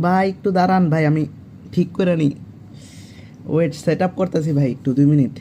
ভাই একটু দাঁড়ান ভাই, আমি ঠিক করে নি। ওয়েট, সেট আপ করতেছি ভাই, একটু 2 minute.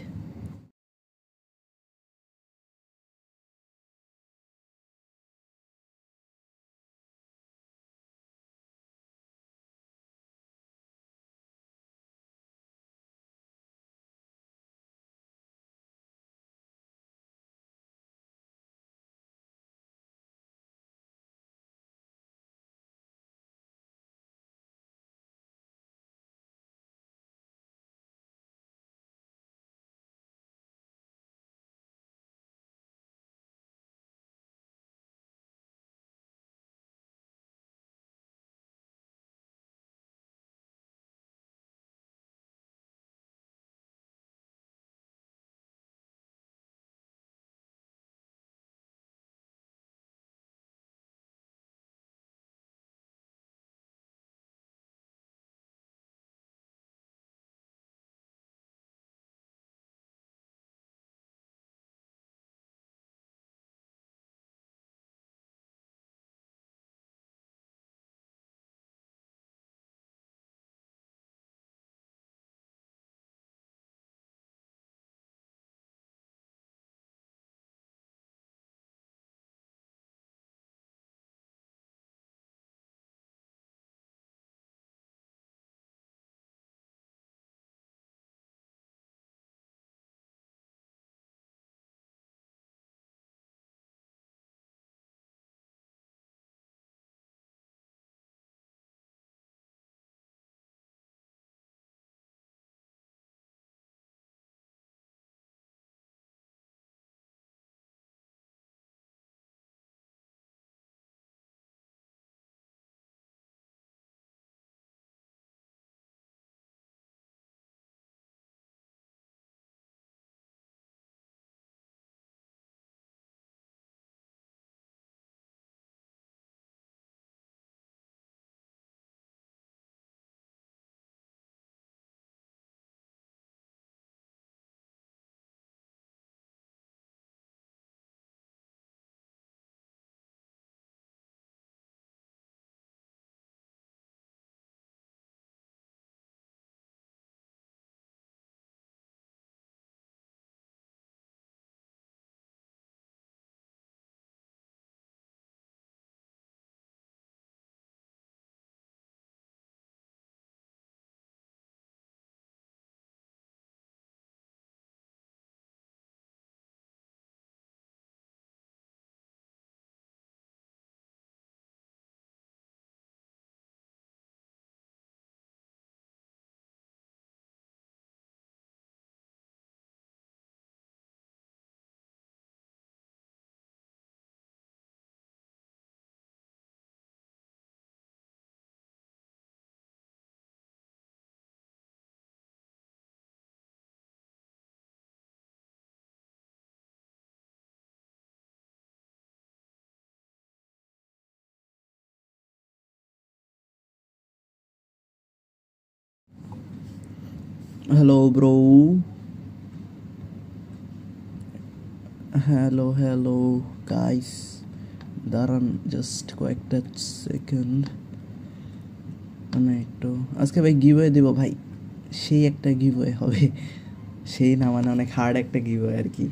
Hello bro. Hello hello guys, দাঁড়ান জাস্ট কয়েকটা সেকেন্ড। মানে একটু আজকে ভাই গিভওয়ে দেবো ভাই, সেই একটা গিভওয়ে হবে। সেই না মানে অনেক হার্ড একটা গিভওয়ে আর কি।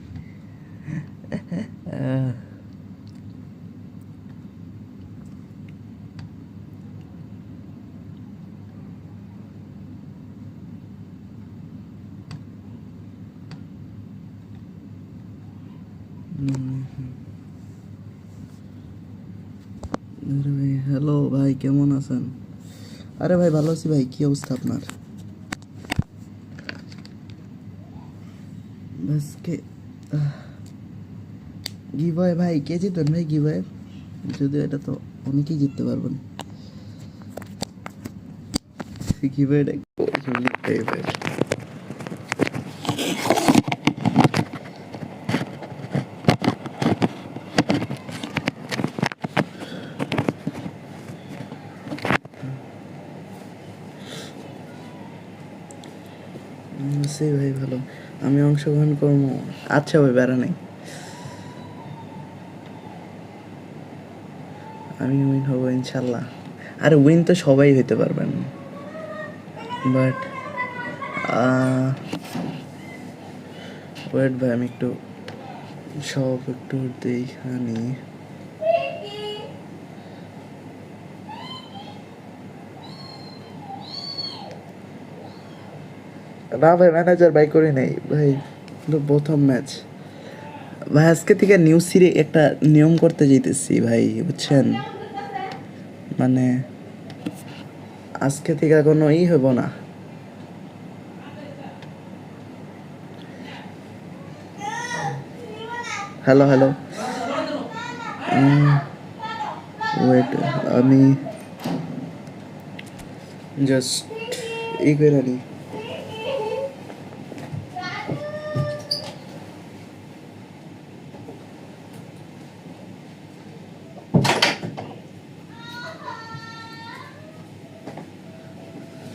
আরে ভাই হ্যালো ভাই, কেমন আছেন? আরে ভাই ভালো আছি ভাই, কী অবস্থা আপনার? আজকে গিভওয়ে ভাই কে জিতবেন ভাই গিভওয়ে? যদিও এটা তো অনেকেই জিততে পারবেন। গিভওয়েটা ভাই সেই ভাই ভালো, আমি অংশগ্রহণ করবো। আচ্ছা ভাই, বেড়া নাই, আমি উইন হবো ইনশাল্লাহ। আরে উইন তো সবাই হইতে পারবেন, বাট ওয়েট ভাই আমি একটু সব একটু দেখানি। না ভাই ম্যানেজার বাই করি নাই ভাই, প্রথম ম্যাচ ভাই। আজকে থেকে নিউ সিরি একটা নিয়ম করতে যেতেছি ভাই, বুঝছেন? মানে আজকে থেকে কোনো হইব না। হ্যালো হ্যালো, ওয়েট আমি জাস্ট করে নিই।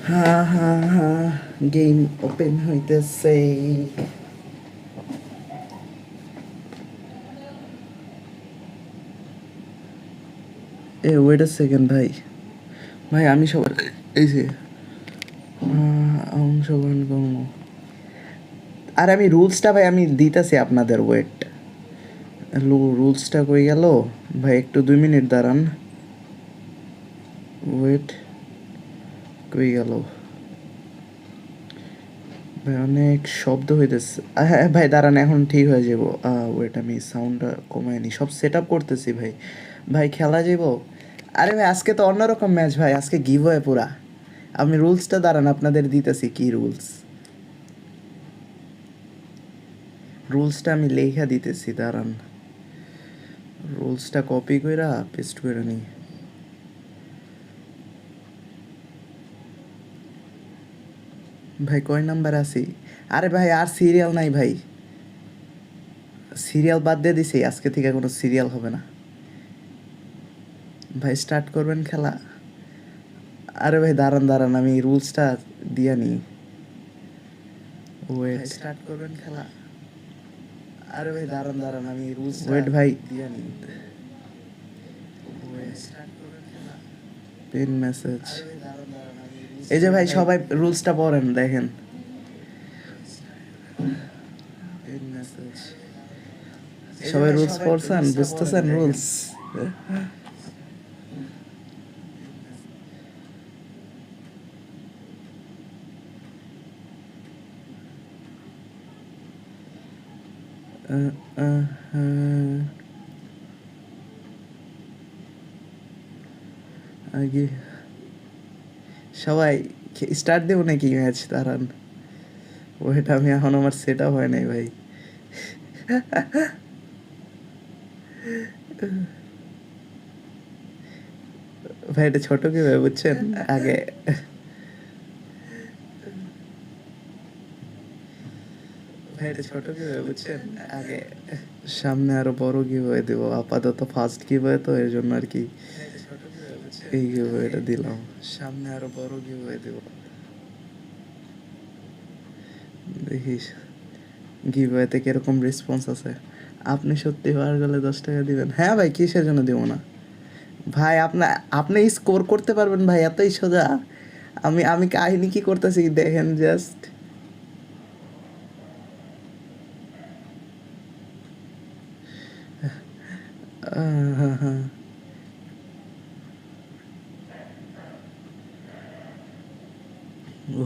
হ্যাঁ হ্যাঁ হ্যাঁ, গেম ওপেন হইতেছে। ওয়েট আ সেকেন্ড ভাই, ভাই আমি সবার এই যে অংশগ্রহণ করবো। আর আমি রুলসটা ভাই আমি দিতেছি আপনাদের, ওয়েট রুলসটা কই গেল ভাই? একটু 2 মিনিট দাঁড়ান, ওয়েট কই গেল ভাই? অনেক শব্দ হইতেছে। হ্যাঁ ভাই দাঁড়ান, এখন ঠিক হয়ে যাব। ওয়েট আমি সাউন্ডটা কমাই নি, সব সেট আপ করতেছি ভাই। ভাই খেলা যাব। আরে ভাই আজকে তো অন্যরকম ম্যাচ ভাই, আজকে গিভ হয় পুরা। আমি রুলসটা দাঁড়ান আপনাদের দিতেছি, কি রুলসটা আমি লেখা দিতেছি, দাঁড়ান। রুলসটা কপি কইরা পেস্ট করে নিই। ভাই কয় নাম্বার আছি? আরে ভাই আর সিরিয়াল নাই ভাই, সিরিয়াল বাদ দিয়ে দিছি, আজকে থেকে কোনো সিরিয়াল হবে না ভাই। স্টার্ট করবেন খেলা? আরে ভাই দাঁড়ান দাঁড়ান, আমি রুলসটা দিয়া নিই। ওয়েট স্টার্ট করবেন খেলা? আরে ভাই দাঁড়ান দাঁড়ান, আমি রুলস ওয়েট ভাই দিয়া নিই। পিন মেসেজ, এই যে ভাই সবাই রুলসটা পড়েন, দেখেন। পিন মেসেজ, সবাই রুলস পড়ছেন, বুঝতেছেন রুলস? আগে সবাই স্টার্ট দেবো নাকি ম্যাচ? দাঁড়ান ওইটা আমি এখন আমার সেট আপ হয় নাই ভাই। ভাই এটা ছোট কি ভাই, বুঝছেন? আগে ভাই এটা ছোট কি ভাই, বুঝছেন? আগে সামনে আরো বড় কি হয়ে দেবো, আপাতত ফার্স্ট কি হয়ে, তো এর জন্য আর কি এই এটা দিলাম। সামনে আরো বড় কি হয়ে দেবো, দেখিস গিভওয়েতে কিরকম রেসপন্স আছে। আপনি সত্যি পার গেলে 10 টাকা দিবেন? হ্যাঁ ভাই, কিসের জন্য দেবো না ভাই? আপনি স্কোর করতে পারবেন ভাই, এতই সোজা। আমি আমি কাহিনী কি করতেছি দেখেন জাস্ট।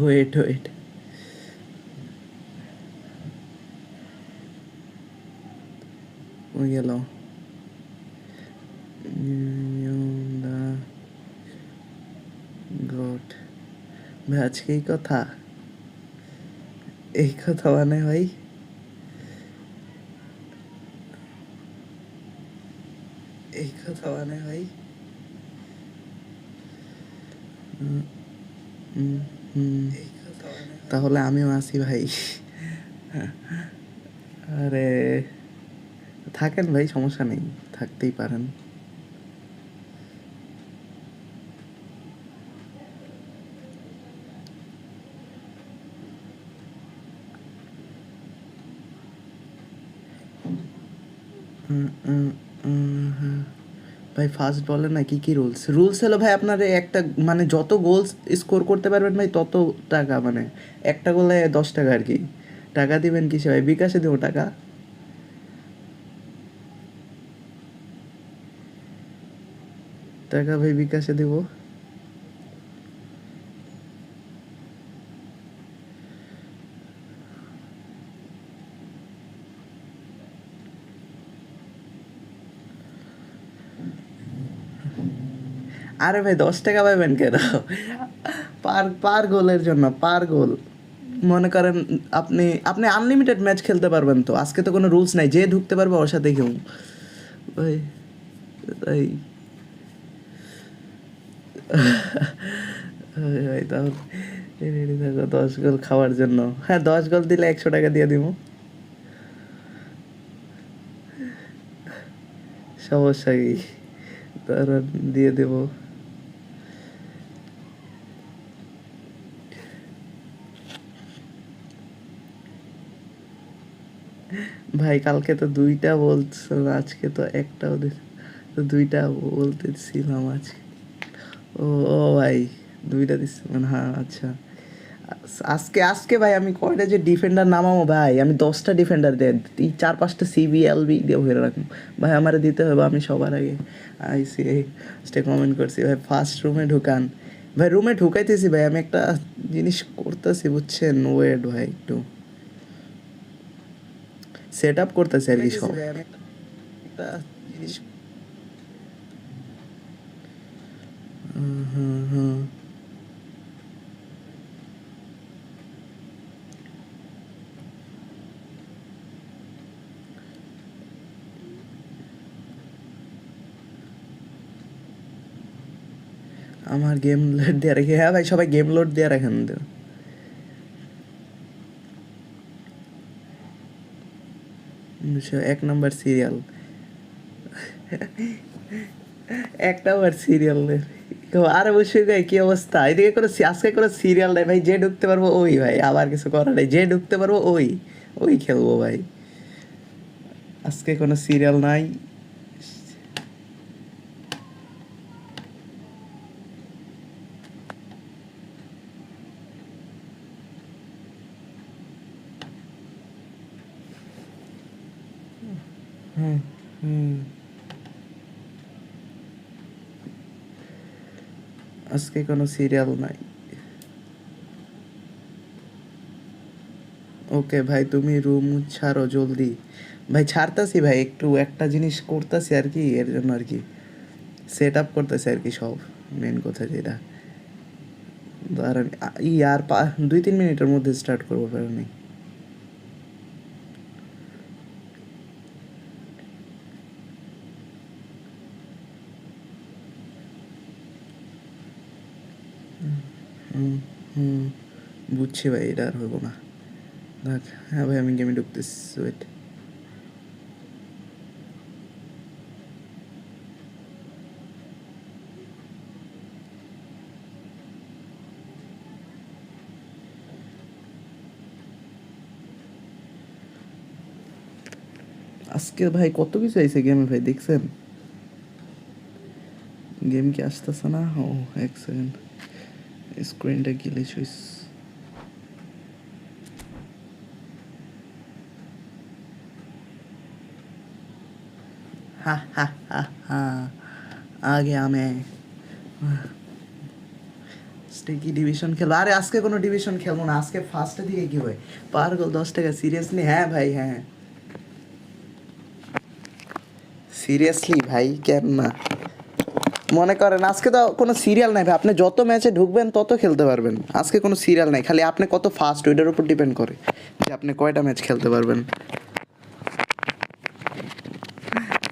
ওয়েট ওয়েট, ওই গেল দা গট ভাই। আজকে এই কথা মানে ভাই, এই কথা মানে ভাই। তাহলে আমিও আছি ভাই। আরে থাকেন ভাই, সমস্যা নেই, থাকতেই পারেন। ভাই ফার্স্ট বলে না কি রুলস হলো ভাই আপনার একটা মানে যত গোলস স্কোর করতে পারবেন ভাই তত টাকা, মানে একটা গোলে 10 টাকা আর কি। টাকা দিবেন কিসে ভাই? বিকাশে দেবো টাকা। টাকা ভাই বিকাশে দেবো। আরে ভাই 10 টাকা পাবেন কেন? পার পার গোলের জন্য, পার গোল। মনে করেন আপনি আপনি আনলিমিটেড ম্যাচ খেলতে পারবেন তো, আজকে তো কোনো রুলস নাই, যে ঢুকতে পারবে ওর সাথে খেলুন ভাই। তাই ভাই তাহলে রেডি থাকো 10 গোল খাওয়ার জন্য। হ্যাঁ 10 গোল দিলে 100 টাকা দিয়ে দিব। সমস্যা কি, তারা দিয়ে দেব। ভাই কালকে তো 2টা বলছিল, আজকে তো একটাও তো 2টা বলতেছিলাম আজকে। ও ও ভাই 2টা দিচ্ছিলেন, হ্যাঁ আচ্ছা। আজকে আজকে ভাই আমি কয়টা যে ডিফেন্ডার নামাবো ভাই, আমি 10টা ডিফেন্ডার দেন 4-5টা সিবিএলবি দিয়ে ভরে রাখুন ভাই, আমারে দিতে হবে। আমি সবার আগে আইসি স্টে কমেন্ট করছি ভাই, ফার্স্ট রুমে ঢুকান ভাই। রুমে ঢুকাইতেছি ভাই, আমি একটা জিনিস করতেছি বুঝছেন, ওয়েট ভাই একটু সেট আপ করতেছি আর কি সব একটা জিনিস। হুম হুম হুম। আমার গেম লোড দিয়ে রাখি, হ্যাঁ ভাই সবাই গেম লোড দিয়ে রাখেন। 1 নম্বর সিরিয়াল, 1 নম্বর সিরিয়াল। আর অবশ্যই ভাই কি অবস্থা এদিকে? কোনো আজকে কোনো সিরিয়াল নাই ভাই, যে ঢুকতে পারবো ওই ভাই, আবার কিছু করার নেই, যে ঢুকতে পারবো ওই ওই খেলবো ভাই। আজকে কোনো সিরিয়াল নাই। হুম হুম। আজকে কোনো সিরিয়াল নাই। ওকে ভাই তুমি রুম ছাড়ো জলদি। ভাই ছাড়তাছি ভাই, একটু একটা জিনিস করতেছি আর কি, এর জন্য আর কি সেট আপ করতেছি আর কি সব। মেন কথা যেটা ধরেন আর 2-3 মিনিটের মধ্যে স্টার্ট করবো পারেনি। হুম হুম। বুঝছি ভাই, এটা আর হইব না। দেখ হ্যাঁ ভাই আমি গেমে ঢুকতেছি, ওয়েট। আজকে ভাই কত কিছু আইছে গেমে ভাই, দেখছেন? গেম কি আসতেছে না? ও 1 সেকেন্ড, স্ক্রিনটা গিলিচ হইস। হা হা হা হা, आ गया मैं। আজকে কি ডিভিশন খেলবো? আরে আজকে কোনো ডিভিশন খেলবো না, আজকে ফার্স্টের দিকে কি হয়, পার গোল 10 টাকা। সিরিয়াসলি? হ্যাঁ ভাই হ্যাঁ সিরিয়াসলি ভাই, কেন না? মনে করেন আজকে তো কোনো সিরিয়াল নাই ভাই, আপনি যত ম্যাচে ঢুকবেন তত খেলতে পারবেন। আজকে কোনো সিরিয়াল নাই, খালি আপনি কত ফাস্ট ওইটার উপর ডিপেন্ড করে যে আপনি কয়টা ম্যাচ খেলতে পারবেন।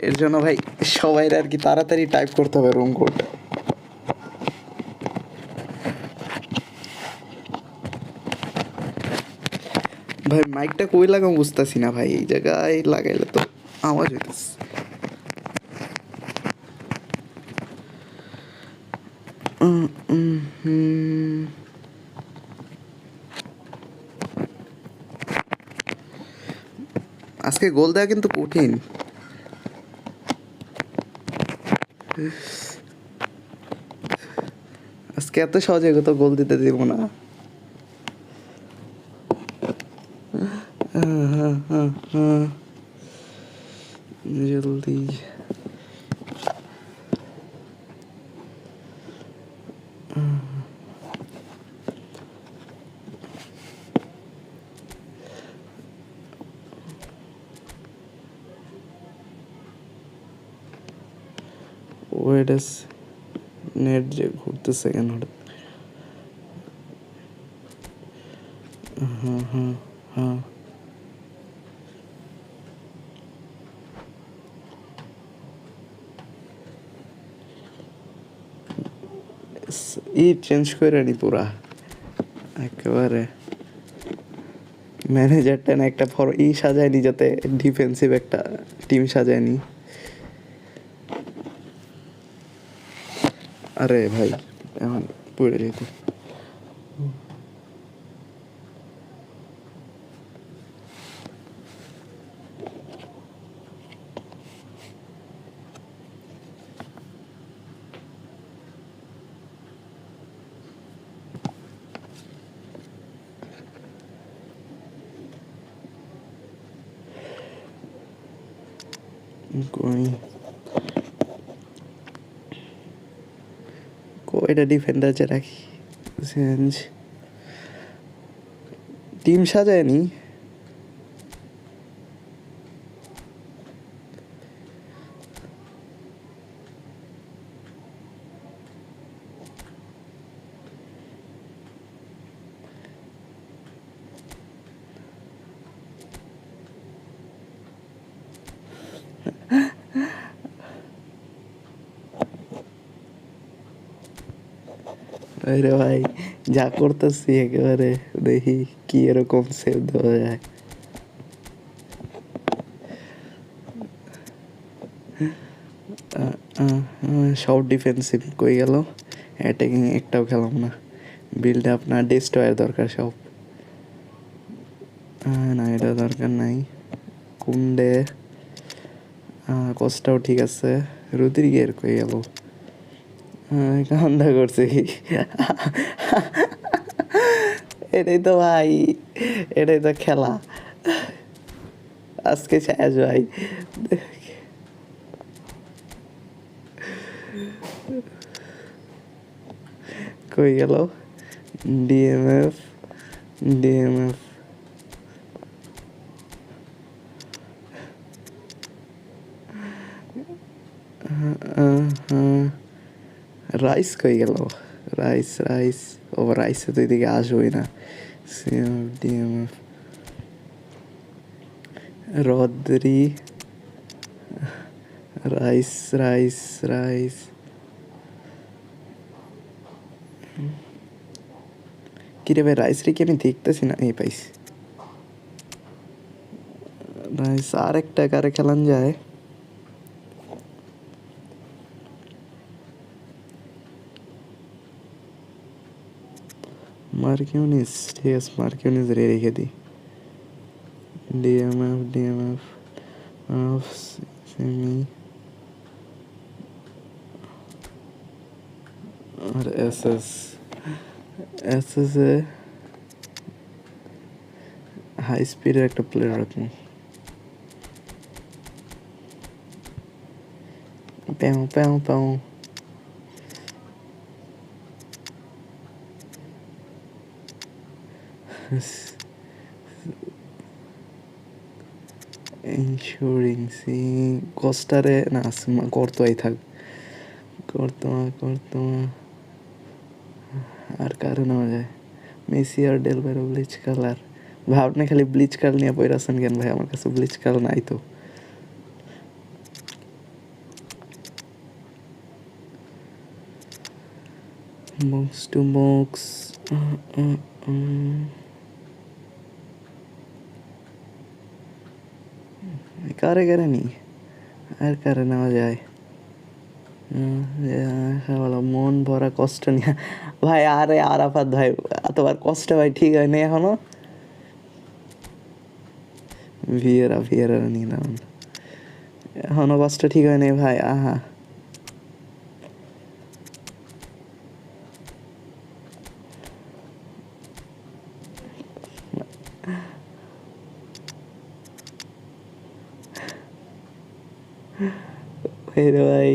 এর জন্য ভাই সবাই আর কি তাড়াতাড়ি টাইপ করতে হবে রুম কোড। ভাই মাইকটা কই লাগাম বুঝতেছি না ভাই, এই জায়গায় লাগাইলে তো আওয়াজ হইতেছে। আজকে গোল দেওয়া কিন্তু কঠিন। আজকে এত সহজে তো গোল দিতে দিব না। জলদি ওয়েট আস নেট যে ঘুরতেছে কেন হঠাৎ? হ্যাঁ হ্যাঁ হ্যাঁ চেঞ্জ করে নি পুরা একেবারে। ম্যানেজারটা না একটা সাজায় নি, যাতে ডিফেন্সিভ একটা টিম সাজায় নি। আরে ভাই এখন পড়ে যেত। কয়টা ডিফেন্ডার যে রাখি, চেঞ্জ টিম সাজায় নি। আরে ভাই যা করতেছি একেবারে দেখি কি এরকম সেভ দেওয়া যায়। সব ডিফেন্সিভ কই গেল, অ্যাটাকিং একটাও খেলাম না। বিল্ড আপ না ডিস্ট্রয়ের দরকার সব। না এটা দরকার নাই। কুন্ডে কস্টাও ঠিক আছে। রুদ্রিগের কই গেল? কান্দা করছে। এটাই তো ভাই, এটাই তো খেলা আজকে শেষ ভাই। কই গেল? ডিএমএফ ডিএমএফ রাইস কই গেল? রাইস রাইস ও রাইসে তো এদিকে আসবোই না। CMF DMF Rodri rice rice rice কিরে ভাই, রাইস রে কি আমি দেখতেছি না? এই পাইছি রাইস। আর একটা কারে খেলান যায়? মার্কিউনিস, ঠিক আছে মার্কিউনিস রে রেখে দিই। ডিএমএফ ডিএমএফ সেমি আর এসএস এসএস এ হাই স্পিডের একটা প্লেয়ার রাখুন। প্যাও প্যাও প্যাও ইন্স্যুরেন্সি কস্টারে না করতোই থাক। করতোয়া আর কারো নেওয়া যায়? মেসি আর ডেলভেরো ব্লিচ কালার। ভাই আপনি খালি ব্লিচ কাল নিয়ে পড়ে আছেন কেন ভাই? আমার কাছে ব্লিচ কাল নাই তো। বক্স টু বক্স কারে কারে নি আর কারে নেওয়া যায়? মন ভরা কষ্ট নিয়ে ভাই। আরে আরাফাত ভাই এতবার কষ্ট ভাই ঠিক হয়নি এখনো। ভিয়েরা নিলাম, এখনো কষ্ট ঠিক হয়নি ভাই। আহা ভাই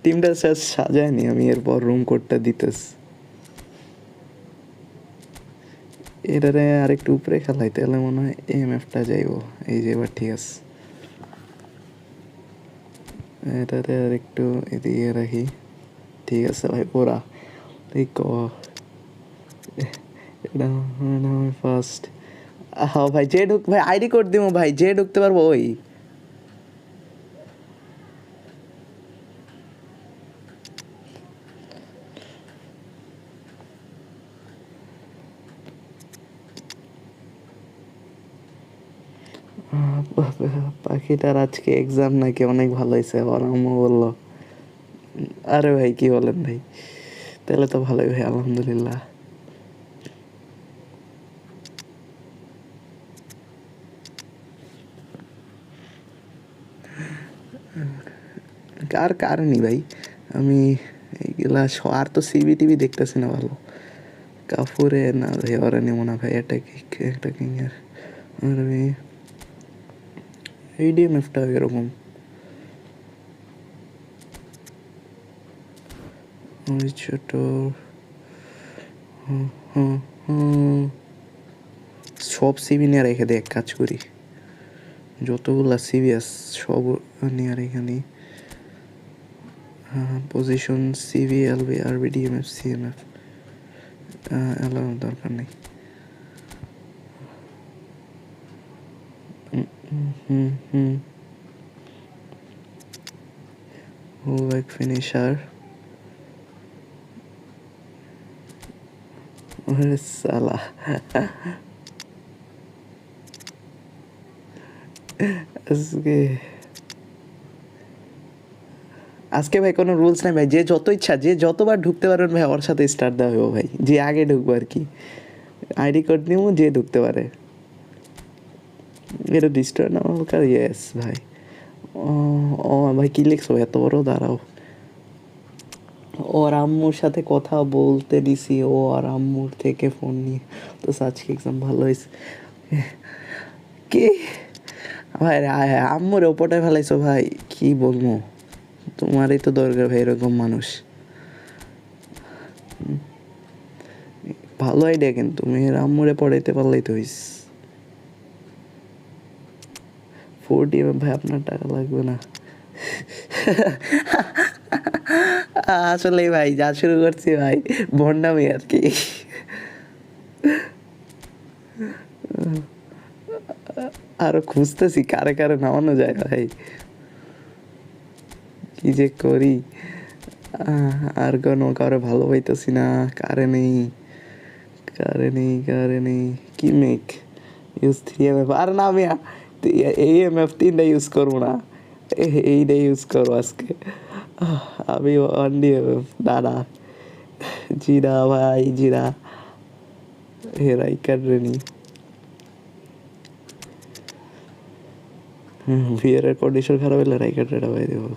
টিমটা সাজায়নি আমি, এরপর রুম কোডটা দিতেছি। এটারে আরেকটু উপরে খেলাই তাহলে মনে হয় এমএফটা যাইব। এই যে এবার ঠিক আছে, এটারে আরেকটু এদিকে রাখি। ঠিক আছে ভাই, ওরা এটা ফার্স্ট। হ্যাঁ ভাই, যে ঢুক ভাই আইডি কোড দিব ভাই, যে ঢুকতে পারবো ওই। পাখিটার আজকে এক্সাম নাকি অনেক ভালো হয়েছে, আমার আম্মু বললো। আরে ভাই কি বলেন ভাই, তাহলে তো ভালোই ভাই, আলহামদুলিল্লাহ। কার কারণই ভাই, আমি এইগুলা আর তো সিবি টিভি দেখতেছি না ভালো। কাপুরে না ভাই, ওরা নেবো না ভাই, অ্যাটাকিং এর। আর আমি এইডিএমএফটা এরকম ওই ছোট। সব সিবি নিয়ে রেখে দে, এক কাজ করি, যতগুলা সিবি আছে সব নিয়ে রেখে নিই। পজিশন সিবি এলবি আরবি ডিএমএফ সিএমএফ অ্যালার্ম দরকার নেই। Hook finisher. ওরে সালা, আজকে আজকে ভাই কোনো রুলস নাই ভাই, যে যত ইচ্ছা যে যতবার ঢুকতে পারবেন ভাই, ওর সাথে স্টার্ট দেওয়া হবে ভাই, যে আগে ঢুকবো আর কি। আইডি কোড নিব, যে ঢুকতে পারে। এটা ডিস্টার্ব না হালকার, ইয়েস ভাই। ও ও ভাই কি লিখছো এত বড়, দাঁড়াও। ওর আম্মুর সাথে কথা বলতে দিছি, ও আর আম্মুর থেকে ফোন নিয়ে। তো আজকে এক্সাম ভালো হয়েছে। কি ভাই, আম্মুর ওপরটায় ফেলাইছো ভাই, কি বলবো। তোমারই তো দরকার ভাই এরকম মানুষ। ভালো আইডিয়া, কিন্তু মেয়ের আম্মুরে পড়াইতে পারলেই তো হইস। 40 ভাই, আপনার টাকা লাগবে না। আসলে ভাই যা শুরু করছি ভাই, ভন্ডামি আর কি। আরো খুঁজতেছি কারে কারে নামানো যায় ভাই, কি যে করি। আর কোনো কারো ভালো পাইতেছি না, কারে নেই, কারে নেই। কি মেক ইউজ 3 এমএফ, আর না আমি এই এমএফ 3টা ইউজ করবো না, এইটা ইউজ করবো আজকে। আমি 1 DMF দাদা, জিরা ভাই জিরা, হেরাই কাটরেনি। ভিআরের কন্ডিশন খারাপ হলে রাইকার রেডা ভাই দেবো।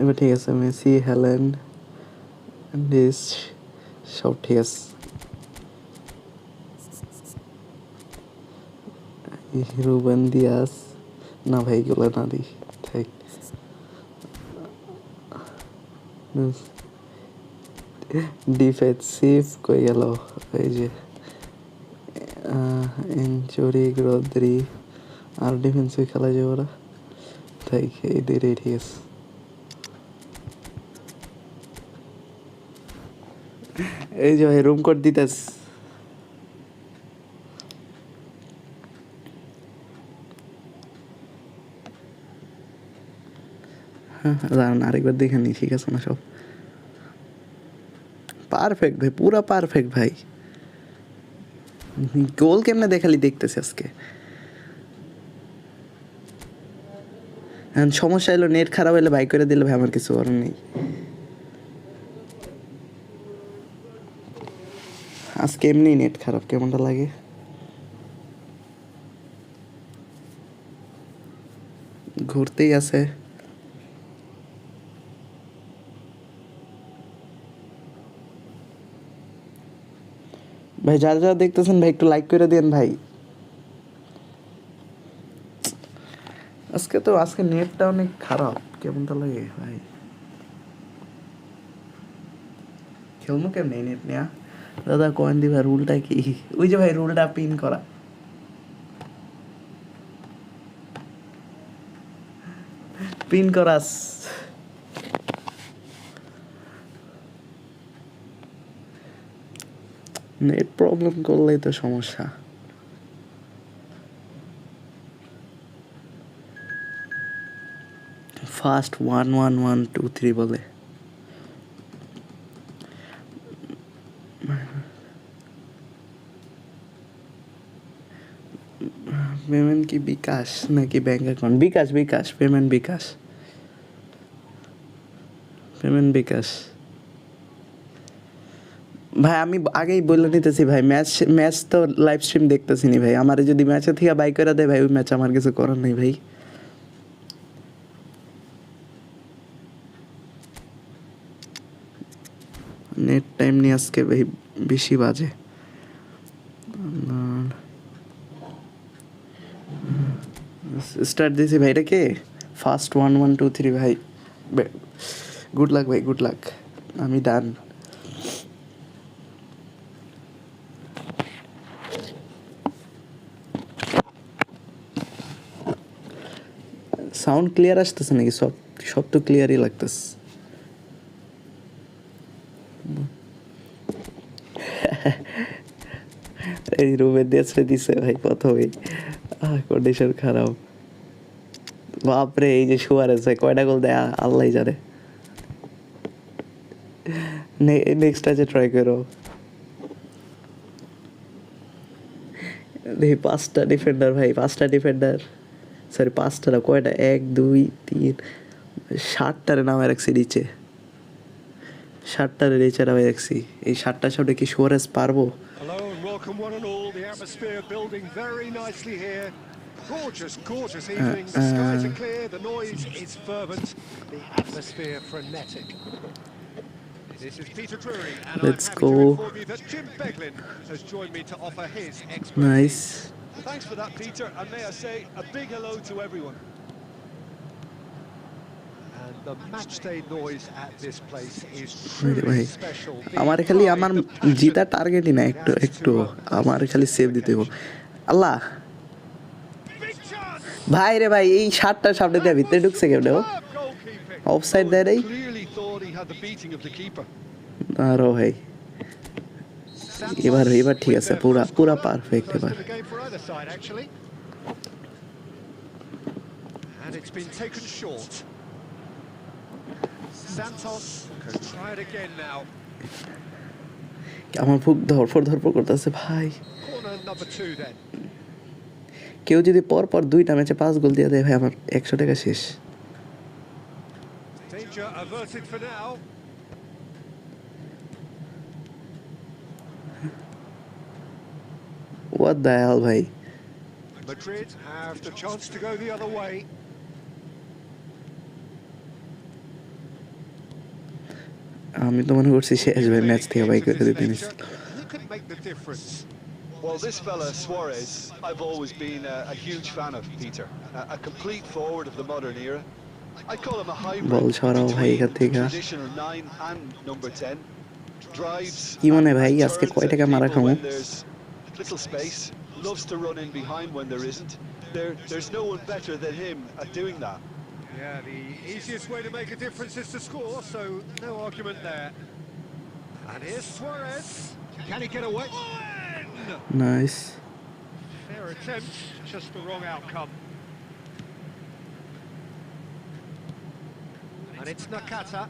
এবার ঠিক আছে, মেসি হ্যালেন্ড ডিস সব ঠিক আছে। রুবেন দিয়াস, না ভাই এগুলো না দিই, থাক। ডিফেন্সিভ কই গেল, এই যে ইনজুরি গ্রোদ্রি, আর ডিফেন্সিভ খেলা যাবে ওরা, তাই এই দুইটাই ঠিক আছে। এই যে ভাই রুম কোড দিতেস। হ্যাঁ দাঁড়ান আরেকবার দেখে নি, ঠিক আছে না সব পারফেক্ট ভাই, পুরা পারফেক্ট ভাই। গোল কেমনে দেখালি দেখতেছি আজকে। সমস্যা হলো নেট খারাপ হলে বাই করে দিলে ভাই, আমার কিছু করার নেই। আজকে এমনি নেট খারাপ, কেমনটা লাগে। ঘুরতেই আছে। ভাই যারা যারা দেখতেছেন ভাই একটু লাইক করে দেন ভাই। আজকে নেটটা অনেক খারাপ, কেমন তো লাগে ভাই। খেলবো কেমন নেট নেয়া দাদা? কয়েন দিবা, রুলটা কি? ওই যে ভাই রুলটা পিন করা। পিন করাস। নেট প্রবলেম করলেই তো সমস্যা। ফার্স্ট 1-1-1-2-3 বলে। পেমেন্ট কি বিকাশ নাকি ব্যাংক অ্যাকাউন্ট? বিকাশ পেমেন্ট বিকাশ। ভাই আমি আগেই বলে নিতেছি ভাই, ম্যাচ তো লাইভ স্ট্রিম দেখতেছি নি ভাই। আমার যদি ম্যাচে থেকে বাই করে দেয় ভাই, ওই ম্যাচ আমার কিছু করার নেই ভাই। নেট টাইম নিয়ে আজকে ভাই বেশি বাজে। স্টার্ট দিয়েছি ভাই, এটা কে? ফার্স্ট 1-1-2-3 ভাই। গুড লাক ভাই, গুড লাক। আমি ডান। সাউন্ড ক্লিয়ার আসতেছে নাকি? সব তো ক্লিয়ারই লাগতেছে। এই রুমের দিয়ে দিছে ভাই প্রথমেই, কন্ডিশন খারাপ। বাপরে, এই যে সুয়ারেজ ভাই কয়টা গোল দেয় আল্লাহ জানে। নেক্সট ম্যাচে ট্রাই করো। দেখি পাঁচটা ডিফেন্ডার, সরি পাঁচটা না, কয়টা? 1-2-3 7টারে নামে রাখছি নিচে, 7টারে নিচে নামে রাখছি। এই 7টার সামনে কি সুয়ারেজ পারবো? Hello and welcome one and all. The atmosphere building very nicely here. Gorgeous evening. The skies are clear, the noise is fervent, the atmosphere frenetic. This is Peter Drury, and Let's I'm happy go. to inform you that Jim Beglin has joined me to offer his expertise. Nice. Thanks for that, Peter, and may I say a big hello to everyone. And the matchday noise at this place is truly special. আমার খালি আমার জিতা টার্গেটই না, একটু আমার খালি save দিতে হবে। আল্লাহ ভাই রে ভাই, এই 7টার সামনে দিয়ে ভিতরে ঢুকছে কেমন? অফসাইড দেয় নাই আরো ভাই। এবার ঠিক আছে, পুরা পারফেক্ট এবার। And it's been taken short. Santos can try it again now. আমার বুক ধরপড় করতেছে ভাই। Corner number 2 then. কেউ যদি পর 2টা ম্যাচে 5 গোল দিয়ে দেয় ভাই, আমার 100 টাকা শেষ। Danger averted for now. What the hell ভাই? Madrid have the chance to go the other way. আমি তো মনে করছি শেষ ভাই, ম্যাচ থেকে বাই করে দিতে নিছি। Who could make the difference? Well, this fella Suarez, I've always been a huge fan of, Peter. A complete forward of the modern era. I call him a hybrid বল ছড়াও ভাই এখান between থেকে। traditional 9 and number 10. Drives কি মনে ভাই and আজকে turns কয় at টাকা মারা people খামু? when there's little space. Loves to run in behind when there isn't. There's no one better than him at doing that. Yeah, the easiest way to make a difference is to score, so no argument there. And here's Suarez. Can he get away? Nice. Fair attempt, just the wrong outcome. And it's Nakata.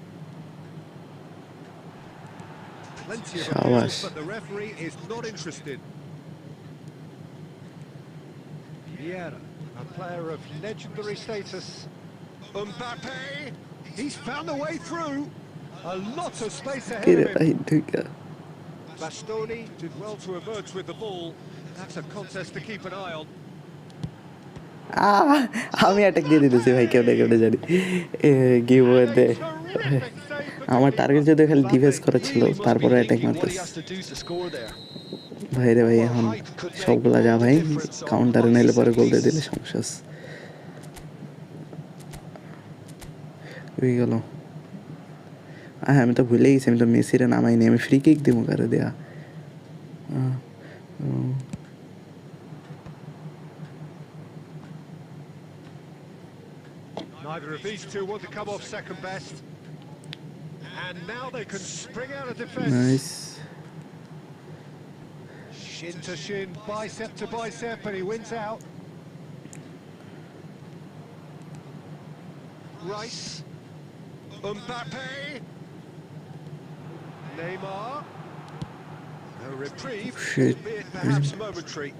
Plenty of appeals, but the referee is not interested. Vieira, a player of legendary status. Mbappe, he's found a way through. A lot of space ahead of him. Bastoni did well to emerge with the ball. That's a contest to keep an eye on. আমি attack দিয়ে দিতেছি ভাই, কেউ কেউটা জানি give দে। Terrific save from the আমার target যদি খালি ডিফেন্স Mbappe করা ছিল, really must be তারপরে attack thinking what he মারতেছি। has to do to score there. ভাই রে ভাই, Well, এখন height could make সবগুলা যা all the ভাই, difference কাউন্টারে on নাইলে these পরে set গোল দিয়ে pieces. দিলে সমস্যা আছে। হয়ে গেল। হ্যাঁ, আমি তো ভুলে গেছি, আমি তো মেসিরে নামাইনি, আমি ফ্রি কিক দিব কারে দেয়া। Neither of these two want to come off second best. And now they can spring out of defence. Nice. Shin to shin, bicep to bicep, and he wins out. Rice. Mbappe. Neymar. No reprieve, Shit. albeit perhaps momentary.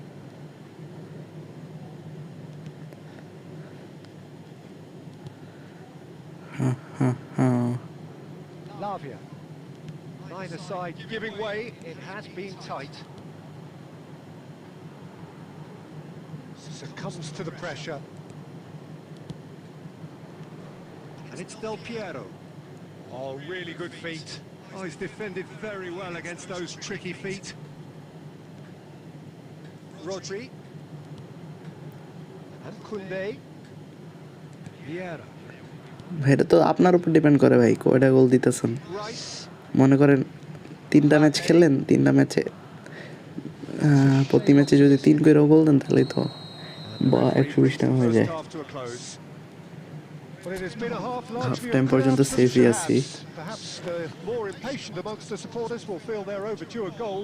Lavia. Neither side giving way, it has been tight. Succumbs to the pressure. And it's Del Piero. Oh, really good feet. Oh, he's defended very well against those tricky feet. Rodri. And Koundé. Vieira. ভাই এটা তো আপনার উপর depend করে ভাই, কয়টা গোল দিতেছেন। Rice. মনে করেন 3টা ম্যাচ খেললেন, 3টা ম্যাচে প্রতি ম্যাচে যদি 3 করে গোল দেন, তাহলেই তো 120 টাকা হয়ে যায়। Well, it has been a half largely Half time of পর্যন্ত crowds and safely আছি। shababs. Perhaps the more impatient amongst the supporters will feel they're overdue a goal,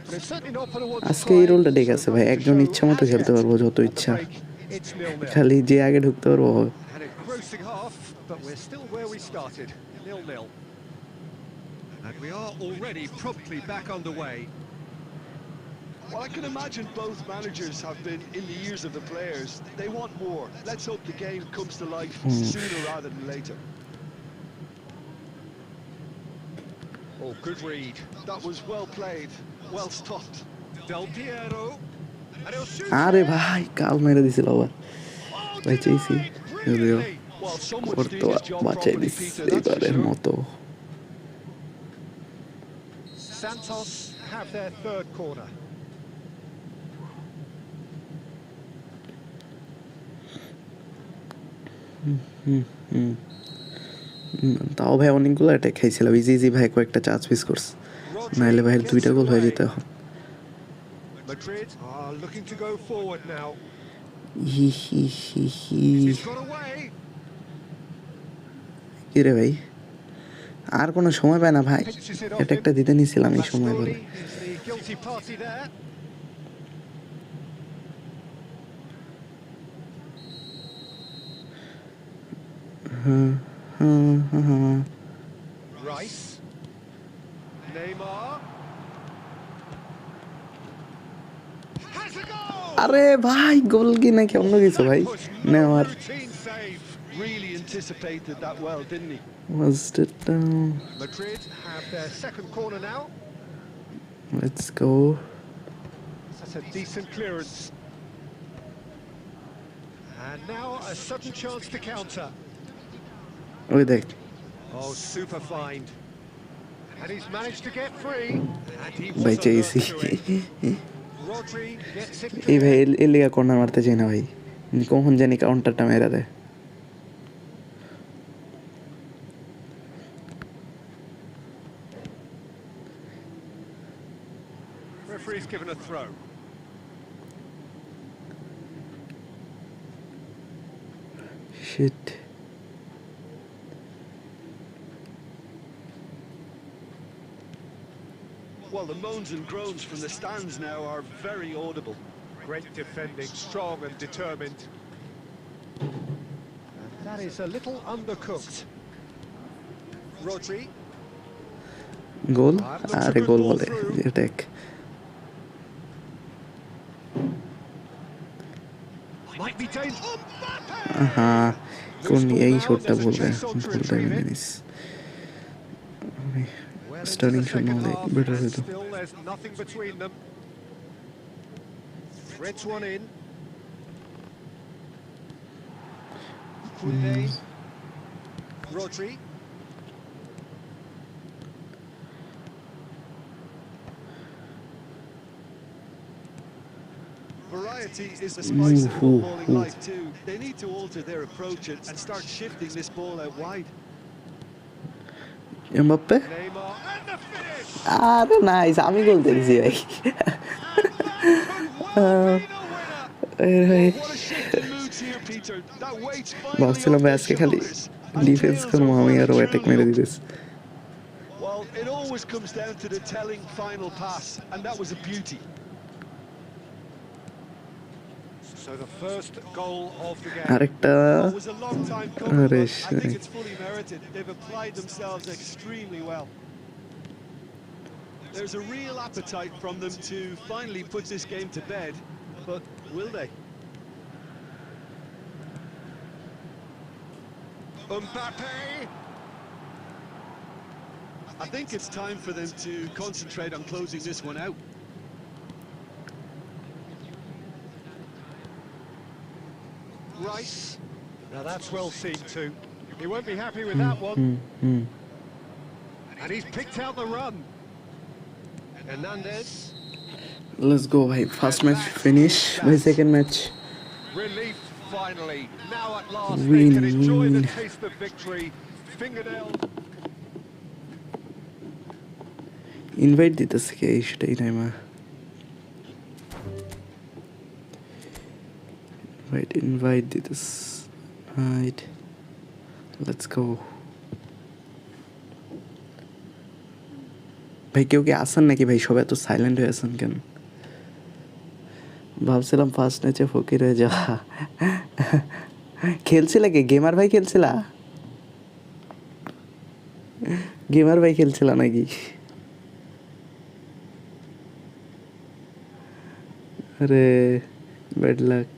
but it's certainly not for the one to আজকে এই রোলটা ঠিক আছে ভাই, একজন ইচ্ছা মতো খেলতে পারবো যত ইচ্ছা, It's 0-0. খালি যে আগে ঢুকতে পারবো। An engrossing half, but we're still where we started, 0-0. And we are already promptly back underway. Well, I can imagine both managers have been in the ears of the players. They want more. Let's hope the game comes to life sooner rather than later. Oh, good read. That was well played, well stopped. Del Piero. And he'll shoot. আরে ভাই, কাল মেরে দিছিল আবার। Oh, ভাই চেয়েছি, denied যদিও brilliantly. Well, someone's করতে doing his job বাঁচাই properly, this Peter, that's for এবারের sure. মতো। Santos have their third corner. তাও ভাই অনেকগুলো অ্যাটাক খাইছিলাম, ইজি ইজি ভাই কয়েকটা চান্স মিস করছে, নাহলে ভাইয়ের 2টা গোল হয়ে যেত এখন। Madrid are looking to go forward now. হি হি হি হি। He's got away. কি রে ভাই, আর কোনো সময় পায় না ভাই, Pinches it off অ্যাটাকটা him. দিতে নিছিলাম এই সময় Bastoni, বলে। he's the guilty party there. Rice. Neymar. Has a goal! আরে ভাই, গোল কি নাকি অন্য কিছু ভাই? That was না no আমার routine save. Really anticipated that well, didn't he? was it down. Madrid have their second corner now. Let's go. That's a decent clearance. And now a sudden chance to counter. ওই দেখ, Oh, super find. And he's managed to get free. And he ভাই was চেয়েছি। alert to it. Rodri gets it এই ভাই clear. এর লিগা corner মারতে চাই না ভাই, কখন জানি কাউন্টারটা মেরা দেয়। Referee's given a throw. Shit. Well, the moans and groans from the stands now are very audible. Great defending, strong and determined. And that is a little undercooked. Rodri. গোল, আরে গোল বলে অ্যাটাক। Might be dangerous. হ্যাঁ, কোন এই শটটা বলবে, ভুলটা মেনে নিস। স্টার্টিং শট না হলে বেটার হতো। Still, there's nothing between them. Threads one in. Kunde. Rodri. Variety is the spice of footballing life too. They need to alter their approach and start shifting this ball out wide. Mbappe Neymar and the finish. আরে nice আমি গোল দেখছি ভাই And that could well be the winner. Well, what a shift in moods here, Peter. That weight's finally ভাবছিলাম off ভাই their আজকে খালি shoulders. And defence tails করবো are আমি well আরও and অ্যাটাক truly মেরে up. দিতেছি Well, it always comes down to the telling final pass, and that was a beauty. So the first goal of the game. আরেকটা Well, it was a long time coming, আরে but I think it's fully merited. They've applied themselves extremely well. There's a real appetite from them to finally put this game to bed, but will they? Mbappe. I think it's time for them to concentrate on closing this one out. Rice. Now that's well seen too. He won't be happy with that one. And he's picked out the run. Hernandez. Let's go ভাই first match finish ভাই second match Relief finally. Now at last they Win, can enjoy the win. taste of victory. Fingernail. Invite দিতেছে কে সেটাই টাইমা invite দিতেছে right let's go ভাই কেউ কি আসেন নাকি ভাই সবাই এত সাইলেন্ট হয়ে আছেন কেন ভাবছিলাম ফার্স্ট ম্যাচে ফকির হয়ে যাওয়া খেলছিলে কি গেমার ভাই খেলছিলা গেমার ভাই খেলছিলা নাকি আরে ব্যাড লাক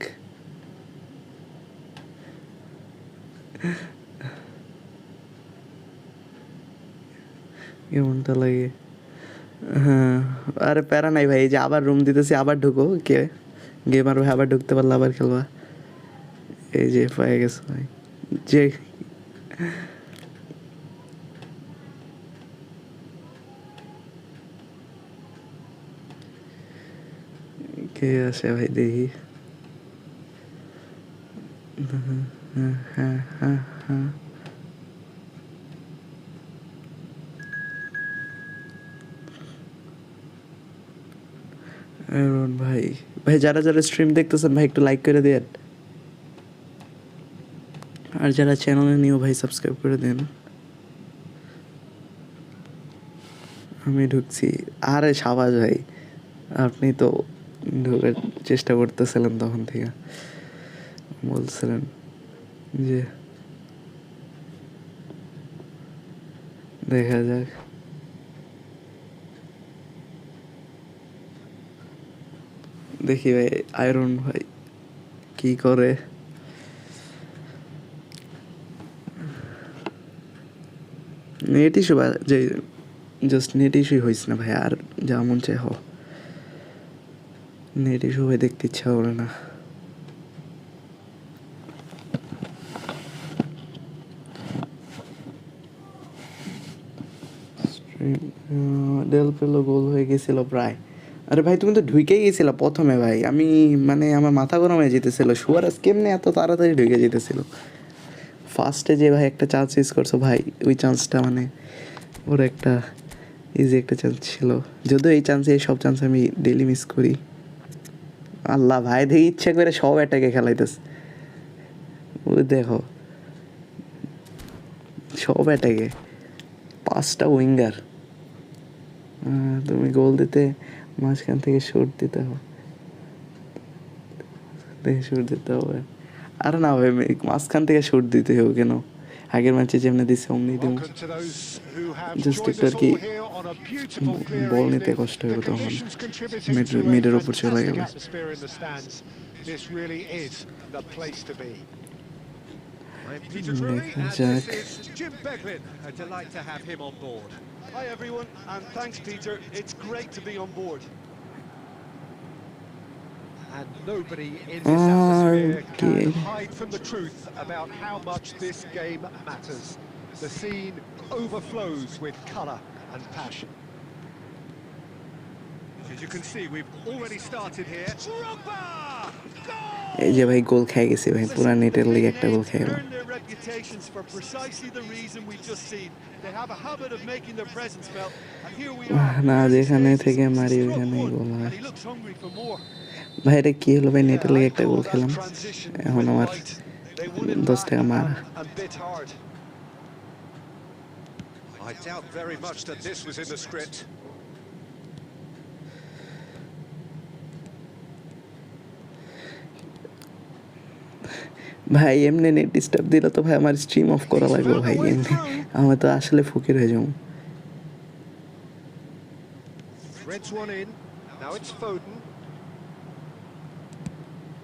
কেমনটা লাগে হ্যাঁ আরে প্যারা নাই ভাই এই যে আবার রুম দিতেছি আবার ঢুকো কে গেমার ভাই আবার ঢুকতে পারলে আবার খেলবা এই যে পেয়ে গেছে ভাই যে কে আসে ভাই দেখি হ্যাঁ হ্যাঁ হ্যাঁ ভাই ভাই যারা যারা স্ট্রিম দেখতেছেন ভাই একটু লাইক করে দেন আর যারা চ্যানেলে নিও ভাই সাবস্ক্রাইব করে দেন আমি ঢুকছি আরে সাবাস ভাই আপনি তো ঢোকার চেষ্টা করতেছিলেন তখন থেকে বলছিলেন যে দেখা যাক দেখি ভাই আয়রন ভাই কি করে নেট ইস্যু যে জাস্ট নেট ইস্যুই হয়েছে না ভাই আর যা মন চাই হ নেট ইস্যু হয়ে দেখতে ইচ্ছা করে না ডেল পেলো গোল হয়ে গেছিল প্রায় আরে ভাই তুমি তো ঢুকেই গেছিলা প্রথমে ভাই আমি মানে আমার মাথা গরম হয়ে যেতেছিল সুয়ারেজ কেমনে এত তাড়াতাড়ি ঢুকে যেতেছিল ফার্স্টে যে ভাই একটা চান্স মিস করছো ভাই ওই চান্সটা মানে ওর একটা ইজি একটা চান্স ছিল যদিও এই চান্সে এই সব চান্স আমি ডেলি মিস করি আল্লাহ ভাই দেখে ইচ্ছা করে সব অ্যাটাকে খেলাইতেছে ওই দেখো সব অ্যাটাকে 5টা উইঙ্গার তুমি গোল দিতে মাঝখান থেকে শুট দিতে হবে শুট দিতে হবে আর না ভাই মাঝখান থেকে শুট দিতে হবে কেন আগের ম্যাচে যেমনি দিচ্ছে অমনি দিব জাস্ট একটু আর কি বল নিতে কষ্ট হবে তখন মিডের ওপর চলে গেলে দেখা যাক A delight to have him on board. Hi everyone, and thanks Peter. It's great to be on board. And nobody in this atmosphere Okay. can hide from the truth about how much this game matters. The scene overflows with colour and passion. As you can see, we've already started here. এই যে ভাই গোল খেয়ে গেছি ভাই, পুরা Listen, নেটের the লিগে big একটা গোল names খেয়ে গেলাম। earn their reputations for precisely the reason we've just seen. They have a habit of making their presence felt, and here we are. না, Early যেখানে stages, থেকে he's মারি struck ওইখানেই one, গোল and হয়। he looks hungry for more. ভাই এটা কি হলো ভাই, নেটের Yeah, লিগে I'd একটা গোল call that খেলাম, transition এখন with আমার light. They won it 10 back টাকা মারা। and bit hard. I doubt very much that this was in the script. ভাই এমনি নেট ডিস্টার্ব দিলে তো ভাই আমার স্ট্রিম অফ করা লাগবে ভাই, এমনি আমি তো আসলে ফকির হয়ে যাবো। Threads one in. Now it's Foden.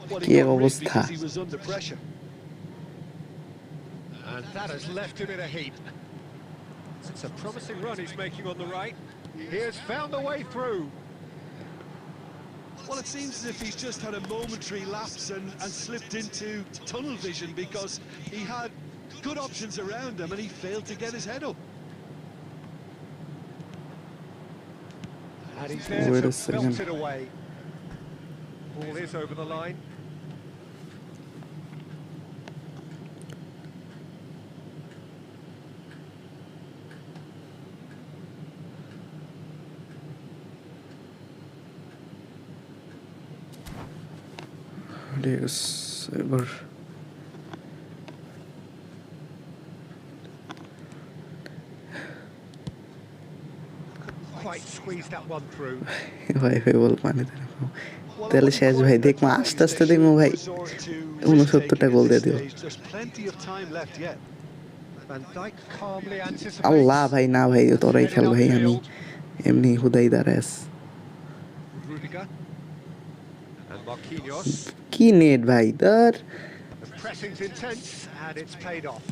Well, কি he got rigged অবস্থা। because he was under pressure. And that has left him in a heap. It's a promising run he's making on the right. He has found a way through. Well, it seems as if he's just had a momentary lapse and slipped into tunnel vision because he had good options around him and he failed to get his head up. And he's there Wait to a second. belt it away. Ball is over the line. ঠিক আছে, এবার Quite squeezed that one through. ভাই ভাই বল পানিতে রাখো। তাহলে শেষ ভাই, দেখবো আস্তে আস্তে দেখবো ভাই 69টা গোল দিয়ে দিও। There's plenty of time left yet. Van Dijk calmly anticipates. আল্লাহ ভাই, না ভাই তোরাই খেল ভাই, আমি এমনি হুদাই দাঁড়াস। Rudiger and Marquinhos. কি নেট ভাই তার। The pressing's intense and it's paid off.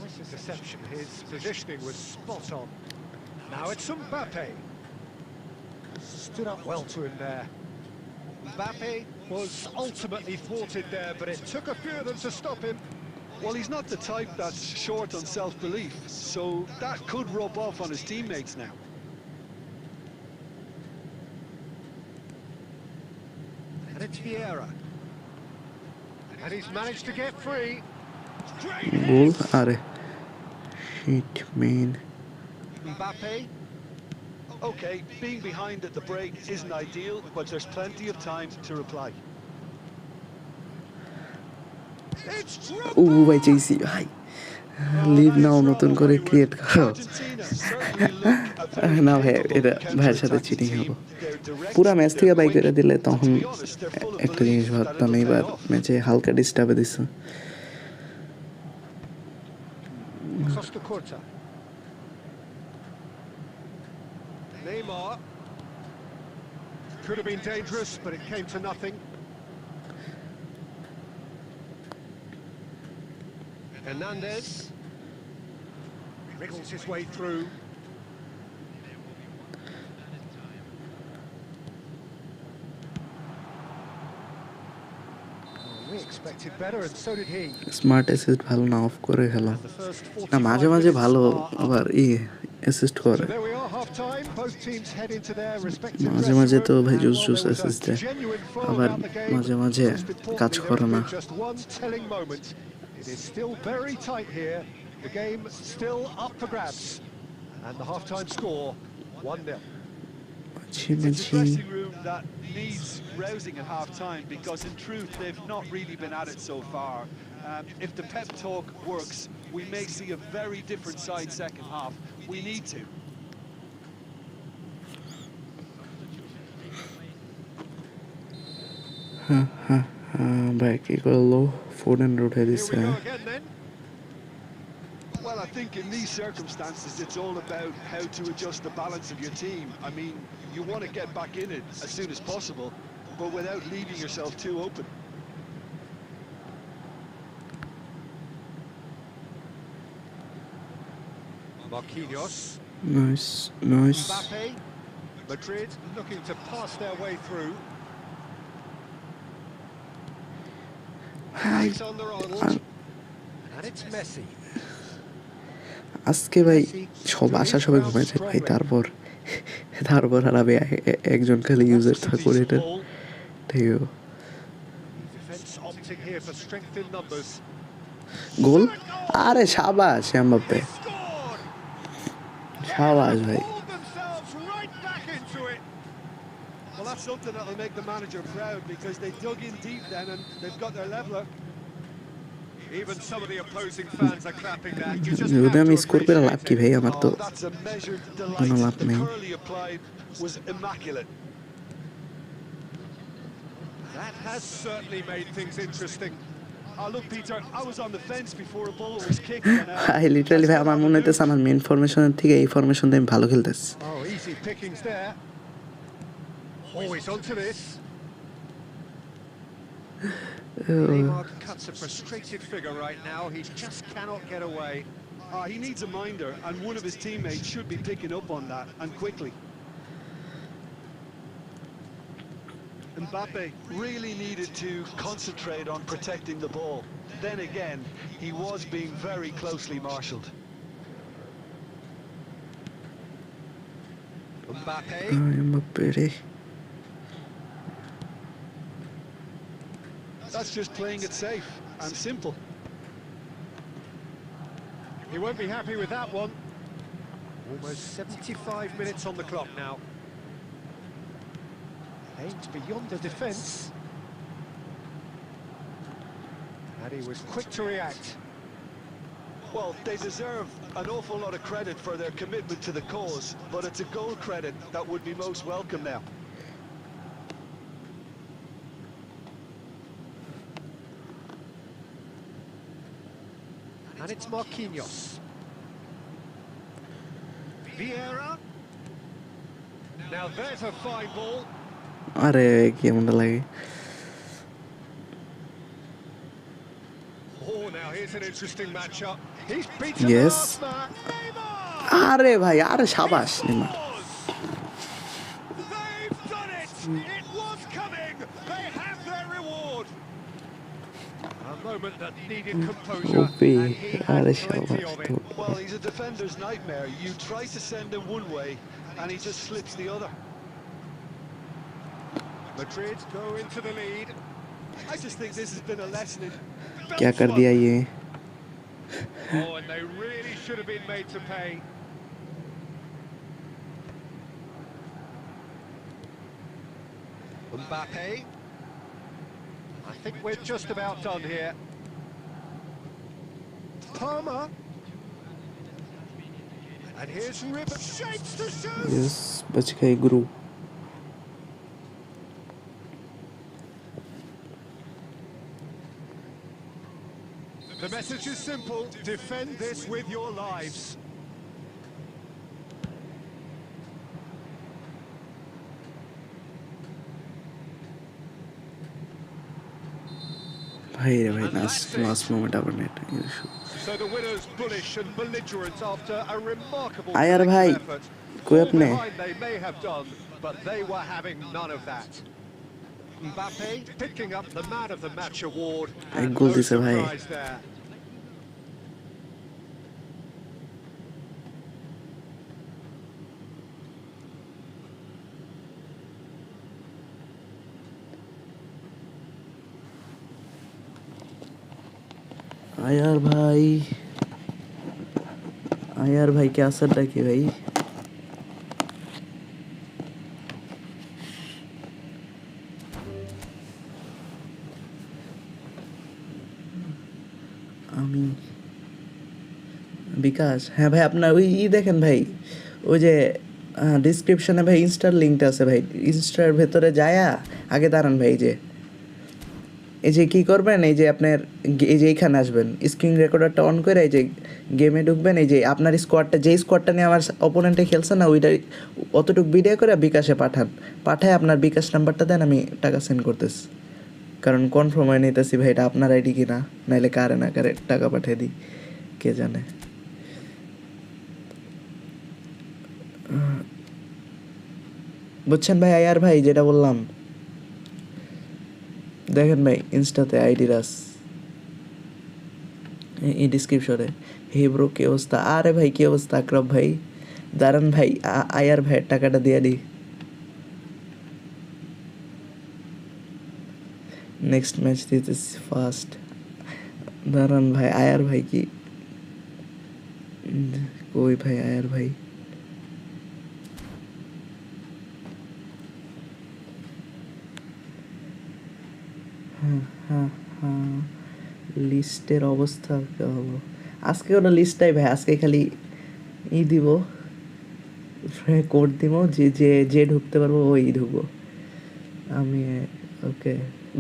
Nice interception. His positioning was spot on. Now it's Mbappe. Stood up well to him there. Mbappe was ultimately thwarted there, but it took a few of them to stop him. Well, he's not the type that's short on self-belief, so that could rub off on his teammates now. And it's Vieira. And he's managed to get free. Great goal hit! আরে shit man. Mbappe. Okay, being behind at the break isn't ideal, but there's plenty of time to reply. It's ও ভাই চাইছি ভাই, leave নাও নতুন করে create করো। Argentina certainly look a very না ভাই capable এটা ভাইয়ের সাথে counter-attacking চিটিং team. হবো। They're direct, পুরা ম্যাচ থেকে they're বাইক quick, করে দিলে and তখন to be honest, they're full of একটা জিনিস belief that ভাবতাম, it'll এইবার pay off. ম্যাচে হালকা ডিস্টার্বে দিচ্ছে। Costa Curta. Neymar. Could have been dangerous, but it came to nothing. Hernandez. Wriggles his way through. We expected better, and so did he. Smart assist ভালো না, of করে খেলো The first না, 45 মাঝে মাঝে minutes ভালো are up. আবার assist করে। So there we are, half time. Both teams head into their respective মাঝে dressing মাঝে তো room, ভাই and juice while juice there was a assist দেয়, genuine flow আবার about the game, মাঝে মাঝে most কাজ importantly, করে there না। has been just one telling moment. It is still very tight here. The game still up for grabs, and the half-time score 1-0. মাঝে It's a মাঝে dressing room that needs rousing at half-time because, in truth, they've not really been at it so far. If the pep talk works, we may see a very different side second half. We need to. ভাই কি করলো, Foden উঠে Here দিচ্ছে। we go again then. Well, I think in these circumstances, it's all about how to adjust the balance of your team. I mean, you want to get back in it as soon as possible, but without leaving yourself too open. Marquinhos. Nice, nice. Mbappe, Madrid looking to pass their way through. Hi. It's on the Ronald. And it's Messi. আজকে ভাই সব To Asha his সবাই ground ঘুমাইছে ভাই, strongly. তারপর আর আমি একজন খালি That's ইউজার a থাকবো decent এটা ball. ঠিক আছে। Defence opting here for strength in numbers. Goal, Shot goal! আরে শাবাশ এমবাপ্পে, He scored! শাবাশ ভাই। Pulled themselves right back into it. Well, that's something that'll make the manager proud because they dug in deep then and they've got their leveler. Even some of the opposing fans are clapping that. You just যদি have আমি to score করে লাভ কি appreciate ভাই, it. আমার তো Oh, that's a measured কোনো delight. Love The নেই। curl he applied was immaculate. That has certainly made things interesting. Oh, look, Peter, I was on the fence before a ball was kicked. And, ভাই literally ভাই আমার মনে হইতেছে আমার main ফরমেশনের থেকে এই ফরমেশন দিয়ে আমি ভালো খেলতেছি। Oh, easy pickings there. Always onto this. Neymar cuts a frustrated figure right now. He just cannot get away. he needs a minder, and one of his teammates should be picking up on that, and quickly. Mbappe really needed to concentrate on protecting the ball. Then again, he was being very closely marshalled. Mbappe. Mbappe রে, That's just playing it safe and simple. He won't be happy with that one. Almost 75 minutes on the clock now. Aimed beyond the defence. And he was quick to react. Well, they deserve an awful lot of credit for their commitment to the cause, but it's a goal credit that would be most welcome now. And it's Marquinhos. Vieira. Now there's a fine ball. আরে কেমনটা লাগে। Oh, now here's an interesting matchup. He's beaten Yes. the last man. Neymar! আরে ভাই, আরে শাবাশ Neymar. They've done it! It was coming! They have their reward! A moment that needed composure, OP, and he had আরে plenty শাবাশ of তো। it. Well, he's a defender's nightmare. You try to send him one way, and he just slips the other. Madrid go into the lead. I just think this has been a lesson in... क्या कर दिया ये? Oh, and they really should have been made to pay. Mbappe. I think we're just about done here. Palmer. And here's Ribbon. Shapes to shoot. Yes, बच गए गुरु। The message is simple. Defend this with your lives. ভাই রে ভাই, last moment আবার net issue. So the winners bullish and belligerent after a remarkable আয়ার ভাই, collective effort. কই Fall আপনি? behind they may have done, but they were having none of that. Mbappe picking up the Man of the Match award, and এক গোল no দিছে ভাই। surprise there. आयार भाई क्या असर डाके भाई। আমি বিকাশ, হ্যাঁ ভাই আপনার ওই দেখেন ভাই, ওই যে ডিসক্রিপশনে ভাই ইনস্টার লিঙ্কটা আছে ভাই, ইনস্টার ভেতরে যায়া আগে দাঁড়ান ভাই, এই যে কী করবেন, এই যে আপনার এই যে এইখানে আসবেন, স্ক্রিন রেকর্ডারটা অন করে এই যে গেমে ঢুকবেন, এই যে আপনার স্কোয়াডটা, যেই স্কোয়াডটা নিয়ে আমার অপোনেন্টে খেলছে না, ওইটা অতটুকু ভিডিও করে বিকাশে পাঠায় আপনার বিকাশ নাম্বারটা দেন, আমি টাকা সেন্ড করতেছি। কারণ কনফার্ম হয়ে নিতেছি ভাই এটা আপনার আইডি কি না, নাহলে কারে না কারে টাকা পাঠিয়ে দিই কে জানে। বুঝছেন ভাই আয়ার ভাই যেটা বললাম, দেখেন ভাই ইনস্টাতে আইডি রাস এই ডিসক্রিপশনে। হে ব্রো কি অবস্থা? আরে ভাই কি অবস্থা আকরাম ভাই? দাঁড়ান ভাই আয়ার ভাইয়ের টাকাটা দিয়ে দিই। নেক্সট ম্যাচ দিতেছি ফার্স্ট। দাঁড়ান ভাই আয়ার ভাই কি কই ভাই আয়ার ভাই? হ্যাঁ হ্যাঁ হ্যাঁ, লিস্টের অবস্থা হলো আজকে কোনো লিস্টটাই ভাই, আজকে খালি দিব কোড দিব, যে যে যে ঢুকতে পারবো ওই ঢুকবো আমি। ওকে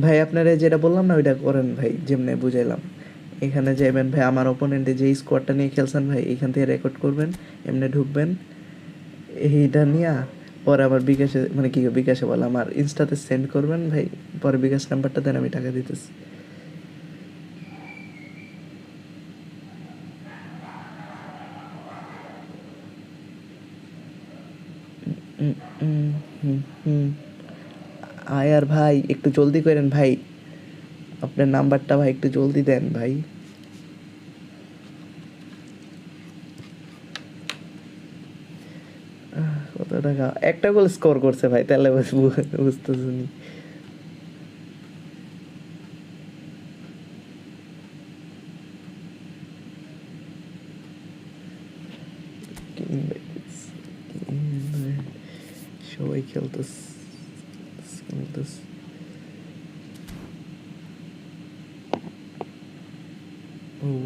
ভাই আপনারা যেটা বললাম না ওইটা করেন ভাই, যেমনি বুঝাইলাম। এখানে যাবেন ভাই, আমার ওপোনেন্টে যে স্কোয়াডটা নিয়ে খেলছেন ভাই এখান থেকে রেকর্ড করবেন, এমনি ঢুকবেন এইটা নিয়ে, পরে আবার বিকাশে মানে কি বিকাশে বলে আমার ইনস্টাতে সেন্ড করবেন ভাই, পরে বিকাশ নাম্বারটা দেন আমি টাকা দিতেছি। আয়ার ভাই একটু জলদি করেন ভাই, আপনার নাম্বারটা ভাই একটু জলদি দেন ভাই। কত টাকা? একটা গোল স্কোর করছে ভাই, তাহলে বুঝতেছি নি। সবাই খেলতেস।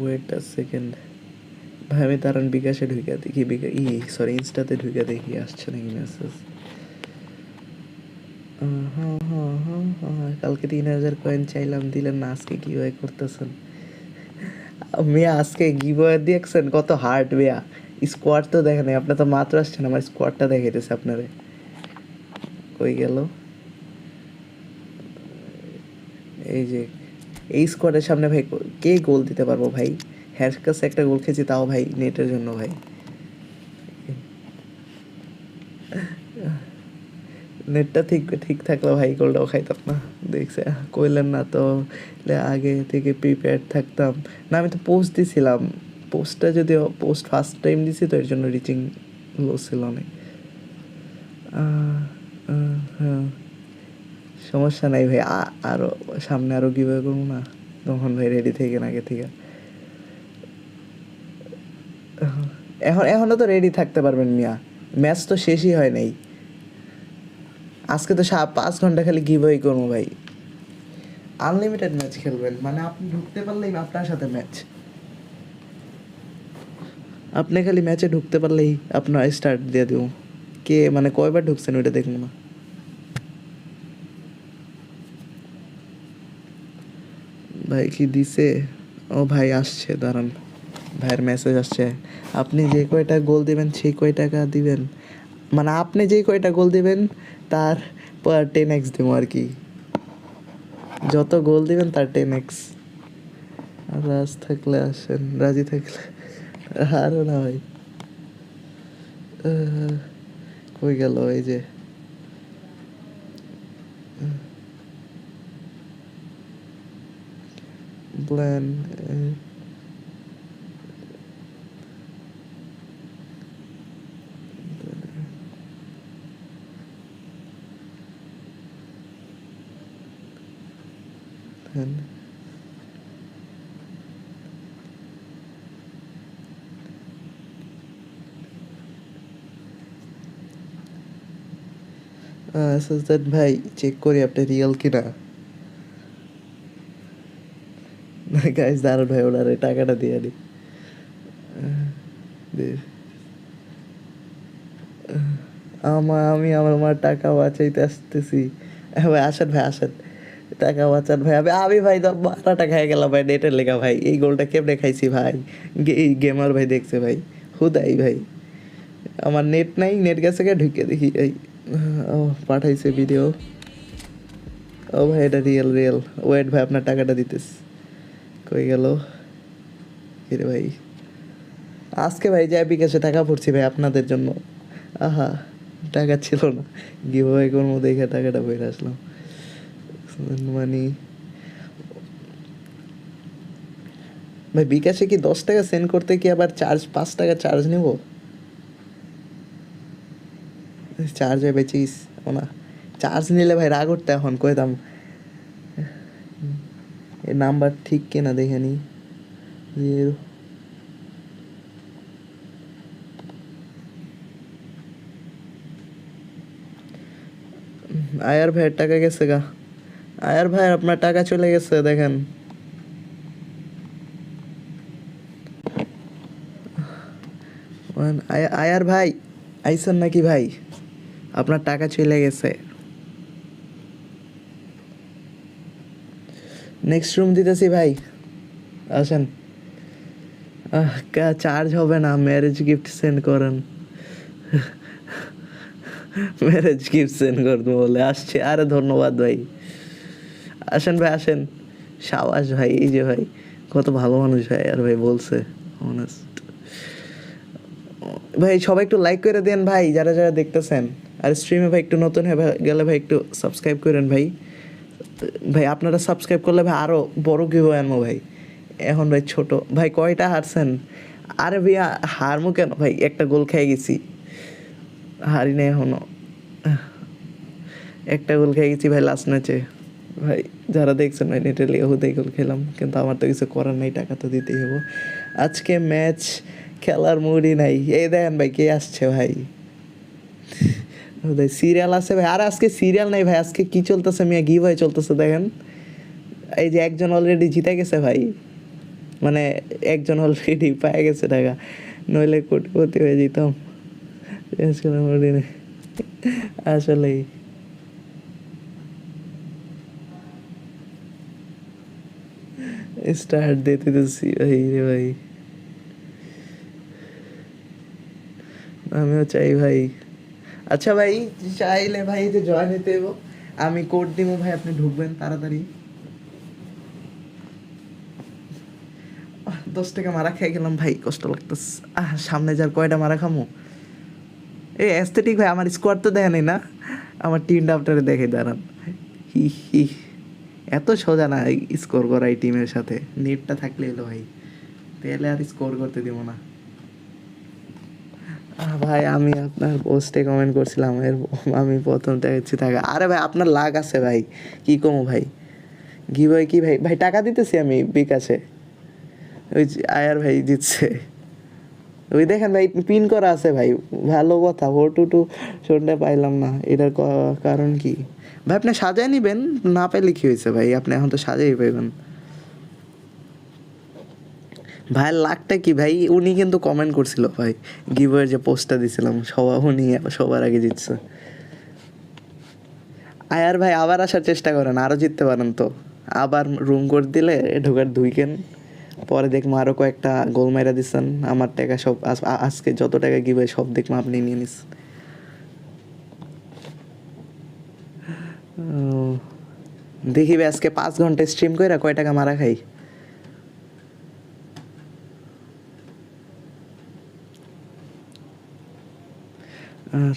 ওয়েট আ সেকেন্ড ভাই, আমি তারান বিকাশে ঢুকে দেখি, সরি ইনস্টাতে ঢুকে দেখি আসছে নাকি মেসেজ। কালকে 3,000 কয়েন চাইলাম দিলেন না, আজকে গিভওয়ে করতেছেন মিয়া? আজকে গিভওয়ে দেখছেন কত হার্ড মিয়া? স্কোয়াড তো দেখেন, আপনি তো মাত্র আসছেন, আমার স্কোয়াডটা দেখাইতেছে আপনারে। কই গেল? এই যে এই স্কোয়াডের সামনে ভাই কে গোল দিতে পারবো ভাই? হ্যার কাছে একটা গোল খেয়েছি, তাও ভাই নেটের জন্য ভাই। নেটটা ঠিক থাকলে ভাই গোলটাও খাইতাম না। দেখছে কইলেন না তো, আগে থেকে প্রিপেয়ার থাকতাম না। আমি তো পোস্ট দিছিলাম, পোস্টটা যদিও পোস্ট ফার্স্ট টাইম দিছি তো এর জন্য রিচিং লো ছিল অনেক। হ্যাঁ সমস্যা নাই ভাই, আরও সামনে আরও গিভওয়ে করবো না, তখন ভাই রেডি থেকে আগে থেকে। এখনও তো রেডি থাকতে পারবেন মিয়া, ম্যাচ তো শেষই হয় নাই। আজকে তো 5 ঘন্টা খালি গিভওয়ে করবো ভাই। আনলিমিটেড ম্যাচ খেলবেন মানে আপনি ঢুকতে পারলেই আপনার সাথে ম্যাচ, আপনি খালি ম্যাচে ঢুকতে পারলেই আপনার স্টার্ট দিয়ে দেবো। কে মানে কয়বার ঢুকছেন ওইটা দেখুন না ভাই। কি দিছে? ও ভাই আসছে, দাঁড়ান ভাইয়ের মেসেজ আসছে। আপনি যে কয়টা গোল দিবেন সেই কয় টাকা দিবেন, মানে আপনি যে কয়টা গোল দিবেন তার 10x দেবো আর কি, যত গোল দিবেন তার 10x। থাকলে আসেন, রাজি থাকলে। আরও না ভাই, কই গেল এই যে প্ল্যান। সুলতান ভাই চেক করি আপনি রিয়েল কিনা। গাইস দারুণ ভাই, ওনারে টাকাটা দিয়ে দিই। আমি আমার টাকা বাঁচাইতে আসতেছি। ভাই আসেন ভাই আসেন, টাকা বাঁচান ভাই। আমি ভাই তো মারাটা খাই গেলাম ভাই নেটের লেখা ভাই। এই গোলটা কেমনে খাইছি ভাই? এই গেমার ভাই দেখছে ভাই, হুদাই ভাই। আমার নেট নাই, নেট গেছে ঢুকে দেখি এই ও পাঠাইছে ভিডিও। ও ভাই এটা রিয়েল। ওয়েট ভাই আপনার টাকাটা দিতেস। কই গেল কিরে ভাই? আজকে ভাই যা বিকাশে টাকা পড়ছি ভাই আপনাদের জন্য। আহা টাকা ছিল না, গিভওয়ে করবো দেখে টাকাটা বের আসলাম। মানে ভাই বিকাশে কি 10 টাকা সেন্ড করতে কি আবার 5 টাকা চার্জ নেব? চার্জ হয় বেচিস না, চার্জ নিলে ভাই রাগ করতে এখন কয়ে দাম এই নাম্বার ঠিক কিনা দেখে নি। আয়ার ভাইয়ের টাকা গেছে গা, আয়ার ভাই আপনার টাকা চলে গেছে দেখেন। আয়ার ভাই আইসন নাকি ভাই, আপনার টাকা চলে গেছে। নেক্সট রুম দিতেছি ভাই, আসেন। চার্জ হবে না, ম্যারেজ গিফট সেন্ড করেন। ম্যারেজ গিফট সেন্ড করতে বলে আসছে। আরে ধন্যবাদ ভাই, আসেন ভাই আসেন। সাবাস ভাই, এই যে ভাই কত ভালো মানুষ ভাই, আর ভাই বলছে অনেস্ট। ভাই সবাই একটু লাইক করে দেন ভাই যারা যারা দেখতেছেন, আর স্ট্রিমে ভাই একটু নতুন হয়ে গেলে ভাই একটু সাবস্ক্রাইব করেন ভাই। ভাই আপনারা সাবস্ক্রাইব করলে ভাই আরও বড় গিভওয়ে আনবো ভাই। এখন ভাই ছোট ভাই কয়টা হারছেন? আরে ভাইয়া হারমু কেন ভাই, একটা গোল খেয়ে গেছি, হারি না এখনো, একটা গোল খেয়ে গেছি ভাই লাস্ট ম্যাচে। ভাই যারা দেখছেন ভাই নেটে লিয়াহুদাই গোল খেলাম, কিন্তু আমার তো কিছু করার নেই, টাকা তো দিতেই হবো। আজকে ম্যাচ খেলার মুডই নাই। এই দেখেন ভাই কে আসছে ভাই, সিরিয়াল আছে ভাই। আর আজকে সিরিয়াল নাই ভাই, আজকে কি চলতেছে মিয়া, গিভওয়ে চলতেছে দেখেন। এই যে একজন অলরেডি জিতে গেছে ভাই, মানে একজন অলরেডি পেয়ে গেছে টাকা, নইলে কোটিপতি হয়ে যেতাম। আসলেই স্টার্ট দিতে দিতেছি ভাই রে ভাই, আমিও চাই ভাই। আচ্ছা ভাই চাইলে ভাই যে জয়েন নিতে দেবো, আমি কোড দিব ভাই, আপনি ঢুকবেন তাড়াতাড়ি। 10 টাকা মারা খেয়ে গেলাম ভাই, কষ্ট লাগতেছে। সামনে যার কয়টা মারা খামো। এই অ্যাস্থেটিক ভাই আমার স্কোয়াড তো দেখে নেই না, আমার টিমটা আপনারা দেখে দাঁড়ান। হি হি, এত সোজা না স্কোর করা এই টিমের সাথে, নেটটা থাকলে এলো ভাই, তাহলে আর স্কোর করতে দিব না। ভাই আমি আপনার পোস্টে কমেন্ট করছিলাম, আমি প্রথম দেখছি টাকা। আরে ভাই আপনার লাগ আছে ভাই, কি কমো ভাই, গিভওয়ে কি ভাই, ভাই টাকা দিতেছি আমি বিকাশে। ওই আয়ার ভাই জিতছে, ওই দেখেন ভাই পিন করা আছে ভাই, ভালো কথা। 4-2 শোনটা পাইলাম না, এটার কারণ কি ভাই? আপনি সাজায় নিবেন, না পাইলে কি হয়েছে ভাই, আপনি এখন তো সাজাই পাইবেন। ভাইয়ের লাখটা কি ভাই, উনি কিন্তু কমেন্ট করছিল ভাই, গিভওয়ের যে পোস্টটা দিছিলাম উনি সবার আগে জিতছে। আয়ার ভাই আবার আসার চেষ্টা করেন, আরও জিততে পারেন তো। আবার রুম করে দিলে ঢোকার ধুইকেন, পরে দেখবো আরও কয়েকটা গোল মাইরা দিচ্ছেন। আমার টাকা সব আজকে যত টাকা গিভওয়ে সব দেখবো আপনি নিয়ে নিস। দেখি ভাই আজকে 5 ঘন্টা স্ট্রিম করে কয় টাকা মারা খাই।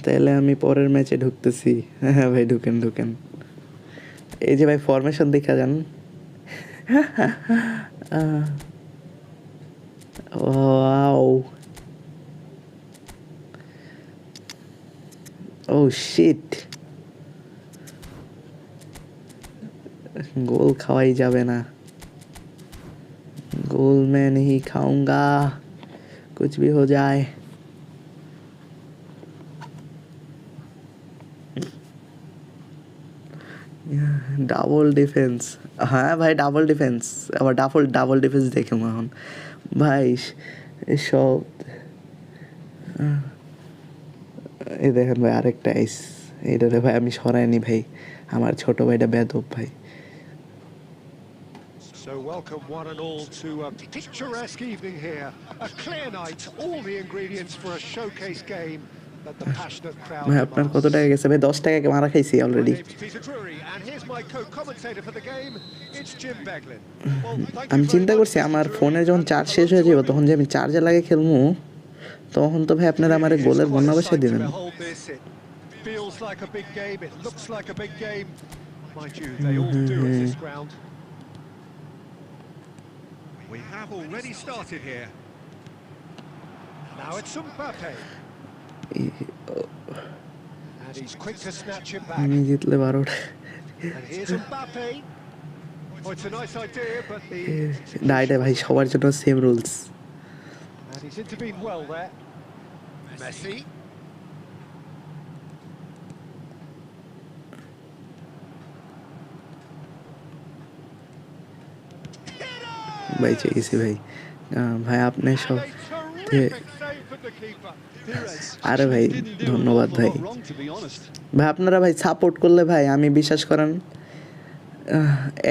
তাহলে আমি পরের ম্যাচে ঢুকতেছি। হ্যাঁ ভাই ঢুকেন ঢুকেন। এই যে ভাই ফরমেশন দেখা যান। ওয়াও, ও শিট, গোল খাওয়াই যাবে না, गोल मैं नहीं खाऊंगा, कुछ भी हो जाए। ডাবল ডিফেন্স, হ্যাঁ ভাই ডাবল ডিফেন্স, আবার ডাবল ডিফেন্স দেখে এখন ভাই সব। এই দেখেন ভাই আরেকটা আইস, এইটারে ভাই আমি সরাইনি ভাই, আমার ছোট ভাইটা বেদব ভাই। So welcome one and all to a picturesque evening here. A clear night, all the ingredients for a showcase game that the passionate crowd ভাই আপনার কত টাকা গেছে ভাই? 10 টাকা মারা খাইছি অলরেডি। আমি চিন্তা করছি আমার ফোনে যখন চার্জ শেষ হয়ে যাবে তখন যে আমি চার্জে লাগে খেলবো, তখন তো ভাই আপনারা আমার গোলের বন্যা বসে দিবেন। feels like a big game, it looks like a big game. Mind you, they all do at this ground. We have already started here. Now it's Mbappe. And he's quick to snatch it back. আমি জিতলে 12টা And here's Mbappe. Oh, it's a nice idea, but the... না এটা ভাই সবার জন্য same rules And he's intervened well there. Messi. ভাই চেয়েছি ভাই ভাই আপনি সব আরে ভাই ধন্যবাদ ভাই ভাই আপনারা ভাই সাপোর্ট করলে ভাই আমি বিশ্বাস করেন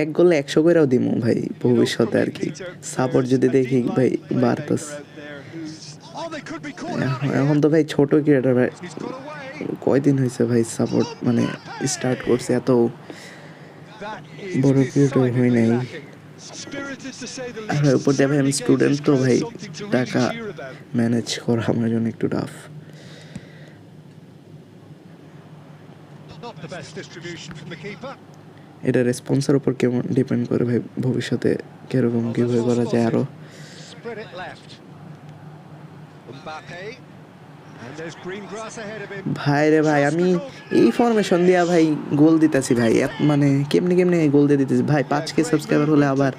এক গোলে 100 কইরাও দিমু ভাই ভবিষ্যতে আর কি সাপোর্ট যদি দেখি ভাই বাড়তেছে এখন তো ভাই ছোট ক্রিয়েটার ভাই কয়দিন হয়েছে ভাই সাপোর্ট মানে স্টার্ট করছে এত বড় ক্রিয়েটার হই নাই আর উপর দিয়ে ভাই আমি স্টুডেন্ট তো ভাই টাকা ম্যানেজ করা আমার জন্য একটু টাফ এটা রেসপন্সের উপর কেমন ডিপেন্ড করে ভাই ভবিষ্যতে কিরকম কিভাবে করা যায় আরো ভাই রে ভাই আমি এই ফরমেশন দিয়া ভাই গোল দিতেছি ভাই মানে কেমনে কেমনে গোল দিয়ে দিতেছি ভাই 5k সাবস্ক্রাইবার হলে আবার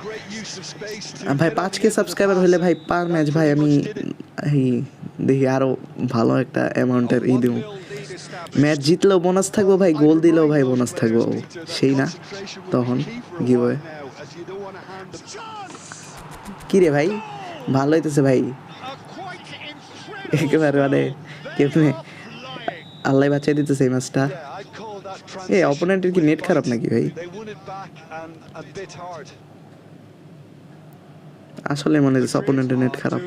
ভাই 5k সাবস্ক্রাইবার হলে ভাই পার ম্যাচ ভাই আমি দেখি আরো ভালো একটা অ্যামাউন্টের দিব ম্যাচ জিতলেও বোনাস থাকবো ভাই গোল দিলেও ভাই বোনাস থাকবো সেই না তখন গিভওয়ে কি রে ভাই ভালো হইতেছে ভাই একেবারে মানে কেমনে আল্লাহ বাঁচাই দিতেছে এই ম্যাচটা এই অপোনেন্টের কি নেট খারাপ নাকি ভাই আসলে মনে হচ্ছে অপোনেন্টের নেট খারাপ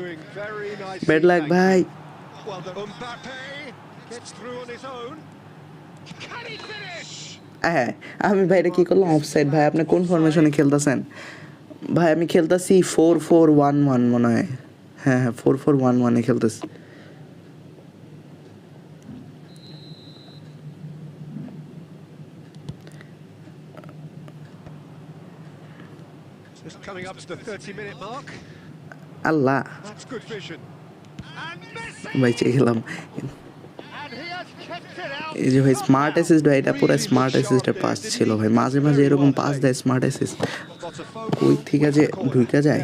ব্যাড লাক ভাই হ্যাঁ আমি ভাই এটা কি করলাম অফসাইড ভাই আপনি কোন ফরমেশনে খেলতেছেন ভাই আমি খেলতেছি 4-4-1-1 মনে হয় হ্যাঁ 4-4-1-1 এ খেলতেছি Just coming up to the 30-minute mark. Allah That's good vision. And Messi. ভাই চেয়ে গেলাম And he has kept it out. এই যে ভাই স্মার্ট অ্যাসিস্ট ভাই এটা পুরো স্মার্ট অ্যাসিস্টের পাস ছিল ভাই মাঝে মাঝে এরকম পাস দেয় স্মার্ট অ্যাসিস্ট ওই ঠিক আছে ঢুকে যায়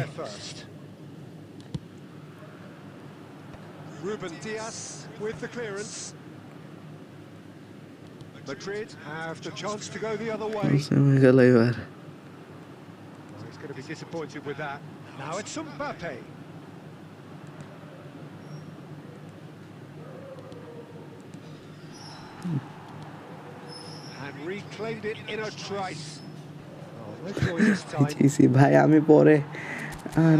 Ruben Dias with the clearance. Madrid have the chance to go the other way. গেল এবার He's going to be disappointed with that. Now it's Mbappe. And reclaimed it in a trice. Oh, no joy this time. GC ভাই আমি পরে আর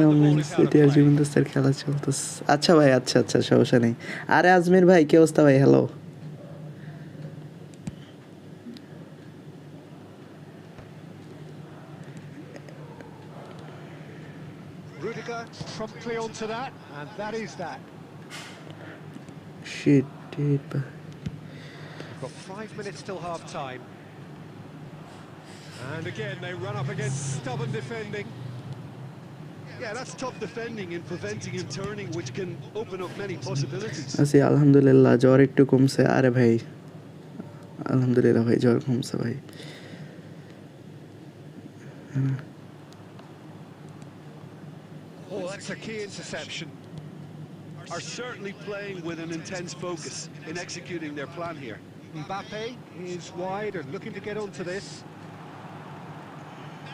city আর জুভেন্টাসের খেলা চলতেছে আচ্ছা ভাই আচ্ছা সমস্যা নেই আরে আজমির ভাই কি অবস্থা ভাই hello Rudiger promptly onto that, and that is that. Shit. We've got 5 minutes till half time. And again, they run up against stubborn defending. Yeah, that's tough defending and preventing him turning, which can open up many possibilities. আসি আলহামদুলিল্লাহ জ্বর একটু কমছে আরে ভাই আলহামদুলিল্লাহ ভাই জ্বর কমছে ভাই Oh, that's a key interception. Are certainly playing with an intense focus in executing their plan here. Mbappe is wide and looking to get onto this.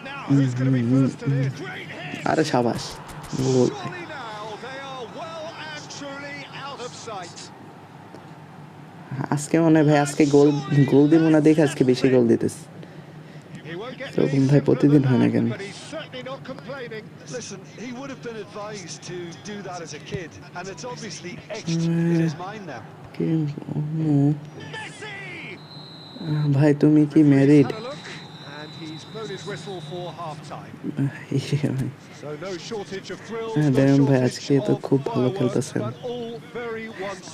Now, who's going to be first to this? Great hit! আরে শাবাশ গোল Surely now they are well and truly out of sight. আজকে মনে হয় ভাই আজকে গোল দিব না দেখে আজকে বেশি গোল দিতেছে He won't get এরকম leads ভাই in প্রতিদিন front হয় of না the কেন back, but he's certainly not complaining. Listen, he would have been advised to do that as a kid, and it's obviously etched in his mind now. Messi! ভাই তুমি কি married Had a look, and he's blown his whistle for half-time. ভাই So no shortage of thrills, হ্যাঁ no দেখুন ভাই shortage আজকে তো of খুব ভালো fireworks, খেলতেছেন but all very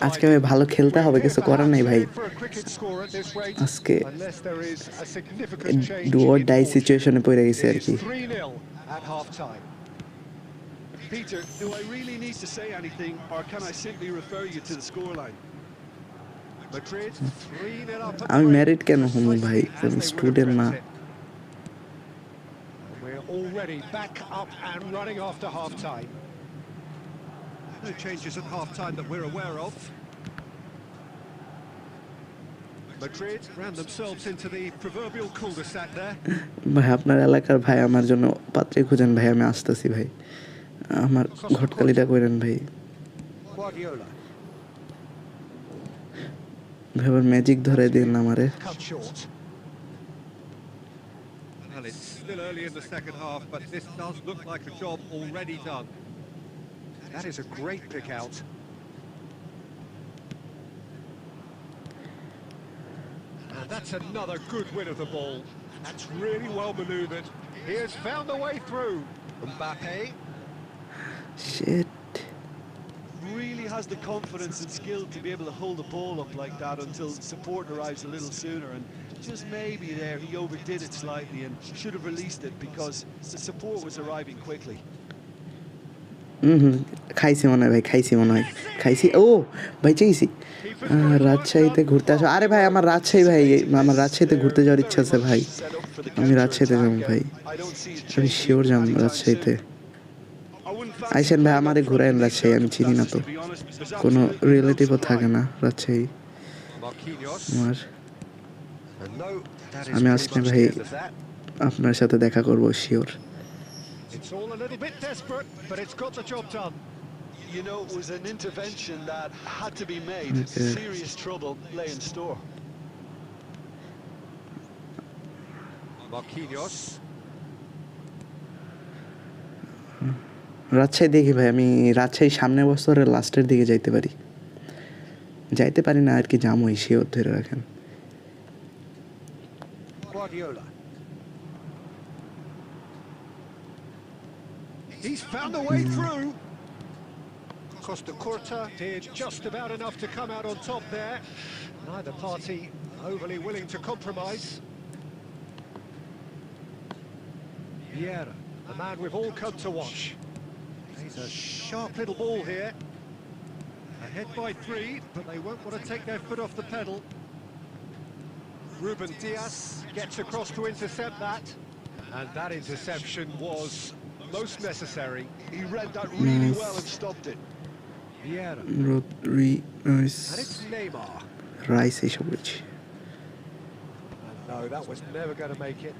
আজকে one-sided. ভাই ভালো খেলতে হবে We're কিছু here করার perhaps নেই ভাই headed for a cricket score at this rate, আজকে unless there is a significant change do or in die fortune. সিচুয়েশনে পড়ে গেছে It আর is কি 3-0 at half-time. Peter, do I really need to say anything, or can I simply refer you to the scoreline? Madrid 3-0 up at the আমি break, married কেন হম ভাই precisely as কোন they would have student না dreamt it. And we're already back up and running after half-time. No changes at half-time that we're aware of. Madrid ran themselves into the proverbial cul-de-sac there. ভাই আপনার এলাকার ভাই আমার জন্য পাত্রে খুঁজেন ভাই আমি আসতেছি ভাই আমার ঘটকালিটা করেন ভাই Guardiola. ভাইবার ম্যাজিক ধরে দিন আমারে Cut short. Well, it's still early in the second half, but this does look like a job already done. That is a great pick out. And that's another good win of the ball. That's really well manoeuvred. He has found a way through. Mbappe. Shit Really has the confidence and skill to be able to hold the ball up like that until support arrives a little sooner, and just maybe there he overdid it slightly and should have released it because the support was arriving quickly. খাইছি মনে হয় ভাই খাইছি মনে হয় খাইছি ও ভাই চেয়েছি রাজশাহীতে ঘুরতে আসো আরে ভাই আমার রাজশাহী ভাই আমার রাজশাহীতে ঘুরতে যাওয়ার ইচ্ছা আছে ভাই আমি রাজশাহীতে যাবো ভাই আমি শিওর যাবো রাজশাহীতে আইসেন ভাই আমারে ঘুরাইন রাজশাহী আমি চিনি না তো কোনো রিলেটিভও থাকে না রাজশাহী Marquinhos. আমার And no, that is আমি pretty আসলে much ভাই the end of that. আপনার সাথে দেখা করব sure It's all a little bit desperate, but it's got the job done. You know, it was an intervention that had to be made. Okay. Serious trouble lay in store. Marquinhos. Rajshahi দেখি ভাই আমি রাজশাহী সামনের বছরের লাস্টের দিকে যাইতে পারি যাইতে পারি না আর কি জামই শিওর ধরে রাখেন Guardiola. He's found a way through. Costa Curta did just about enough to come out on top there. Neither party overly willing to compromise. Vieira, the man we've all come to watch. He's a sharp little ball here. Ahead by 3, but they won't want to take their foot off the pedal. Ruben Diaz gets across to intercept that. And that interception was most necessary. He read that really well and stopped it. Vieira. Rice And it's Neymar. Rice এইসব বলছি And no, that was never going to make it.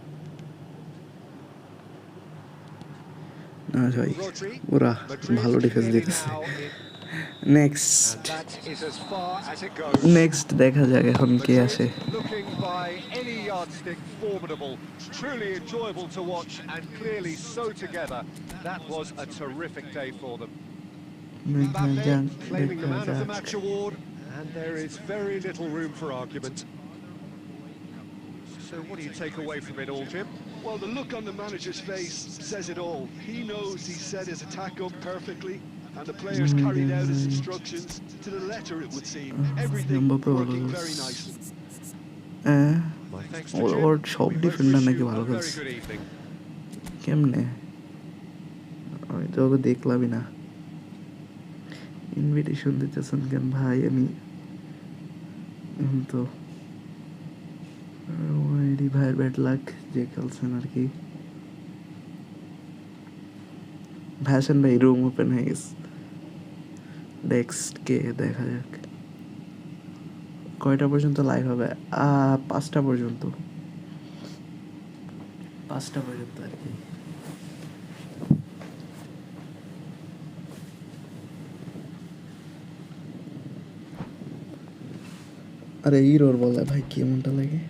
না ভাই Rodri. ওরা Madrid ভালো defence clearly দিতেছে now in- next And that is as far as it goes. Next দেখা যাক এখন কে আসে Madrid looking by any yardstick formidable. Truly enjoyable to watch and clearly so together. That was a terrific day for them. দেখা Mbappe যাক claiming the দেখা man of the যাক match award, and there is very little room for argument. So what do you take away from it all, Jim? Well, the look on the manager's face says it all. He knows he set his attack up perfectly, and the players carried out his instructions to the letter, it would seem. Everything working very nicely. My thanks to or Jim. ওর সব We both defender wish নাকি you ভালো a very খেলছে good evening. কেমনে আমি তো ওকে দেখলামই না invitation দিতেছেন কেন ভাই আমি এখন তো ওইডি ভাইয়ের ব্যাড লাক যে খেলছেন আর কি ভাইসেন ভাই রুম ওপেন হয়ে গেছে নেক্সট কে দেখা যাক কয়টা পর্যন্ত লাইভ হবে 5টা পর্যন্ত আর কি আরে ইরোর বলে ভাই কি এমনটা লাগে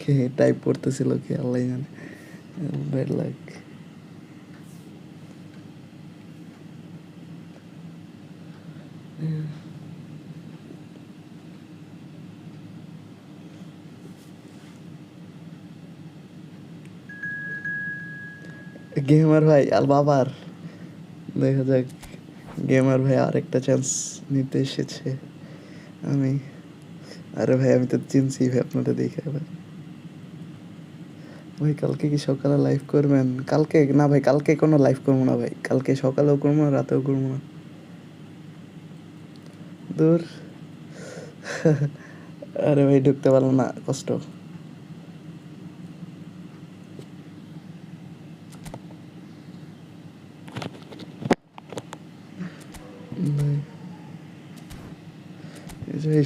কে টাইপ করতেছিল কি আল্লাহ জানে ব্যাড লাক গেমার ভাই আল বাবার দেখা যাক গেমার ভাই আরেকটা চান্স নিতে এসেছে আমি আরে ভাই আমি তো চিনছি ভাই আপনাদের দেখে এবার ভাই কালকে কি সকালে লাইভ করবেন কালকে না ভাই কালকে কোনো লাইভ করবো না ভাই কালকে সকালেও করবো না রাতেও করবো না দূর আরে ভাই ঢুকতে পারলাম না কষ্ট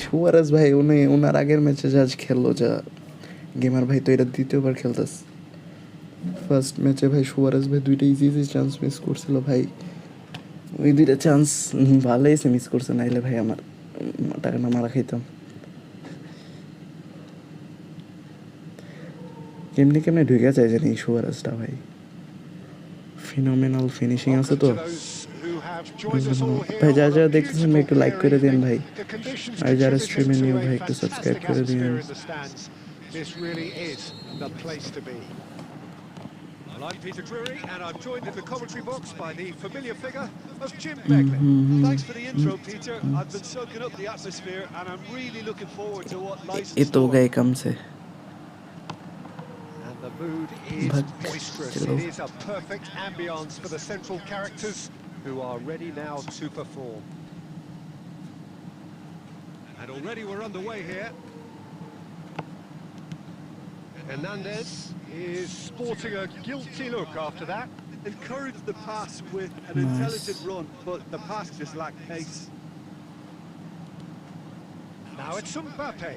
সুয়ারেজ ভাই উনি ওনার আগের ম্যাচে যা খেললো যা গেমার ভাই তো এটা দ্বিতীয়বার খেলতেছে ফার্স্ট ম্যাচে ভাই সুয়ারেজ ভাই দুইটা ইজি ইজি চান্স মিস করছিল ভাই ওই দুইটা চান্স ভালোই সে মিস করছে নাইলে ভাই আমার টাকা না মারা খাইতাম কেমনি কেমনি ঢুকে যায় জানি সুয়ারেজটা ভাই ফিনোমেনাল ফিনিশিং আছে তো ভাই যারা যারা দেখতেছেন ভাই একটু লাইক করে দিন ভাই আর যারা স্ট্রিমে নিউ ভাই একটু সাবস্ক্রাইব করে দিন This really is the place to be. Well, I'm Peter Drury, and I'm joined in the commentary box by the familiar figure of Jim Beglin. Thanks for the intro, Peter. I've been soaking up the atmosphere, and I'm really looking forward to what lies in ये तो store. गए कम से And the mood is boisterous. It is a perfect ambience for the central characters who are ready now to perform. And already we're underway here. Hernandez is sporting a guilty look after that. Encouraged the pass with an intelligent run, but the pass just lacked pace. Now it's Mbappe.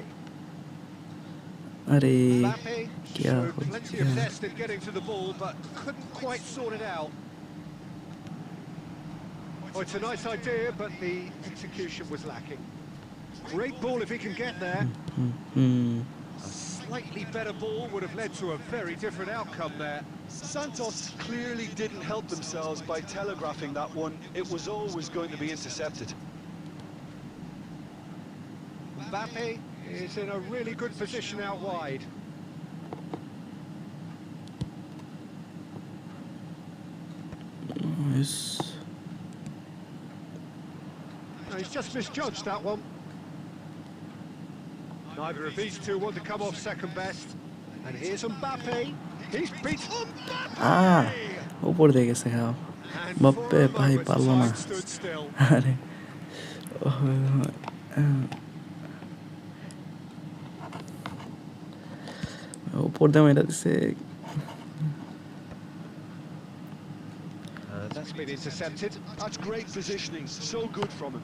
अरे Mbappe क्या showed हो plenty of zest in getting to the ball, but couldn't quite sort it out. Oh, it's a nice idea, but the execution was lacking. Great ball if he can get there. A slightly better ball would have led to a very different outcome there. Santos clearly didn't help themselves by telegraphing that one. It was always going to be intercepted. Mbappe is in a really good position out wide. Nice. No, he's just misjudged that one. Neither of these two want to come off second best. And here's Mbappe. He's beaten Mbappe! ऊपर देखे से हाँ And बप्पे for a भाई moment, पालो ना time stood still. अरे ऊपर दे मेरा से That's been intercepted. That's great positioning. So good from him.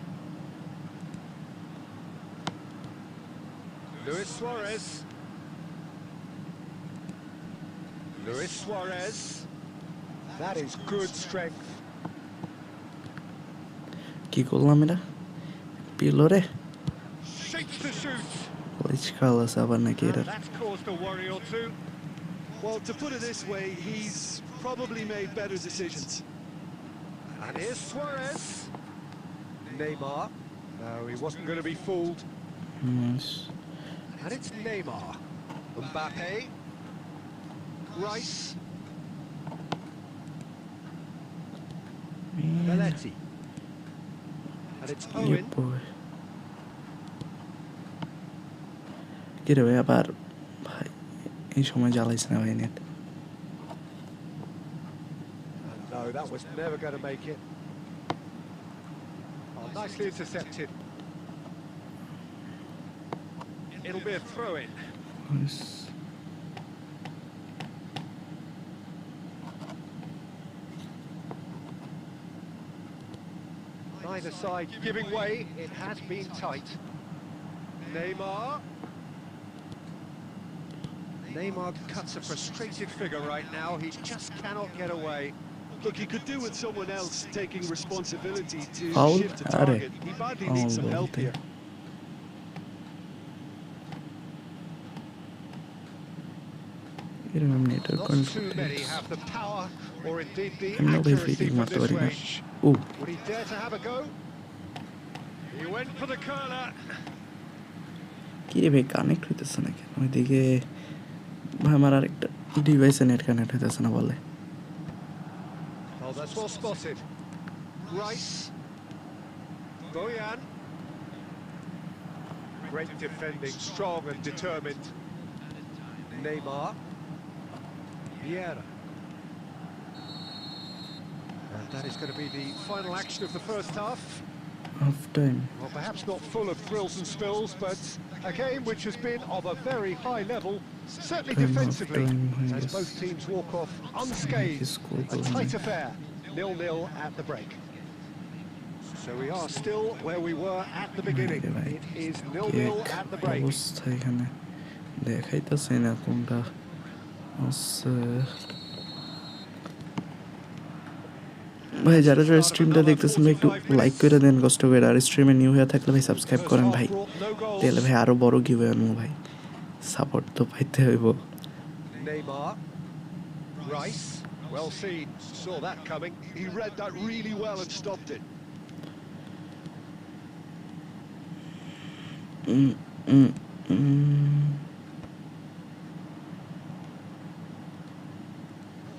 Luis Suarez. Luis Suarez. That is good strength. কি করলাম এটা পিলো রে Shapes to shoot. লিচ খালাস আবার নাকি এটা That's caused a worry or two. Well, to put it this way, he's probably made better decisions. And here's Suarez. Neymar. No, he wasn't going to be fooled. Nice And it's Neymar. Mbappe. Rice. Belletti. And it's Owen. কি রে ভাই আবার ভাই এই সময় জ্বালাইছ না ভাই net And no, that was never going to make it. Oh, nicely intercepted. It'll be a throw-in. Nice Neither side giving way. It has been tight. Neymar. Neymar cuts a frustrated figure right now. He just cannot get away. Look, he could do with someone else taking responsibility to Foul? shift the Are. target. He badly needs some Foul, help okay. here. এরকম network Not too many have the power or indeed the আমি ওই accuracy free from মারতে this পারি না range. O Would he dare to have a go? He went for the curler. কি রে ভাই connect হইতেছে না কেন ওইদিকে ভাই আমার আরেকটা ডিভাইসে নেট কানেক্ট হইতেছে না বলে Oh, that's well spotted. Rice. Boyan. Great defending, strong and determined. Neymar. Vieira. And that is going to be the final action of the first half. Half time. Well, perhaps not full of thrills and spills, but a game which has been of a very high level, certainly Time, defensively, half time, as yes. both teams walk off unscathed. Score A goal. tight affair, 0-0 at the break. So we are still where we were at the beginning. It is 0-0 at the break. অবস্থা এখানে দেখাইতেছে না কোনটা আছে। ভাই যারা যারা স্ট্রিমটা দেখতেছেন ভাই একটু লাইক করে দেন কষ্ট করে, আর স্ট্রিমে নিউ হয়ে থাকলে ভাই সাবস্ক্রাইব করেন ভাই, তাহলে ভাই আরো বড় গিভওয়ে আনবো ভাই, সাপোর্ট তো পাইতে হইব। Neymar. Rice. Well seen. Saw that coming. He read that really well and stopped it.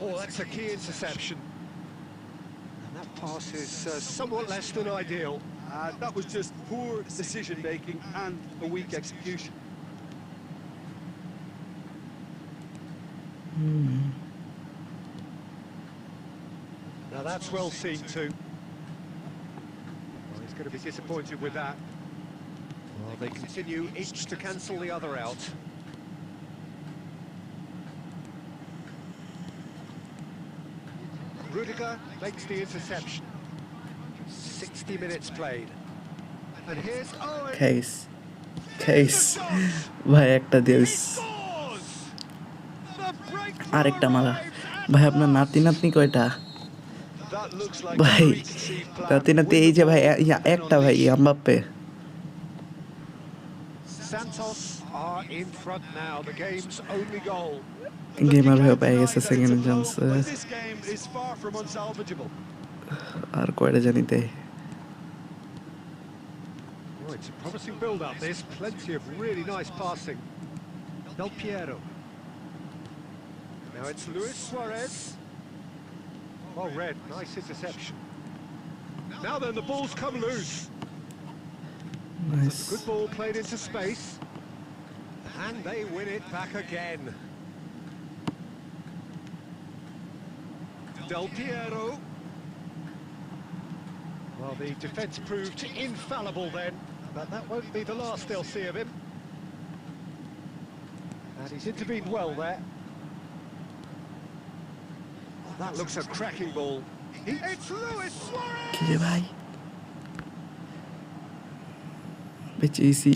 Oh, that's a key interception. And that pass is somewhat less than ideal. That was just poor decision-making and a weak execution. Now that's well seen too. Well, he's going to be disappointed with that. Well, they continue each to cancel the other out. Rudiger makes the interception. 60 minutes played. And here's Owen. Case ভাই একটা this, আরেকটা মারা ভাই। আপনার নাতি নাতনি কয়টা That looks like ভাই? a preconceived plan. নাতি নাতি এই যে ভাই একটা ভাই Mbappe. Santos are in front now. The game's only goal. Gamer ভাই পেয়ে গেছে second chance, But this game is far from unsalvageable. আর কয়টা জানি দেয়। Oh, it's a promising build-up. There's plenty of really nice passing. Del Piero. Now it's Luis Suarez. Well read, nice interception. Now then, the ball's come loose. Nice. Good ball played into space. And they win it back again. Del Piero. Well, the defence proved infallible then, but that won't be the last they'll see of him. And he's intervened well there. That looks a cracking ball. It's Luis Suarez! কি রে ভাই, বেঁচেছি।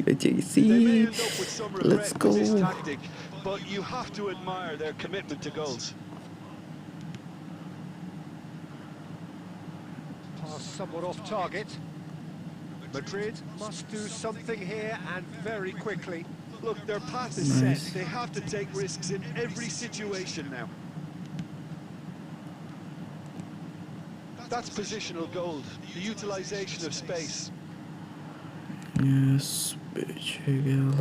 They may end up with some Let's regret go. with this tactic, but you have to admire their commitment to goals. Pass somewhat off target. Madrid must do something here and very quickly. Look, their path is Nice. set. They have to take risks in every situation now. That's positional gold, the utilization of space. Yes, বেঁচে গেল।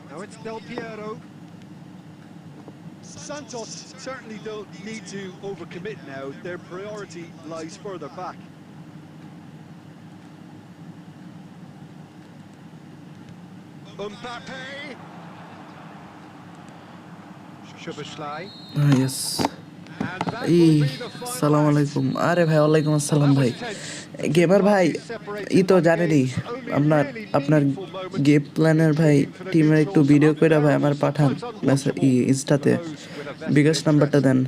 Now it's Del Piero. Santos certainly don't need to overcommit now. Their priority lies further back. Mbappe. Szoboszlai. Yes. And that E will be the final সালাম act. আলাইকুম। আরে ভাই ওয়ালাইকুম আসসালাম ভাই। Gamer ভাই ই তো জানেনই, আপনার গেম প্ল্যানের ভাই টিমের একটু ভিডিও করে ভাই আমার পাঠান মেসেজ ইনস্টাতে, বিকাশ নাম্বারটা দেন।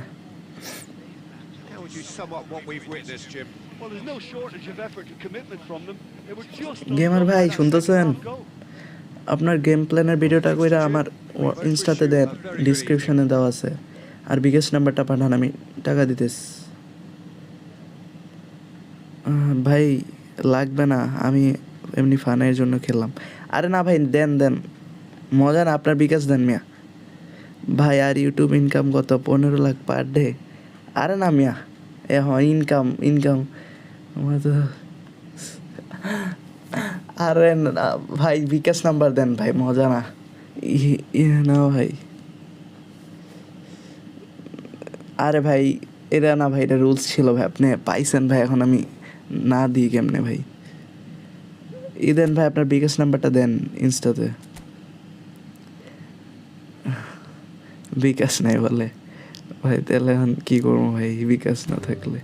How would you sum up what we've witnessed, Jim? Well, there's no shortage of effort and commitment from them. They were just gamer ভাই শুনতেছেন, আপনার গেম প্ল্যানের ভিডিওটা কইরা আমার ইনস্টাতে দেন, ডিসক্রিপশনে দেওয়া আছে, আর বিকাশ নাম্বারটা পাঠান, আমি টাকা দিতেস। ভাই লাগবে না, আমি এমনি ফানের জন্য খেললাম। আরে না ভাই দেন দেন, মজা না, আপনার বিকাশ দেন মিয়া ভাই। আর ইউটিউব ইনকাম কত? 15 লাখ পার ডে। আরে না মিয়া, এ হয় ইনকাম আমার তো। আরে না ভাই বিকাশ নাম্বার দেন ভাই, মজা না। না ভাই, আরে ভাই এটা না ভাই, এটা রুলস ছিল ভাই, আপনি পাইছেন ভাই, এখন আমি না দিই কেমনে ভাই? দেন ভাই, আপনার বিকাশ নাম্বারটা দেন ইনস্টাতে। বিকাশ নাই বলে ভাই, তাহলে এখন কী করবো ভাই বিকাশ না থাকলে?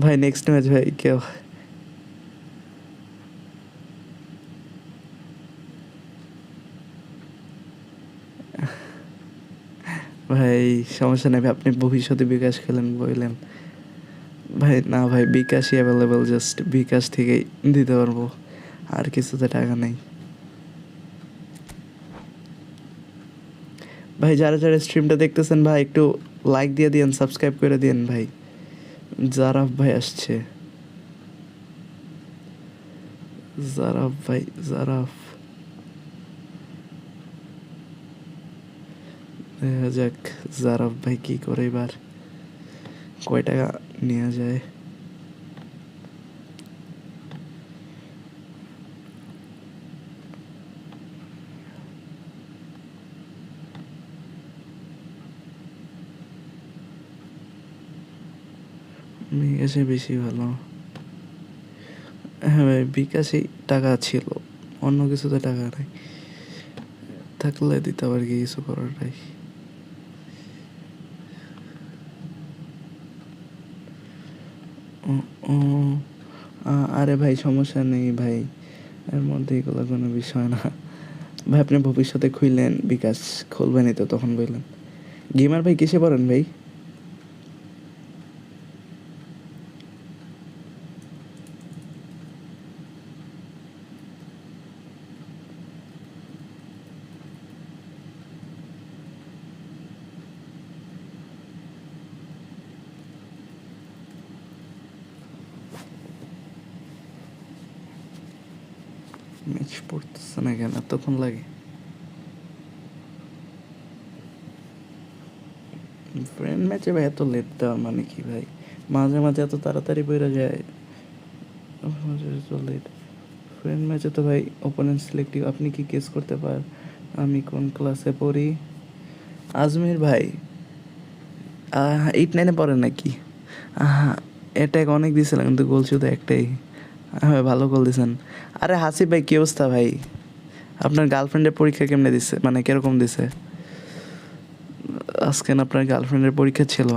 ভাই নেক্সট ম্যাচ ভাই কেউ ভাই সমস্যা নেই ভাই, আপনি ভবিষ্যতে বিকাশ খেলেন বললেন ভাই। না ভাই, বিকাশই অ্যাভেলেবেল, জাস্ট বিকাশ থেকেই দিতে পারবো, আর কিছুতে টাকা নেই ভাই। যারা যারা স্ট্রিমটা দেখতেছেন ভাই, একটু লাইক দিয়ে দিন, সাবস্ক্রাইব করে দিন ভাই। জারাফ ভাই আসছে, জারাফ ভাই, জারাফ। দেখা যাক জারাফ ভাই কি করে এবার, কয় টাকা নেওয়া যায়। বিকাশে বেশি ভালো। হ্যাঁ ভাই, বিকাশে টাকা ছিল, অন্য কিছুতে টাকা নাই, থাকলে দিতে পারি কিছু করার নাই। আরে ভাই সমস্যা নেই ভাই, এর মধ্যে এগুলো কোনো বিষয় না ভাই। আপনি ভবিষ্যতে খুললেন বিকাশ, খুলবেনই তো তখন বললেন। গেমার ভাই কিসে পড়েন ভাই? ম্যাচ পড়তেছে না কেন, এতক্ষণ লাগে? ফ্রেন্ড ম্যাচে ভাই এত লেট দেওয়ার মানে কি ভাই? মাঝে মাঝে এত তাড়াতাড়ি বেরো যায়, এত লেট। ফ্রেন্ড ম্যাচে তো ভাই ওপোনেন্ট সিলেক্টিভ। আপনি কি গেস করতে পার আমি কোন ক্লাসে পড়ি? আজমির ভাই 8-9-এ পড়েন নাকি? অ্যাটাক অনেক দিয়েছিলাম, কিন্তু গোল শুধু একটাই। হ্যাঁ ভালো গোল দিয়েছেন। আরে হাসিব ভাই, কী অবস্থা ভাই? আপনার গার্লফ্রেন্ডের পরীক্ষা কেমনে দিছে, মানে কিরকম দিছে? আজকে না আপনার গার্লফ্রেন্ডের পরীক্ষা ছিল?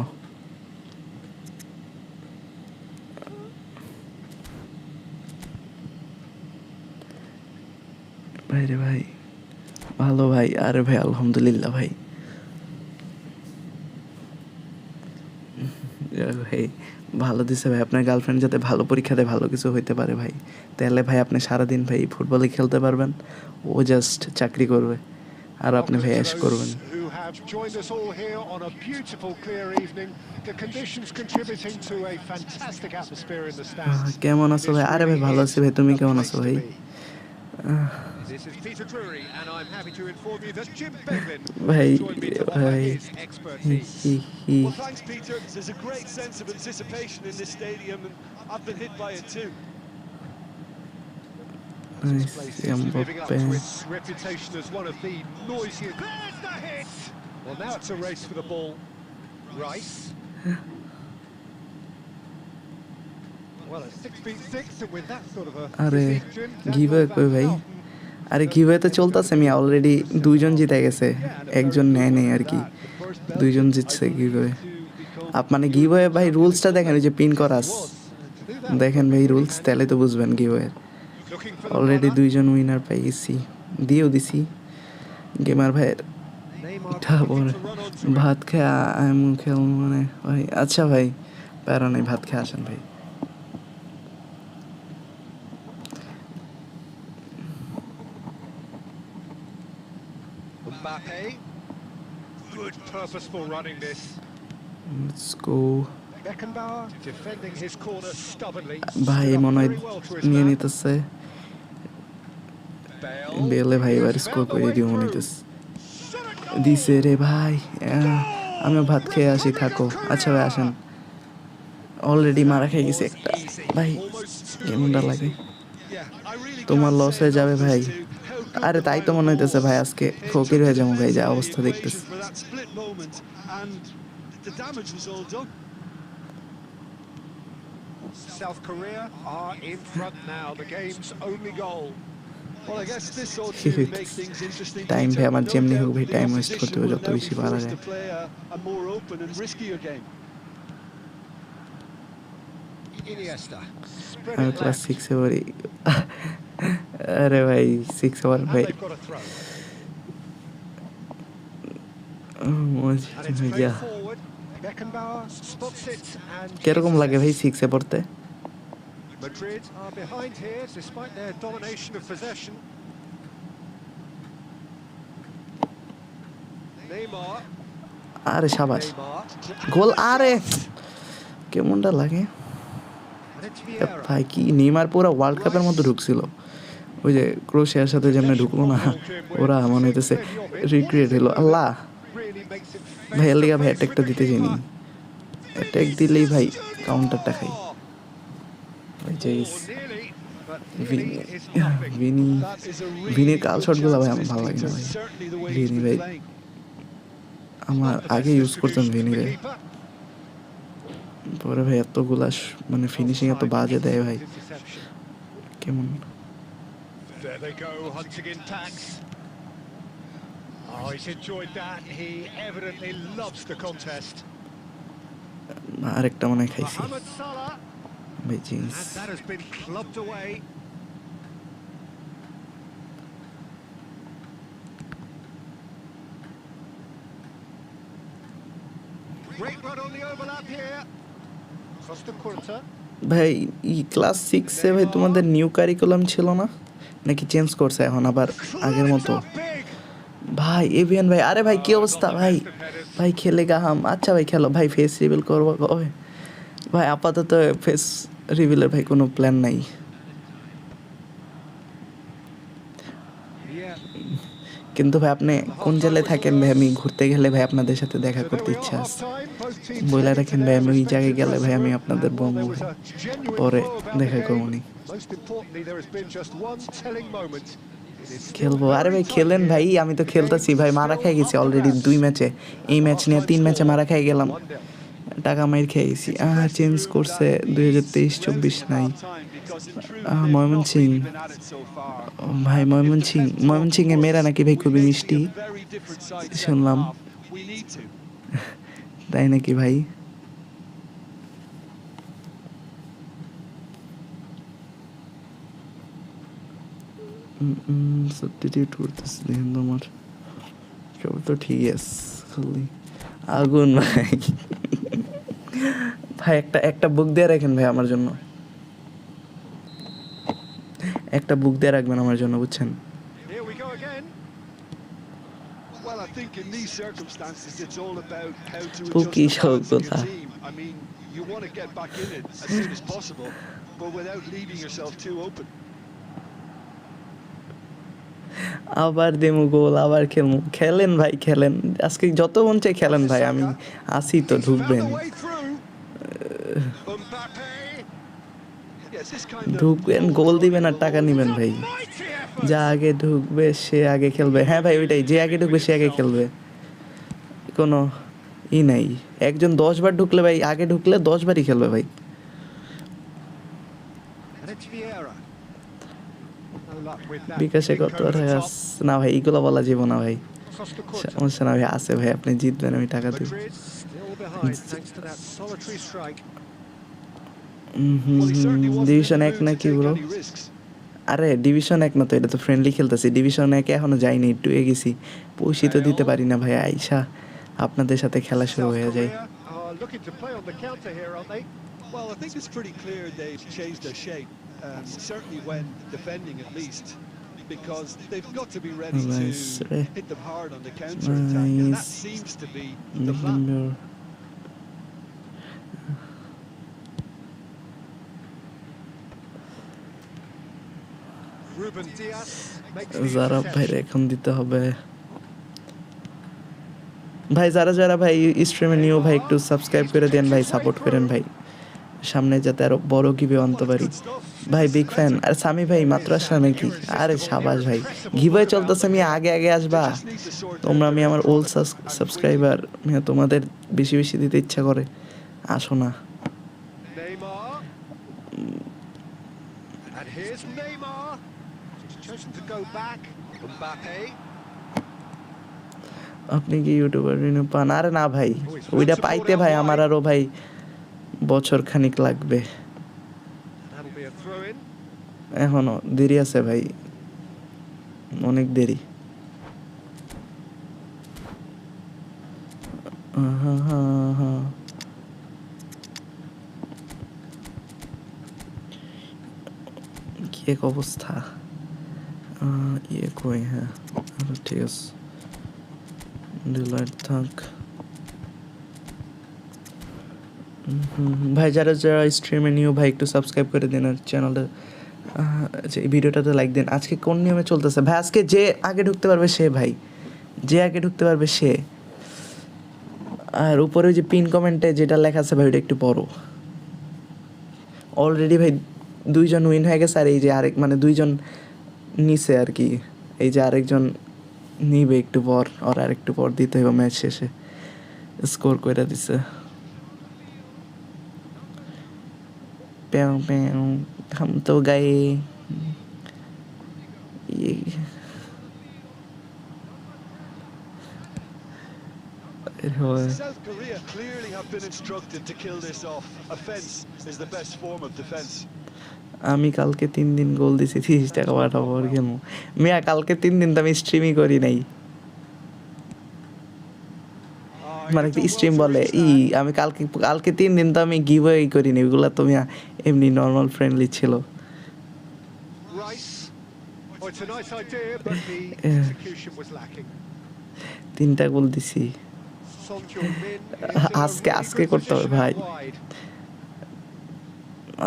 ভাই রে ভাই, ভালো ভাই। আরে ভাই আলহামদুলিল্লাহ ভাই। ভাই ভালো দিছে ভাই, আপনার গার্লফ্রেন্ড যাতে ভালো পরীক্ষা দেয়, ভালো কিছু হইতে পারে ভাই, তাহলে ভাই আপনি সারাদিন ভাই ফুটবলে খেলতে পারবেন, ও জাস্ট চাকরি করবে আর আপনি ভাই অ্যাশ করবেন। Who have joined us all here on a beautiful clear evening. The conditions contributing to a fantastic atmosphere in the stands. কেমন আছো ভাই? আরে ভাই ভালো আছি ভাই, তুমি কেমন আছো ভাই? This is Peter Drury, and I'm happy to inform you that Jim Beglin ভাই will join me to offer ভাই his expertise. Well, thanks, Peter. There's a great sense of anticipation in this stadium, and I've been hit by it too. This place is living up to its reputation as one of the noisiest. There's the hit! Well, now it's a race for the ball. Rice. Well, a 6-feet-6, and with that sort of a আরে physique, Jim, that giveaway was কই ভাই? আরে giveaway তো চলতেছে, আমি already 2জন জিতে গেছে, একজন নেয় নেই আর কি, 2জন জিতছে গিভওয়ে। মানে গিভওয়ে ভাই রুলসটা দেখেন, ওই যে পিন করাস, দেখেন ভাই রুলস, তাহলে তো বুঝবেন গিভওয়ে। অলরেডি 2জন উইনার পাই গেছি, দিয়েও দিছি গেমার ভাইয়ের। ভাত খেয়ে আমি খেল মানে ভাই। আচ্ছা ভাই প্যারা নেই, ভাত খেয়ে আসেন ভাই। Mbappe. Good purposeful running this. Let's go. Beckenbauer defending his corner stubbornly. ভাই Stood up মনে হয় very well to his নিয়ে man. নিতেছে, Bale. বেলে ভাই এবার He's স্কোর found the করে way দিও through. নিতেছে, Shot at goal. দিছে রে ভাই। আমিও ভাত খেয়ে আসি, থাকো। আচ্ছা ভাই আসেন, অলরেডি মারা খেয়ে গেছি একটা ভাই, কেমনটা লাগে? Yeah, I really তোমার can't লস say হয়ে যাবে enough ভাই। as to how good আরে the তাই তো final মনে ball. হইতেছে ভাই আজকে It ফকির Took হয়ে the যাবো ভাই defence যা out of the অবস্থা equation দেখতেছি for that split moment, and the damage was all done. South Korea are in front now, the game's only goal. Well, I guess this ought to make things interesting, time ভাই Peter. আমার No যেমনি হোক doubt ভাই the time waste করতে opposition হবে will যত now be বেশি পারা forced to যায় play a more open and riskier game. Iniesta, spread আমি it ক্লাস left, 6 এ পড়ি আরে ভাই 6 ওভার and ভাই they've got a throw. And it's played যা forward. Beckenbauer spots it and কিরকম লাগে ভাই 6 এ পড়তে Madrid are behind here despite their domination of possession. Neymar. আরে শাবাশ Neymar. গোল আরে কেমনটা লাগে And it's Vieira. ভাই কি নেইমার পুরো ওয়ার্ল্ড কাপের মতো ঢুকছিল ওই যে ক্রোয়েশিয়ার সাথে যেমন ঢুকলো না ওরা মনে হইতেছে রিক্রিয়েট হলো আল্লাহ Really makes it ভাই face এর to লিগা ভাই face অ্যাটাকটা with the দিতে যাইনি keeper. অ্যাটাক দিলেই ভাই কাউন্টারটা খাই ভাই Oh, জেইস nearly, but Vini nearly is nothing. Vini That is a really ভিনির কাল good শটগুলো chance ভাই of আমার this, ভালো লাগে না Peter. ভাই Certainly the way he's Vini been ভাই playing. আমার Not the আগে best ইউজ করতাম distribution to ভিনি the রে keeper. পরে ভাই এতগুলা মানে ফিনিশিং এত Offside, বাজে দেয় ভাই interception. কেমন There they go, hunting in packs. Oh, he's enjoyed that. He evidently loves the contest. আরেকটা মনে হয় খাইছি Mohamed Salah, ভাই jeans and that has been clubbed away. Great run on the overlap here. Costa Curta. ভাই ই class 6 এ ভাই তোমাদের new curriculum ছিল না নাকি চেঞ্জ করছে এখন আবার আগের Climbs মতো up big. ভাই এভিয়ান ভাই আরে ভাই কি অবস্থা ভাই ভাই খেলে গাহাম আচ্ছা ভাই খেলো ভাই ফেস রিভিল করবো কবে ভাই আপাতত ফেস রিভিলের ভাই কোনো প্ল্যান নাই Yeah. কিন্তু ভাই আপনি কোন জেলায় থাকেন ভাই আমি ঘুরতে গেলে ভাই আপনাদের সাথে দেখা So there করতে we are, ইচ্ছা আছে half-time. Both teams বইলা heading to রাখেন ভাই their আমি ওই জায়গায় respective গেলে ভাই আমি dressing room. আপনাদের And while বলবো there was a genuine পরে flow about the দেখা game, করবো নি most importantly, there has been just one telling moment. It is still খেলবো আরে very ভাই tight খেলেন here. ভাই আমি তো The খেলতেছি game ভাই মারা still খেয়ে গেছি up for অলরেডি grabs. 2 ম্যাচে এই ম্যাচ নিয়ে 3 ম্যাচে মারা খেয়ে গেলাম 1-0. টাকা মাইর খেয়ে গেছি চেঞ্জ করছে 2023-24 নাই ময়মনসিং ভাই ময়মনসিং এর মেয়েরা নাকি ভাই খুবই মিষ্টি শুনলাম তাই নাকি ভাই সাবস্টিটিউট করতেছি দেখেন তোমার সব তো ঠিক আছে খালি আগুন ভাই ভাই একটা বুক দিয়ে রাখেন ভাই আমার জন্য একটা বুক দিয়ে রাখবেন আমার জন্য বুঝছেন Here we go again. Well, I think in these circumstances, it's all about how to Pookie adjust the balance of your Shogota. team. I mean, you want to get back in it as soon as possible, but without leaving yourself too open. আবার দেমু গোল আবার খেলমু খেলেন ভাই খেলেন আজকে যত মন চাই খেলেন ভাই আমি আসি তো He's ঢুকবেন found a way through. Mbappe. Yes, this kind of ঢুকবেন গোল দিবেন আর টাকা নিবেন ভাই Mighty effort. যা আগে ঢুকবে সে আগে খেলবে হ্যাঁ ভাই ওইটাই যে আগে ঢুকবে সে আগে খেলবে কোনো ই নাই একজন 10 বার ঢুকলে ভাই আগে ঢুকলে 10 বারই খেলবে ভাই And it's Vieira. No luck with that. বিকাশে Big কত over the টাকা top. না ভাই এগুলো বলা যাবে না ভাই Costa Curta. সমস্যা না ভাই আছে ভাই আপনি জিতবেন আমি টাকা দেব Madrid still behind thanks to that solitary strike. Well, he certainly wasn't in division the 1 mood to নাকি take ব্রো any risks. আরে ডিভিশন 1 না তো এটা তো ফ্রেন্ডলি খেলতেছি ডিভিশন 1 এখনো যাইনি একটু এগেছি পৌঁছি তো দিতে পারি না ভাই আইসা আপনাদের সাথে খেলা শুরু South হয়ে যায় Korea are looking to play on the counter here, aren't they? Well, I think it's pretty clear they've changed their shape, certainly when defending at least, because they've got to be ready Nice. to hit them hard on the counter-attack, and that Nice. seems to be the plan. November. Ruben Dias makes the যারা ভাই interception. এখন দিতে হবে ভাই যারা যারা ভাই স্ট্রিমে new ভাই একটু সাবস্ক্রাইব করে দেন ভাই সাপোর্ট করেন ভাই সামনে যাতে আরো বড় গিভে আনতে পারি। ভাই বিগ ফ্যান। আর সামি ভাই মাত্র আসলা নাকি? আরে সাবাস ভাই, গিভওয়ে চলতেছে, আমি আগে আগে আসবা। They just need to sort out তোমরা, their আমি আমার ওল্ড electronics and সাবস্ক্রাইবার, তোমাদের বেশি বেশি দিতে ইচ্ছা করে, আসো না। Neymar. And here's Neymar. He's chosen to go back. Mbappe. আপনি কি ইউটিউবার রিনিউ পান? আরে না ভাই, ওইটা পাইতে ভাই আমার আরো ভাই বছর খানিক লাগবে, That'll be a throw in. এখনো দেরি আছে ভাই, অনেক দেরি। কি এক অবস্থা, ইয়ে কই, হ্যাঁ ঠিক আছে, ডিলাইট থাক। ভাই যারা যারা স্ট্রিমে নিউ ভাই একটু সাবস্ক্রাইব করে দিন আর চ্যানেলটা, এই ভিডিওটাতে লাইক দিন। আজকে কোন নিয়মে চলতেছে ভাই? আজকে যে আগে ঢুকতে পারবে সে, ভাই যে আগে ঢুকতে পারবে সে। আর উপরে ওই যে পিন কমেন্টে যেটা লেখা আছে ভাই ওটা একটু বড়। অলরেডি ভাই 2 জন উইন হয়ে গেছে, আর এই যে আরেক মানে 2 জন নিচে আর কি, এই যে আরেকজন নিবে একটু পর, আর আরেকটু পর দিতে হবে, ম্যাচ শেষে স্কোর করে দিছে। প্যাও প্যাও हम तो गए, ये South Korea clearly have been instructed to kill this off. Offense is the best form of defense. আমি কালকে 3 দিন গোল দিছি, 30 টাকা পাঠাবো আর কেন মিয়া? কালকে 3 দিন তো আমি স্ট্রিমই করি নাই, মানে কি স্ট্রিম বলে আমি কালকে 3 দিন তো আমি গিভওয়ে করি নাই, ওগুলা তো মিয়া এমনি নরমাল ফ্রেন্ডলি ছিল। Rice. Oh, it's a nice idea, but the execution was lacking. 3টা গোল দিছি, Son Heung-min is in a আজকে really আজকে good করতে হবে position ভাই, out wide.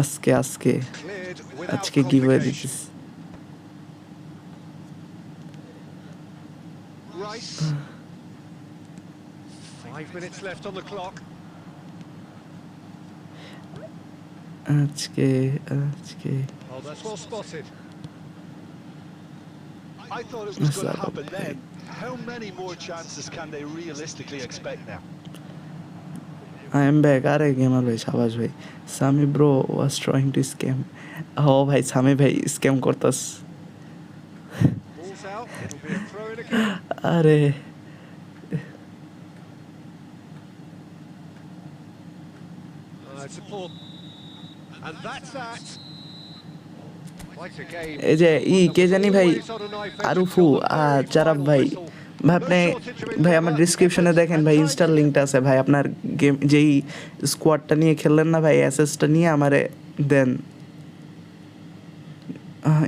আজকে Cleared without আজকে গিভওয়ে complication. দিতেছি। Rice. 5 minutes left on the clock. আজকে Oh, that's well spotted. I thought it was going to happen then. How many more chances can they realistically expect now? I am back. আরে gamer ভাই, সাবাস ভাই। Sami bro was trying to scam. ও ভাই সামি ভাই scam করতাস। Ball's out. It'll be a throw in again. আরে It's a pull. And that's that. Quite a game. এই যে কে জানি ভাই, আরুফু চারাব ভাই, ভাই আপনি ভাই আমার ডিসক্রিপশনে দেখেন ভাই, ইনস্টার লিঙ্কটা আছে ভাই, আপনার গেম যেই স্কোয়াডটা নিয়ে খেললেন না ভাই, অ্যাসেসটা নিয়ে আমারে দেন,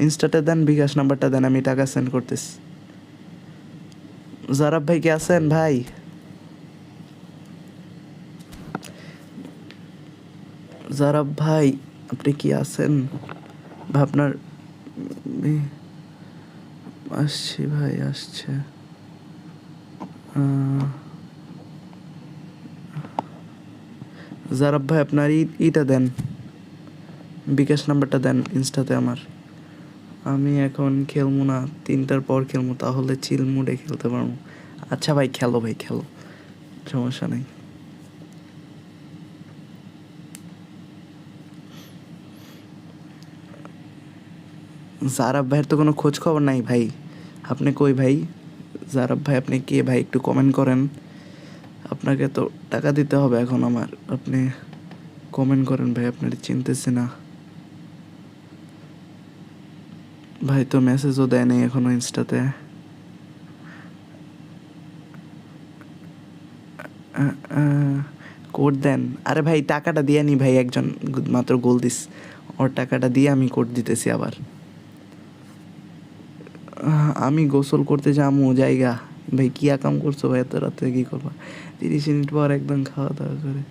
ইনস্টাতে দেন, বিকাশ নাম্বারটা দেন, আমি টাকা সেন্ড করতেছি। জারাব ভাই কে আছেন ভাই? জারাব ভাই আপনি কি আছেন ভাই? আপনার আসছি ভাই, আসছে। জারাব ভাই আপনার ইটা দেন, বিকাশ নাম্বারটা দেন ইনস্টাতে আমার। আমি এখন খেলবো না, 3টার পর খেলবো, তাহলে চিল মুডে খেলতে পারবো। আচ্ছা ভাই খেলো, ভাই খেলো, সমস্যা নেই। জারাব ভাইয়ের তো কোনো খোঁজ খবর নাই ভাই, আপনি কই ভাই? জারাব ভাই আপনি কে ভাই? একটু কমেন্ট করেন, আপনাকে তো টাকা দিতে হবে এখন আমার, আপনি কমেন্ট করেন ভাই, আপনার চিনতেছি না ভাই, তো মেসেজও দেয় নাই এখনো ইনস্টাতে। কোড দেন। আরে ভাই টাকাটা দিয়ে নি ভাই, একজন মাত্র গোল দিস, ওর টাকাটা দিয়ে আমি কোড দিতেছি আবার। আমি গোসল করতে যাবো জায়গা ভাই, কি আকাম করছো ভাই এত রাতে, কি করবো? 30 মিনিট পর একদম খাওয়া দাওয়া করে।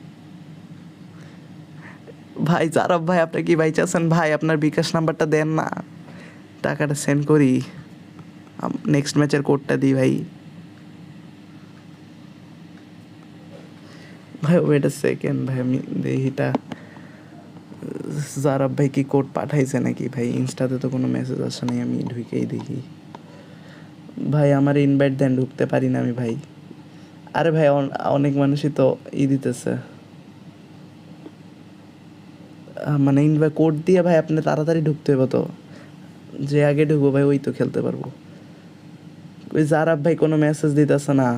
ভাই জারাব ভাই আপনি কি ভাই চাচ্ছেন ভাই? আপনার বিকাশ নাম্বারটা দেন না, টাকাটা সেন্ড করি, নেক্সট ম্যাচের কোডটা দিই ভাই। ভাই ওয়েট আ সেকেন্ড ভাই, আমি দেখিটা। 30 মিনিট পর একদম খাওয়া দাওয়া করে। ভাই জারাব ভাই আপনি কি ভাই চাচ্ছেন ভাই? আপনার বিকাশ নাম্বারটা দেন না, টাকাটা সেন্ড করি, নেক্সট ম্যাচের কোডটা দিই ভাই। জারাব ভাই কি কোড পাঠাইছে নাকি ভাই? ইনস্টাতে তো কোনো মেসেজ আসে নাই, আমি ঢুকেই দেখি। ভাই আমার ইনভাইট দেন, ঢুকতে পারি না আমি ভাই। আরে ভাই অনেক মানুষই তো দিতেছে, মানে ইনভাইট কোড দিয়ে ভাই আপনি তাড়াতাড়ি ঢুকতে হবে তো। যে আগে ঢুকবো ভাই ওই তো খেলতে পারবো। ওই জারাব ভাই কোনো মেসেজ দিতেছে না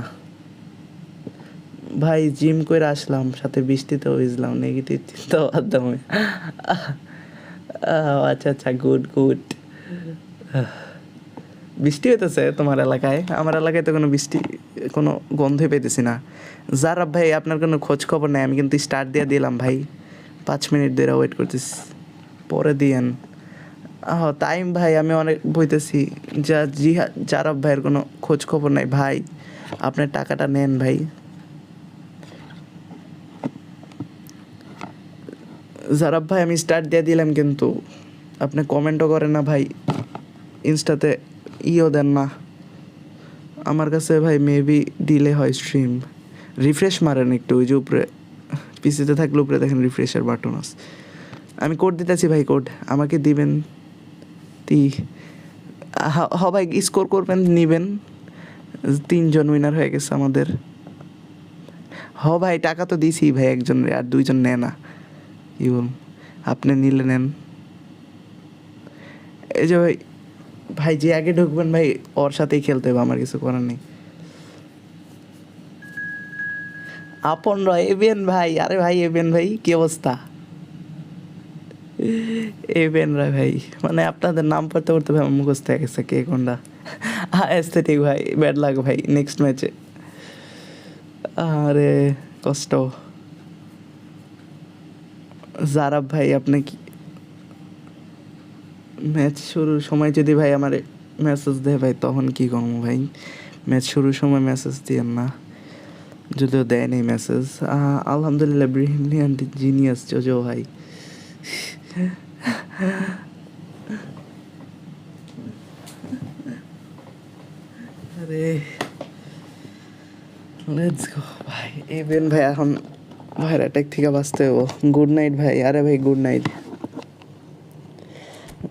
ভাই। জিম করে আসলাম, সাথে বৃষ্টিতেও ভিজলাম, নেগেটিভ চিন্তা মাধ্যমে। আচ্ছা আচ্ছা, গুড গুড। বৃষ্টি হইতেছে তোমার এলাকায়? আমার এলাকায় তো কোনো বৃষ্টি, কোনো গন্ধই পেতেছি না। জারাব ভাই আপনার কোনো খোঁজ খবর নেই? আমি কিন্তু স্টার্ট দিয়ে দিলাম ভাই, 5 মিনিট ধরে ওয়েট করতেছি, পরে দিয়েন। টাইম ভাই আমি অনেক বইতেছি। জারাব ভাইয়ের কোনো খোঁজ খবর নাই ভাই, আপনার টাকাটা নেন ভাই। জারাব ভাই আমি স্টার্ট দিয়ে দিলাম, কিন্তু আপনি কমেন্টও করেন না ভাই, ইনস্টাতে দেন না। আমার কাছে ভাই মেবি ডিলে হয় স্ট্রিম। রিফ্রেশ মারেন একটু, ওই যে উপরে পিসিতে থাকলে উপরে দেখেন রিফ্রেশের বাটন আছে। আমি কোড দিতেছি ভাই, কোড আমাকে দিবেন। ভাই স্কোর করবেন, নিবেন। 3 জন উইনার হয়ে গেছে আমাদের। ভাই টাকা তো দিছি ভাই একজনের, আর 2 জন নেয় না। কি বল, আপনি নিলে নেন। এই যে ভাই, ভাই যে আগে ঢুকবেন ভাই ওর সাথেই খেলতে হবে, আমার কিছু করার নেই। আপন রয় এবিএন ভাই, আরে ভাই এবিএন ভাই কি অবস্থা? এবিএন রায় ভাই, মানে আপনাদের নাম পড়তে পড়তে ভাই আমার মুখস্থ হয়ে গেছে কে কোনটা। এস্থেটিক ভাই, ব্যাড লাগ ভাই নেক্সট ম্যাচে। আরে কষ্ট। জারাব ভাই আপনি কি ম্যাচ শুরুর সময় যদি ভাই আমার মেসেজ দেয় ভাই, তখন কি করবো ভাই? ম্যাচ শুরুর সময় মেসেজ দিয়েন না, যদিও দেয় নেই মেসেজ। আলহামদুলিল্লাহ, ব্রিলিয়ান্ট জিনিয়াস জোজো ভাই। আরে লেটস গো ভাই। এবেন ভাই এখন ভাইয়ের অ্যাটাক থেকে বাঁচতে হবো। গুড নাইট ভাই। আরে ভাই গুড নাইট,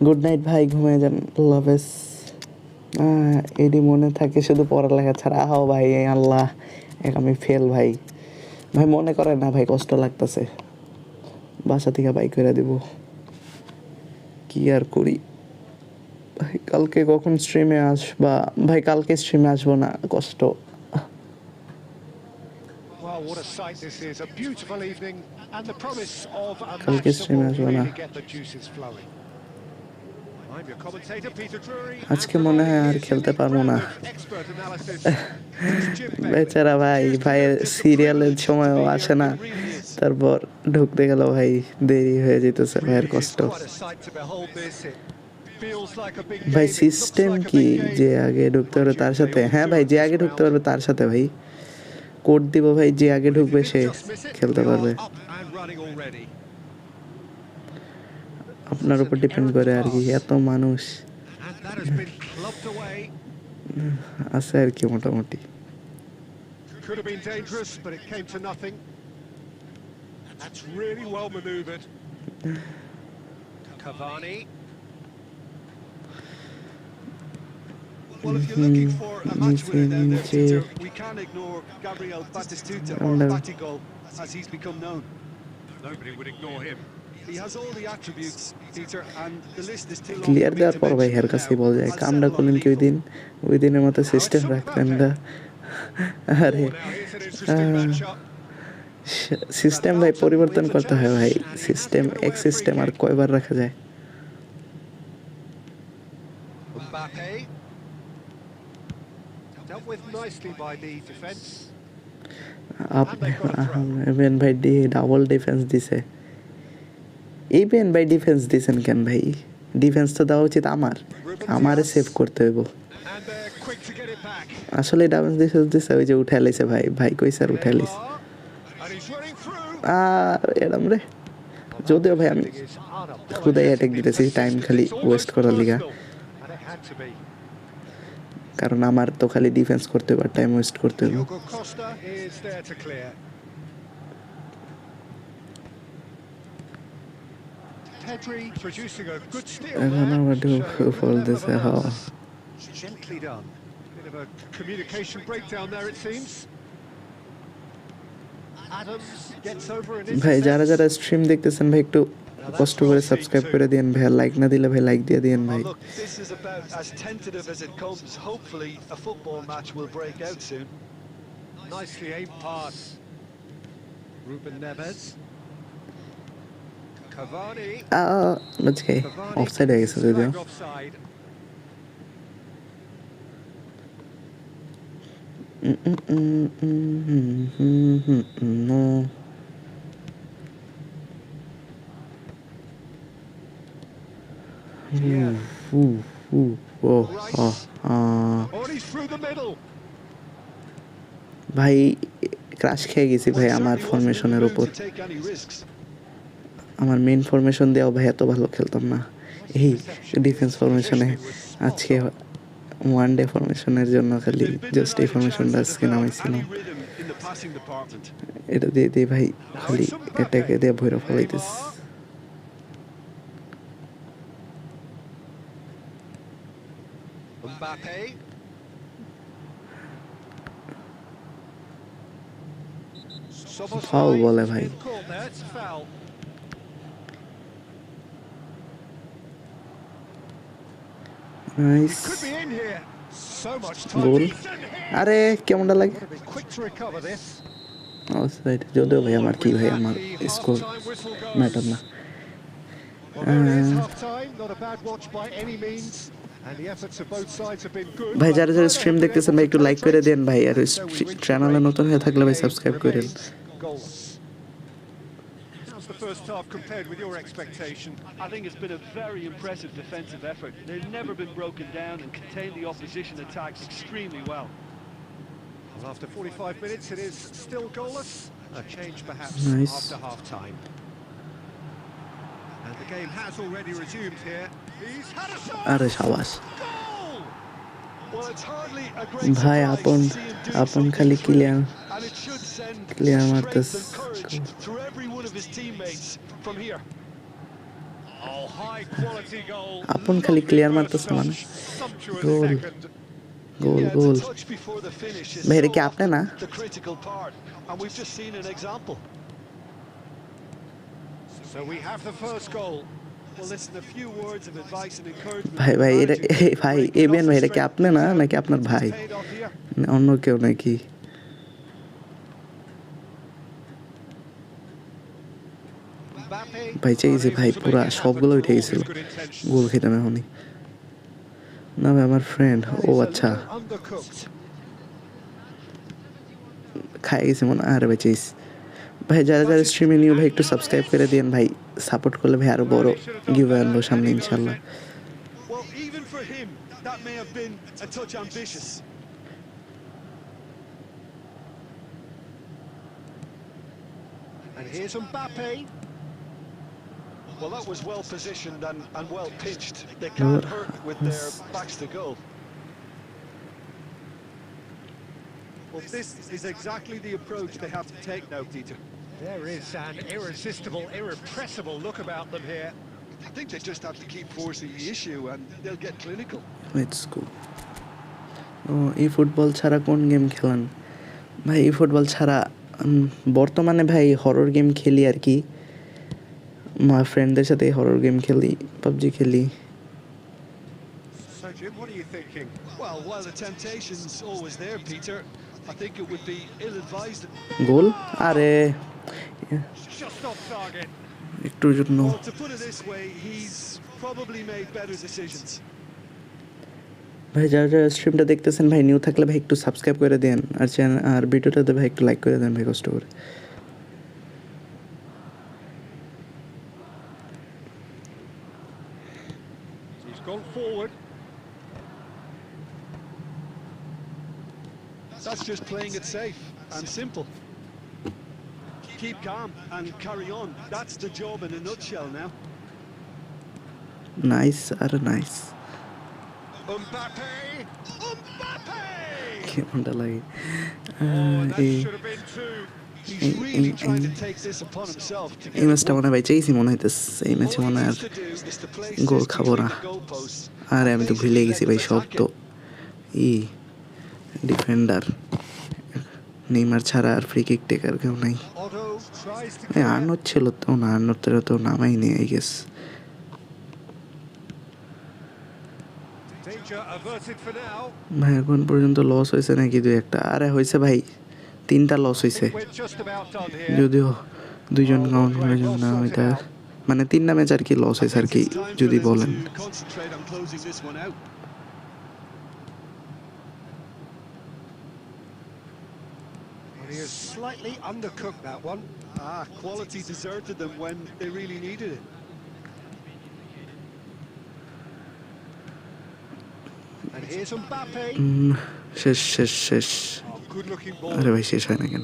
গুড নাইট ভাই, ঘুমিয়ে যান, আল্লাহ হাফেজ। এডি মনে থাকে শুধু পড়ালেখা ছাড়া। ভাই আল্লাহ, আমি ফেল ভাই। ভাই মনে করেন না ভাই, কষ্ট লাগতেছে, বাসা থেকে বাইক করে দিব, কি আর করি ভাই। কালকে কখন স্ট্রিমে আসবা ভাই? কালকে স্ট্রিমে আসবো না, কষ্ট। Well, what a sight this is. A beautiful evening and the promise of a কালকে match that স্ট্রিমে will আসবো না, really get the juices flowing. I'm your commentator, Peter Drury, and আজকে মনে হয় আর providing his খেলতে unique পারবো brand না। of expert analysis, it's Jim Begley. বেচারা ভাই, Cheers to ভাইয়ের him. It's a সিরিয়ালের privilege to সময়ও be be আসে here. না, It really is. তারপর ঢুকতে গেল ভাই দেরি হয়ে যেতেছে, ভাইয়ের Really is কষ্ট। quite a sight to behold this. It feels like a big ভাই game. It looks system like a কি? big game. যে আগে ঢুকতে পারবে Mind you, তার they সাথে? all হ্যাঁ do ভাই, it যে this আগে ঢুকতে round. পারবে তার সাথে ভাই কোড দিব ভাই, যে আগে But if ঢুকবে you say didn't just miss it, খেলতে we পারবে। are up and running already. আপনার উপর ডিপেন্ড করে আর কি, এত মানুষ And that has been clubbed away. আছে আর কি মোটামুটি। Could have been dangerous, but it came to nothing. That's really well manoeuvred. Cavani. Well, if you're looking for a match winner down there, Peter, we can't ignore Gabriel Batistuta, or Batigol, as he's become known. Nobody would ignore him. He has all the attributes, Peter, and the list is too long clear for me দেওয়ার to পর ভাই mention হের them কাছেই now. বলা যায়, I'll কামটা settle on করলেন কি ওই lethal. দিন? ওই দিনের মতো সিস্টেম রাখতেন না। আরে Oh, now here's an interesting matchup. System ভাই পরিবর্তন করতে হয় ভাই, সিস্টেম এক সিস্টেম আর কয়বার রাখা যায়? Mbappe. Dealt with nicely by the defence. এবেন ভাই ডাবল ডিফেন্স দিছে। এবেন ভাই ডিফেন্স দিছেন কেন ভাই? ডিফেন্স তো দেওয়া উচিত আমার, আমারে সেভ করতে হইব। And they're quick to get it back. আসলে ডাবল ডিফেন্স দিছে, ওই যে উঠে লাইছে ভাই, ভাই কইছে আর উঠে লাইছে। And he's running through. এরম রে, যদিও ভাই আমি খুদাই অ্যাটাক দিতেছি টাইম খালি ওয়েস্ট করার লিগা, And it had to be. কারণ আমার তো খালি ডিফেন্স করতে হবে, টাইম ওয়েস্ট করতে হবে। Diogo Costa is there to clear. Pedri producing a good steal I don't know there. what to Showing for good level this. of How? alertness. Gently done. Bit of a communication breakdown there, it seems. Adams gets over and ভাই যারা intercepts. যারা stream দেখতেছেন ভাই একটু Now that's কষ্ট well করে seen subscribe too. করে দিন ভাই, লাইক না দিলে ভাই লাইক দিয়ে দিন Oh, ভাই। look, this is about as tentative as it comes. Hopefully, a football match will break out soon. Nicely aimed pass. Ruben Neves. Cavani. বুঝছি Cavani অফসাইড হয়ে গেছে যদিও। flagged offside. Oh, he's through the middle. ভাই crush খেয়ে গেছি ভাই Well, আমার certainly wasn't in the ফরমেশনের mood উপর। to take any risks. আমার মেইন ফরমেশন দিয়েও ভাই এত ভালো খেলতাম না, এই ডিফেন্স ফরমেশনে আজকে ওয়ান ডে ফরমেশনের জন্য খালি They've been জাস্ট এই denied a ফরমেশনটা chance to আজকে develop নামাইছিলাম। any rhythm in the passing department. এটা দিয়ে দিয়ে ভাই Now খালি it's Mbappe. এটাকে দিয়ে ভৈরব ফলাইতেছে। Mbappe. Foul বলে ভাই। Been called there, it's a foul. Nice Could be in here. So much goal. time. Decent hit. আরে কেমনটা লাগে Gotta be quick to recover this. Offside, যদিও ভাই আমার কি ভাই আমার স্কোর ম্যাটার না। Well, there it is, half time. Not a bad watch by any means. And the efforts of both sides have been good. ভাই but যারা যারা neither স্ট্রিম have been দেখতেছেন able ভাই to একটু like করে penetrate. দেন ভাই, আর So we reach the চ্যানেলে break, নতুন হয়ে থাকলে ভাই and the সাবস্ক্রাইব game করেন। remains goalless. How's the first half compared with your expectation? I think it's been a very impressive defensive effort. They've never been broken down and contained the opposition attacks extremely well. Well, after 45 minutes, it is still goalless. A change, perhaps, Nice. after half-time. And the game has already resumed here. He's had a shot! আরে সাবাস Goal! Well, it's hardly a great ভাই, surprise আপন to see him doing আপন something খালি thrilling, clear and it should send clear strength মারতেছে। and courage through every one of his teammates from here. Oh, high-quality goal. আপন খালি Lovely clear first মারতেছে মানে touch. Sumptuous goal second. Goal Yeah, goal. the touch before the finish is ভাই এটা so কি আপনি না? often the critical part, and we've just seen an example. So we have the first goal. Well, listen, a few words of advice and encouragement. ভাই ভাই এটা ভাই ABN ভাই এটা কি আপনি না নাকি আপনার ভাই Paid off here. না অন্য কেউ নাকি? Mbappe. ভাই চেয়েছি ভাই Unable to পুরা make it সবগুলো happen উঠে for all গেছিল, his good intentions. গোল খেতাম এখনই। না ভাই আমার ফ্রেন্ড, ও He's a আচ্ছা little undercooked. খাই গেছি মনে হয়। আরে ভাই চেয়েছি ভাই যারা যারা স্ট্রিমে নিউ ভাই একটু সাবস্ক্রাইব করে দিন ভাই, সাপোর্ট করলে ভাই আরো বড় গিভ আনবো সামনে ইনশাল্লাহ। Well, even for him, that may have been a touch ambitious. And here's Mbappe. Well, that was well positioned and well pitched. They can't hurt with their backs to goal. Well, this is exactly the approach they have to take now, Peter. There is an irresistible, irrepressible look about them here. I think they just have to keep forcing the issue and they'll get clinical. Let's go. ও এই football ছাড়া কোন game খেলেন ভাই? এই football ছাড়া বর্তমানে ভাই হরর গেম খেলি আর কি, আমার ফ্রেন্ডদের সাথে হরর গেম খেলি, পাবজি খেলি। So, Jim, what are you thinking? Well, while the temptation's always there, Peter, I think it would be ill-advised. গোল আরে Just off target. একটুর জন্য। Well, to put it this way, he's probably made better decisions. ভাই যারা যারা স্ট্রিমটা দেখতেছেন ভাই new থাকলে ভাই একটু সাবস্ক্রাইব করে দেন, আর চ্যানেল আর ভিডিওটাতে ভাই একটু লাইক করে দেন ভাই কষ্ট করে। He's gone forward. That's just playing it safe and simple. Keep calm and carry on. That's the job in a nutshell now. Nice আরে নাইস, Mbappe! Mbappe! কেমনটা লাগে Oh, and that এই should have been two. He's really trying to take this upon himself to এই get ম্যাচটা it মনে হয় ভাই চেয়েছি মনে হইতেছে এই ম্যাচে All মনে he হয় আর needs to do is to place goal this খাবো between না the goalposts আরে and আমি তো basically ভুলে let গেছি them ভাই সব attack তো it. ই ডিফেন্ডার নেইমার ছাড়া আর ফ্রি কিক টেকার কেউ নাই Otto tries to এই clear. আর্নল্ড ছিল তো না আর্নল্ডের তো নামাই নেই I guess Danger averted for now. ভাই এখন পর্যন্ত লস হয়েছে নাকি দুই একটা আরে হয়েছে ভাই 3টা লস I হয়েছে think we're just about done here. যদিও 2জন Oh, কাউন্ট well করে played, যদি well না sorted ওইটা out. মানে 3টা ম্যাচ আর কি লস I হয়েছে আর think কি it's time for যদি them বলেন to concentrate on closing this one out. Well, he has slightly undercooked that one. Quality deserted them when they really needed it. And here's Mbappe. শেষ শেষ শেষ Oh, good-looking ball. আরে ভাই শেষ হয় না কেন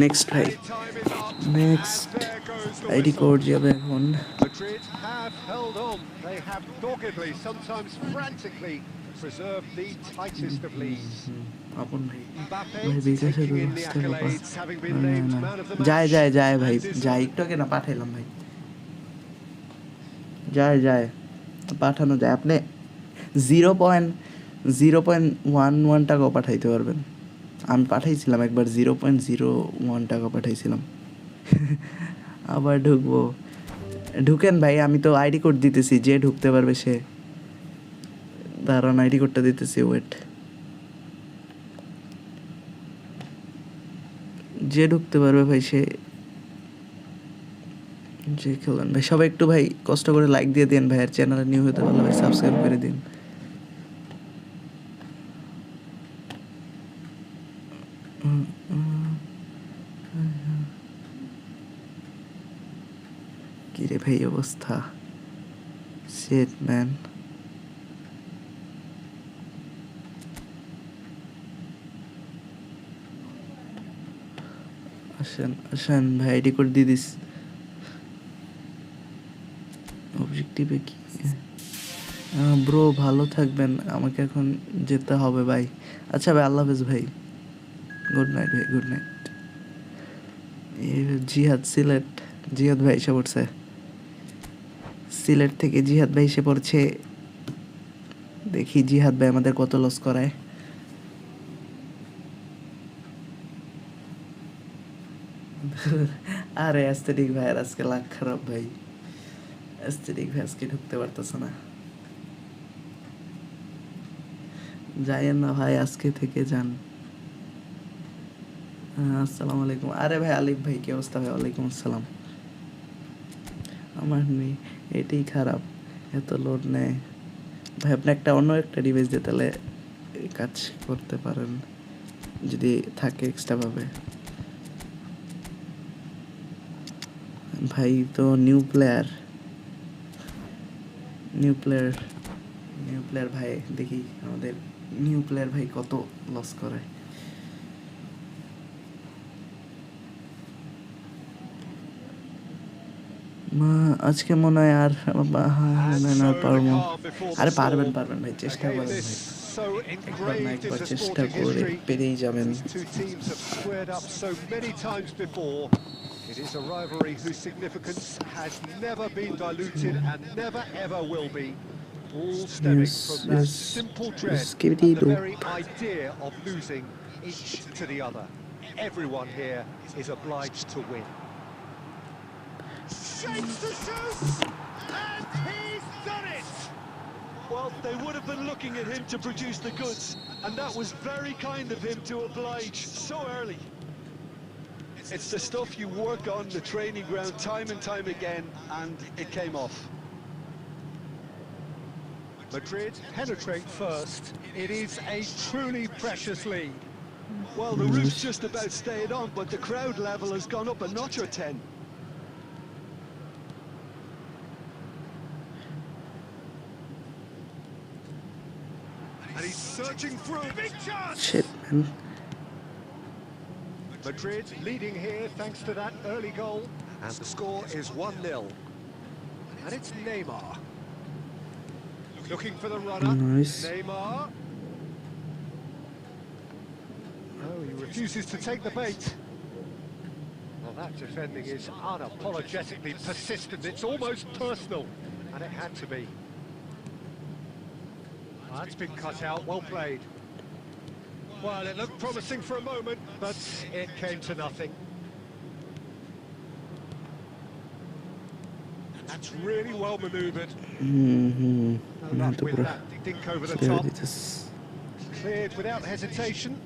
নেক্সট ভাই Added time is up. Next And there goes the ID whistle. Code যাবে এখন Madrid have held on. They have doggedly, sometimes frantically, preserved the tightest of leads. আপন ভাই Mbappe ভাই বিকাশের taking in the ব্যবস্থা বাবা accolades, having been named man of the match. যায় যায় যায় ভাই And deserved. যায় একটু আগে না পাঠাইলাম ভাই যায় যায় পাঠানো যায় আপনি 0.0.11 টাকাও পাঠাইতে পারবেন আমি পাঠাইছিলাম একবার 0.01 টাকা পাঠাইছিলাম আবার ঢুকবো ঢুকেন ভাই আমি তো আইডি কোড দিতেছি যে ঢুকতে পারবে সে দাঁড়ান আইডি কোডটা দিতেছি ওয়েট যে ঢুকতে পারবে ভাই সে যে খেলেন ভাই সবাই একটু ভাই কষ্ট করে লাইক দিয়ে দিন ভাই আর চ্যানেলে নিউ হতে পারলে ভাই সাবস্ক্রাইব করে দিন কি রে ভাই অবস্থা শিট ম্যান আসেন আসেন ভাই আইডি কোড দিয়ে দিস অবজেক্টিভে কি ব্রো ভালো থাকবেন আমাকে এখন যেতে হবে ভাই আচ্ছা ভাই আল্লাহ হাফেজ ভাই গুড নাইট ভাই গুড নাইট জিহাদ সিলেট জিহাদ ভাই এসে পড়ছে সিলেট থেকে জিহাদ ভাই এসে পড়ছে দেখি জিহাদ ভাই আমাদের কত লস করায় আরে অ্যাস্থেটিক ভাই আর আজকে লাখ খারাপ ভাই অ্যাস্থেটিক ভাই আজকে ঢুকতে পারতেছে না যাইয়েন না ভাই আজকে থেকে যান আসসালামু আলাইকুম আরে ভাই আলিফ ভাই কি অবস্থা ভাই ওয়ালাইকুম আসসালাম আমার নেই এটাই খারাপ এত লোড নেয় ভাই আপনি একটা অন্য একটা ডিভাইস দিয়ে তাহলে কাজ করতে পারেন যদি থাকে এক্সট্রাভাবে ভাই তো নিউ প্লেয়ার ভাই দেখি আমাদের নিউ প্লেয়ার ভাই কত লস করে আজকে মনে হয় আর পারবো আরে পারবেন ভাই চেষ্টা Again, করেন this ভাই so একবার না engraved একবার into চেষ্টা sporting করে history. পেরেই যাবেন These two teams have squared up so many times before. It is a rivalry whose significance has never been diluted and never ever will be. All stemming from that simple dread and the very idea of losing each to the other. Everyone here is obliged to win. Shapes the shoot, and he's done it! Well, they would have been looking at him to produce the goods, and that was very kind of him to oblige so early. It's the stuff you work on the training ground time and time again, and it came off. Madrid penetrate first. It is a truly precious lead. Well, the roof's just about stayed on, but the crowd level has gone up a notch or 10. And he's searching through. Big chance! Shit, man. Madrid leading here thanks to that early goal. And the score is 1-0. And it's Neymar. Looking for the runner. Nice. Neymar. Oh, he refuses to take the bait. Well, that defending is unapologetically persistent. It's almost personal, and it had to be. Well, that's been cut out. Well played. Well, it looked promising for a moment, but it came to nothing. And that's really well manoeuvred. No luck with that dink over the top. Cleared without hesitation.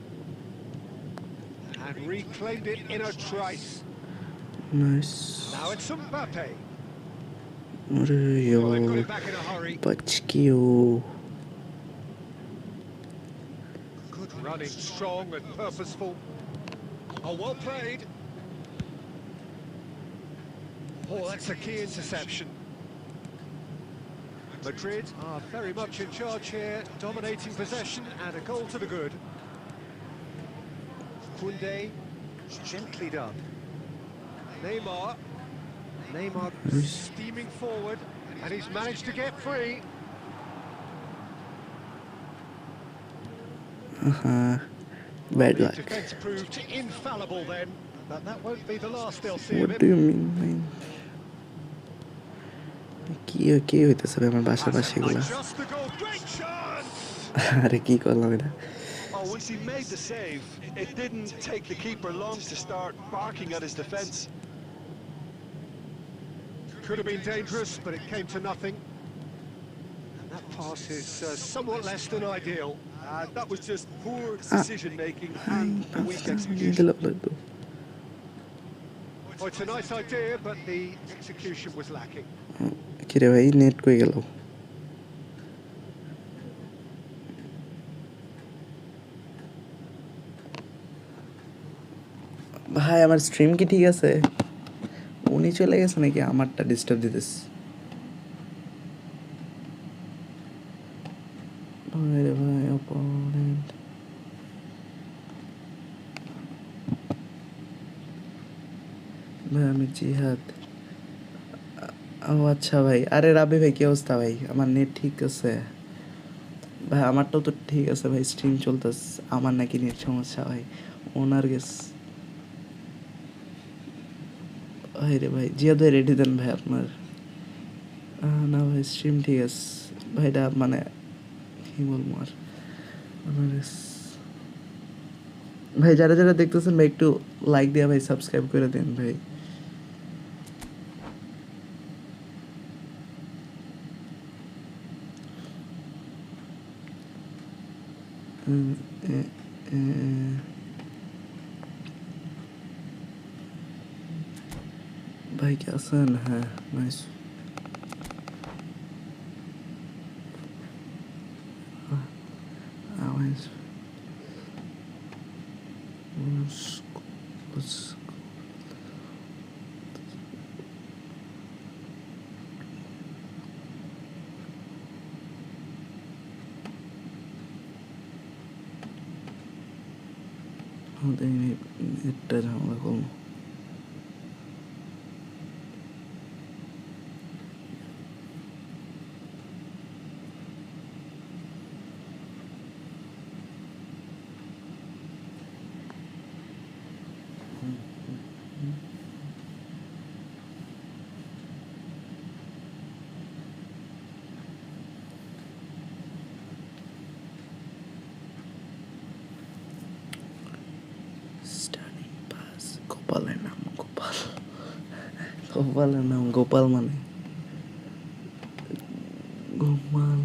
And reclaimed it in a trice. Nice. Now it's Mbappe. Well, They've got it back in a hurry. Pachkio. Good running, strong and purposeful. Oh, well played. Oh, that's a key interception. Madrid are very much in charge here, dominating possession and a goal to the good. Koundé, gently done. Neymar steaming forward, and he's managed to get free. Bad luck. The defence proved infallible then, but that won't be the last they'll see of What him. do you mean, man? কি হইতেছে আমার বাসার পাশে এগুলা Just the goal, great chance! আরে কি করলাম এটা Oh, once he made the save, it didn't take the keeper long to start barking at his defence. Could have been dangerous, but it came to nothing. And that pass is somewhat less than ideal. That was just poor decision-making and weak execution. Oh, it's a nice idea, but the execution was lacking. কিরে ভাই net কই গেল ভাই আমার stream কি ঠিক আছে উনি চলে গেছে নাকি আমারটা ডিস্টার্ব দিতেছে আরে ভাই অপোনেন্ট ভাই আমি জিহাদ ও আচ্ছা ভাই আরে রাবি ভাই কি অবস্থা ভাই আমার নেট ঠিক আছে ভাই আমারটাও তো ঠিক আছে ভাই স্ট্রিম চলতেছে আমার নাকি নেট সমস্যা ভাই ওনার গেস রে ভাই জিয়াদ ভাই রেডি দেন ভাই আপনার না ভাই স্ট্রিম ঠিক আছে ভাইটা মানে কি বলবো আর ভাই যারা যারা দেখতেছেন ভাই একটু লাইক দিয়ে ভাই সাবস্ক্রাইব করে দেন ভাই भाई क्या आसान है नाइस এটা ঝামেলা করবো গোপালের নাম গোপাল মানে Gopal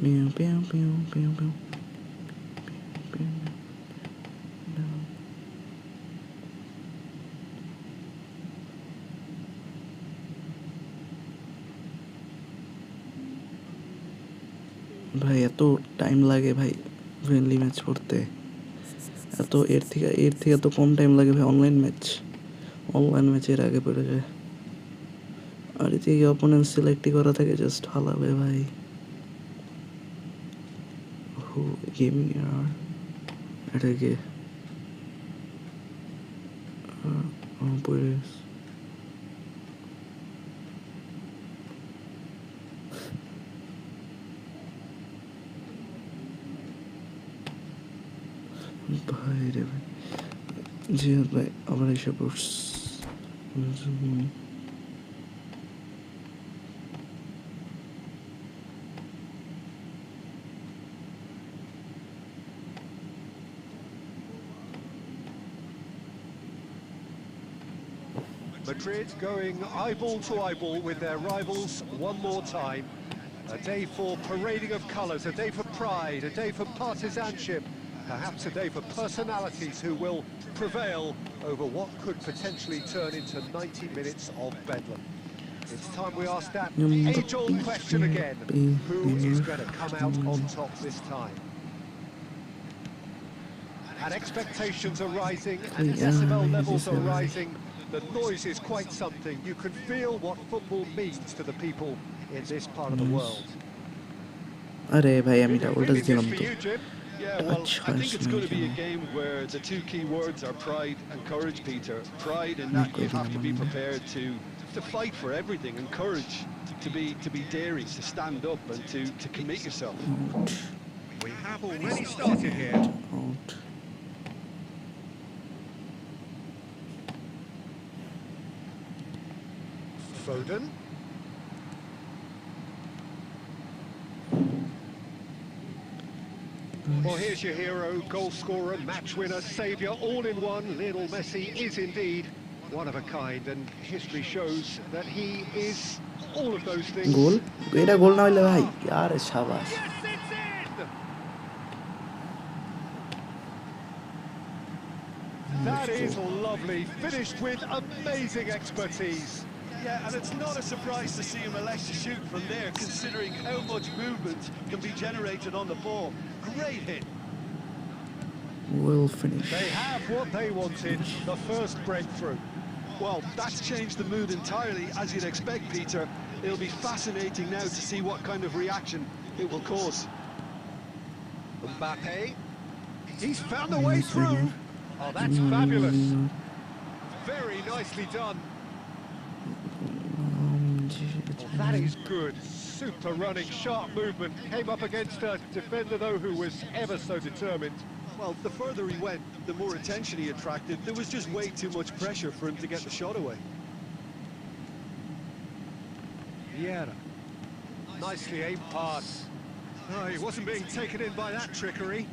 Meow, meow, meow, meow, meow. ভাই এত টাইম লাগে ভাই ফ্রেন্ডলি ম্যাচ করতে এত এর থেকে তো কম টাইম লাগে ভাই অনলাইন ম্যাচের আগে পড়ে যায় আর এর থেকে অপোনেন্ট সিলেক্টই করা থাকে জাস্ট হালাবে ভাই হু গেমিং আর এটাকে পড়ে ভাই রে ভাই, জিহাদ ভাই আবার এসে পড়ছ। Madrid going eyeball to eyeball with their rivals one more time. A day for parading of colours, a day for pride, a day for partisanship, perhaps a day for personalities who will prevail over what could potentially turn into 90 minutes of bedlam. It's time we ask that age-old question again. Who is going to come out on top this time? And expectations are rising, and decibel levels are rising. The noise is quite something. You can feel what football means to the people in this part of the world. আরে ভাই আমি double touch Feeling দিলাম this for তো। you, Jim? Yeah, well, I think it's going to be a game where the two key words are pride and courage, Peter. Pride in that you have to be prepared to fight for everything, and courage to be daring, to stand up and to commit yourself. We have already started here. Out. Foden. Well, here's your hero, goal scorer, match winner, saviour, all in one. Lionel Messi is indeed one of a kind, and history shows that he is all of those things. গোল, এটা গোল না হইলে ভাই আরে শাবাশ। Yes, it's in! That is lovely, finished with amazing expertise. Yeah, and it's not a surprise to see him elect to shoot from there, considering how much movement can be generated on the ball. Great hit. Well finished. They have what they wanted, the first breakthrough. Well, that's changed the mood entirely, as you'd expect, Peter. It'll be fascinating now to see what kind of reaction it will cause. Mbappe, he's found a way through. Oh, that's fabulous. Very nicely done. Oh, that is good. Super running, sharp movement. Came up against a defender, though, who was ever so determined. Well, the further he went, the more attention he attracted. There was just way too much pressure for him to get the shot away. Vieira. Nicely aimed pass. Oh, he wasn't being taken in by that trickery.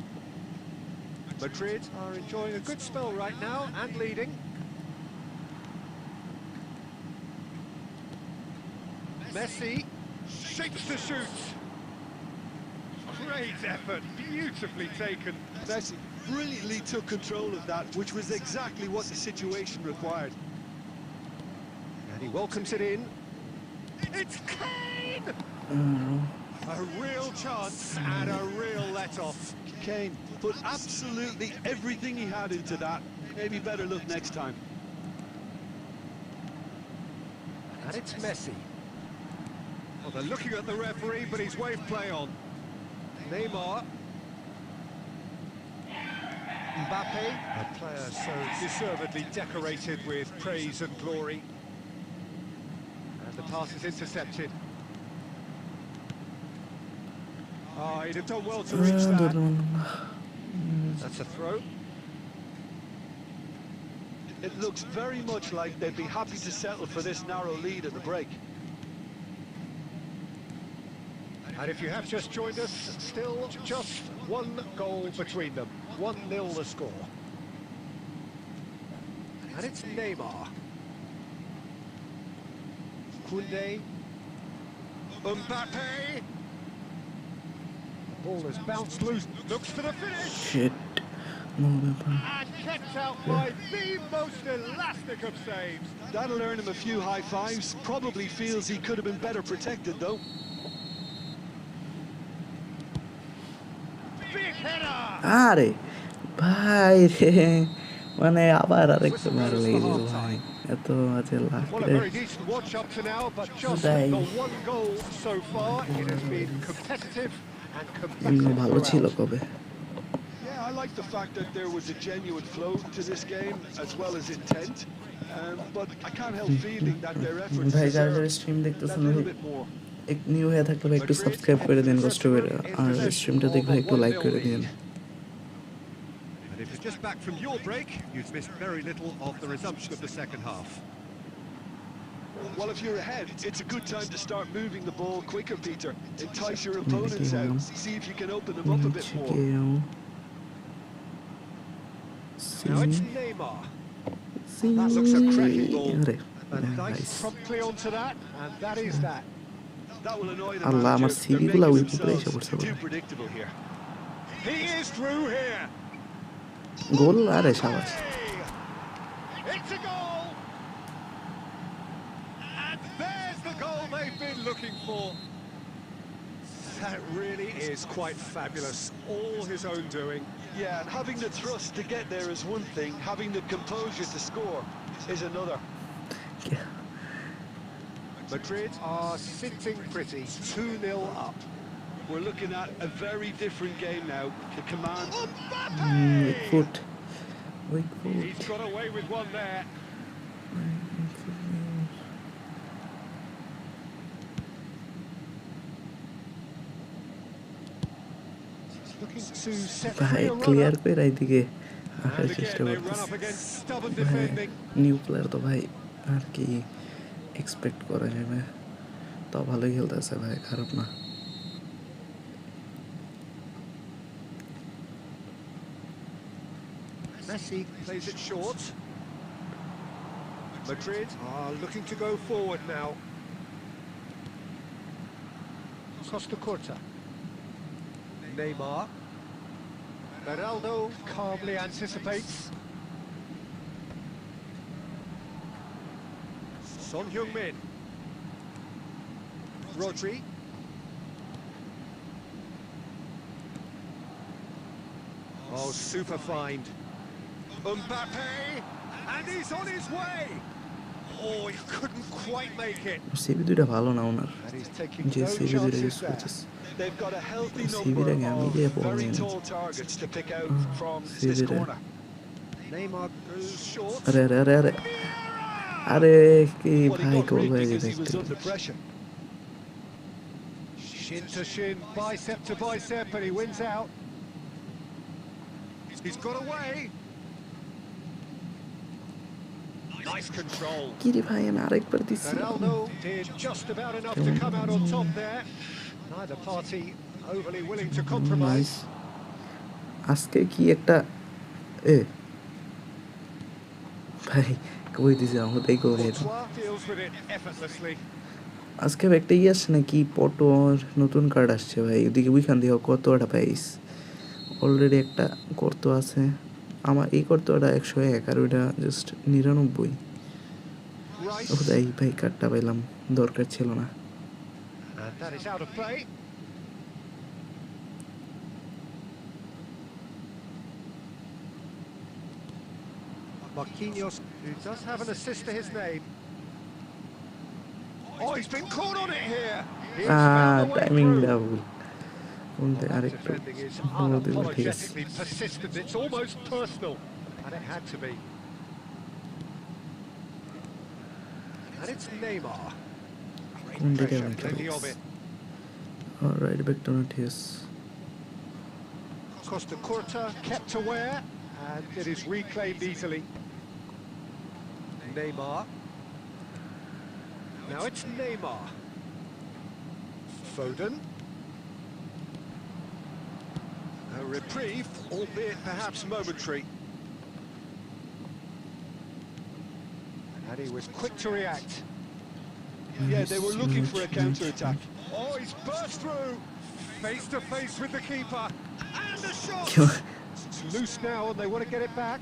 Madrid are enjoying a good spell right now and leading. Messi shapes to shoot. Great effort, beautifully taken. Messi brilliantly took control of that, which was exactly what the situation required. And he welcomes it in. It's Kane! A real chance and a real let-off. Kane put absolutely everything he had into that. Maybe better look next time. And it's Messi. Well, they're looking at the referee, but he's waved play on. Neymar. Mbappe, a player so deservedly decorated with praise and glory. And the pass is intercepted. Oh, he'd have done well to reach that. That's a throw. It looks very much like they'd be happy to settle for this narrow lead at the break. And if you have just joined us, still just one goal between them. 1-0 the score. And it's Neymar. Koundé. Mbappe. Ball has bounced loose. Looks for the finish. Shit. No ব্যাপার। And kept out by the most elastic of saves. That'll earn him a few high fives. Probably feels he could have been better protected, though. Big header. আরে ভাই রে, মানে আবার আরেকটা ভালো লেগে গেল ভাই, এত বাজে Well, a লাগলে। very decent watch up to now, but just Today. the one goal so far. It has been competitive and এমনি combative ভালো ছিল throughout. কবে। Yeah, I like the fact that there was a genuine flow to this game, as well as intent. But I can't help feeling that their efforts ভাই যারা যারা deserve stream that দেখতেছেন little bit more. এক new হয়ে থাকলে ভাই একটু subscribe করে দেন কষ্ট করে, আর স্ট্রিমটা দেখলে একটু লাইক করে দিন। And if you're just back from your break, you've missed very little of the resumption of the second half. Well, if you're ahead, it's a good time to start moving the ball quicker, Peter. Entice your opponents out. See if you can open them up a bit more. Now it's Neymar. That looks a cracking ball. And nice promptly onto that, and that is that. That will annoy the Allah, manager. আমার They're CV making গুলা ওই themselves পুকুরে too predictable here. He is through here. গোল আরে শাবাশ It's a goal. And there's the goal they've been looking for. That really is quite fabulous. All his own doing. Yeah, and having the thrust to get there is one thing. Having the composure to score is another. Madrid are sitting pretty, 2-0 up. We're looking at a very different game now. The command. weak foot He's got away with one there. He's looking to set ভাই free a clear runner. করে এইদিকে আসার And চেষ্টা again, they run করতেছে up against stubborn ভাই defending. New player তো ভাই আর কি এক্সপেক্ট করা যাবে তো ভালোই খেলতেছে ভাই খারাপ না Messi plays it short. Madrid are looking to go forward now. Costa Curta. Neymar. Ronaldo calmly anticipates. Son Heung-min. Rodri. Oh, super find. Mbappe, and he's on his way. Oh, he couldn't quite make it. CB দুইটা ভালো না ওনার And he's taking যে no CB দুইটা chances use there. করতেছে They've got a healthy CV number টা আমি of দিয়ে very পড়নি। tall targets to pick out from CV this টা। corner. Neymar goes short. আরে আরে আরে আরে আরে কি Well, he ভাই got গোল rid হয়ে because গেছে he was under pressure. Shin to shin, bicep to bicep, and he wins out. He's got away. Nice control. কি রে ভাই আমি আরেকবার দিচ্ছি Ronaldo did just about enough to come out on top there. Neither party overly willing to nice compromise. আজকে কি একটা এ ভাই কই দিছে আমাদের গোল হয়ে Courtois deals with it effortlessly. আজকে একটা ই আসছে নাকি পটোর নতুন কার্ড আসছে ভাই ওদিকে ওইখান দিয়ে কতটা পাইস অলরেডি একটা করতো আছে আমার এই করতোটা 101 আর ওইটা জাস্ট 99 Rice. ও তাই ভাই কার্ডটা পাইলাম দরকার ছিল না And that is out of play. Marquinhos, who does have an assist to his name. Oh, he's been caught on it here. He's found the way timing through. Double কোনটা That আরেকটু defending is ভালো দিল ঠিক আছে unapologetically persistent. It's almost personal, and it had to be. And it's Neymar. কোন দিকে Pressure, আমি plenty of it. Alright back to not his Costa Curta kept aware, and it is reclaimed easily. Neymar. Now it's Neymar. Foden. A reprieve, albeit perhaps momentary. And he was quick to react. Yeah, they were looking for a counter-attack. Oh, he's burst through, face to face with the keeper, and the shot. It's loose now, and they want to get it back.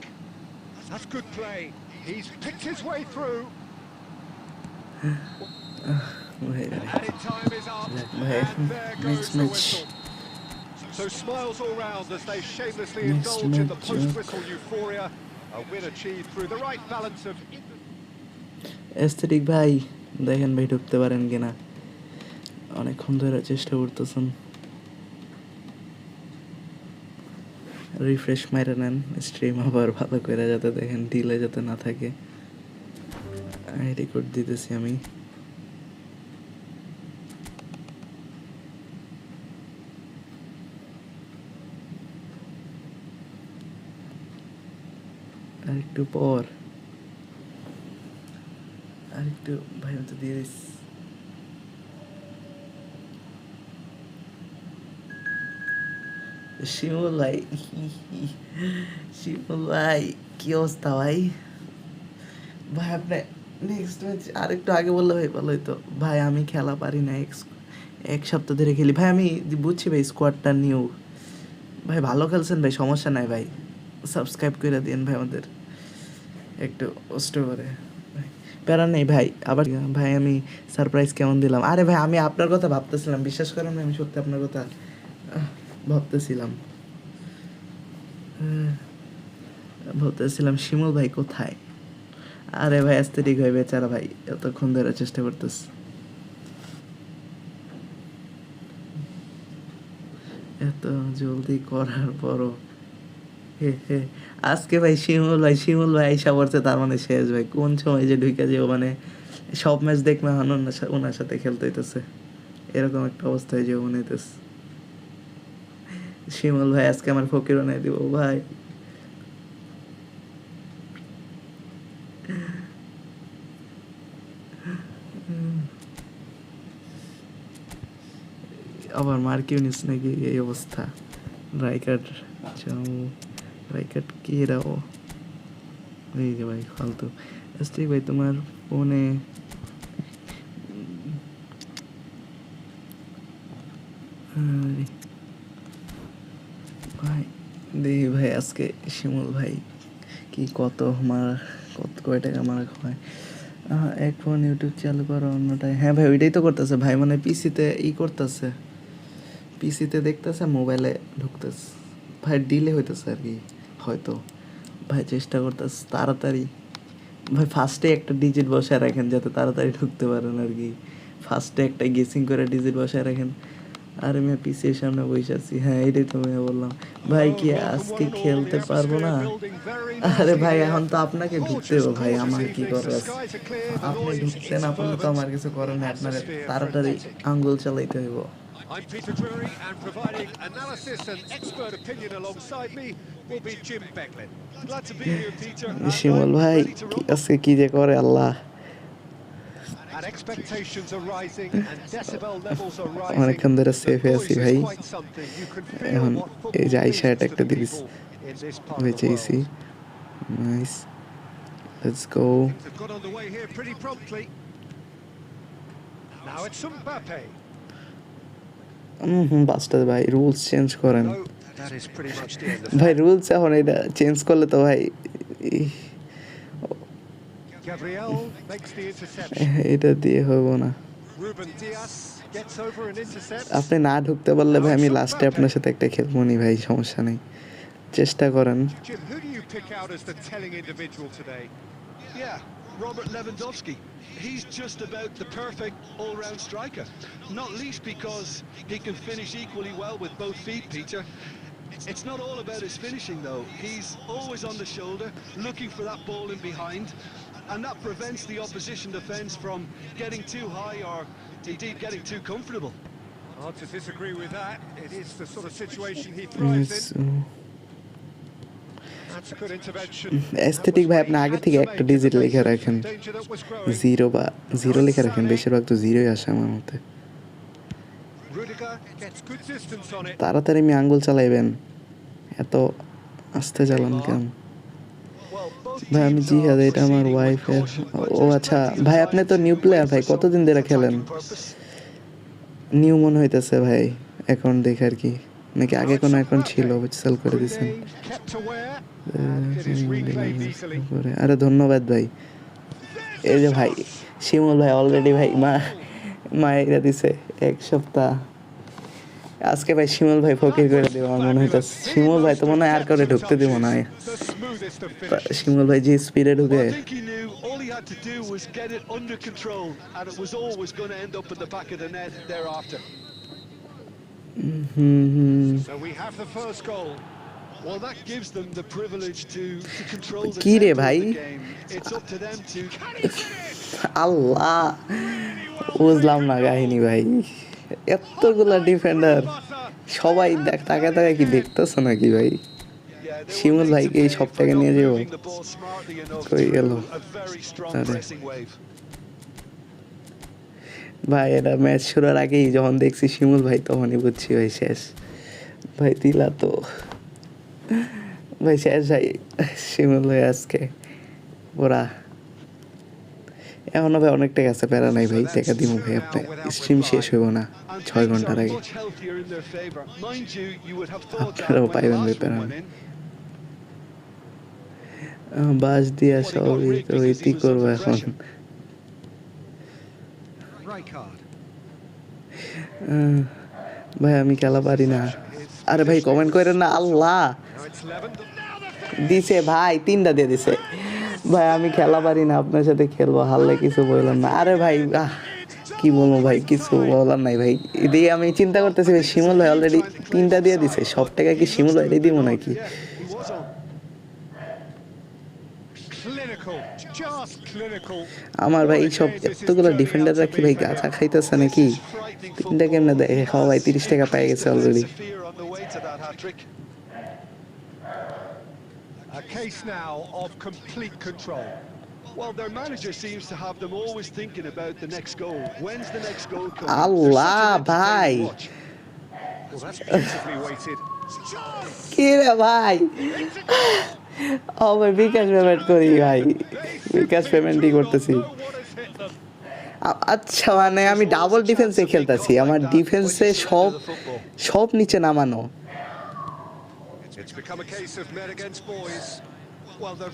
That's good play. He's picked his way through. Added time is up, and there goes the whistle. So smiles all round as they shamelessly Next indulge in the match, post-whistle euphoria. A win achieved through the right balance of... aesthetic ভাই দেখেন ভাই ঢুকতে পারেন কিনা অনেকক্ষণ ধরে চেষ্টা করতেছেন রিফ্রেশ মাইরে নেন স্ট্রিম আবার ভালো করে যাতে দেখেন ডিলে যাতে না থাকে রেকর্ড দিতেছি আমি আরেকটু পর আরেকটু ভাই তো দিয়ে দিস। শিমুল ভাই, শিমুল ভাই কি অবস্থা ভাই? ভাই আপনি নেক্সট ম্যাচ আরেকটু আগে বললে ভাই ভালো হতো ভাই। আমি খেলা পারি না, এক সপ্তাহ ধরে খেলি ভাই। আমি বুঝছি ভাই স্কোয়াডটা নিউ। ভাই ভালো খেলছেন ভাই, সমস্যা নাই ভাই। সাবস্ক্রাইব করে দিন ভাই আমাদের, একটু কষ্ট করে ভাই। প্যারা নেই ভাই। আবার ভাই আমি সারপ্রাইজ কেমন দিলাম? আরে ভাই আমি আপনার কথা ভাবতেছিলাম, বিশ্বাস করেন আমি সত্যি আপনার কথা ভাবতেছিলাম। ভাবতেছিলাম শিমুল ভাই কোথায়? আরে ভাই অ্যাস্থেটিক ভাই বেচারা ভাই এতক্ষণ ধরে চেষ্টা করতেছে। এত জলদি করার পরও হে আজকে ভাই শিমুল ভাই আইসা পড়ছে, তার মানে শেষ ভাই। কোন সময় যে ঢুকে যাবো, মানে সব ম্যাচ দেখলে ওনার সাথে খেলতে হইতেছে, এরকম একটা অবস্থা হয়ে যাবো মনে হইতেছে। শিমুল ভাই আজকে আমার ফকির বানাই দিব ভাই। আবার মার্কিউনিস নাকি এই অবস্থা। রাইকার্ড রাইকার্ড কি রাও এই যে ভাই ফালতু। ঠিক ভাই তোমার ফোনে ভাই দেখি ভাই আজকে শিমুল ভাই কি কত কয় টাকা মারা হয়। এক ফোন ইউটিউব চালু করো, অন্যটায় হ্যাঁ ভাই ওইটাই তো করতেছে ভাই। মানে পিসিতে করতেছে, পিসিতে দেখতেছে, মোবাইলে ঢুকতেছে ভাই। ডিলে হইতেছে আর কি হয়তো। ভাই চেষ্টা করতেছে তাড়াতাড়ি ভাই। ফার্স্টে একটা ডিজিট বসায় রাখেন যাতে তাড়াতাড়ি ঢুকতে পারেন আর কি। ফার্স্টে একটা গেসিং করে ডিজিট বসায় রাখেন। আর আমি পিসির সামনে বসে আছি। হ্যাঁ এটাই তো আমি বললাম ভাই। কি আজকে খেলতে পারবো না? আরে ভাই এখন তো আপনাকে ঢুকতে হবে ভাই, আমার কি করার আছে? আপনি ঢুকতে না পারলে তো আমার কিছু করার নেই, আপনার তাড়াতাড়ি আঙ্গুল চালাইতে হইব। I'm Peter Drury, and providing analysis and expert opinion alongside me will be Jim Becklin. Glad to be here, Peter. শিমুল ভাই Ready to roll. আজকে কি যে করে আল্লাহ। And expectations are rising and decibel levels are rising. অনেকক্ষণ ধরে The সেফে আছি noise ভাই। is quite something. You can feel এখন what এই যে football আইসা means to একটা the this people in this part of the বেঁচেছি। world. Nice, let's go. Things have got underway here pretty promptly. Now it's Mbappe. Buster ভাই rules change করেন No, that is pretty much the end of ভাই। that. Rules এখন এটা change করলে তো ভাই Gabriel makes the interception. এটা দিয়ে হবো না। Ruben Dias gets over and intercepts. আপনি না ঢুকতে পারলে ভাই আমি লাস্টে আপনার সাথে একটা খেলবো নি ভাই, সমস্যা নেই, চেষ্টা করেন। Jim, who do you pick out as the telling individual today? Yeah, Robert Lewandowski. He's just about the perfect all-round striker. Not least because he can finish equally well with both feet, Peter. It's not all about his finishing, though. He's always on the shoulder, looking for that ball in behind, and that prevents the opposition defence from getting too high or indeed getting too comfortable. Hard to disagree with that. It is the sort of situation he thrives in. That's a good intervention. Aesthetic ভাই আপনি আগে থেকে একটা digit লিখে রাখেন, zero বা zero লিখে রাখেন। বেশিরভাগ তো জিরোই আসে আমার মতে। Rudiger gets good distance on it. তাড়াতাড়ি আমি আঙ্গুল চালাইবেন, এত আস্তে চালান কেন ভাই? আমি জিহাদ, এটা আমার ওয়াইফের। ও আচ্ছা ভাই আপনি তো নিউ প্লেয়ার ভাই, কতদিন ধরে খেলেন? নিউ মনে হইতেছে ভাই অ্যাকাউন্ট দেখে আর কি, নাকি আগে কোনো অ্যাকাউন্ট ছিল সেল করে দিয়েছেন? আরে ধন্যবাদ ভাই। এই যে ভাই শিমুল ভাই অলরেডি ভাই মায়েরা দিছে এক সপ্তাহ। আজকে ভাই শিমুল ভাই ফকির করে দেবো আমার মনে হইতেছে। শিমুল ভাই তো মনে হয় আর কাউরে ঢুকতে দিব না। শিমুল ভাই যে স্পিডে ঢুকে। I think he knew all he had to do was get it under control, and it was always going to end up in the back of the net thereafter. So we have the first goal. Well, that gives them the privilege to control the কি রে tempo of ভাই? the game. It's up to them to... আল্লাহ বুঝলাম না কাহিনী ভাই। এতগুলা defender সবাই তাকায় কি দেখতেছ নাকি ভাই? Yeah, শিমুল ভাইকে এই সব টাকা নিয়ে যাবো হয়ে গেল আরে ভাই এটা ম্যাচ শুরুর আগেই যখন দেখছি শিমুল ভাই তখনই বুঝছি ভাই শেষ ভাই দিলা তো ভাই শেষ ভাই শিমুল ভাই আজকে ওরা এখনো ভাই অনেক টাকা আছে প্যারা নাই ভাই টাকা দিব ভাই আপনি স্ট্রিম শেষ হইব না 6 ঘন্টার আগে আপনারাও পাইবেন ভাই প্যারা নাই বাস দিয়া সবই তো ইতি করবো এখন ভাই আমি খেলা পারি না আরে ভাই কমেন্ট করেন না আল্লাহ দিছে ভাই 3টা দিয়ে দিছে ভাই আমি খেলা পারি না আপনার সাথে খেলবো হারলে কিছু বললাম না আরে ভাই কি বলবো ভাই কিছু বলার নাই ভাই এদিকে আমি চিন্তা করতেছি ভাই শিমুল ভাই অলরেডি 3টা দিয়ে দিছে সব টাকা কি শিমুল ভাই দিব নাকি আমার ভাই সব এতগুলো ডিফেন্ডার রাখি ভাই গাছা খাইতেছে নাকি 3টা কেমনে দেয় খাওয়া ভাই 30 টাকা পেয়ে গেছে already A case now of complete control. Well, their manager seems to have them always thinking about the next goal. When's the next goal coming? Allah, bhai. Well, that's beautifully weighted. কি রে ভাই ও ভাই বিকাশ payment করি ভাই বিকাশ পেমেন্টই করতেছি আচ্ছা মানে আমি ডাবল ডিফেন্সে খেলতেছি আমার ডিফেন্সে সব নিচে নামানো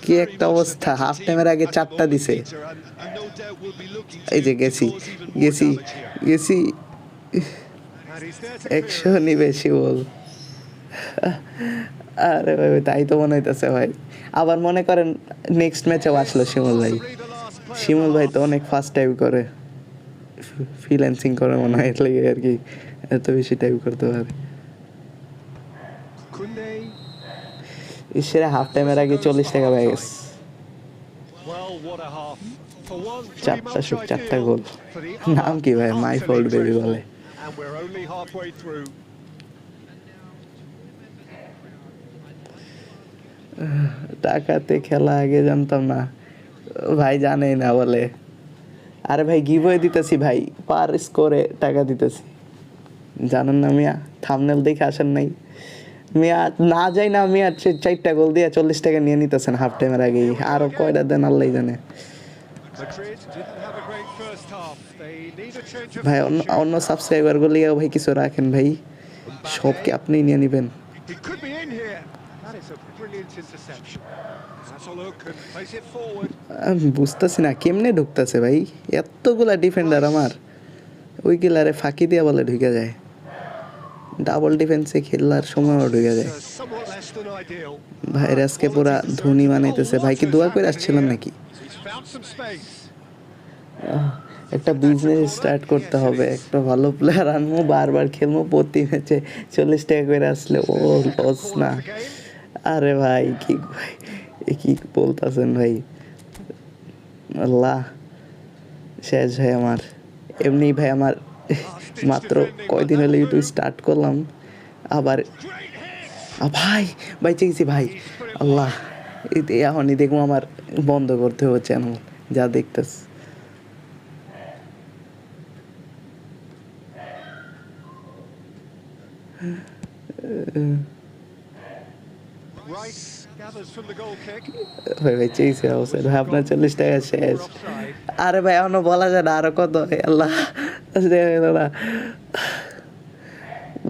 কি একটা অবস্থা হাফ টাইমের আগে 4টা দিছে এই যে গেছি 100 নি বেশি বল আরে ভাই তাই তো মনে হইতেছে ভাই আবার মনে করেন নেক্সট ম্যাচেও আসলো শিমুল ভাই তো অনেক ফাস্ট টাইপ করে ফ্রিল্যান্সিং করে মনে হয় এর লাগে আর কি এত বেশি টাইপ করতে পারে ইসেরা হাফ টাইমের আগে 40 টাকা পেয়ে গেছে 4টা গোল নাম কি ভাই মাই ফল্ট বেবি বলে টাকাতে খেলা আগে জানতাম না ভাই জানেই না বলে আরে ভাই গিভওয়ে দিতেছি ভাই পার স্কোরে টাকা দিতেছি জানেন না মিয়া থাম্বনেল দেখে আসেন নাই মিয়া না যাই না মিয়া 4টা গোল দিয়ে 40 টাকা নিয়ে নিতেছেন হাফ টাইমের আগেই আরো কয়টা দেন আল্লাহ জানে ভাই অন্য সাবস্ক্রাইবার গুলিও ভাই কিছু রাখেন ভাই সব কি আপনি নিয়ে নেবেন আমি বুঝতেছি না কেমনে ঢুকতেছে ভাই এতগুলা ডিফেন্ডার আমার ওই গিলারে ফাঁকি দিয়ে বলে ঢুকে যায় ডাবল ডিফেন্সে খেলার সময়ও ঢুকে যায় ভাইয়ের আজকে পুরা ধোনি বানাইতেছে ভাই কি দোয়া করে আসছিলাম নাকি একটা বিজনেস স্টার্ট করতে হবে একটা ভালো প্লেয়ার আনবো বারবার খেলবো প্রতি ম্যাচে 40 টাকা করে আসলে ও লস না আরে ভাই কি বলতেছেন ভাই আল্লাহ শেষ ভাই আমার এমনি ভাই আমার মাত্র কয়দিন হলে ইউটিউব স্টার্ট করলাম আবার ভাই বাইচে গেছি ভাই আল্লাহ এখনই দেখবো আমার বন্ধ করতে হবে চ্যানেল যা দেখতেছ ভাই ভাই চেয়েছে অবশ্যই ভাই আপনার 40 টাকা শেষ আরে ভাই এখনো বলা যায় না আরো কত আল্লাহ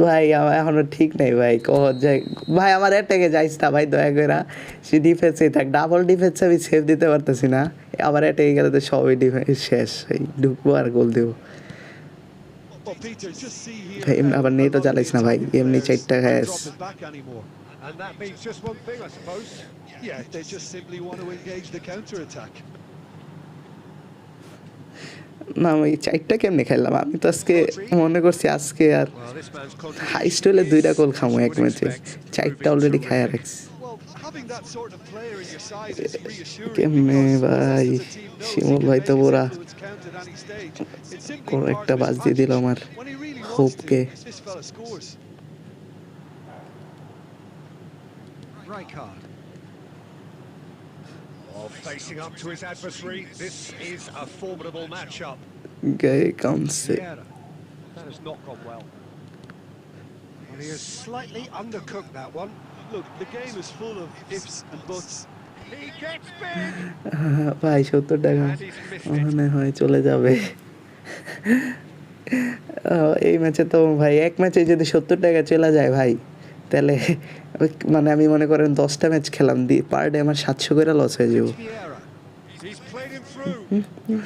ভাই আমার এখনো ঠিক নাই ভাই যাই ভাই আমার এটাকে যাইস না ভাই দয়া করে সে ডিফেন্সে থাক ডাবল ডিফেন্সে আমি সেভ দিতে পারতেছি না আবার এটাকে গেলে তো সবই ডিফেন্স শেষ ভাই ঢুকবো আর গোল দেবো ভাই আবার নেই তো চালাইস না ভাই এমনি 4 টাকা খাস And that means just one thing, I suppose. Yeah, they just simply want to engage the counter-attack. না আমি 4টা কেমনে খেললাম আমি তো আজকে মনে করছি আজকে আর হাইস্ট হলে 2টা গোল খামো এক ম্যাচে 4টা অলরেডি খায়া রাখছি কেমনে ভাই শিমুল ভাই তো পুরা একটা বাজ দিয়ে দিল আমার হোপকে Rijkaard. Well, facing up to his adversary, this is a formidable matchup. गए कौन से Vieira. That has not gone well. And he has slightly undercooked that one. Look, the game is full of ifs and buts. He gets big! ভাই 70 টাকা And he's missed it. মনে হয় চলে যাবে এই ম্যাচে তো ভাই এক ম্যাচে যদি 70 টাকা চলে যায় ভাই তাহলে মানে আমি মনে করেন 10টা ম্যাচ খেলাম পার ডে আমার 700 করে লস হয়ে যাবে Vieira. He's played him through.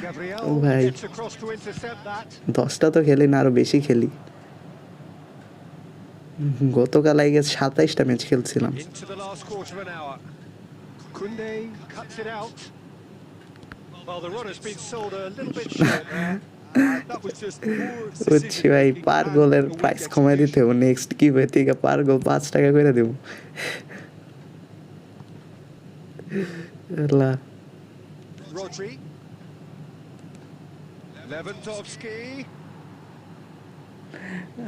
Gabriel ভাই gets across to intercept that. 10টা তো খেলি না আরো বেশি খেলি গতকাল আগে 27টা ম্যাচ খেলছিলাম Into the last quarter of an hour. Kunde cuts it out. Well, the run has been sold a little bit short there. That was just poor বুঝছি ভাই decision-making পার and গোলের a weak প্রাইস কমাই দিতে execution. হবে next কি হবে থেকে পার গোল 5 টাকা করে দেব আল্লাহ Rodri. Lewandowski.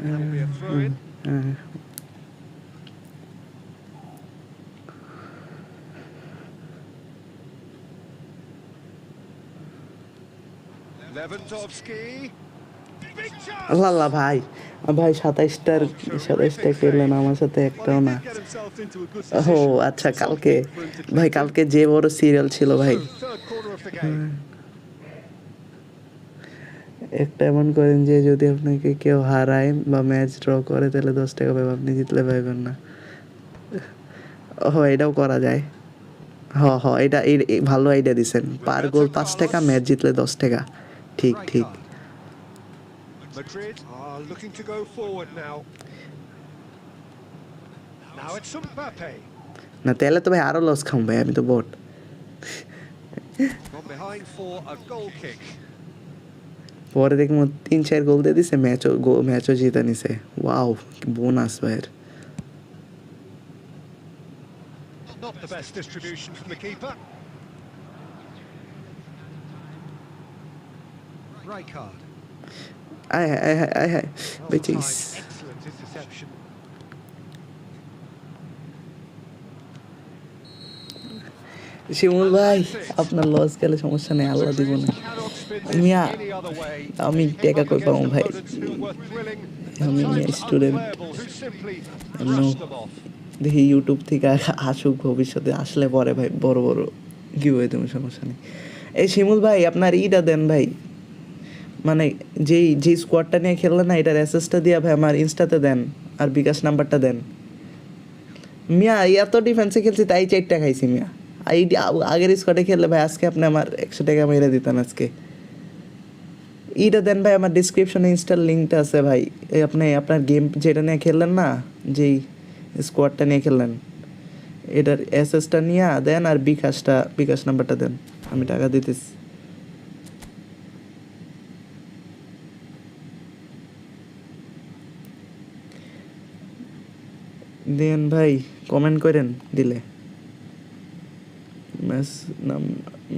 That'll be a throw-in. Lewandowski. Big chance! আল্লাহ আল্লাহ ভাই ভাই 27টা খেললেন আমার সাথে একটাও Well, না he did get himself into a good O position. আচ্ছা Something কালকে for him to ভাই cling to. কালকে যে বড় সিরিয়াল ছিল ভাই Third corner of the game. একটা এমন করেন যে যদি আপনাকে কেউ হারায় বা ম্যাচ ড্র করে তাহলে 10 টাকা পাবেন আপনি জিতলে পাইবেন না ও এটাও করা যায় এটা ভালো আইডিয়া দিছেন পার গোল 5 টাকা ম্যাচ জিতলে 10 টাকা ঠিক ঠিক Madrid are looking to go forward now. Now it's Mbappe. না তাহলে তো ভাই আরো লস খাম ভাই আমি তো বট Gone behind for a goal kick. পরে দেখুন 3-4 গোল দিয়ে দিছে ম্যাচও জিতে নিছে ওয়াও বোনাস ভাই Not the best distribution from the keeper. Rijkaard. আয় বেচিস Excellent interception. শিমুল ভাই আপনার লস গেলে সমস্যা নেই আল্লাহ দিব না Cannot spin this Mia any other way. আমি টাকা কই পাবো ভাই Opponents who were thrilling, আমি at times student unplayable, who simply এমন brushed them off. দেখি ইউটিউব থেকে আসুক ভবিষ্যতে আসলে পরে ভাই বড় বড় গিভওয়ে তুমি সমস্যা নেই এই শিমুল ভাই আপনার ইটা দেন ভাই মানে যে স্কোয়াডটা নিয়ে খেললেন না এটার অ্যাসেসটা দিয়ে ভাই আমার ইনস্টাতে দেন আর বিকাশ নাম্বারটা দেন মিয়া এত ডিফেন্সে খেলছি তাই 4টা খাইছি মিয়া আগের স্কোয়াডে খেললে ভাই আজকে আপনি আমার 100 টাকা মেরে দিতেন আজকে ইটা দেন ভাই আমার ডিসক্রিপশনে ইনস্টার লিঙ্কটা আছে ভাই আপনি আপনার গেম যেটা নিয়ে খেললেন না যেই স্কোয়াডটা নিয়ে খেললেন এটার অ্যাসেসটা নিয়ে দেন আর বিকাশ নাম্বারটা দেন আমি টাকা দিতেছি দেন ভাই কমেন্ট করেন দিলে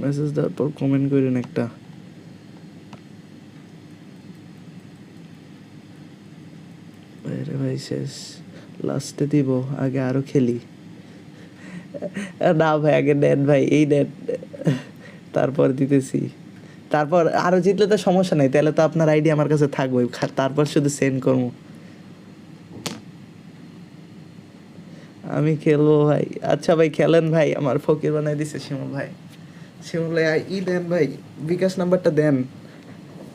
মেসেজ দেওয়ার পর কমেন্ট করেন একটা ভাই শেষ লাস্টে দিব আগে আরো খেলি না ভাই আগে নেন ভাই এই নেন তারপর দিতেছি তারপর আরো জিতলে তো সমস্যা নাই তাহলে তো আপনার আইডি আমার কাছে থাকবে তারপর শুধু সেন্ড করবো আমি খেলবো ভাই আচ্ছা ভাই খেলেন ভাই আমার ফকির বানাই দিছে শিমুল ভাই দেন ভাই বিকাশ নাম্বারটা দেন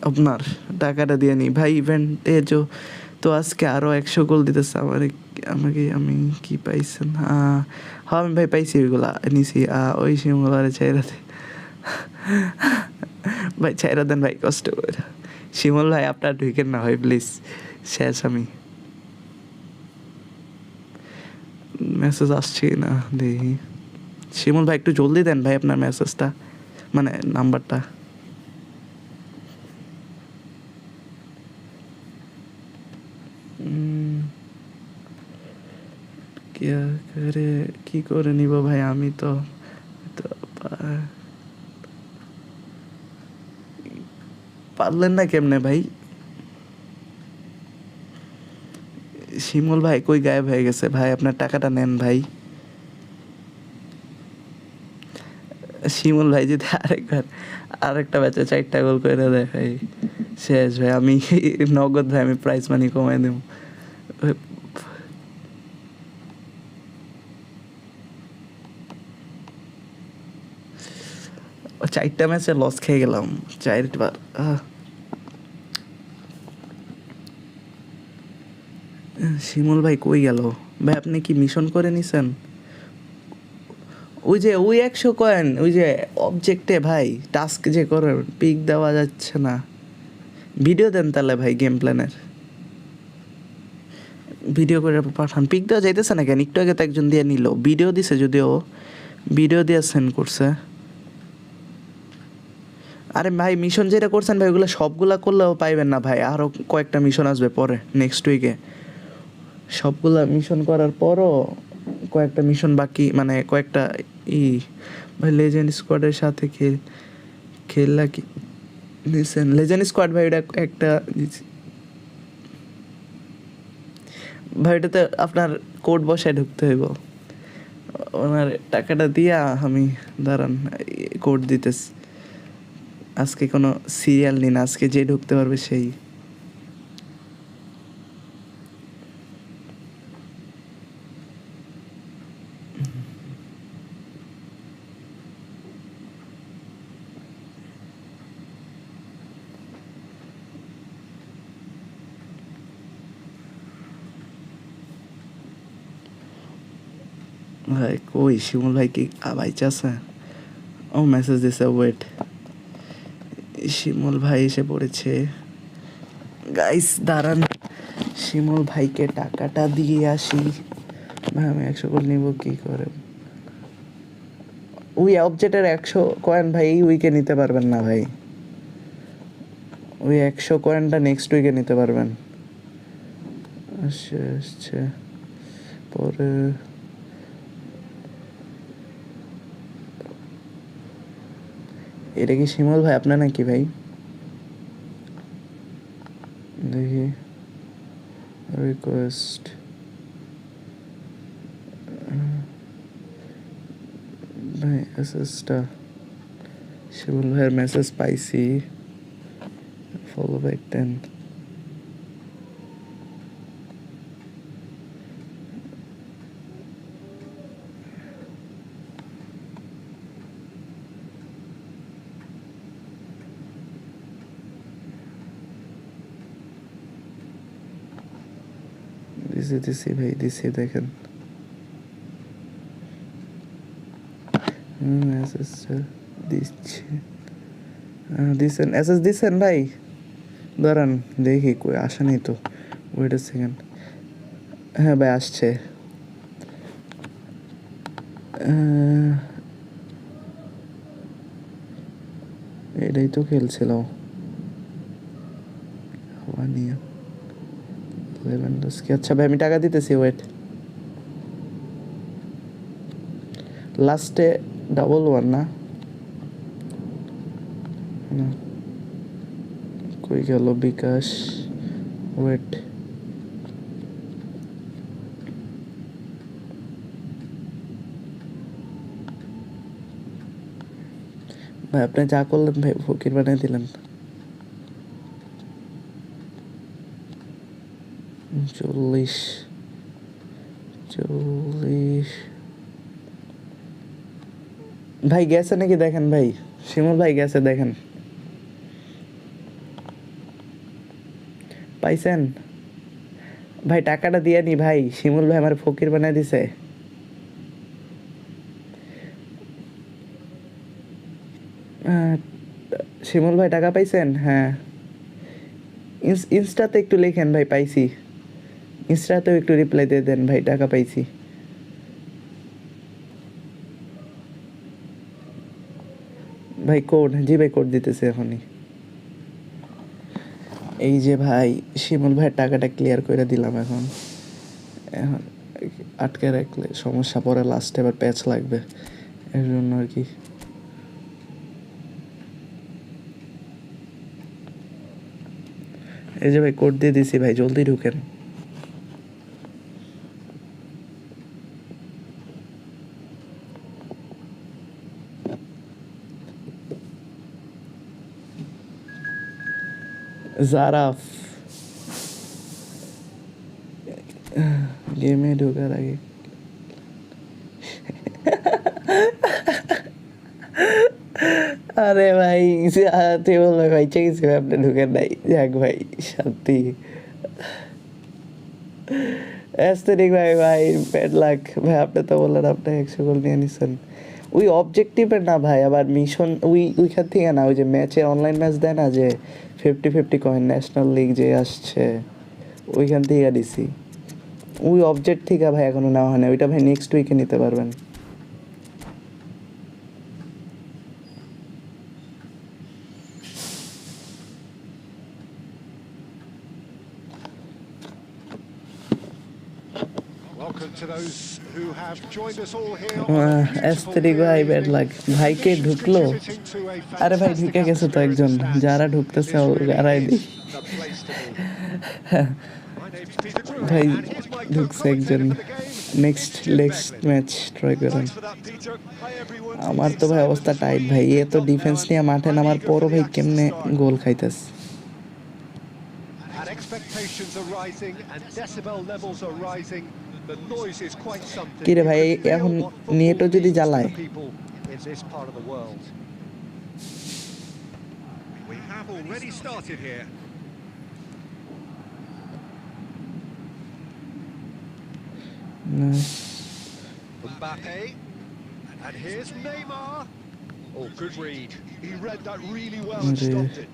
আপনার টাকাটা দিয়ে নি ভাই ইভেন্টে তো আজকে আরো 100 গোল দিতেছে আমাকে আমি কি পাইছেন হ্যাঁ আমি ভাই পাইছি ওইগুলা নিছি ওই শিমুলারে চাইরাতে ভাই চাইরা দেন ভাই কষ্ট করে শিমুল ভাই আপনার ঢুকেন না ভাই প্লিজ শেষ আমি মেসেজ আসছে না দেখি শিমুল ভাই একটু জলদি দেন ভাই আপনার মেসেজটা মানে নাম্বারটা কি করে নিব ভাই আমি তো পারলেন না কেমনে ভাই শিমুল ভাই কই গায়েব হয়ে গেছে ভাই আপনার টাকাটা নেন ভাই শিমুল ভাই যদি আরেকটা ম্যাচে 4টা গোল করে দেয় ভাই, শেষ ভাই। আমি নগদ ভাই, আমি প্রাইজ মানি কমাই দেব। ও 4টা ম্যাচে লস খেয়ে গেলাম 4বার। শিমুল ভাই কই গেল ভাই? আপনি কি মিশন করে নিছেন? ওই 100 কয়েন ওই যে অবজেক্টে ভাই টাস্ক যে করে পিক দেওয়া যাচ্ছে না। ভিডিও দেন তাহলে ভাই, গেম প্ল্যানের ভিডিও করে পাঠান। পিক দেওয়া যাইতেছে না কেন? একটু আগে তো একজন দিয়ে নিল, ভিডিও দিছে, যদিও ভিডিও দিয়ে সেন্ড করছে। আরে ভাই মিশন যেটা করছেন ভাই, ওগুলো সবগুলা করলেও পাইবেন না ভাই, আরও কয়েকটা মিশন আসবে পরে নেক্সট উইকে। সবগুলা মিশন করার পরও কয়েকটা মিশন বাকি, মানে কয়েকটা ভাই লেজেন্ড স্কোয়াডের সাথে খেললা কি দিচ্ছেন? লেজেন্ড স্কোয়াড ভাই এটা একটা ভাই, এটাতে আপনার কোড বসায় ঢুকতে হইব। ওনার টাকাটা দিয়া আমি দাঁড়ান কোড দিতেছি। আজকে কোনো সিরিয়াল নিন, আজকে যে ঢুকতে পারবে সেই। ভাই কই শিমুল ভাই? কি বাইচা আছে? ও মেসেজ দিছে, ওয়েট। শিমুল ভাই এসে পড়েছে গাইস, দাঁড়ান শিমুল ভাইকে টাকাটা দিয়ে আসি। ভাই আমি 100 করে নিব কি করে? ওই অবজেক্টের 100 কয়েন ভাই এই উইকে নিতে পারবেন না ভাই। ওই 100 কয়েনটা নেক্সট উইকে নিতে পারবেন। আচ্ছা পরে এটা কি শিমুল ভাই আপনার নাকি ভাই? দেখি রিকোয়েস্ট। ভাই মেসেজটা শিমুল ভাইয়ের মেসেজ পাইছি, ফলো ব্যাক 10। দিছি ভাই, দিছি দেখেন মেসেজটা দিচ্ছি। দিছেন মেসেজ দিছেন ভাই? দাঁড়ান দেখি কই আসে নাই তো, ওয়েট আ সেকেন্ড। হ্যাঁ ভাই আসছে। এটাই তো খেলছিল হওয়া নিয়ে 11 কি। আচ্ছা ভাই আমি টাকা দিতেছি, ওয়েট। লাস্টে 11 না? কই গেল বিকাশ? ওয়েট, ভাই আপনি যা করলেন ভাই ফকির বানিয়ে দিলেন। 40 ভাই গেছে নাকি দেখেন ভাই, শিমুল ভাই গেছে দেখেন, পাইছেন? ভাই টাকাটা দিয়ে নি ভাই, শিমুল ভাই আমার ফকির বানিয়ে দিছে। শিমুল ভাই টাকা পাইছেন? হ্যাঁ ইনস্টাতে একটু লেখেন ভাই পাইছি, ইনস্টাতেও একটু রিপ্লাই দিয়ে দেন ভাই টাকা পাইছি। ভাই কোড, জি ভাই কোড দিতেছে এখনই। এই যে ভাই শিমুল ভাইয়ের টাকাটা ক্লিয়ার করে দিলাম। এখন এখন আটকে রাখলে সমস্যা, পরে লাস্টে আবার প্যাচ লাগবে, এর জন্য আর কি। এই যে ভাই কোড দিয়ে দিছি ভাই, জলদি ঢুকেন। জারাফ গেমে ঢোকার আগে আরে ভাই তুই বলবে ভাই চেয়েছি আপনি ঢুকেন নাই যাক ভাই শান্তি অ্যাস্থেটিক ভাই ভাই ব্যাড লাক ভাই আপনি তো বললেন আপনি 100 গোল নিয়ে নিছেন ওই অবজেক্টিভের না ভাই আবার মিশন ওইখান থেকে না ওই যে ম্যাচে অনলাইন ম্যাচ দেয় না যে 50-50 কয়েন ন্যাশনাল লিগ যে আসছে ওইখান থেকে দিছি ওই অবজেক্ট থেকে ভাই এখনো নেওয়া হয় না ওইটা ভাই নেক্সট উইকে নিতে পারবেন Welcome to those who have joined us all here. Aesthetic ভাই ব্যাড লাক ভাইকে ঢুকলো আরে ভাই ঢুকে গেছে তো একজন যারা ঢুকতেছে ওরাই দি ভাই ঢুকছে একজন নেক্সট ম্যাচ ট্রাই করেন আমার তো ভাই অবস্থা টাইট ভাই এ তো ডিফেন্স নিয়ে মাঠে নামার পরও ভাই কেমনে গোল খাইতেস And expectations are rising and decibel levels are rising. The noise is quite something. কি রে ভাই এখন নেটও যদি জ্বালায় People in this part of the world. We have already started here. Mbappe, and here's Neymar. Oh, good read. He read that really well and stopped it.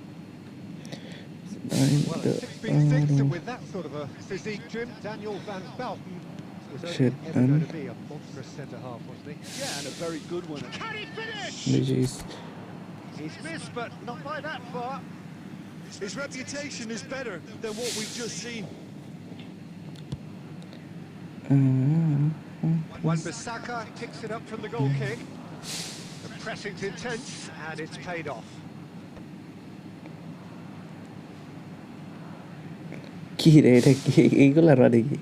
Well, it's 6 feet 6, and with that sort of a physique, Jim, Daniel van Belten was only ever going to be a monstrous centre-half, wasn't he? Yeah, and a very good one. Can he finish? He's missed, but not by that far. His reputation is better than what we've just seen. Wan-Bissaka picks it up from the goal kick. The pressing's intense, and it's paid off. কি রে এটা কি এইগুলা ruddy কি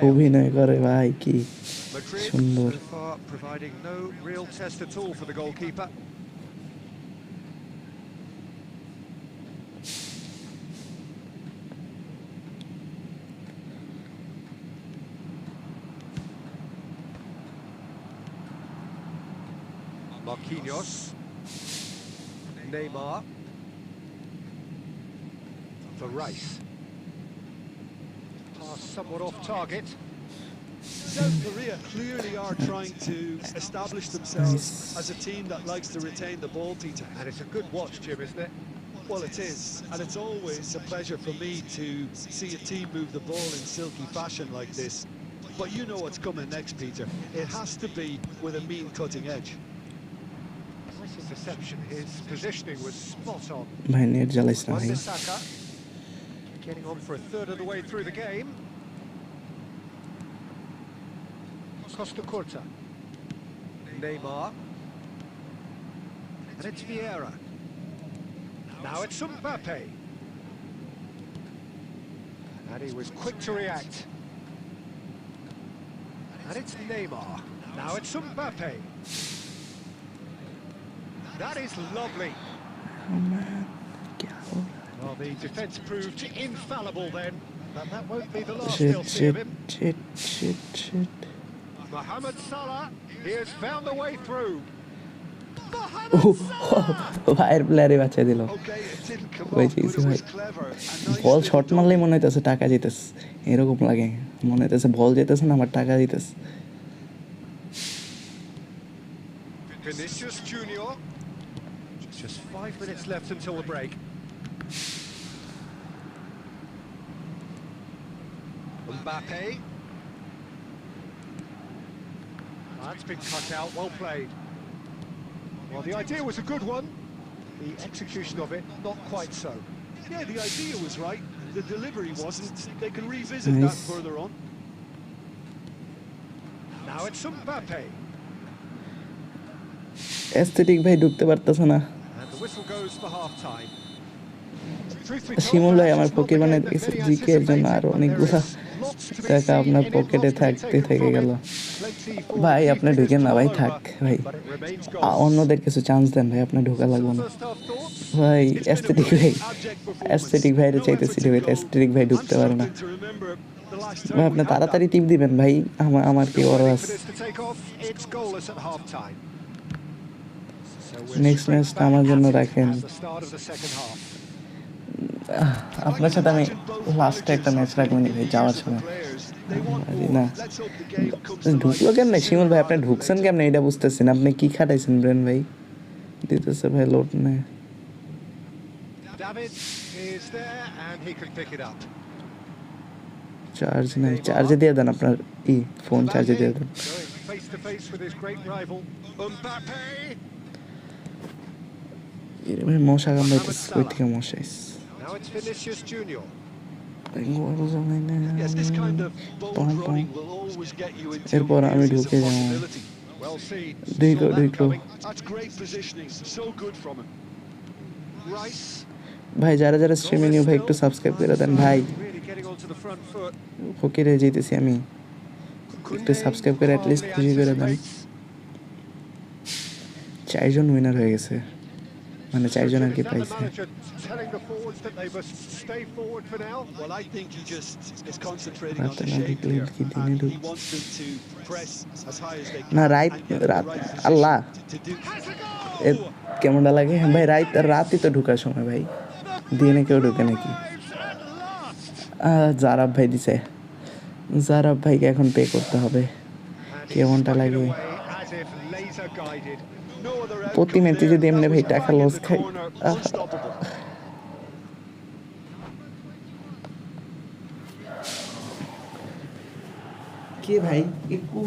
অভিনয় করে ভাই কি সুন্দর So far providing no real test at all for the goalkeeper. Marquinhos, Neymar, for Rice. Pass somewhat off target. South Korea clearly are trying to establish themselves as a team that likes to retain the ball, Peter. And it's a good watch, Jim, isn't it? Well, it is, and it's always a pleasure for me to see a team move the ball in silky fashion like this. But you know what's coming next, Peter. It has to be with a mean cutting edge. Rice's deception, his positioning was spot on. ভাই net জ্বালাইছ না ভাই Wan-Bissaka getting on for a third of the way through the game. Costa Curta, Neymar, and it's Vieira. Now it's Mbappe, and he was quick to react. And it's Neymar. Now it's Mbappe. That is lovely. Well, the defence proved infallible then, but that won't be the last they'll see of him. shit Mohamed Salah, he has found the way through. ভাইয়ের প্লেয়ারই বাঁচিয়ে দিল Okay, it didn't come ওই off, but চেয়েছি it ভাই was clever. And ball nicely shot done. মারলেই মনে হইতেছে টাকা জিতেছে এরকম লাগে মনে হইতেছে বল যেতেছে না আমার টাকা জিতেছে Vinicius Junior. Just 5 minutes left until the break. Mbappe. That's been cut out, well played. Well, the idea was a good one. The execution of it, not quite so. Yeah, the idea was right. The delivery wasn't. They can revisit that Nice. further on. Now it's Mbappe. Aesthetic ভাই ঢুকতে পারতেছে না And the whistle goes for half-time. শিমুল ভাই আমার pocket বানিয়ে দিয়েছে GK এর জন্য আর অনেকগুলা টাকা আপনার পকেটে থাকতে থেকে গেল Plenty for ভাই the আপনি key figures ঢুকেন to না ভাই, mull থাক over, ভাই, but it remains goals. অন্যদের কিছু চান্স দেন ভাই, আপনার ঢোকা লাগবে না First half thoughts. ভাই। It's been a aesthetic pretty ভাই, abject performance. অ্যাস্থেটিক ভাইরে No চাইতেছি effort in ঢুকে, goal. অ্যাস্থেটিক ভাই I'm ঢুকতে পারে না struggling to remember the last ভাই। time আপনি we had that. তাড়াতাড়ি টিপ দিবেন ভাই, আমার কি Still বড় waiting আছে। for this to take off. It's goalless at half time. So we're next straight ম্যাচটা back আমার জন্য at it রাখেন। at the start of the second half. আপনার সাথে আমি লাস্টে একটা ম্যাচ রাখবো নি ভাই, যাওয়ার সময় না। ঢুকলো কেমনে শিমুল ভাই, আপনি ঢুকছেন কেমনে এটা বুঝতেছেন, আপনি কি খাটাইছেন ব্রেন ভাই, দিতেছে ভাই লোড নেই। David is there and he can pick it up. Charge নেই, চার্জে দিয়ে দেন আপনার ফোন, চার্জে দিয়ে দেন। Going face to face with his great rival, Mbappe. ভাই মশা কামড়াইতেছে, কই থেকে মশাইস। Now it's Vinicius Junior. Yes, this kind of bold running will always get you into এরপর আমি areas of ঢুকে যাবো। possibility. Well seen. ঢুকলো Saw that ঢুকলো coming. That's great positioning, so good from him. Rice. ভাই, যারা যারা স্ট্রিমে new ভাই একটু সাবস্ক্রাইব করে দেন ভাই, Really getting onto the front foot. ফকির হয়ে যেতেছি আমি, একটু সাবস্ক্রাইব করে অ্যাটলিস্ট খুশি করে দেন। 4 জন উইনার হয়ে গেছে, মানে 4 জন আর কি পাইছে। Telling the forwards that they must stay forward for now. Well, I think he just is concentrating on the Ratana shape ঢুকলে here, কি দিনে and ঢুক he wants them to press as high as they can না, right and get in রাত the right position Allah to do. এ কেমনটা লাগে ভাই, রাতই তো ঢুকার সময় ভাই, দিনে কেউ ঢুকে নাকি। জারাব ভাই দিছে, জারাব ভাইকে এখন পে করতে হবে, কেমনটা লাগে। As if laser guided. No other প্রতি outcome ম্যাচে there. যদি এমনি That ভাই was টাকা bang in লস the খাই। corner, unstoppable. কে ভাই একটু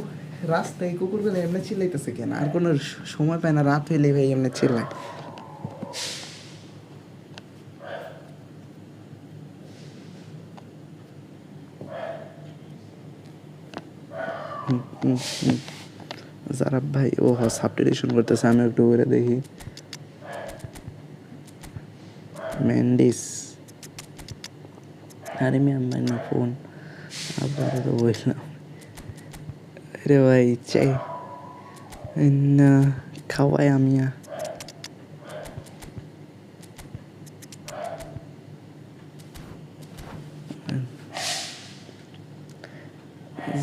রাস্তায় কুকুরগুলো এমনি চিল্লাইতেছে কেন, আর কোনো সময় পায় না, রাত হইলে ভাই এমনি চিল্লায়। জারাব ভাই ও সাবটিটিউশন করতেছে, আমি একটু করে দেখি। মেন্ডিস, আরে আমি আমার না ফোন আপনারা তো বললাম রে ভাই, চাই না খাওয়াই আমি।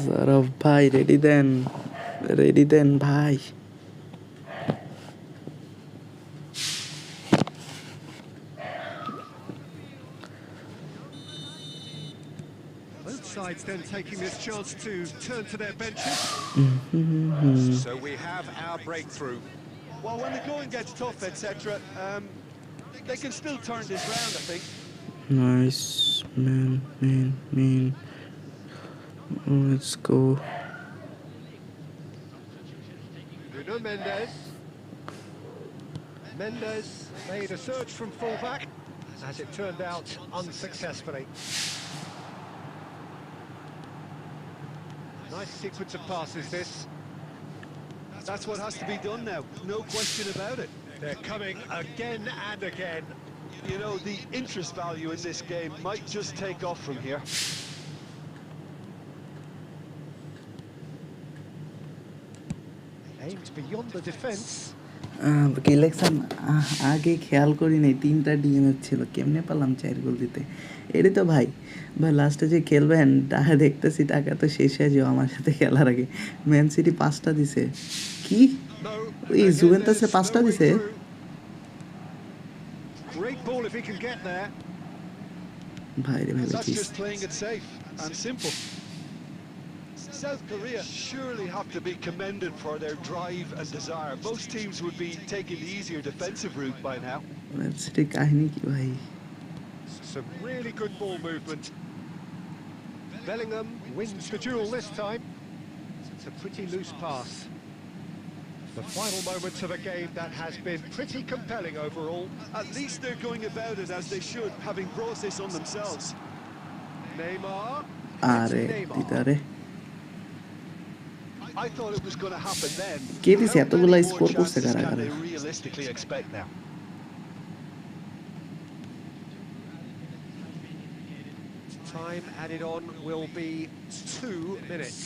জারাব ভাই রেডি দেন ভাই। Both sides then taking this chance to turn to their benches. So we have our breakthrough. Well, when the going gets tough, etc., they can still turn this round, I think. Nice, man. Let's go. Bruno Mendes. Mendes made a search from fullback, as it turned out unsuccessfully. Nice sequence of passes this. That's what has to be done now, no question about it. They're coming again and again. You know, the interest value in this game might just take off from here. Aimed beyond the defence. Election আগে খেয়াল করি নাই, 3টা DMF ছিল, কেমনে পেলাম 4 গোল দিতে। এটাই তো ভাই লাস্টে যে খেলবেন টাকা দেখতেছি, টাকা তো শেষ হয়ে যাও আমার সাথে খেলার আগে। ম্যান সিটি 5টা দিছে, কি ওই জুভেন্টাসে 5টা দিছে। Great ball if he can get there. ভাই রে ভাই, That's just playing it safe and simple. South Korea surely have to be commended for their drive and desire. Most teams would be taking the easier defensive route by now. Man city কাহিনী কি ভাই। Some really good ball movement. Bellingham wins the duel this time. It's a pretty loose pass. The final moments of a game that has been pretty compelling overall. At least they're going about it as they should, having brought this on themselves. Neymar. আরে দিদারে I thought it was going to happen then. কে দিছে How এতগুলা many more score করছে chances কারা can কারা। they realistically expect now? Time added on will be 2 minutes.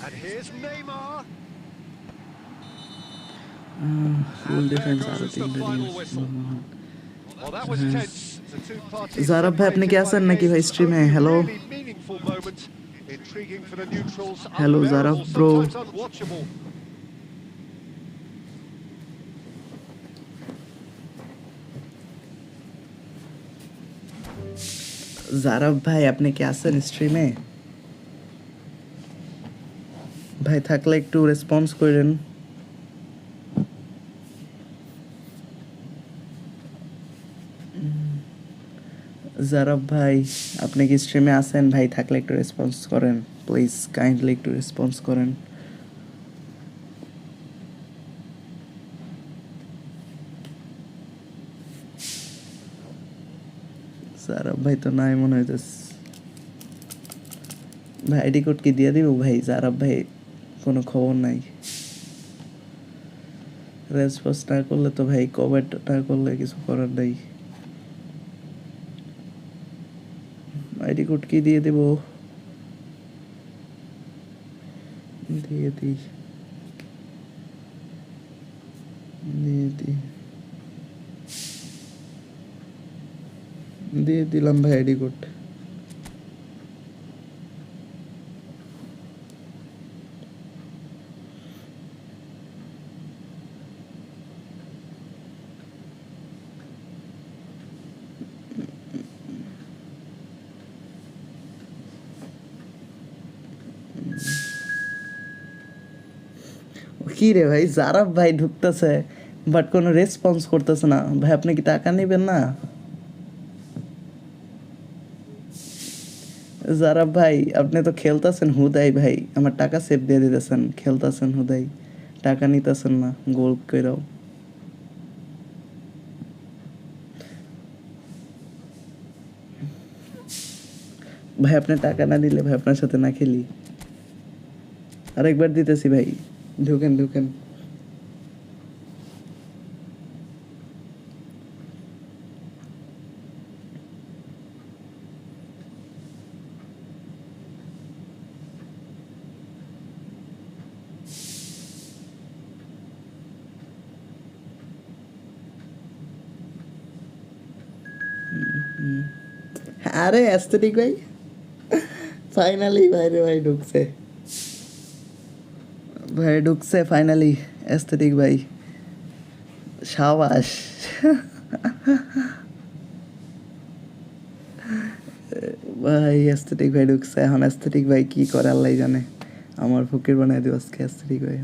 And here's Neymar. Full And there defence আরো goes the 3 final রেডিংস whistle. Well, that was tense. The two parties জারাব ভাই আপনি কি separated by আছেন the নাকি ভাই game's স্ট্রিমে? only hello really meaningful moment. Intriguing for the neutrals, hello জারাব unbearable, bro, sometimes unwatchable. জারাব ভাই আপনি কি আছেন স্ট্রিমে? ভাই থাকলে একটু রেসপন্স করেন। জারাব ভাই আপনি কি স্ট্রিমে আছেন? ভাই থাকলে একটু রেসপন্স করেন প্লিজ, কাইন্ডলি একটু রেসপন্স করেন। জারাব ভাই তো নাই মনে হইতেছে। ভাই আইডি কোড কি দিয়ে দিব ভাই? জারাব ভাই কোনো খবর নাই, রেসপন্স না করলে তো ভাই, কমেন্ট না করলে কিছু করার নাই। আইডি কোড কি দিয়ে দেব? দিয়ে দিই, দিয়ে দিই, দিয়ে দিলাম ভাই আইডি কোড। কি রে ভাই, জারাব ভাই ঢুকতেছে বাট কোনো রেসপন্স করতেছে না ভাই। আপনি কি টাকা নেবেন না? জারাব ভাই আপনি তো খেলতেছেন হুদাই ভাই, আমার টাকা সেভ দিয়ে দিতেছেন, খেলতেছেন হুদাই, টাকা নিতেছেন না গোল কইরাও। ভাই আপনি টাকা না দিলে ভাই আপনার সাথে না খেলি। আরেকবার দিতেছি ভাই, ঢুকেন ঢুকেন। আরে অ্যাস্থেটিক ভাই ফাইনালি ভাইরে ভাই ঢুকছে, ভাই ঢুকছে ফাইনালি অ্যাস্থেটিক ভাই, সাবাস। ভাই অ্যাস্থেটিক ভাই ঢুকছে, এখন অ্যাস্থেটিক ভাই কি করে আল্লাহ জানে। আমার ফকির বানাই দিও আজকে অ্যাস্থেটিক ভাই।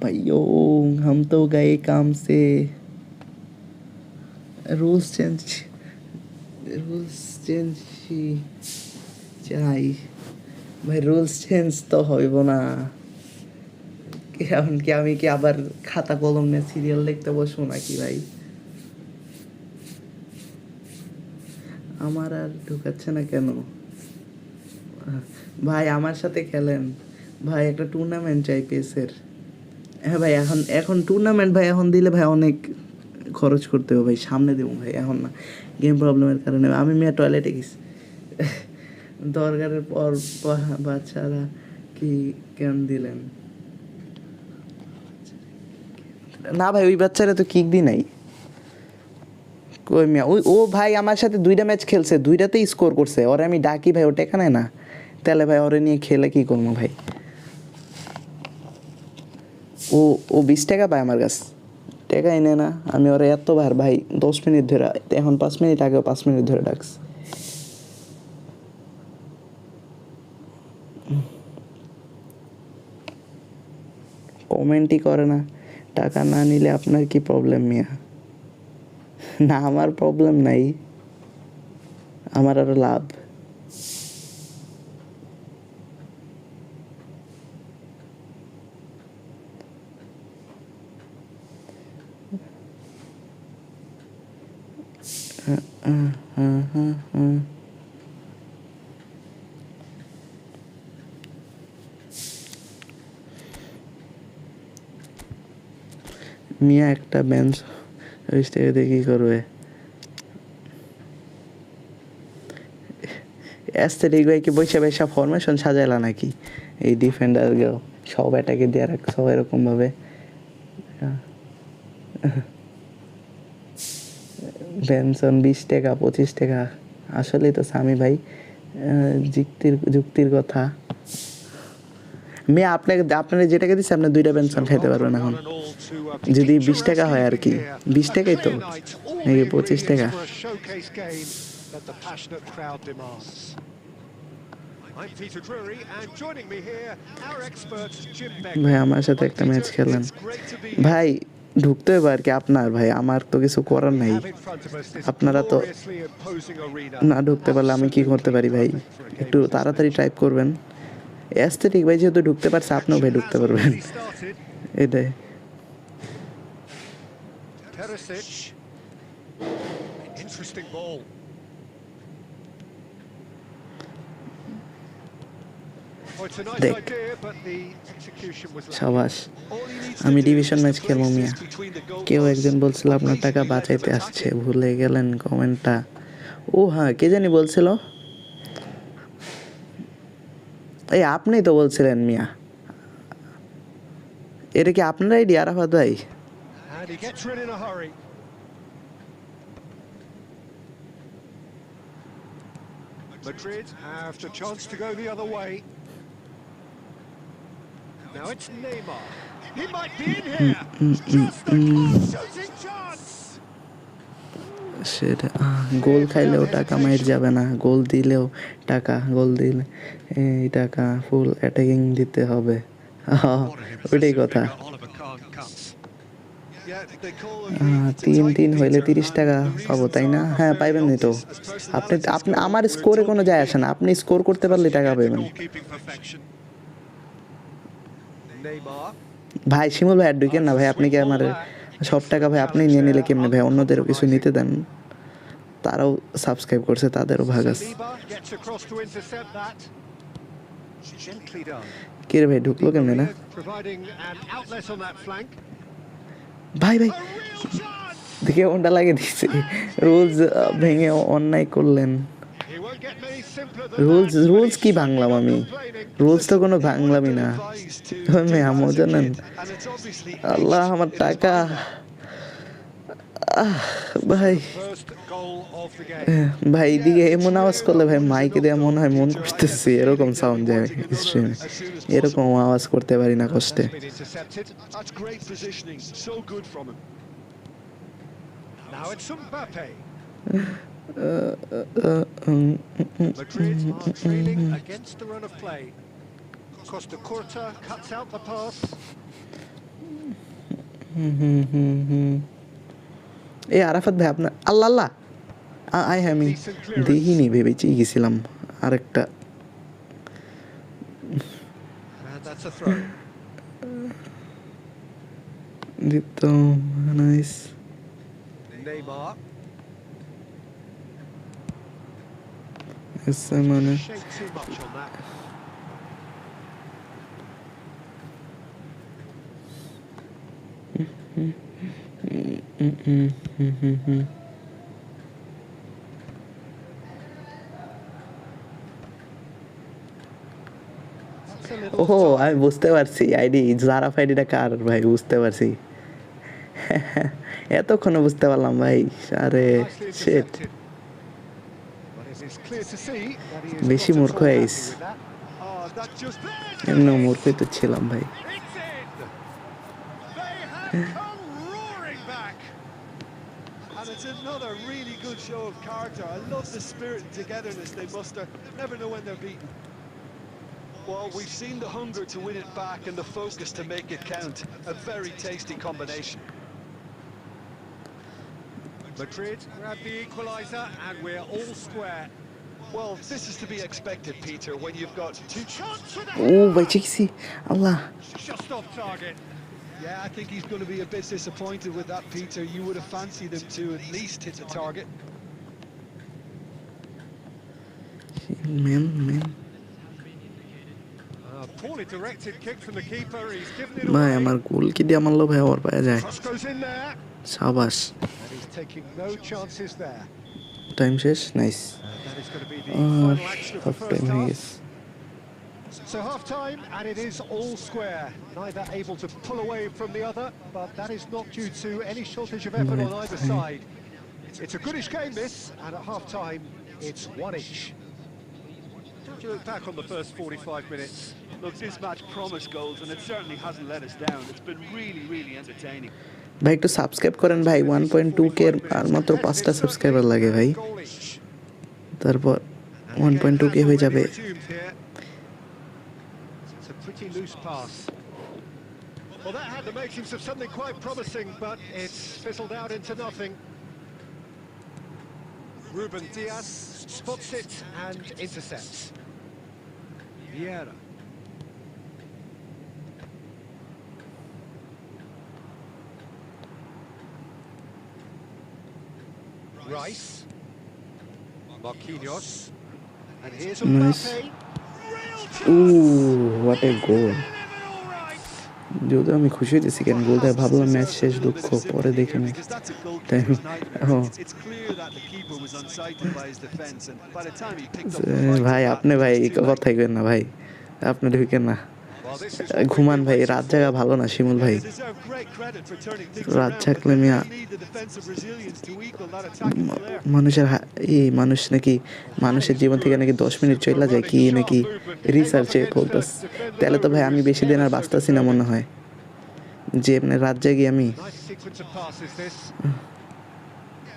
भाइयों हम तो गए काम से, रूल्स चेंज, रूल्स चेंज চাই ভাই, রুলস চেঞ্জ তো হইব না। এখন কি আমি কি আবার খাতা কলম নিয়ে সিরিয়াল দেখতে বসবো নাকি ভাই? আমার আর ঢুকাচ্ছে না কেন ভাই? আমার সাথে খেলেন ভাই, একটা টুর্নামেন্ট চাই পেসের। হ্যাঁ ভাই, এখন এখন টুর্নামেন্ট ভাই এখন দিলে ভাই অনেক খরচ করতে হবে ভাই, সামনে দেবো ভাই, এখন না, গেম প্রবলেমের কারণে। আমি মেয়ে টয়লেটে গেছি দরকারের পর বাচ্চারা কি কেন দিলেন না ভাই? ওই বাচ্চারা তো কিক দি নাই, কই মিয়া? ওই ও ভাই আমার সাথে 2টা ম্যাচ খেলছে, 2টাতেই স্কোর করছে। ওরে আমি ডাকি ভাই, ওটা এখানে না, তাহলে ভাই ওরে নিয়ে খেলে কি করবো ভাই? ও ও 20 টাকা পায় আমার কাছে, টাকা এনে না। আমি ওরা এতবার ভাই 10 মিনিট ধরে, এখন 5 মিনিট আগে 5 মিনিট ধরে ডাকছি। কমেন্টই করে না। টাকা না নিলে আপনার কি প্রবলেম মিয়া? না আমার প্রবলেম নাই, আমার আরো লাভ। মিয়া একটা বেঞ্চ 20 টাকা দিয়ে কি করবে? অ্যাস্থেটিক ভাই কি বৈশা বৈশা ফরমেশন সাজাইলা নাকি এই ডিফেন্ডার গেও সব এটাকে দিয়ে রাখছো এরকমভাবে পেনশন 20 টাকা 25 টাকা আসলেই তো স্বামী ভাই যুক্তির কথা মেয়ে আপনারা যে টাকা দিচ্ছে আপনি 2টা পেনশন খাইতে পারবেন এখন যদি 20 টাকা হয় আর কি 20 টাকাই তো নাকি 25 টাকা ভাই আমার সাথে একটা ম্যাচ খেলেন ভাই ঢুকতে হবে আর কি আপনার ভাই আমার তো কিছু করার নাই আপনারা তো না ঢুকতে পারলে আমি কি করতে পারি ভাই একটু তাড়াতাড়ি টাইপ করবেন অ্যাস্থেটিক ভাই যেহেতু ঢুকতে পারছে আপনিও ভাই ঢুকতে পারবেন এটাই দেখ সাবাস আমি ডিভিশন ম্যাচ খেলবো মিয়া কেউ একজন বলছিল আপনার টাকা বাঁচাইতে আসছে ভুলে গেলেন কমেন্টটা ও হ্যাঁ কে জানি বলছিল এই আপনি তো বলছিলেন মিয়া এটা কি আপনার আইডিয়া আরাফাত ভাই Madrid have the chance to go the other way. Now it's Neymar. He might be in here. Just the shooting chance. সেটা গোল খাইলেও টাকা মাইর যাবে না গোল দিলেও টাকা গোল দিলে এই টাকা ফুল অ্যাটাকিং দিতে হবে ওইটাই কথা 3-3 হইলে 30 টাকা পাবো তাই না হ্যাঁ পাইবেন তো আপনি আমার স্কোরে কোনো যায় আসে না আপনি স্কোর করতে পারলে টাকা পাবেন ভাই শিমুল ভাই আর ঢুকেন না ভাই আপনি কি আমার সব টাকা ভাই আপনি নিয়ে নিলে কেমনে ভাই অন্যদেরও কিছু নিতে দেন তারাও সাবস্ক্রাইব করছে তাদেরও ভাগ আছে কে রে ভাই ঢুকলো কেমনে না ভাই ভাই দেখে ওটা লাগিয়ে দিচ্ছে রুলস ভেঙে অন্যায় করলেন রুলস কি ভাঙলাম আমি রুলস তো কোনো ভাঙলামই না আমও জানেন আল্লাহ আমার টাকা ভাই ভাই এদিকে এমন আওয়াজ করলে ভাই মাইকে দেওয়া মনে হয় মন করতেছি এরকম সাউন্ড যায় স্ট্রিমে এরকম আওয়াজ করতে পারি না কষ্টে Madrid are trailing against the run of play. Costa Curta cuts out the pass. এই আরাফাত ভাই আপনার আল্লাহ আল্লাহ আমি দেখিনি ভেবেছি গেছিলাম আরেকটা দিত নাইস Neymar. মানে Shake too much on that. ওহো আমি বুঝতে পারছি আইডি জারাফ আইডিটা কার ভাই বুঝতে পারছি এতক্ষণে বুঝতে পারলাম ভাই আরে শিট বেশি মূর্খ হয়েছিস এমন মূর্খই তো ছিলাম ভাই And it's another really good show of character. I love the spirit and togetherness they muster. Never know when they're beaten. Well, we've seen the hunger to win it back and the focus to make it count. A very tasty combination. Madrid grab the equaliser and we're all square. Well, this is to be expected, Peter, when you've got two... ও ভাই চিকসি আল্লাহ Just off target. Yeah, I think he's going to be a bit disappointed with that, Peter. You would have fancied him to at least hit the target. man Poorly directed kick from the keeper. He's given it ভাই away. আমার গোল কি দিয়ে মারলো ভাই ওর পায়ে যায় Cross goes in there. সাবাস And he's taking no chances there. Time শেষ, nice. That is going to be the আর final action of the half time first হয়ে half. গেছে। So half time, and it is all square. Neither able to pull away from the other, but that is not due to any shortage of effort ভাই on either ভাই side. It's a goodish game, this, and at half time, it's one each. How do you look back on the first 45 minutes? Look, this match promised goals, and it certainly hasn't let us down. It's been really, really entertaining. ভাই একটু subscribe করেন ভাই, This 1.2K 45 R minutes মাত্র competitive 5টা certainly, subscriber লাগে ভাই, and goal each. তারপর And the game 1.2K has হয়ে already যাবে। resumed here. It's a pretty loose pass. Well, that had the makings of something quite promising, but it's fizzled out into nothing. Ruben Diaz spots it and intercepts. Vieira. Rice. Marquinhos. And here's Nice. Mbappe. Ooh, what a goal! যদিও আমি খুশি হইতেছি কেন গোলটা, Perhaps ভাবলাম match deserves a শেষ, little দুঃখ bit of পরে sympathy দেখে here, match because that's a time. goalkeeper's nightmare. ও It's clear that the keeper was unsighted by his defence, and by the time he picked up the fight, ভাই আপনি it ভাই was too late. কথাই কেন না ভাই, আপনি ঢুকেন না, Well, this is what we've ঘুমান been ভাই, waiting রাত for. জায়গা ভালো না শিমুল Yeah, ভাই, they deserve great credit for turning things রাত around, but জাগলে they Mia will need the defensive resilience to equal that attacking flair. মানুষের এই মানুষ নাকি মানুষের জীবন থেকে নাকি 10 মিনিট চলে যায় কি নাকি রিসার্চে বলতেস, তাহলে তো ভাই আমি বেশি দিন আর বাঁচতেছি না মনে হয়, যে এমনি রাত জাগি আমি। Nice sequence of passes, this.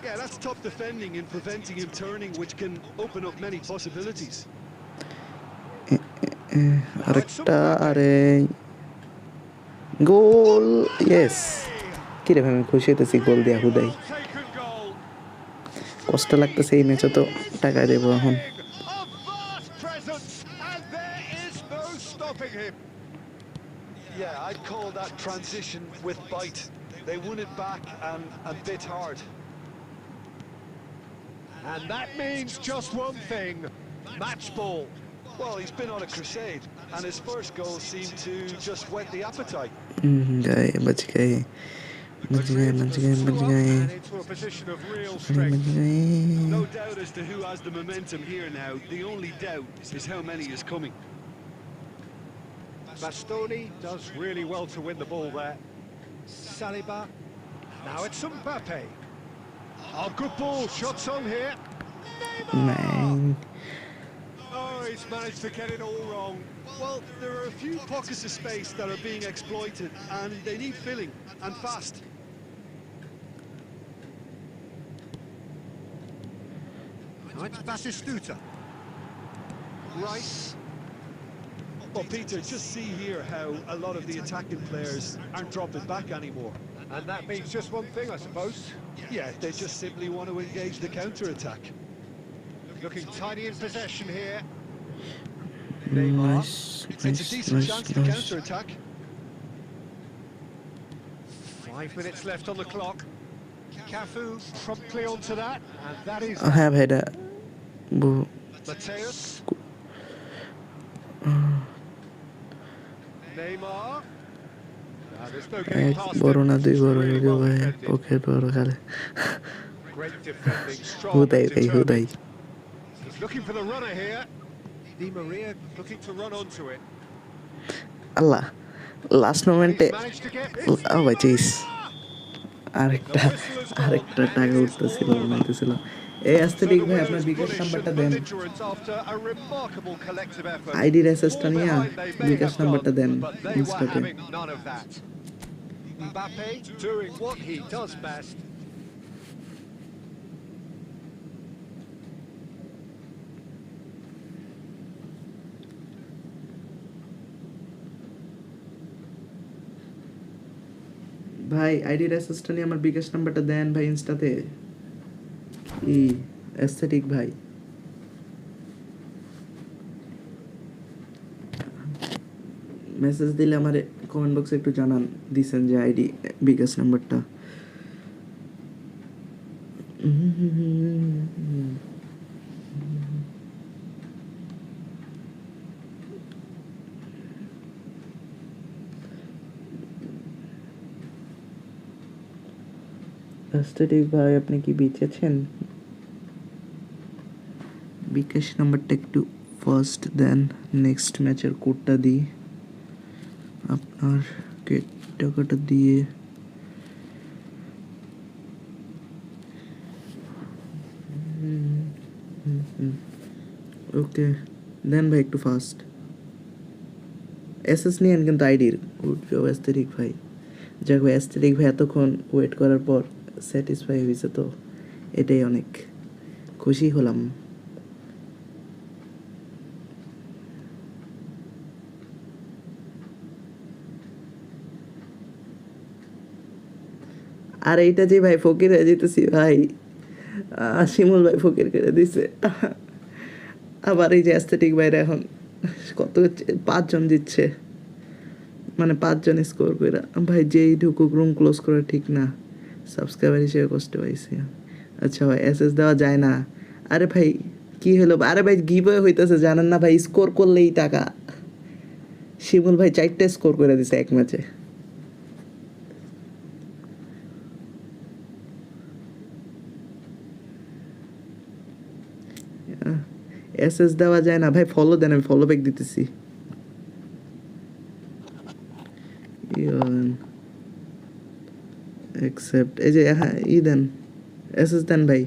Yeah, that's top defending and preventing him turning, which can open up many possibilities. আরেকটা, আরে গোল, ইয়েস। কি রে ভাই, আমি খুশি হইতেছি গোল দিয়া হুদাই, Well-taken goal. কষ্ট লাগতেছে এই ম্যাচে, তো টাকা দেবো এখন। A vast presence, and there is no stopping him. Yeah, I'd call that transition with bite. They won it back and a bit hard. And that means just one thing, match ball. Well, he's been on a crusade, and his first goal seemed to just whet the appetite. गए बच गए बच गए बच गए बच गए And into a position of real बच strength. गए। No doubt as to who has the momentum here now. The only doubt is how many is coming. Bastoni does really well to win the ball there. Saliba. Now it's Mbappe. Oh, good ball. Shots on here. Man, Oh, he's managed to get it all wrong. Well, there are a few pockets of space that are being exploited, and they need filling, and fast. Now it's Batistuta. Rice. Well, Peter, just see here how a lot of the attacking players aren't dropping back anymore. And that means just one thing, I suppose. Yeah, they just simply want to engage the counter-attack. Looking tidy in possession here. nice, It's a nice, decent nice, chance for nice. counter-attack. 5 minutes left on the clock. Cafu promptly onto that, and that is হ্যাঁ ভাইটা Mateus. Neymar. Now, there's no getting এক past বড় him. না দুই It's বড় really হইলে well ভাই defended. Pocket বড় খালে Great defending, strong হুদাই and ভাই হুদাই। determined. He's looking for the runner here. Di Maria looking to run onto it. Allah last মোমেন্টে, He's managed to get ও ভাই চিস, আরেকটা The whistle has gone, আরেকটা and টাকা it is উঠতেছিল all over. বানাইতেছিল। এই আসতে So ঠিক the ভাই winner আপনার is বিকাশ bullish নাম্বারটা and then, belligerent after a remarkable collective effort. আইডির অ্যাসেসটা All নিয়ে behind they may bKash have নাম্বারটা gone, then but they were ইনস্টাতে। having none of that. Mbappe doing what he does best. ভাই আইডির অ্যাসেসটা নিয়ে আমার বিকাশ নাম্বারটা দেন ভাই ইনস্টাতে, ই অ্যাস্থেটিক ভাই। মেসেজ দিলে আমার কমেন্ট বক্সে একটু জানান দিছেন যে আইডি বিকাশ নাম্বারটা। অ্যাস্থেটিক ভাই আপনি কি বেঁচেছেন? বিকাশ নাম্বারটা একটু ফার্স্ট, দেন নেক্সট ম্যাচের কোডটা দিই, আপনার টাকাটা দিয়ে ওকে দেন ভাই একটু ফাস্ট এসএস নিয়েন কিন্তু আইডির অ্যাস্থেটিক ভাই। যাক ভাই, অ্যাস্থেটিক ভাই এতক্ষণ ওয়েট করার পর স্যাটিসফাই হয়েছে, তো এটাই অনেক খুশি হলাম। আর এইটা যে ভাই ফকির হয়ে যেতেছি ভাই, শিমুল ভাই ফকির করে দিছে। আবার এই যে অ্যাস্থেটিক ভাইরা এখন কত 5 জন জিতছে, মানে 5 জন স্কোর করে ভাই, যেই ঢুকুক রুম ক্লোজ করা ঠিক না, সাবস্ক্রাইবার হিসেবে কষ্ট পাইছি। আচ্ছা ভাই এসএস দেওয়া যায় না, আরে ভাই কি হলো, আরে ভাই গিভওয়ে হইতেছে জানেন না ভাই, স্কোর করলেই টাকা। শিমুল ভাই 4টে স্কোর করে দিছে এক ম্যাচে। এসএস দেওয়া যায় না ভাই, ফলো দেন, আমি ফলো ব্যাক দিতেছি। অ্যাকসেপ্ট, এই যে হ্যাঁ দেন, এসএস দেন ভাই।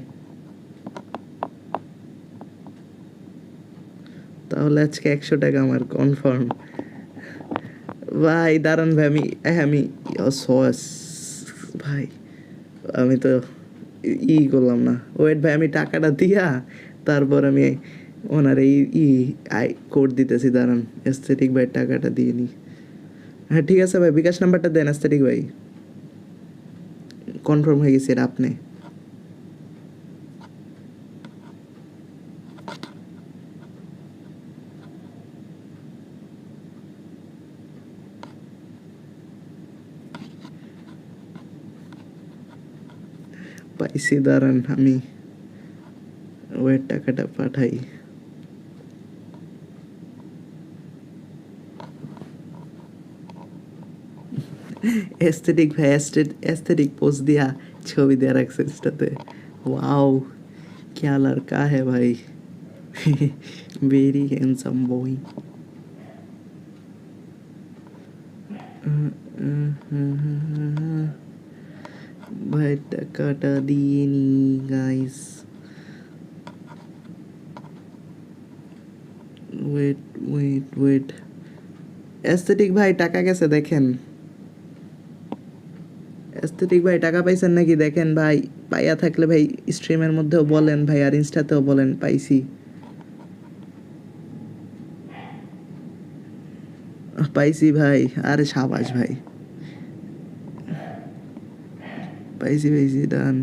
তাহলে আজকে 100 টাকা আমার কনফার্ম ভাই। দাঁড়ান ভাই, আমি সস ভাই, আমি তো করলাম না, ওয়েট ভাই, আমি টাকাটা দিয়া তারপর আমি ওনার এই কোড দিতেছি, দাঁড়ান এস্থেটিক ভাই টাকাটা দিয়ে নি। হ্যাঁ ঠিক আছে ভাই, বিকাশ নাম্বারটা দেন এস্থেটিক ভাই, কনফার্ম হয়ে গেছে এটা আপনি। পাইছি, দাঁড়ান আমি ওয়েট টাকাটা পাঠাই। এস্থেটিক ভাই এস্থেটিক পোস্ট দিয়া ছবি দেওয়া রাখছে ইনস্টাতে। ওয়াও क्या लड़का है भाई, वेरी हैंडसम बॉय। ভাই টাকাটা দিয়ে নি গাইস, ওয়েট এস্থেটিক ভাই টাকা গেছে দেখেন, এস্থেটিক ভাই টাকা পাইছেন নাকি দেখেন ভাই, পাইয়া থাকলে ভাই স্ট্রিমের মধ্যেও বলেন ভাই, আর ইনস্টাতেও বলেন পাইছি। পাইছি ভাই, আরে সাবাস ভাই, পাইছি ডান।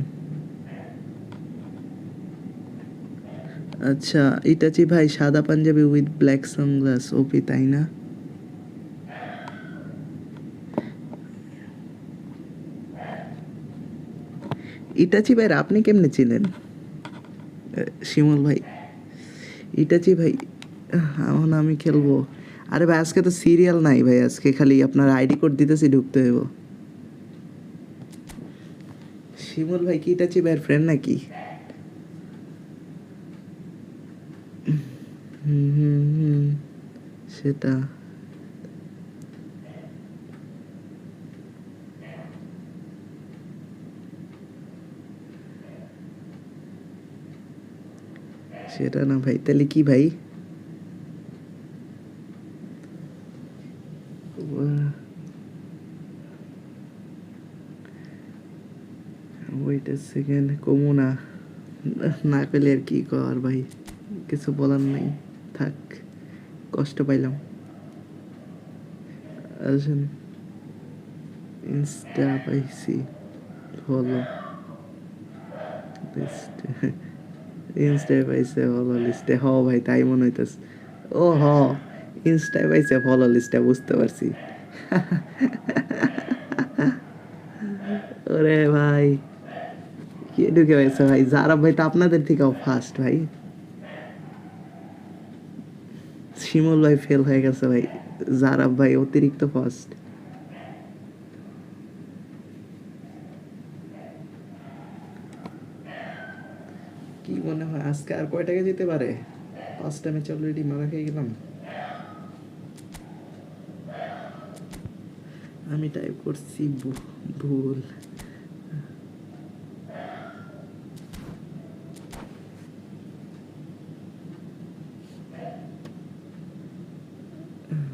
আচ্ছা ইটাচি ভাই সাদা পাঞ্জাবি উইথ ব্ল্যাক সানগ্লাস, ওপি তাই না? ইটাচি ভাই আপনি কেমনে ছিলেন? শিমুল ভাই ইটাচি ভাই, এখন আমি খেলবো। আরে ভাই আজকে তো সিরিয়াল নাই ভাই, আজকে খালি আপনার আইডি কোড দিতেছি, ঢুকতে হইব। শিমুল ভাই কি ইটাচি ভাইয়ের ফ্রেন্ড নাকি? সেটা সেটা না ভাই, তাহলে কি ভাই? ওয়েট এ সেকেন্ড, কমু না, না পেলে আর কি কর ভাই, কিছু বলার নাই, থাক, কষ্ট পাইলাম। আসেন ইনস্টা পাইছি, ফলো লিস্টে, ইনস্টায় পাইছে ফলো লিস্টে, হ ভাই তাই মনে হইতেছে। ও হ, ইনস্টায় পাইছে ফলো লিস্টে, বুঝতে পারছি। ওরে ভাই কে ঢুকে পাইছে ভাই, যারা ভাই তো আপনাদের থেকেও ফার্স্ট ভাই। শিমুল ভাই ফেল হয়ে গেছে ভাই, যারা ভাই অতিরিক্ত ফার্স্ট। কি মনে হয় আজকে আর কয় টাকা যেতে পারে? 5টা ম্যাচ অলরেডি মারা খেয়ে গেলাম। আমি টাইপ করছি ভুল।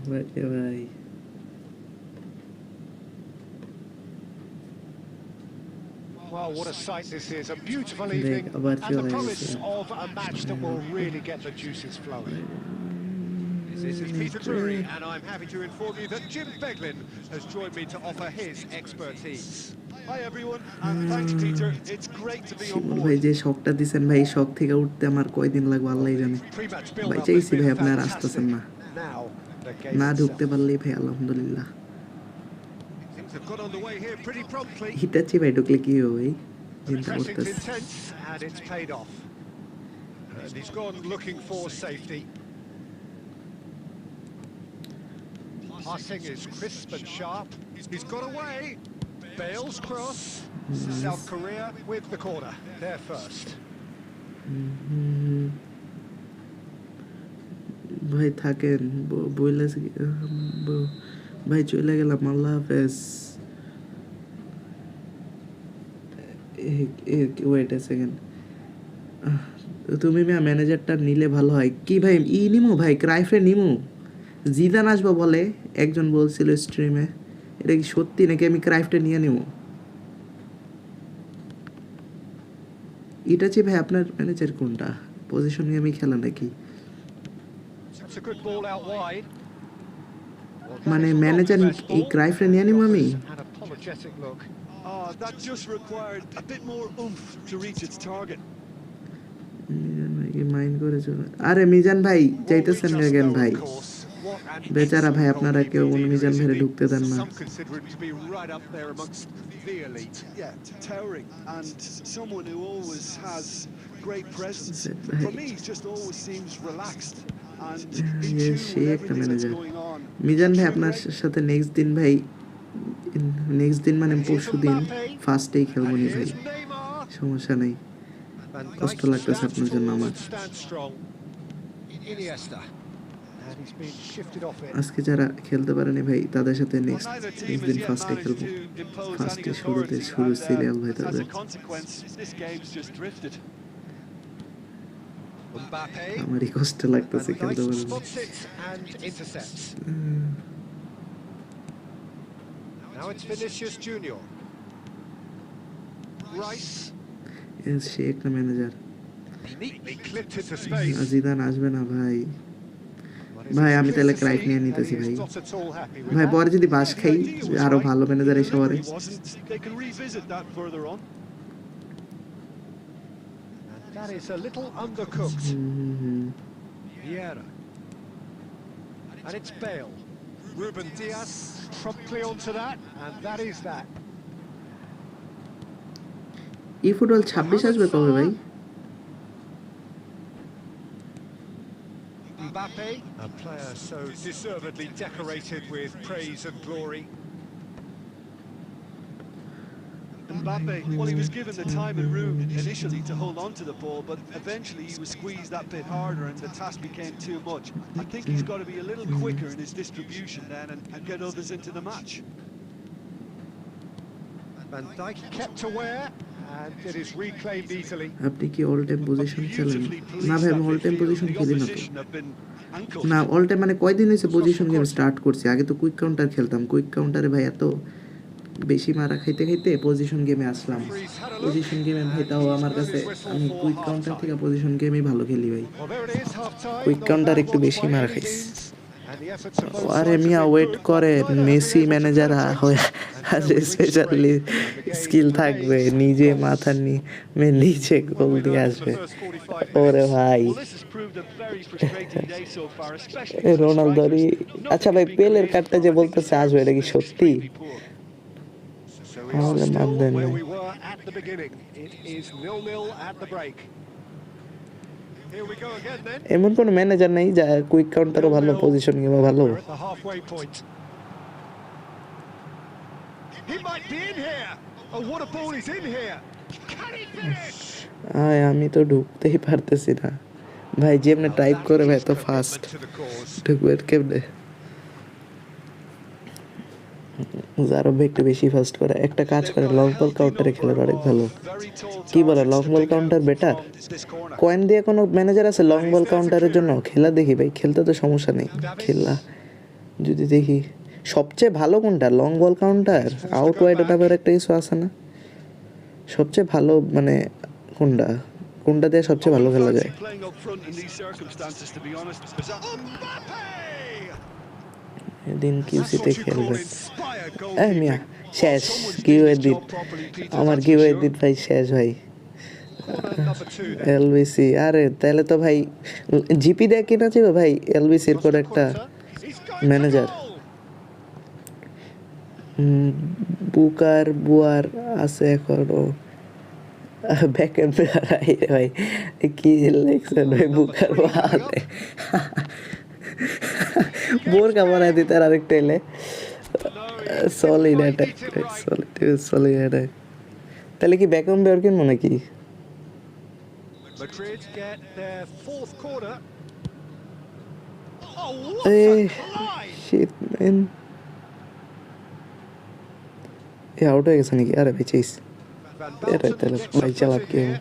ভাই Well, what a sight this is. A beautiful evening and the promise of a match that will really get the juices flowing. This is Peter Drury, and I'm happy to inform you that Jim Beglin has joined me to offer his expertise. Hi everyone, and thanks Peter. It's great to be on board. ভাই যে শকটা দিছেন ভাই, শক থেকে উঠতে আমার কয়দিন লাগবে আল্লাহই জানে। ভাই চাইছি ভাই আপনারা আসতেছেন না, না ঢুকতে পারলেই ভাই আলহামদুলিল্লাহ। হিটাচ্ছি ভাই, ঢুকলে কি হবে ভাই, চিন্তা করতেছি। Passing is crisp and sharp. He's got away. Bale's cross. South Korea with the corner. They're first. ভাই থাকেন, বইলে ভাই চলে গেলাম, আল্লাহ হাফেজ। ওয়েট এ সেকেন্ড, তুমি ম্যানেজারটা নিলে ভালো হয় কি ভাই? নিমু ভাই, ক্রাইফে নিমু। জিদান আসবো বলে একজন বলছিল স্ট্রিমে, এটা কি সত্যি নাকি? আমি ক্রাইফটা নিয়ে নিব। এটা ভাই আপনার ম্যানেজার কোনটা? পজিশন গেমই খেলা নাকি? মানে ম্যানেজার এই ক্রাইফটা নিয়ে নিব আমি? That just required a bit more oomph to reach its target. Mind করে চলে। আরে মিজান ভাই যাইতেছেন কেন ভাই? বেচারা ভাই, আপনারা কেউ মিজান ভাইরে ঢুকতে দেন না। Towering and someone who always has great presence. For me, he just always seems relaxed and in tune with everything that's going on. Mizan ভাই আপনার সাথে নেক্সট দিন ভাই, নেক্সট দিন মানে পরশু দিন ফার্স্টেই খেলবো নি ভাই, সমস্যা নেই। কষ্ট লাগতেছে আপনার জন্য আমার। আজকে যারা খেলতে পারেনি ভাই তাদের সাথে নেক্সট দিন ফার্স্টে খেলবো। ফার্স্টে শুরু সিরিয়াল ভাই তাদের। আমারই কষ্ট লাগতেছে খেলতে পারেনি। Now it's Vinicius Junior. Rice. সে একটা manager. Neatly clipped into space. Zidane আসবে না ভাই। ভাই আমি তাহলে ক্রাইফ নিয়ে নিতেছি ভাই। ভাই পরে যদি বাস খাই আরো ভালো ম্যানেজার এসে পরে। That is a little undercooked. Vieira. And it's Bale. Ruben Diaz promptly onto that, and that is that. eFootball 26 আসবে কবে ভাই? Mbappe, a player so deservedly decorated with praise and glory. Mbappe, well, he was given the time and room initially to hold on to the ball, but eventually he was squeezed that bit harder and the task became too much. I think he's got to be a little quicker in his distribution then and get others into the match. Van Dijk kept aware and it is reclaimed easily. আপনি কি all time position খেলেন? না ভাই আমি all time position খেলি না তো। না অল টাইম মানে কয়দিন হয়েছে পজিশন গেম স্টার্ট করছি, আগে তো কুইক কাউন্টার খেলতাম। কুইক কাউন্টারে ভাই এত বেশি মারা খাইতে খাইতে পজিশন গেমে আসলাম। পজিশন গেমে ভাই তাও আমার কাছে, আমি কুইক কাউন্টার থেকে পজিশন গেমই ভালো খেলি ভাই। কুইক কাউন্টার একটু বেশি মারা খাইছি। আরে মিয়া ওয়েট করে, মেসি ম্যানেজার হয়ে স্পেশালি স্কিল থাকবে, নিজে মাথা নিচে গোল দিয়ে আসবে। ওরে ভাই রোনালদোরই। আচ্ছা ভাই পেলের কার্ডটা যে বলতেছে আসবে, এটা কি সত্যি? এমন কোন ম্যানেজার নাই যা কুইক কাউন্টারও ভালো, পজিশন গেমও ভালো। আমি তো ঢুকতেই পারতেছি না, ভাই যেমনে Well, টাইপ that করে ভাই is এত fast commitment to the cause. ঢুকবে কেমনে আরো একটু বেশি ফাস্ট করে একটা কাজ They've করে got a long ball healthy কাউন্টারে খেলে number অনেক of ভালো very tall কি বলে targets long to ball pick counter out better from this corner. Coin দিয়ে কোনো ম্যানেজার আছে লং বল কাউন্টারের জন্য খেলা দেখি ভাই খেলতে তো সমস্যা নেই খেলা যদি দেখি সবচেয়ে ভালো কোনটা long ball counter out wide ওটার একটা কিছু আছে না সবচেয়ে ভালো মানে কোনটা কোনটা দিয়ে I সবচেয়ে ভালো wouldn't খেলা fancy যায় playing up front in these circumstances, to be honest. Mbappe! এদিন And that's কিউসিতে what you call খেলবে inspired মিয়া goalkeeping. শেষ Someone's কিউ doing his দিন job properly, Peter, আমার that's কিউ for sure. দিন ভাই শেষ ভাই Corner number 2 then. এলবিসি আরে তাহলে তো ভাই জিপি দেয় কিনা ছিল ভাই এলবিসির পর Costa একটা Curta. He's going manager to goal! বুকার বুয়ার আছে এখনো ব্যাকেন ভাই কি লিখছেন ভাই বুকার বুয়ার বোর কামড়ায় দিতে আর আরেকটা এলে No, he didn't solid quite attack hit it right. Solid attack তাহলে কি ব্যাকন বেয়ার কিনবো নাকি Madrid get their 4th corner. Oh, what A a climb! Shit man a out হয়ে গেছে নাকি আরে ভাই চেস Van এটা Basten তাহলে gets ভাই a চালাক footing কি here.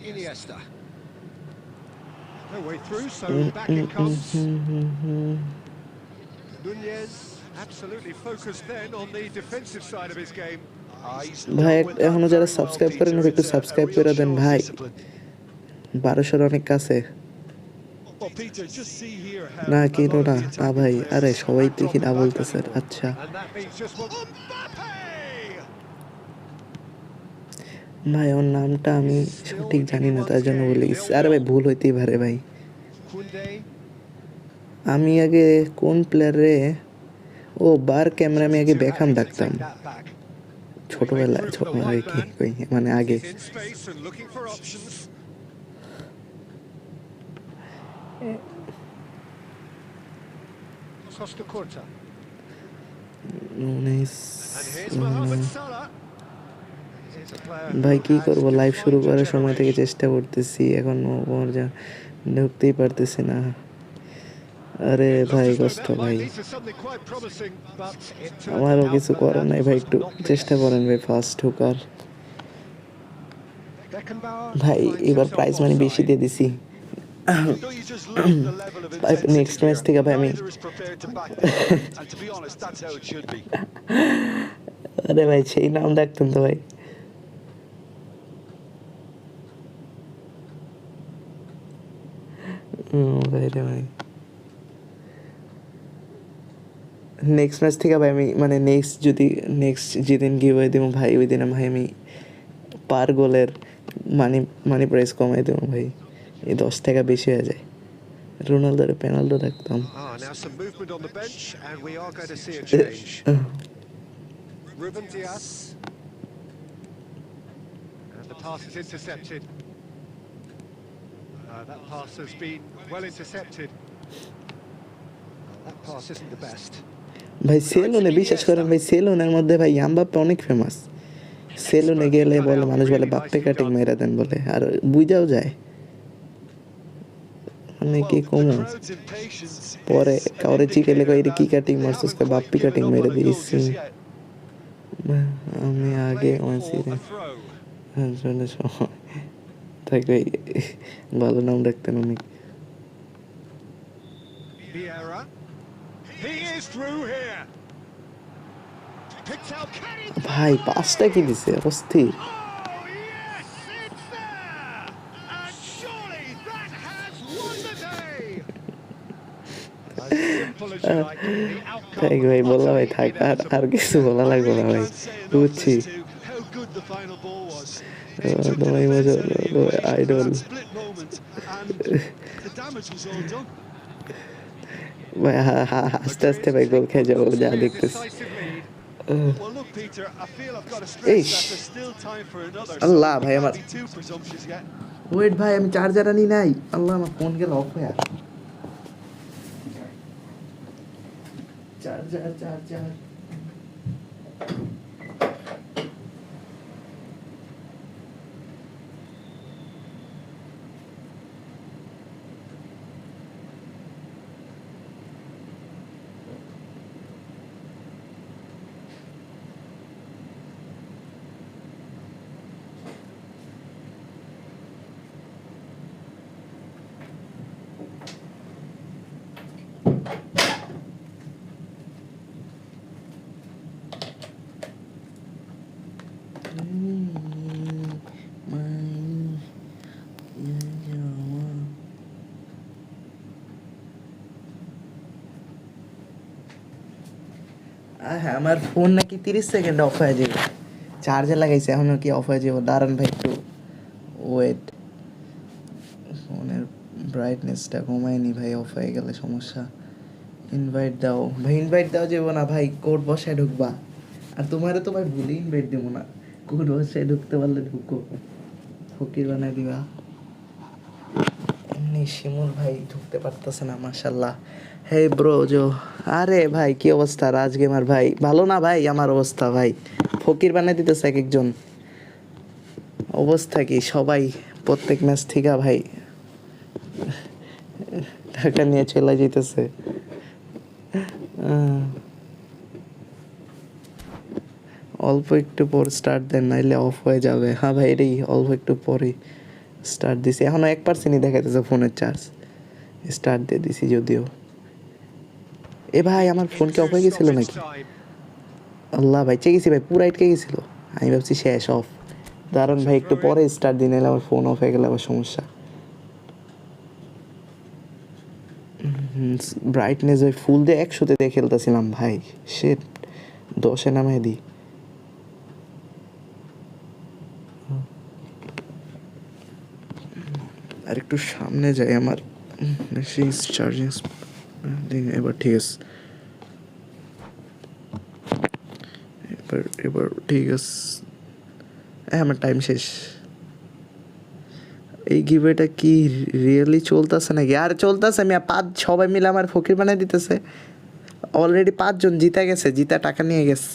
Iniesta. No way through, so back it comes. Nunez absolutely focused then on the defensive side of his game. He's ভাই dealt with that এখনো যারা very well, সাবস্ক্রাইব করেন Peter. একটু It's a subscribe real করে দেন show of ভাই discipline. 1200 অনেক কাছে Well, Peter, just see here how না a lot কিনো of না the attacking ভাই আরে players সবাই aren't দেখি dropping না back বলতেছে anymore. আচ্ছা And that means just one. Mbappe! ভাই ওর নামটা আমি সঠিক জানি না তার জন্য বলে গেছি আরে ভাই ভুল হইতেই পারে ভাই Koundé. আমি আগে কোন প্লেয়ারে ও বার ক্যামেরা আমি আগে Too বেকহাম happy to ডাকতাম take that back. ছোটবেলায় ছোটবেলায় কি কই মানে আগে He's in space and looking for options. Costa Curta. উনিশ And here's Mohamed Salah. Here's a player who ভাই কি has করব লাইভ শুরু defined a করার সময় থেকে generation. চেষ্টা করতেছি এখন ঢুকতেই পারতেছি না আরে It looked ভাই as though কষ্ট that ভাই might lead to something quite promising, but it turned আমারও out কিছু that করার that নাই ভাই was একটু not the চেষ্টা case. করেন ভাই ফার্স্ট ঢোকার Beckenbauer ভাই finds এবার himself প্রাইজ মানি বেশি offside. দিয়ে দিছি Don't you just love the level of intensity next match here? থেকে ভাই আমি Neither is prepared to back down, and to be honest, that's how it should be. আরে ভাই সেই নাম ডাকতেন তো ভাই ভাই রে ভাই নেক্সট ম্যাচ থেকে ভাই আমি মানে নেক্সট যেদিন গিভওয়ে দেবো ভাই ওই দিনে ভাই আমি পার গোলের মানি প্রাইস কমাই দেবো ভাই এই 10 টাকা বেশি হয়ে যায় রোনালদোর পেনাল্টো রাখতাম Now some movement on the bench, and we are going to see a change. Ruben Diaz. And the pass is intercepted. That pass has been well intercepted. That pass isn't the best. ভাই সেলুনে বিশ্বাস করেন ভাই সেলুনের মধ্যে ভাই Mbappe অনেক famous সেলুনে গেলে বলে মানুষ বলে বাপ্পে কাটিং মেরে দেন বলে আর বুঝাও যায় মানে কি Well, কমু the crowd's impatience পরে is an কাউরে জিজ্ঞেলে indicator কই কি that কাটিং they মারছস haven't কই quite Bappi given cutting up মেরে on a goal দিয়েছি just yet. আমি আগে Played ওয়ানসি for a throw. জন্য সময় তাকে ভালো নাম ডাকতেন অনেক Vieira. He is through here. Picked out Kenny. ভাই পাঁচটা কি দিছে অস্থির Oh, yes, it's there. And surely that has won the day. As simple as you like. The outcome তাই ভাই বললাম ভাই থাক আর আর কিছু বলা I লাগবে না really ভাই can't say enough বুঝছি as to how good the final ball was. It took the তোমার defence মজা out of the equation for idol that split moment, and the damage was all done. ভাই আস্তে আস্তে ভাই গোল খেয়ে যাবো যা দেখতেছি Decisive lead. Well, look, Peter, I feel I've got to stress Ish. that there's still time for another. Allah, So we bhai, can't amar- be too presumptuous yet. Wait ভাই আমি চার্জার আনি নাই আল্লাহ আমার ফোন গেল of হয়ে charger হ্যাঁ আমার phone নাকি 30 সেকেন্ড অফ হয়ে যাবে, চার্জে লাগাইছে এখনও কি অফ হয়ে যাবে, দাঁড়ান ভাই একটু ওয়েট। ফোনের ব্রাইটনেসটা কমায়নি ভাই, অফ হয়ে গেলে সমস্যা। ইনভাইট দাও ভাই, ইনভাইট দাও যাবো না ভাই, কোড বসায় ঢুকবা। আর তোমারও তো ভাই ভুলে ইনভাইট দেবো না, কোড বসায় ঢুকতে পারলে ঢুকো, ফকির বানায় দিবা। এমনি শিমুল ভাই ঢুকতে পারতেছে না মাশাল্লাহ। হে ব্রো জো, আরে ভাই কি অবস্থা রাজ গেমার ভাই, ভালো না ভাই আমার অবস্থা ভাই, ফকির বানায় দিতেছে এক একজন। অবস্থা কি সবাই প্রত্যেক ম্যাচ থেকে ভাই টাকা নিয়ে চলে যেতেছে। অল্প একটু পর স্টার্ট দেন নাইলে অফ হয়ে যাবে। হ্যাঁ ভাই এটাই অল্প একটু পরে স্টার্ট দিছি, এখনও 1%ই দেখাইতেছে ফোনের চার্জ, স্টার্ট দিয়ে দিছি যদিও। এ ভাই আমার ফোন কি অফ হয়ে গেছিলো নাকি? আল্লাহ ভাই চেয়েছি ভাই, পুরা আটকে গেছিলো, আমি ভাবছি শেষ অফ। দাঁড়ান ভাই একটু পরে স্টার্ট দিয়ে নিলে আমার ফোন অফ হয়ে গেলে আবার সমস্যা। ব্রাইটনেস ওই ফুল দিয়ে 100-তে দিয়ে খেলতেছিলাম ভাই, সে 10-এ নামাই দিই। আর একটু সামনে যাই, আমার মেশিন চার্জিং এবার ঠিক আছে, এবার ঠিক আছে। আমার টাইম শেষ। এই গিভওয়েটা কি রিয়েলি চলতেছে নাকি? আর চলতেছে, আমি 5 সবাই মিলে আমার ফকির বানিয়ে দিতেছে। অলরেডি 5 জন জিতে গেছে, জিতা টাকা নিয়ে গেছে।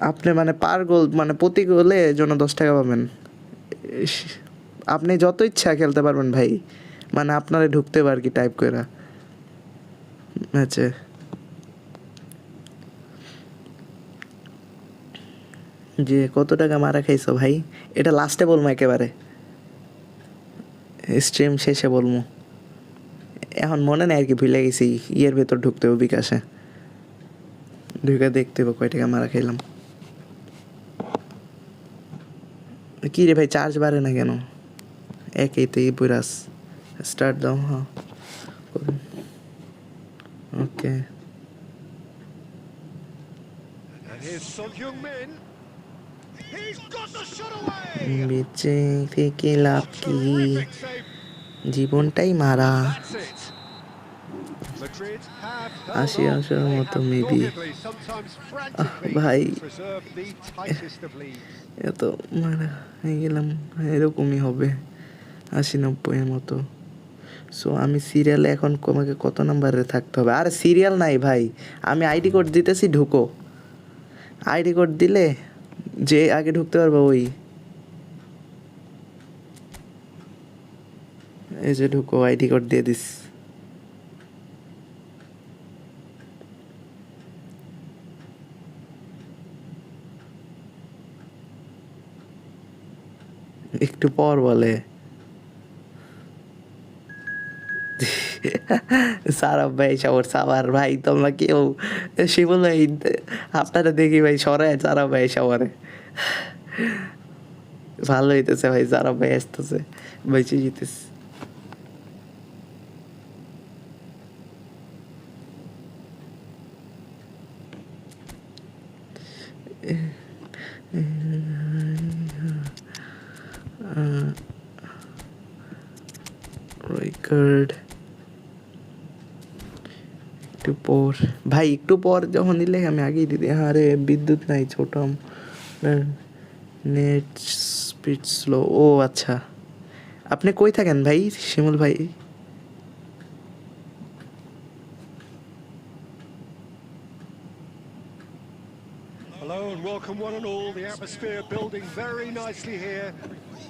আপনি মানে পার গোল মানে প্রতি গোলে জন্য 10 টাকা পাবেন। আপনি যত ইচ্ছা খেলতে পারবেন ভাই, মানে আপনারে ঢুকতে পার কি টাইপ করে ম্যাচে। যে কত টাকা মারা খাইছো ভাই, এটা লাস্টে বলবো, একেবারে স্ট্রিম শেষে বলবো। এখন মনে নেই আর কি, ভুলে গেছি। ইয়ের ভেতর ঢুকতে হবে, বিকাশে ঢুকে দেখতে হবে কয় টাকা মারা খাইলাম। কী রে ভাই চার্জ বাড়ে না কেন? একেইতেই বুড়াস। স্টার্ট দাও। হ্যাঁ ওকে। And here's Son Heung-min. He's got the shot away. বেঁচে থেকে লাভ কি, Terrific save. জীবনটাই মারা। That's it. Madrid have আশি held on. আসার They মতো have maybe. doggedly, sometimes frantically, ভাই preserved the tightest of leads. এত মারা হয়ে গেলাম, এরকমই হবে 80-90-এর মতো। সো আমি সিরিয়ালে এখন আমাকে কত নাম্বারে থাকতে হবে? আর সিরিয়াল নাই ভাই, আমি আইডি কোড দিতেছি, ঢুকো। আইডি কোড দিলে যে আগে ঢুকতে পারবো ওই, এই যে ঢুকো, আইডি কোড দিয়ে দিস। একটু পর বলে সারাব ভাই সবার সাবার ভাই, তোমরা কেউ শিবুল ভাই আপনারা দেখি ভাই সরায় সারাব ভাই সবারে। ভালো হইতেছে ভাই, সারাব ভাই আসতেছে, বেঁচে যেতেছে। রেকর্ড একটু পর ভাই, একটু পর যখন দিলে আমি আগেই দিদি। আরে বিদ্যুৎ নাই ছোট, নেট স্পিড স্লো। ও আচ্ছা, আপনি কই থাকেন ভাই শিমুল ভাই? Hello and welcome one and all. The atmosphere building very nicely here.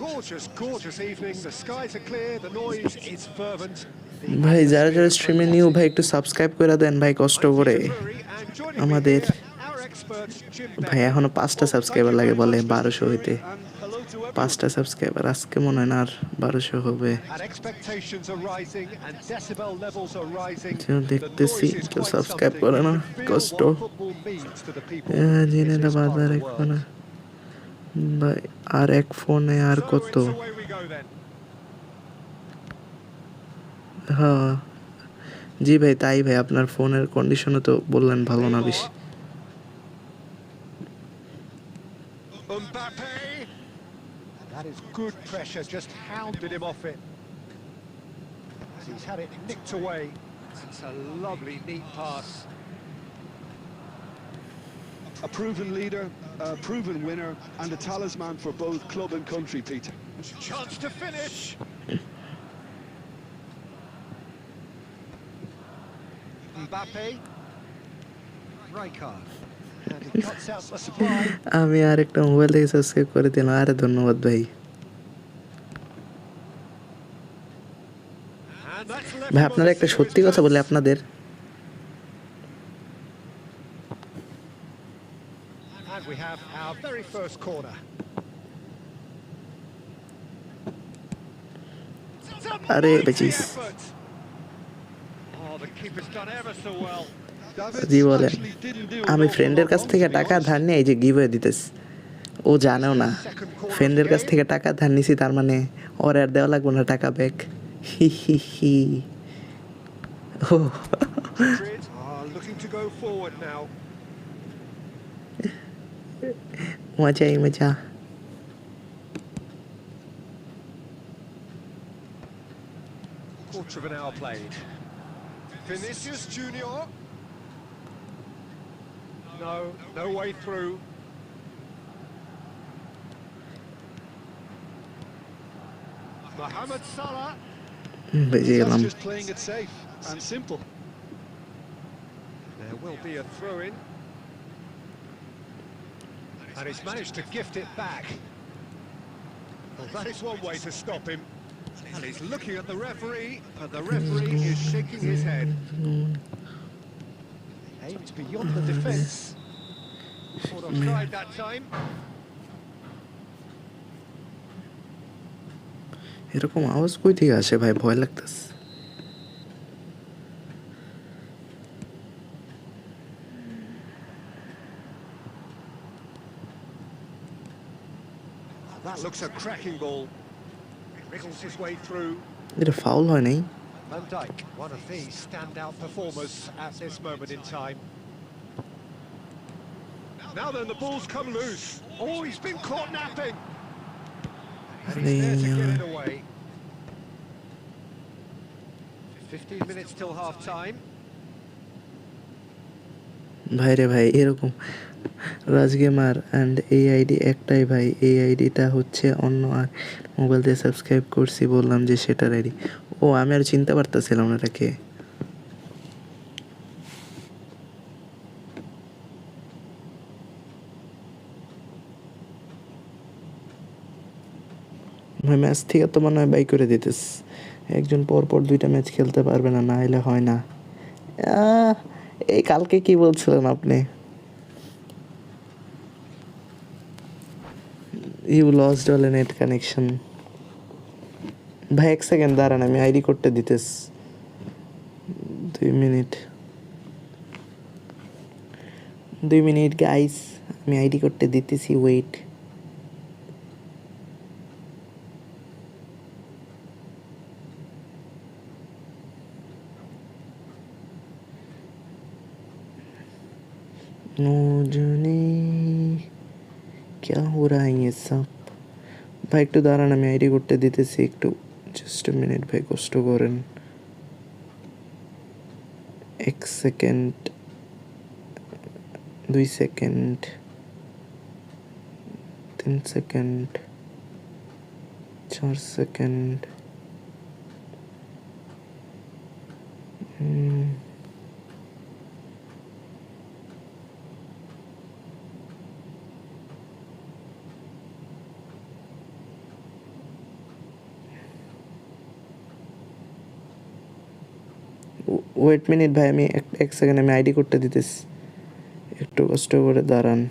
Gorgeous, gorgeous evening. The skies are clear. The noise is fervent. ভাই যারা যারা স্ট্রিমে নিউ ভাই একটু সাবস্ক্রাইব করে দেন ভাই কষ্ট করে আমাদের। ভাই এখনো 5টা সাবস্ক্রাইবার লাগে বলে 1200 হইতে, 5টা সাবস্ক্রাইবার আজকে মনে হয় না আর 1200 হবে। দেখতেছি কেউ সাবস্ক্রাইব করে না, কষ্ট জেনে না বাজার এখন ভাই। আর এক ফোনে আর কত? হ্যাঁ জি ভাই, তাই ভাই আপনার ফোনের কন্ডিশনও তো বললেন ভালো না বেশি। That is good pressure, just hounded him off it. He's had it nicked away. It's a lovely, neat pass. A proven leader, a proven winner, and a talisman for both club and country, Peter. Chance to finish. Mbappe. Rijkaard. And he cuts out the supply. আমি আর একটা mobile থেকে subscribe করে দিলাম, আরে ধন্যবাদ ভাই। And that's left ভাই him আপনারা on একটা the সত্যি কথা বলে আপনাদের And we have our very first corner. আরে Mighty বেচিস effort. Oh, the keeper's done ever so well. জি বলেন। আমি ফ্রেন্ডের কাছ থেকে টাকা ধার নিয়ে এই যে গিভওয়ে দিতেছি, ও জানেও না ফ্রেন্ডের কাছ থেকে টাকা ধার নিছি, তার মানে ওর আর দেওয়া লাগবে না টাকা ব্যাক। হি হি হি। ও Madrid are looking to go forward now. মজাই মজা। Quarter of an hour played. Vinicius Junior. No way through. Mohamed Salah. বেজে গেলাম। Just playing it safe and simple. There will be a throw-in. And he's managed to gift it back. Well, that is one way to stop him. And he's looking at the referee, and the referee is shaking his head. Aimed beyond the defence. Sort of tried that time. এরকম আওয়াজ কই থেকে আসে ভাই, ভয় লাগতেছে। That looks a cracking ball. Wriggles his way through. এটা foul হয় নাই? Van Dijk, one of the standout performers at this moment in time. Now then, the ball's come loose. Oh, he's been caught napping. And he's there to get it away. 15 minutes till half-time. ভাই রে ভাই, এরকম রাজগেমার and এই ID একটাই ভাই, এই আইডিটা হচ্ছে অন্য আর মোবাইল দিয়ে সাবস্ক্রাইব করছি, বললাম যে সেটার আইডি। ও আমি আর চিনতে পারতেছিলাম না এটাকে। ভাই ম্যাচ থেকে তো মনে হয় বাই করে দিতেস, একজন পরপর দুইটা ম্যাচ খেলতে পারবে না, না হলে হয় না। এই কালকে কি বলছিলেন আপনি? You lost all net connection. ভাই এক সেকেন্ড দাঁড়ান, আমি আইডি করতে দিতেস, 2 মিনিট গাইস, আমি আইডি করতে দিতেছি, ওয়েট। नो जाने क्या हो रहा है ये सब। ভাই একটু দাঁড়ান, আমি আইডি করতে দিতেছি, একটু জাস্ট মিনিট ভাই, কষ্ট করেন। 1 second, 2 second, 3 second, 4 second. Wait minute ভাই, আমি এক সেকেন্ড, আমি আইডি করতে দিতেছি, একটু কষ্ট করে দাঁড়ান।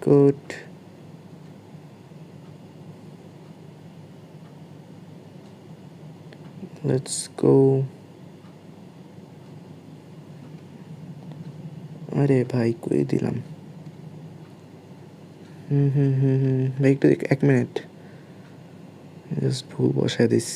গুড। Let's go. আরে ভাই কই দিলাম? ভাই একটু 1 মিনিট, জাস্ট ভুল বসায় দিস।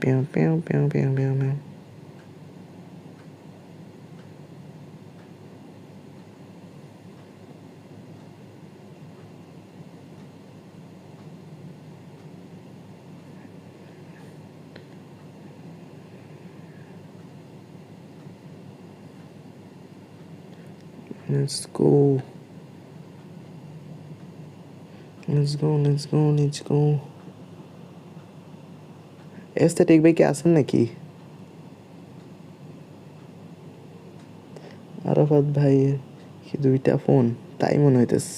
পেও পেও পেও পেও পেও পেও। Let's go. Let's go, let's go, let's go. Aesthetic ভাই কি আছেন নাকি? আরাফাত ভাই কি দুইটা ফোন তাই মনে হইতেছে।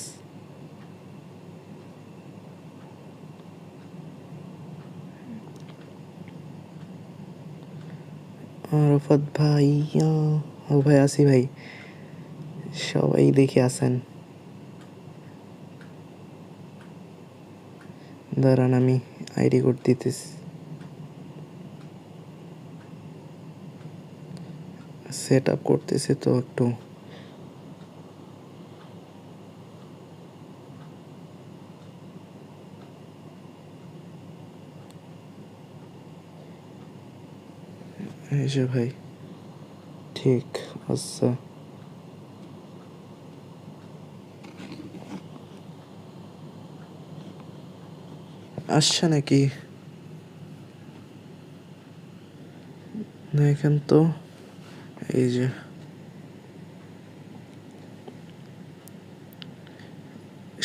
আরাফাত ভাই, ও ভাই আসি ভাই, সবাই দেখে আসেন। দাঁড়ান আমি আইডি কোড দিতেছি। সেট আপ করতেছি তো একটু। এই যে ভাই ঠিক আচ্ছা, আসছে নাকি দেখেন তো। এই যে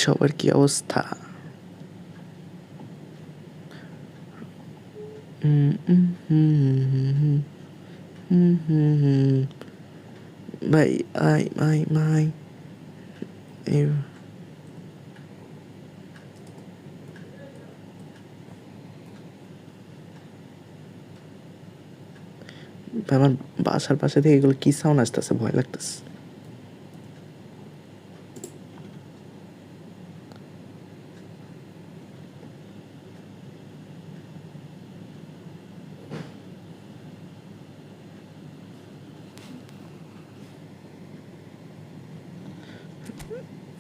সবার কি অবস্থা? ভাই আই মাই মাই আমার বাসার পাশে থেকে এগুলো কি সাউন্ড আসতেছে, ভয় লাগতেছে।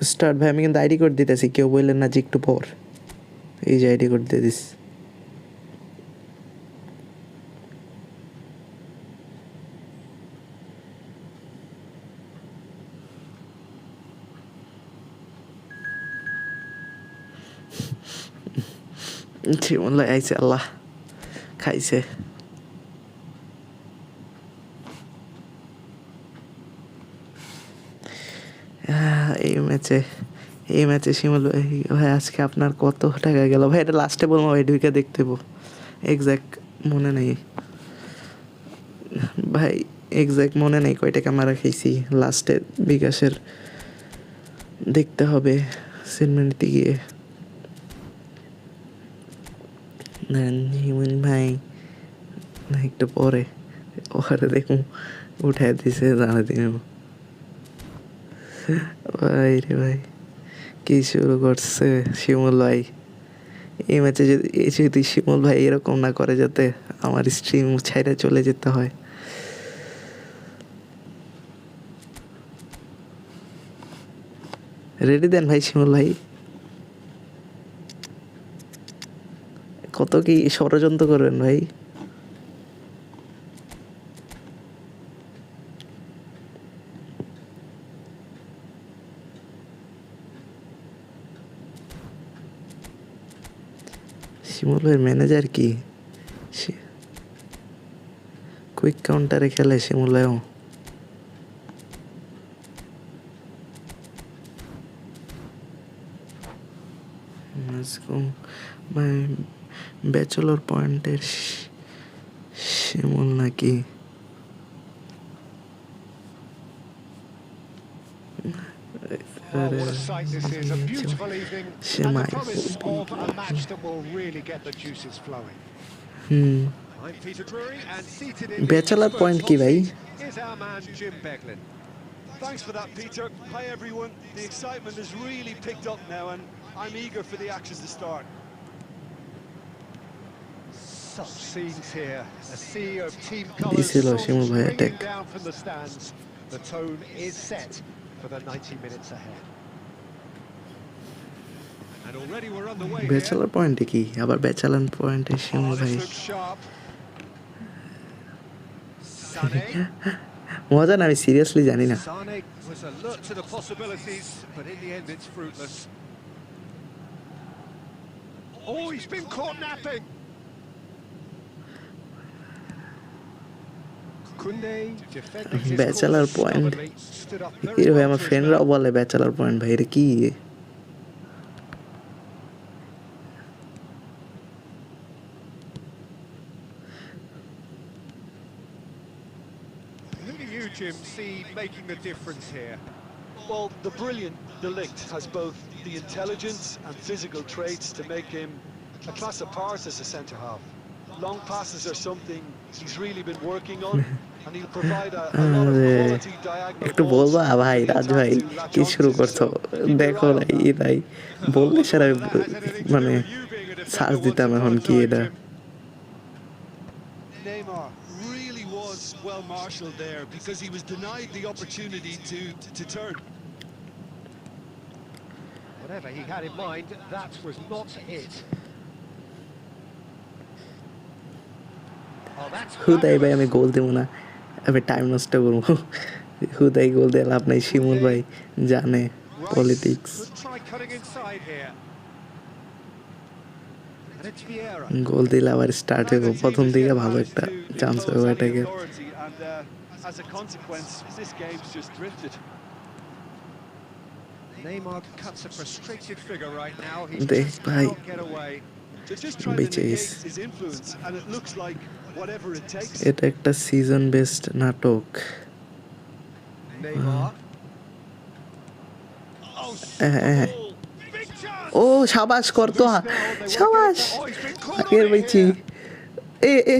স্টার্ট ভাই, আমি কিন্তু আইডি কোড দিতেছি, কেউ বললেন না যে একটু পর। এই যে আইডি কোড দিয়ে দিস। জীবন লাগাইছে আল্লাহ, খাইছে। এই ম্যাচে শিমুল ভাই, ভাই আজকে আপনার কত টাকা গেল ভাই? এটা লাস্টে বলবো ভাই, ঢুকে দেখতে হবো। এক্সাক্ট মনে নেই ভাই, এক্সাক্ট মনে নেই কয় টাকা মারা খাইছি লাস্টে। বিকাশের দেখতে হবে সেনমেনিতে গিয়ে। শিমুল ভাই একটু পরে ওখানে দেখুন উঠাই দিছে, জানা দিন ভাই রে ভাই কি শুরু করছে শিমুল ভাই। এই ম্যাচে যদি শিমুল ভাই এরকম না করে যাতে আমার স্ট্রিম ছাইড়া চলে যেতে হয়। রেডি দেন ভাই শিমুল ভাই। কত কি ষড়যন্ত্র করবেন ভাই? শিমুল ভাইয়ের ম্যানেজার কি কুইক কাউন্টারে খেলে শিমুল ভাইও? ব্যাচেলর পয়েন্টের শিমুল নাকি? Oh, what a sight this is, a beautiful evening, and the promise of a match that will really get the juices flowing. I'm Peter Drury, and seated in the Bachelor experts' point hot ki bhai? seat is our man Jim Beglin. Thanks for that, Peter. Hi, everyone. The excitement has really picked up now, and I'm eager for the actions to start. Such scenes here. A sea of team colours দিছিল শিমুল ভাই streaming attack down from the stands. The tone is set for the 90 minutes ahead. And already we're underway here. Bachelor পয়েন্টে কি আবার bachelor পয়েন্টে শিমুল Oh, ভাই this looks sharp. Sané. মজা না আমি সিরিয়াসলি জানি না Sané was alert to the possibilities, but in the end it's fruitless. Oh, he's been caught napping. Kunde defending his bachelor course point stubbornly, stood up এই very ভাই well আমার for his ফ্রেন্ডরাও man. বলে bachelor point ভাই এটা কি Who do you, Jim, see making the difference here? Well, the brilliant Delict has both the intelligence and physical traits to make him a class apart as a centre-half. Long passes are something he's really been working on, and he'll provide a lot of quality diagonal একটু balls বলবা for ভাই the Raj attack ভাই to latch কি শুরু onto. করছো So keep your দেখো eye on ভাই that. ভাই I বললে wonder সারা whether that has anything to মানে do with you being a defender search once দিতাম upon এখন a কি time, এটা Jim. Neymar really was well marshalled there because he was denied the opportunity to turn. Whatever he had in mind, that was not it. Oh, that's হুদাই ভাই আমি fabulous. গোল দেবো না আমি টাইম নষ্ট করবো হুদাই গোল দিয়ে লাভ নাই শিমুল ভাই জানে Rice politics could try cutting inside here. And it's Vieira. গোল দিলে আবার স্টার্ট হইব Neither team প্রথম has দিকে yet ভালো managed একটা to চান্স impose হইব any এটাকে authority, and as a consequence, this game's just drifted. Neymar cuts a frustrated figure right now. He দেখ just ভাই cannot get away. They're just trying to বেঁচে negate গেছে his influence, and it looks like whatever it takes. এটা একটা season best নাটক Neymar. Oh, Eh, super eh. ball. Big chance. ও সাবাস করতো Loose now, they won't get সাবাস it. Oh, he's been caught আগের on it বাইছি here. A A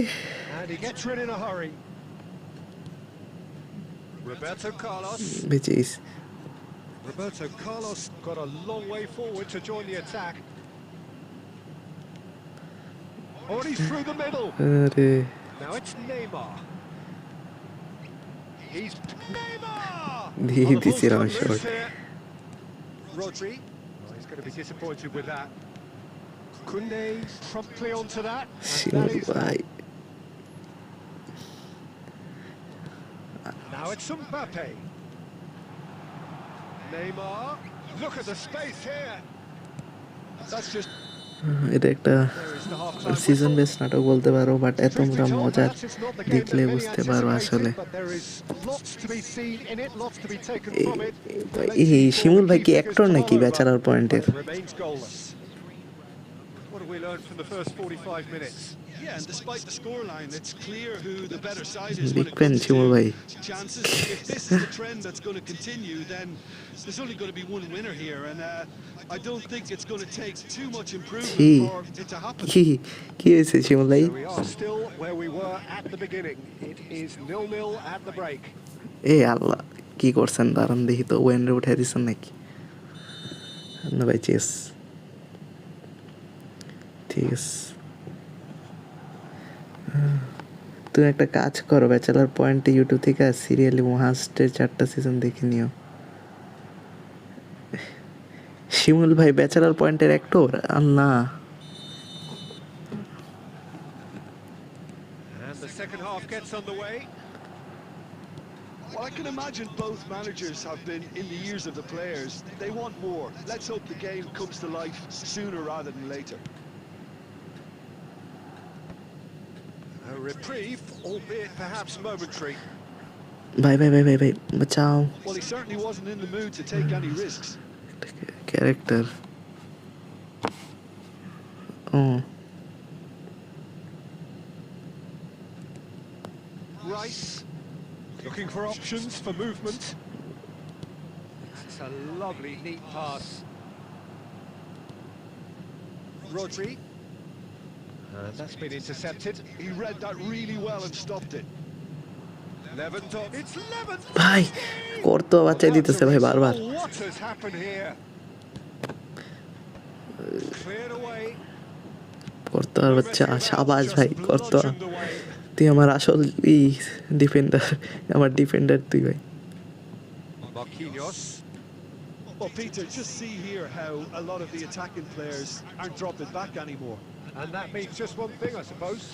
And he gets rid in a hurry. Roberto Carlos. বেঁচে গেছি Roberto Carlos got a long way forward to join the attack. Oh, and he's through the middle. আরে Now it's Neymar. He's Neymar. দিয়ে Oh, the দিছি ball's round come shot loose here. Rodri. Oh, he's going to be disappointed with that. Kunde promptly onto that. And Shimul that is ভাই now it's Mbappe. Neymar. Look at the space here. That's just এটা একটা There is the half-time season whistle. Best নাটক বলতে পারো but এত Truth be তোমরা told, মজার perhaps it's not the game দেখলে that many বুঝতে পারো আসলে anticipated, but there is lots to be seen in it, lots to be taken এই from it. এই শিমুল ভাই কি অ্যাক্টর নাকি ব্যাচেলার But পয়েন্টের it remains goalless. What have we learned from the first 45 minutes? yeah, and despite the scoreline, it's clear who the better side is Big when it fan, comes Chimul bhai. to chances. If this is the trend that's going to continue, then there's only going to be one winner here, and I don't think it's going to take too much improvement Gee. for it to happen. কি কি হয়েছে শিমুল ভাই So we are still where we were at the beginning. It is 0-0 at the break. এ আল্লাহ কি করছেন দাঁড়ান দেখি তো ওয়েন্ডে উঠে দিচ্ছেন নাকি না ভাই চেস ঠিক আছে তুমি একটা কাজ করো ব্যাচেলার পয়েন্টে ইউটিউব থেকে সিরিয়ালি মহাস্টের 4টা সিজন দেখে নিও শিমুল ভাই ব্যাচেলার পয়েন্টের actor Allah And the second half gets underway. Well, I can imagine both managers have been in the ears of the players. They want more. Let's hope the game comes to life sooner rather than later. A reprieve, albeit perhaps momentary. ভাই ভাই ভাই ভাই ভাই বাঁচাও Well, he certainly wasn't in the mood to take any risks. Character ও Rice looking for options for movement. It's a lovely, neat pass. Rodri. And that's been intercepted. He read that really well and stopped it. Lewandowski. It's Lewandowski! ভাই করতো বাঁচাই দিতেছে ভাই বারবার Oh, what has happened here? Cleared away. করতো আর বাচ্চা শাবাশ Just ভাই করতো bludgeoned away. তুই আমার আসল ডিফেন্ডার আমার ডিফেন্ডার তুই ভাই Marquinhos. Well, Peter, just see here how a lot of the attacking players aren't dropping back anymore. And that means just one thing, I suppose.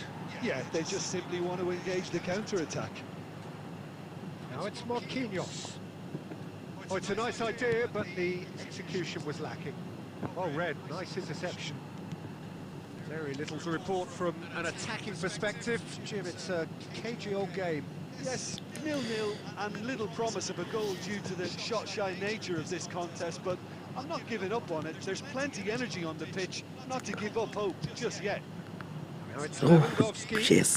Yeah, they just simply want to engage the counter-attack. Now it's Marquinhos. Oh, it's a nice idea, but the execution was lacking. Well read, nice interception. Very little to report from an attacking perspective. Jim, it's a cagey old game. Yes, 0-0 and little promise of a goal due to the shot-shy nature of this contest, but I'm not giving up on it. There's plenty energy on the pitch, not to give up hope just yet. Now it's oh Lewandowski. yes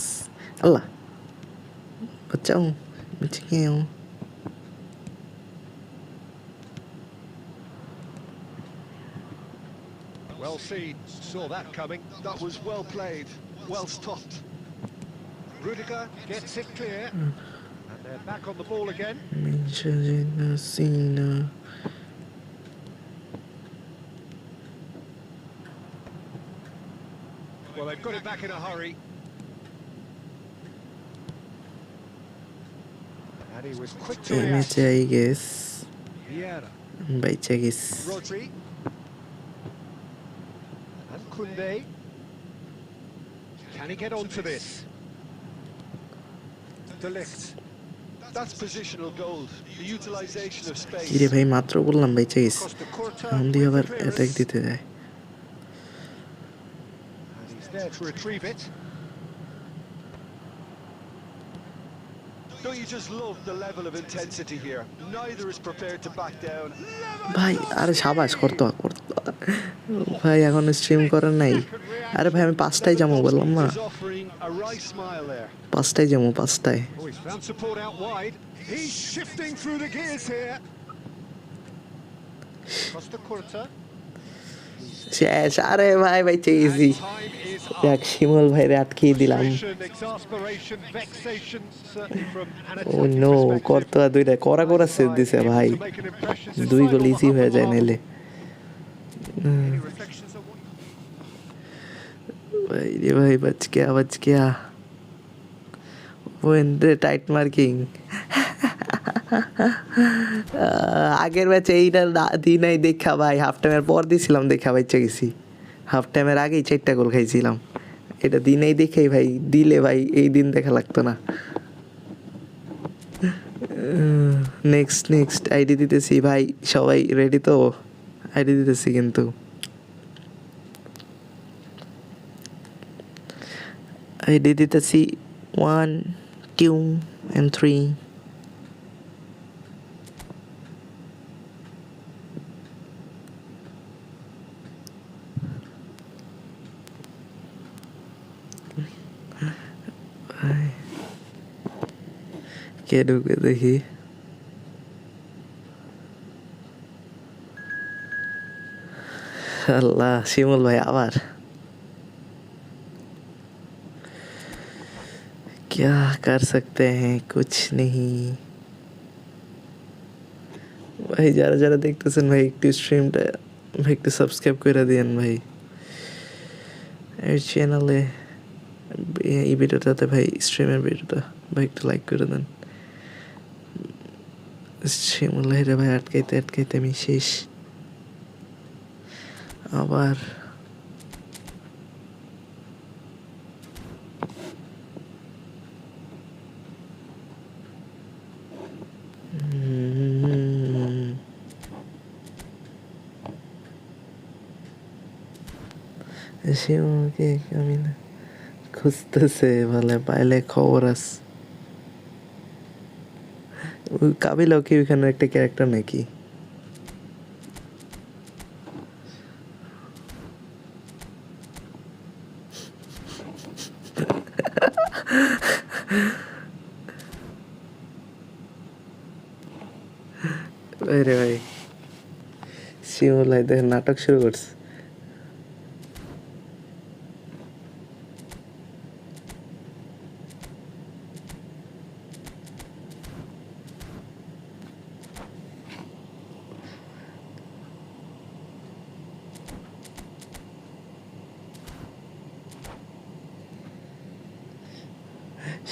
Allah bachao bachao Well seen, saw that coming. That was well played, well stopped. Rudiger gets it clear. And they're back on the ball again. Sina Well, they've got it back in a hurry. And he was quick to react. I guess Vieira. বাইচা guess Rodri. And Koundé. Can he get onto this? De Ligt. That's positional gold, the utilisation of space. কিরে ভাই মাত্র বললাম বাইচা guess Costa Curta এখন দিয়ে with আবার the attack clearance. দিতে যায় And he's there to retrieve it. Don't you just love the level of intensity here? Neither is prepared to back down. ভাই আরে সাবাস করতো করতো ভাই এখন স্ট্রিম করার নাই আরে ভাই আমি 5টায় যাবো বললাম না Is offering a wry smile there. 5টায় যাবো 5টায় Oh, he's found support out wide. He's shifting through the gears here. Costa Curta. শেষ আরে ভাই বাইচা গেছি And time is up. দেখ শিমুল ভাইরে আটকিয়ে দিলাম Frustration, exasperation, vexation, certainly from an ও attacking নো perspective. করতো দুইটা করা করা সেভ দিছে ভাই Able to make an impression since 2 goal final easy half হয়ে of যায় the নাইলে Any reflections on what भाई रे भाई बच गया वो इनरे टाइट मार्किंग আগের ম্যাচে এইটা দিই নাই দেখা ভাই হাফ টাইমের পর দিছিলাম দেখা বাইচা গেছি হাফ টাইমের আগেই 4টা গোল খাইছিলাম এটা দিনেই দেখেই ভাই দিলে ভাই এই দিন দেখা লাগতো না নেক্সট আইডি দিতেছি ভাই সবাই রেডি তো আইডি দিতেছি কিন্তু আইডি দিতেছি 1 2 and 3 কে ঢুকে দেখি আল্লাহ শিমুল ভাই আবার क्या कर सकते हैं कुछ नहीं ভাই যারা যারা দেখতেছেন ভাই একটু স্ট্রিমটা ভাই একটু সাবস্ক্রাইব করে দিয়েন ভাই এই চ্যানেলে এই ভিডিওটাতে ভাই স্ট্রিমের ভিডিওটা ভাই একটু লাইক করে দেন শিমুল ভাইরা ভাই আটকাইতে আমি শেষ আবার শিমুলকে আমি না খুঁজতেছে বলে পাইলে খবর আস কাবিলাও কি ওইখানে একটা ক্যারেক্টার নাকি রে ভাই শিমুল ভাই দেখেন নাটক শুরু করছে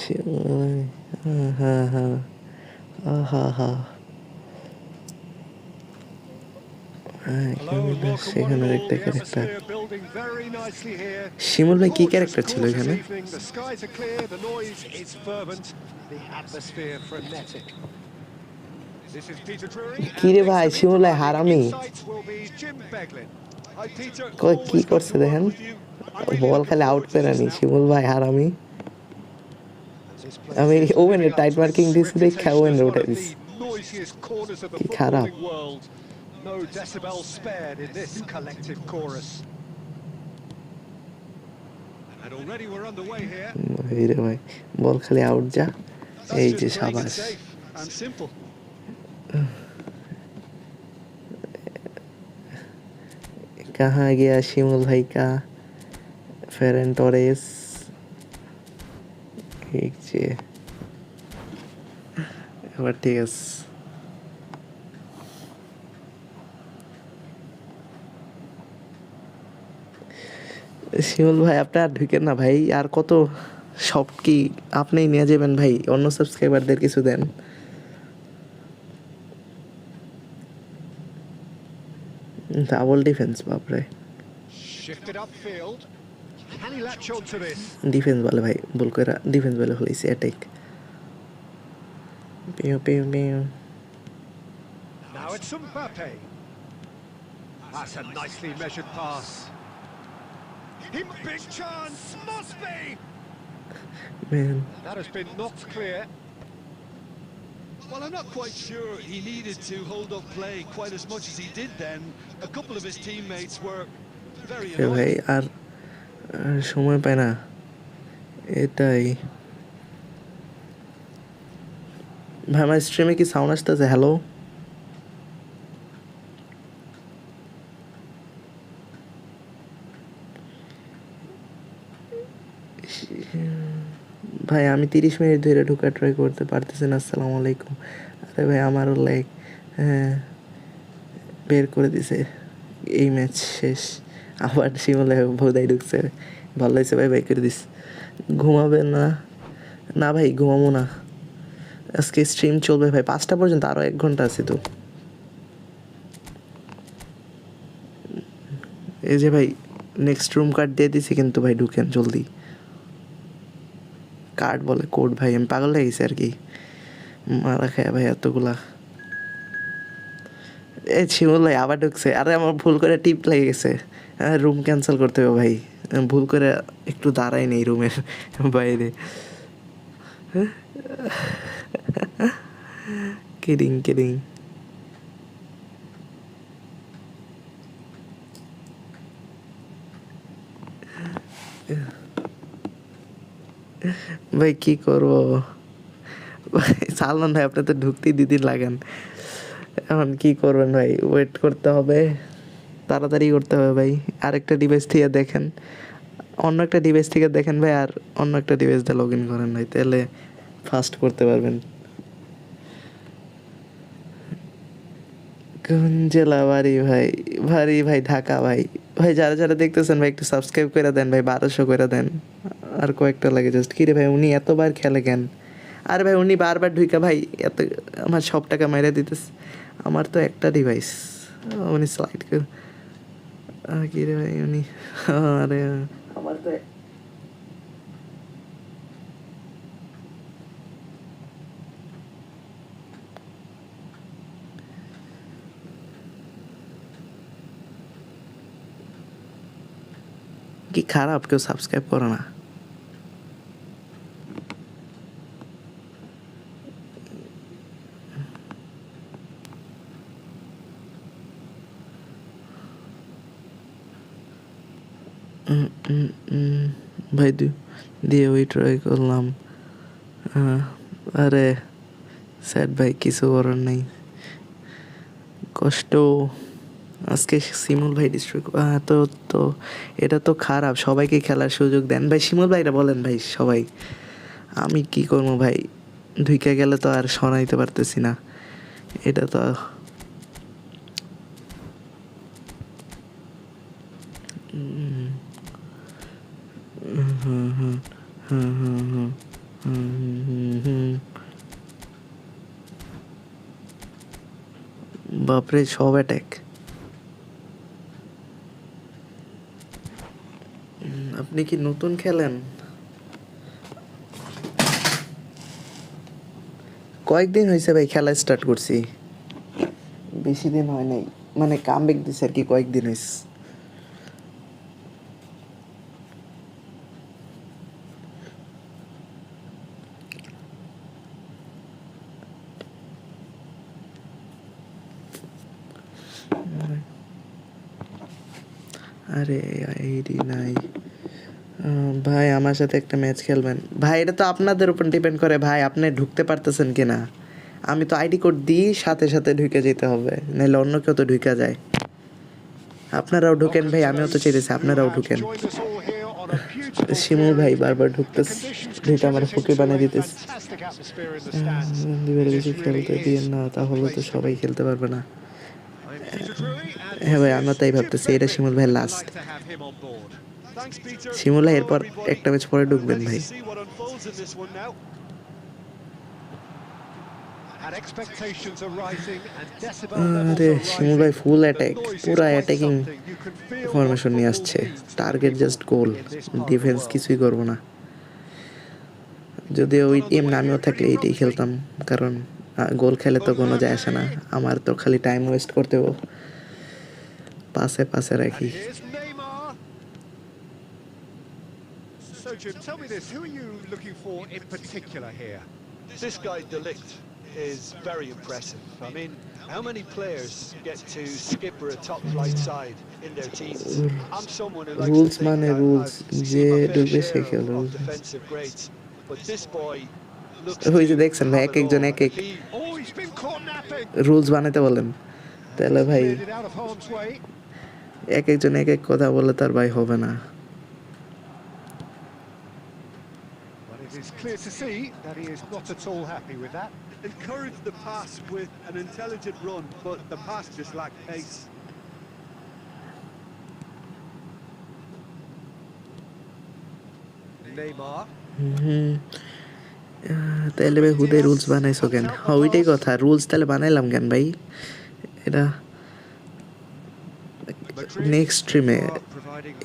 হ্যাঁ হ্যাঁ হা হা Hello, welcome one and সেখানের all. একটা The character atmosphere building very nicely here. শিমুল ভাই কি Gorgeous, ক্যারেক্টার ছিল gorgeous এখানে? evening. The skies are clear, the noise is fervent, the atmosphere frenetic. This is Peter Drury, কি and রে next ভাই, to me শিমুল ভাই providing হারামি insights will be Jim Beglin. Hi, Peter. কি Always good করছে to work দেখেন, with you. I'm really ball looking খালি out forward to করে this নি now. শিমুল ভাই হারামি। And this place আমি is ওভেনে living up tight to marking its দিছি দেখে reputation as ওভেনে one উঠে of this, the noisiest corners of the কি খারাপ। footballing world. No decibels spared in this collective chorus. And already we're underway here. এই রে ভাই, বল খালি আউট যা, That's এই just যে playing it সাবাস। safe and simple. कहाँ गया শিমুল ভাই का ফেরেন টরেস, এই যে এবার ঠিক আছে। শিমুল ভাই আপনি আর ঢুকেন না ভাই, আর কত সব কি আপনিই নিয়ে যাবেন ভাই, অন্য সাবস্ক্রাইবারদের কিছু দেন। ডাবল ডিফেন্স, বাপরে Shifted upfield. Can he latch on to this? Defence বলে ভাই, ভুল করে ডিফেন্স বলে হয়েছে, অ্যাটাক। পিউ পিউ পিউ। Now it's Mbappe. That's a nicely measured pass. Big chance, must be. Man That has been knocked clear. Well, I'm not quite sure he needed to hold up play quite as much as he did then. A couple of his teammates were very ভাই annoyed. আর সময় পায় না, এটাই। ভাই আমার স্ট্রিমে কি sound আসতেছে? Hello ভাই, আমি 30 মিনিট ধরে ঢোকা ট্রাই করতে পারতেছি না। আসসালামু আলাইকুম। আরে ভাই আমারও লাইক বের করে দিছে, এই ম্যাচ শেষ। আবার শিমলে বোধাই ঢুকছে, ভালো হয়েছে ভাই, বাই করে দিস। ঘুমাবে না? না ভাই ঘুমাবো না, আজকে স্ট্রিম চলবে ভাই 5টা পর্যন্ত, আরও 1 ঘন্টা আছে তো। এই যে ভাই নেক্সট রুম কার্ড দিয়ে দিছি কিন্তু ভাই, ঢুকেন জলদি। কার্ড বলে কোড ভাই, আমি পাগল হয়ে গেছি আর কি, মারা খায় ভাই এতগুলা। এই শিমুল ভাই আবার ঢুকছে, আরে আমার ভুল করে টিপ লেগে গেছে, রুম ক্যান্সেল করতে হবে ভাই, ভুল করে একটু দাঁড়াই নেই রুমের বাইরে। Kidding kidding. ভাই কি করবো ভাই, সালমান ভাই আপনি তো ঢুকতেই 2 দিন লাগান, এখন কি করবেন ভাই, ওয়েট করতে হবে, তাড়াতাড়ি করতে হবে ভাই। আরেকটা ডিভাইস থেকে দেখেন, অন্য একটা ডিভাইস থেকে দেখেন ভাই, আর অন্য একটা ডিভাইস দিয়ে লগ ইন করেন ভাই, তাহলে ফাস্ট করতে পারবেন। কোন জেলা? বাড়ি ভাই, বাড়ি ভাই ঢাকা ভাই। ভাই যারা যারা দেখতেছেন ভাই একটু সাবস্ক্রাইব করে দেন ভাই, 1200 করে দেন, আর কয়েকটা লাগে জাস্ট। কিরে ভাই উনি এতবার খেলে কেন? আরে ভাই উনি বারবার ঢুইকা ভাই এত আমার সব টাকা মেরে দিতেছে। আমার তো একটা ডিভাইস, উনি স্লাইড করে কি রে ভাই উনি, আরে আমার তো কি খারাপ, কেউ সাবস্ক্রাইব করে না। ভাই দিয়ে ওই ট্রাই করলাম, আরে স্যাড ভাই, কিছু করার নেই, কষ্ট। আজকে শিমুল ভাই ডিস্ট্রিক্ট তো তো এটা তো খারাপ, সবাইকে খেলার সুযোগ দেন ভাই। শিমুল ভাইরা বলেন ভাই সবাই, আমি কি করবো ভাই, ঢুকে গেলে তো আর শোনাইতে পারতেছি না, এটা তো হুম হুম হুম হুম হুম হুম বাপরে সব অ্যাটাক। আপনি কি নতুন খেলেন? কয়েকদিন হয়েছে ভাই খেলা স্টার্ট করছি, বেশি দিন হয় নাই, মানে কামব্যাক দিছে আর কি, কয়েকদিন হয়েছে। আরে আইডি নাই ভাই, আমার সাথে একটা ম্যাচ খেলবেন ভাই? এটা তো আপনাদের উপর ডিপেন্ড করে ভাই, আপনি ঢুকতে পারতেছেন কিনা। আমি তো আইডি কোড দিই, সাথে সাথে ঢুকে যেতে হবে, নাহলে অন্য কেউ তো ঢুকে যায়। আপনারাও ঢুকেন ভাই, আমিও তো চেয়েছি আপনারাও ঢুকেন। শিমুল ভাই বারবার ঢুকতেছে, ঢুকে আমার ফকির বানিয়ে দিতেছে। বেশি খেলতে দিয়ে না, তাহলে তো সবাই খেলতে পারবে না। হ্যাঁ ভাই, আমরা তাই ভাবতেছি, এটা শিমুল ভাই লাস্ট। শিমুল ভাই এরপর একটা ম্যাচ পরে ঢুকবেন ভাই। আরে শিমুল ভাই ফুল অ্যাটাক, পুরা অ্যাটাকিং ফরমেশন নিয়ে আসছে, টার্গেট জাস্ট গোল, ডিফেন্স কিছুই করবো না। যদিও ওই টিম নামিও থাকলে এইটাই খেলতাম, কারণ গোল খেলে তো কোনো যায় আসে না, আমার তো খালি টাইম ওয়েস্ট করতে হবে, পাশে পাশে রাখি। So Jim, tell me this, who are you looking for in particular here? This guy, De Ligt, is very impressive. I mean, how many players get to skip or a top flight side in their teams? I'm someone who likes Rules to think মানে that rules, I've যে seen my fair ঢুকবে সে share খেলবে। of defensive greats, but this boy looks ওই যে to দেখছেন ভাই, have এক it একজন all. এক এক Oh, he's been caught napping. Rules বানাতে বলেন, তাহলে ভাই Cleared it out of harm's way. এক একজন এক এক কথা বলে তার ভাই হবে না। But it is clear to see that he is not at all happy with that. Encouraged the pass with an intelligent run, but the pass just lacked pace. Neymar. তাহলে ভাই হুদে রুলস বানাইছো কেন? হ্যাঁ ওইটাই কথা, রুলস তাহলে বানাইলাম কেন ভাই? এটা নেক্সট স্ট্রিমে,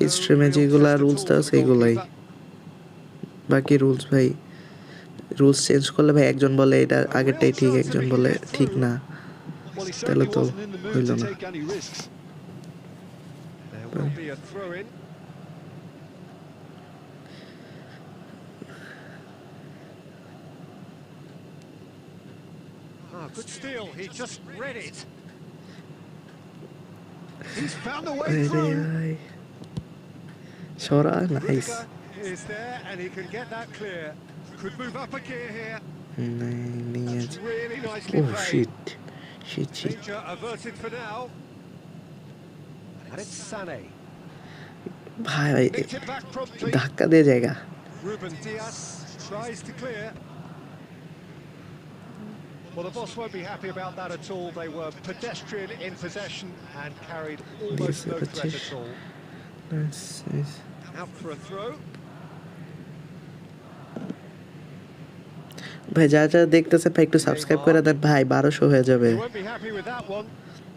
এই স্ট্রিমে যেগুলা রুলস দেওয়া সেইগুলাই, বাকি রুলস ভাই, রুলস চেঞ্জ করলে ভাই একজন বলে এটা আগেরটাই ঠিক, একজন বলে ঠিক না, Well, he তাহলে certainly তো wasn't in the mood হইল to না। take any risks. There will be a throw in. Ah, good steal. He just read it. He's found a way through. সরা nice. Rudiger is there and he can get that clear. Could move up a gear here. That's Really nicely oh played. shit. Danger averted for now. And it's Sané. ভাই Nicked it back promptly. ধাক্কা দিয়ে জায়গা। Ruben Diaz tries to clear. Well, the boss won't be happy about that at all. They were pedestrian in possession and carried almost no threat at all. Nice. Out for a throw. ভাই যা যা দেখতেছে ভাই একটু subscribe করে দেন ভাই, 1200 হয়ে যাবে। He won't be happy with that one.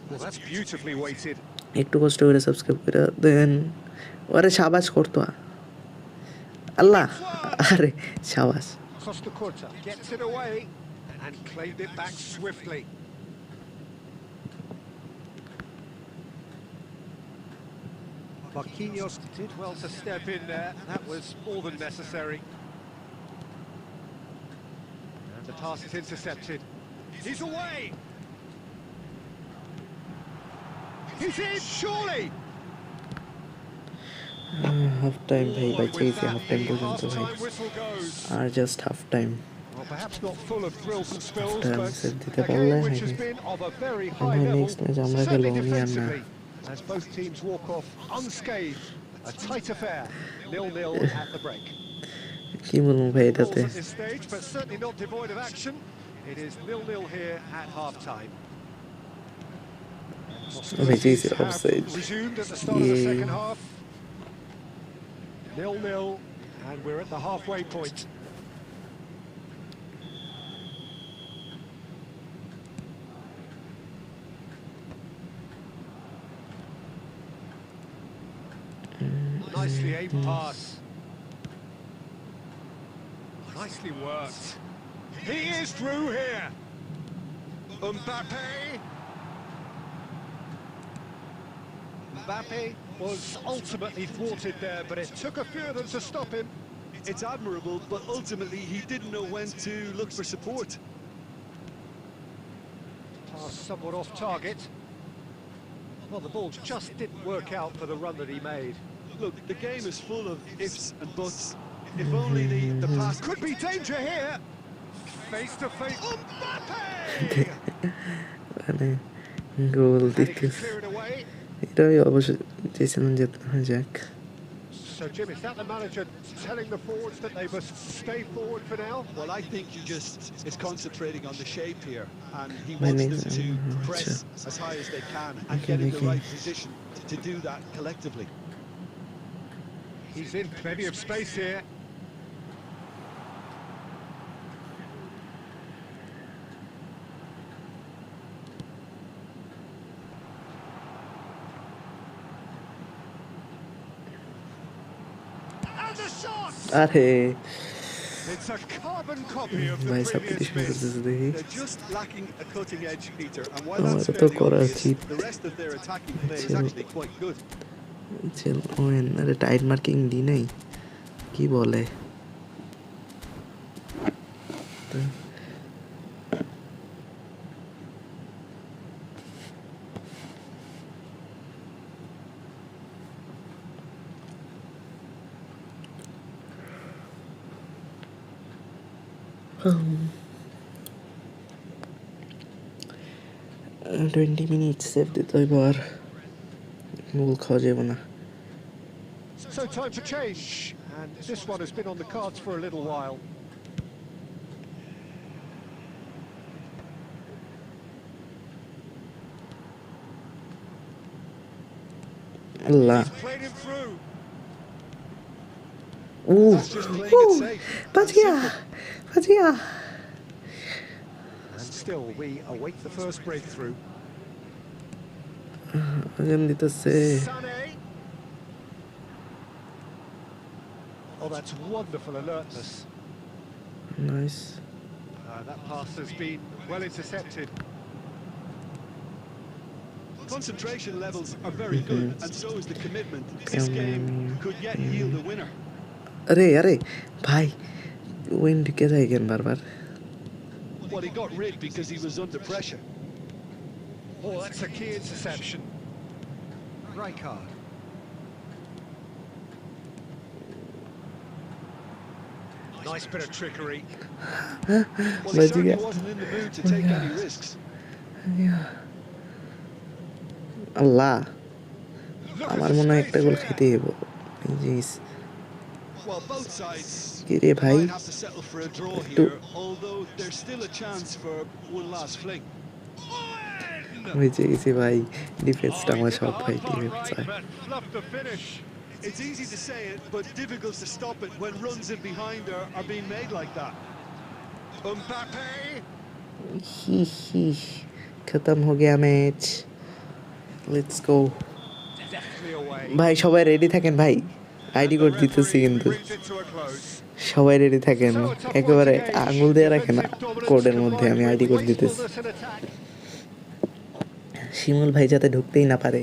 Well, that's beautifully weighted. একটু কষ্ট করে সাবস্ক্রাইব করে দেন। ওরে শাবাশ করতো, আল্লাহ, আরে শাবাশ। Costa Curta gets it away and claimed it back swiftly. Marquinhos did well to step in there. That was more than necessary. And the pass is intercepted. He's away. He's in, surely. Half time ভাই, বাইচে গেছি half time পর্যন্ত ভাই, Half-time whistle goes. আর just half time. Well, perhaps not full of thrills and spills, Half-time but set দিতে a পারলে game which has হয়নি। been of a very ভাই high level, next match আমরা certainly খেলবো, আমি আর না। defensively, as both teams walk off unscathed. A tight affair, 0-0 at the break. কি বলবো ভাই Goals এটাতে? at this stage, but certainly not devoid of action. It is 0-0 here at half-time. Possibilities Jesus, have offside. resumed at the start of the Yeah. second half. 0-0, and we're at the halfway point. Nicely aimed pass. Nicely worked. He is through here. Mbappe was ultimately thwarted there, but it took a few of them to stop him. It's admirable, but ultimately he didn't know when to look for support. Pass somewhat off target. Well, the ball just didn't work out for the run that he made. Look, the game is full of ifs and buts. If only the pass... Could be danger here. Face to face. Mbappe! মানে গোল And he can দিতেছে clear it away. এটাই অবশ্য চেয়েছিলাম যে যাক So, Jim, is that the manager telling the forwards that they must stay forward for now? Well, I think he just is concentrating on the shape here, and he My wants name them is- to Acha. press as high as they can and Okay, get in the okay. right position to do that collectively. He's in plenty of space here. And the shot! আরে It's a carbon copy of the ভাই previous substitution miss. করতেছে দেখি They're just lacking a cutting edge, Peter, and while Oh, that's that's fairly all obvious, cheap. the rest of their attacking play is Chill. actually quite good. চেল when আরে tight marking দি নাই কি বলে twenty minute save দিতে হইব আর গোল খাওয়া যাবে না So time for change, and this one has been on the cards for a little while. Allah He's played him through. O That's just playing it safe. বাজিয়া বাজিয়া And still, we await the first breakthrough. আজান দিতেছে Sané. Oh, that's wonderful alertness. Nice That pass has been well intercepted. Concentration levels are very good, and so is the commitment. This game could yet yield a winner. আরে আরে ভাই when ঢুকে যায় কেন বারবার Well, he got rid because he was under pressure. Oh, that's a key interception. Right card. Nice bit of trickery. Well, he Where'd you certainly get? wasn't in the mood to take any risks. Allah Look আমার at the মনে হয় space একটা গোল here. খেতে হইব এই জিনিস Well, both sides কি রে ভাই might have to settle for a draw একটু here, although there's still a chance for one last fling. হয়েছে গেছি ভাই ডিফেন্সটা Oh, he আমার did the সব hard ভাই part টিমে right, চায় but fluffed the finish. It's easy to say it, but difficult to stop it when runs in behind are being made like that. Mbappe. হি হি খতম হো Gaya match let's go Deftly away. ভাই সবাই ready থাকেন ভাই ID And the code দিতেছি referee কিন্তু brings it to a close. সবাই ready থাকেন So a tough one একেবারে to gauge. আঙুল দিয়ে রাখেন Defensive dominance কোডের মধ্যে আমি combined আইডি with কোড দিতেছি wastefulness in attack. শিমুল ভাই যাতে ঢুকতেই না পারে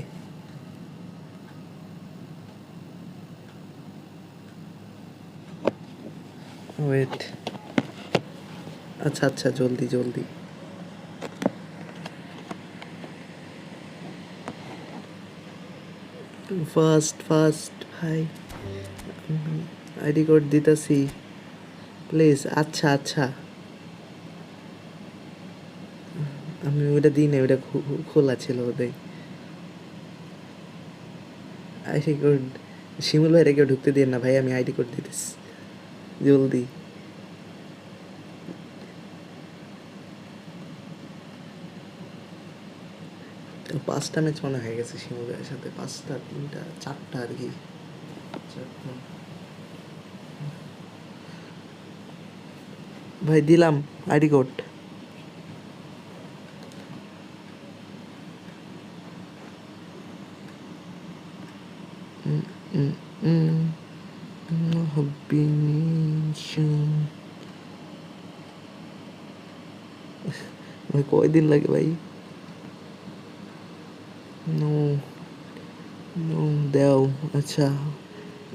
ওয়েট আচ্ছা আচ্ছা জলদি জলদি ফাস্ট ফাস্ট ভাই আইডি কোড দিতেছি প্লিজ আচ্ছা আচ্ছা আমি ওটা দিই না ওটা খোলা ছিল ওদের আইডি কোড শিমুল ভাইরা কেউ ঢুকতে দিন না ভাই আমি আইডি কোড দিতেছি জলদি পাঁচটা ম্যাচ মনে হয়ে গেছে শিমুল ভাইয়ের সাথে পাঁচটা তিনটা চারটা আর কি ভাই দিলাম আইডি কোড ভাই কয়দিন লাগে ভাই? নো নো দেও। আচ্ছা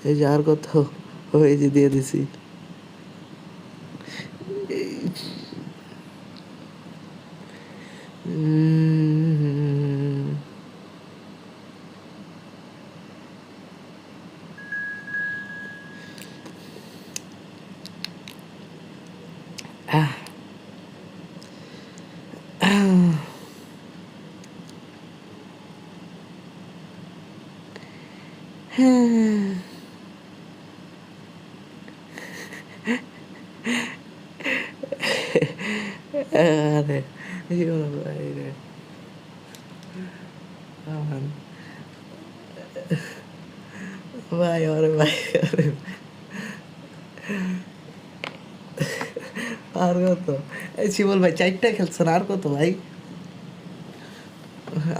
এই যে আর কত, এই যে দিয়ে দিছি। আরে ভাই রে, ভাই আরে ভাই আরে আর কত? এই শিবল ভাই 4টা খেলছেন, আর কত ভাই?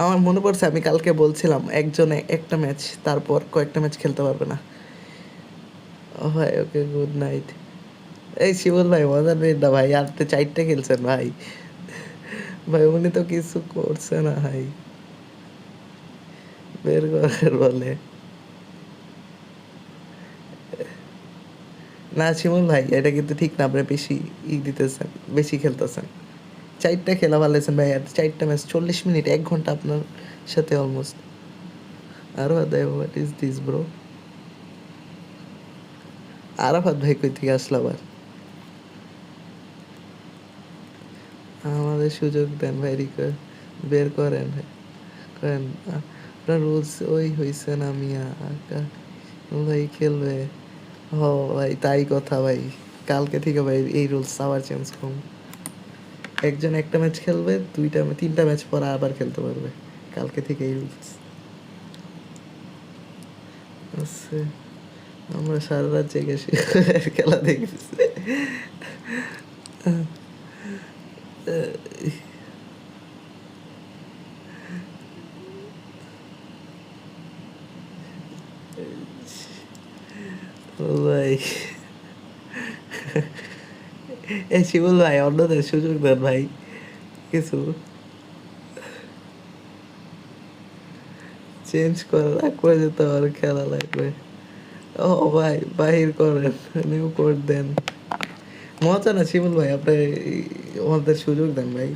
আমার মনে পড়ছে আমি কালকে বলছিলাম একজনে একটা ম্যাচ, তারপর কয়েকটা ম্যাচ খেলতে পারবে না। ও ভাই ওকে গুড নাইট। এই শিবল ভাই মজা নেই না ভাই, আর তো 4টা খেলছেন ভাই। ভাই উনি তো কিছু করছে না ভাই, বের করার বলে। না শিমুল ভাই এটা কিন্তু ঠিক না, আপনি বেশি দিতেছেন, বেশি খেলতেছেন। 4টা খেলা ভালোছেন ভাই, আর 4টা ম্যাচ 40 মিনিট, 1 ঘন্টা আপনার সাথে অলমোস্ট। আরাফাত ভাই what is this bro? Arafat ভাই কই থেকে আসলো আবার? আমাদের সুযোগ দেন ভাই, বের করেন করেন। আপনার রুলস ওই হয়েছে না মিয়া, ভাই খেলবে। ও ভাই তাই কথা ভাই, কালকে থেকে ভাই এই রুলস আবার চেঞ্জ করুন। একজন একটা ম্যাচ খেলবে, 3টা ম্যাচ পর আবার খেলতে পারবে, কালকে থেকে এই রুলস আছে। আমরা সারা রাত জেগে খেলা দেখেছি। ও ভাই এই শিবুল ভাই অন্যদের সুযোগ দেন ভাই, কিছু চেঞ্জ করার আগ পর্যন্ত আর খেলা লাগবে। ও ভাই বাহির করেন, নিউ কোড দেন। মজা না শিমুল ভাই, আপনি আমাদের সুযোগ দেন ভাই।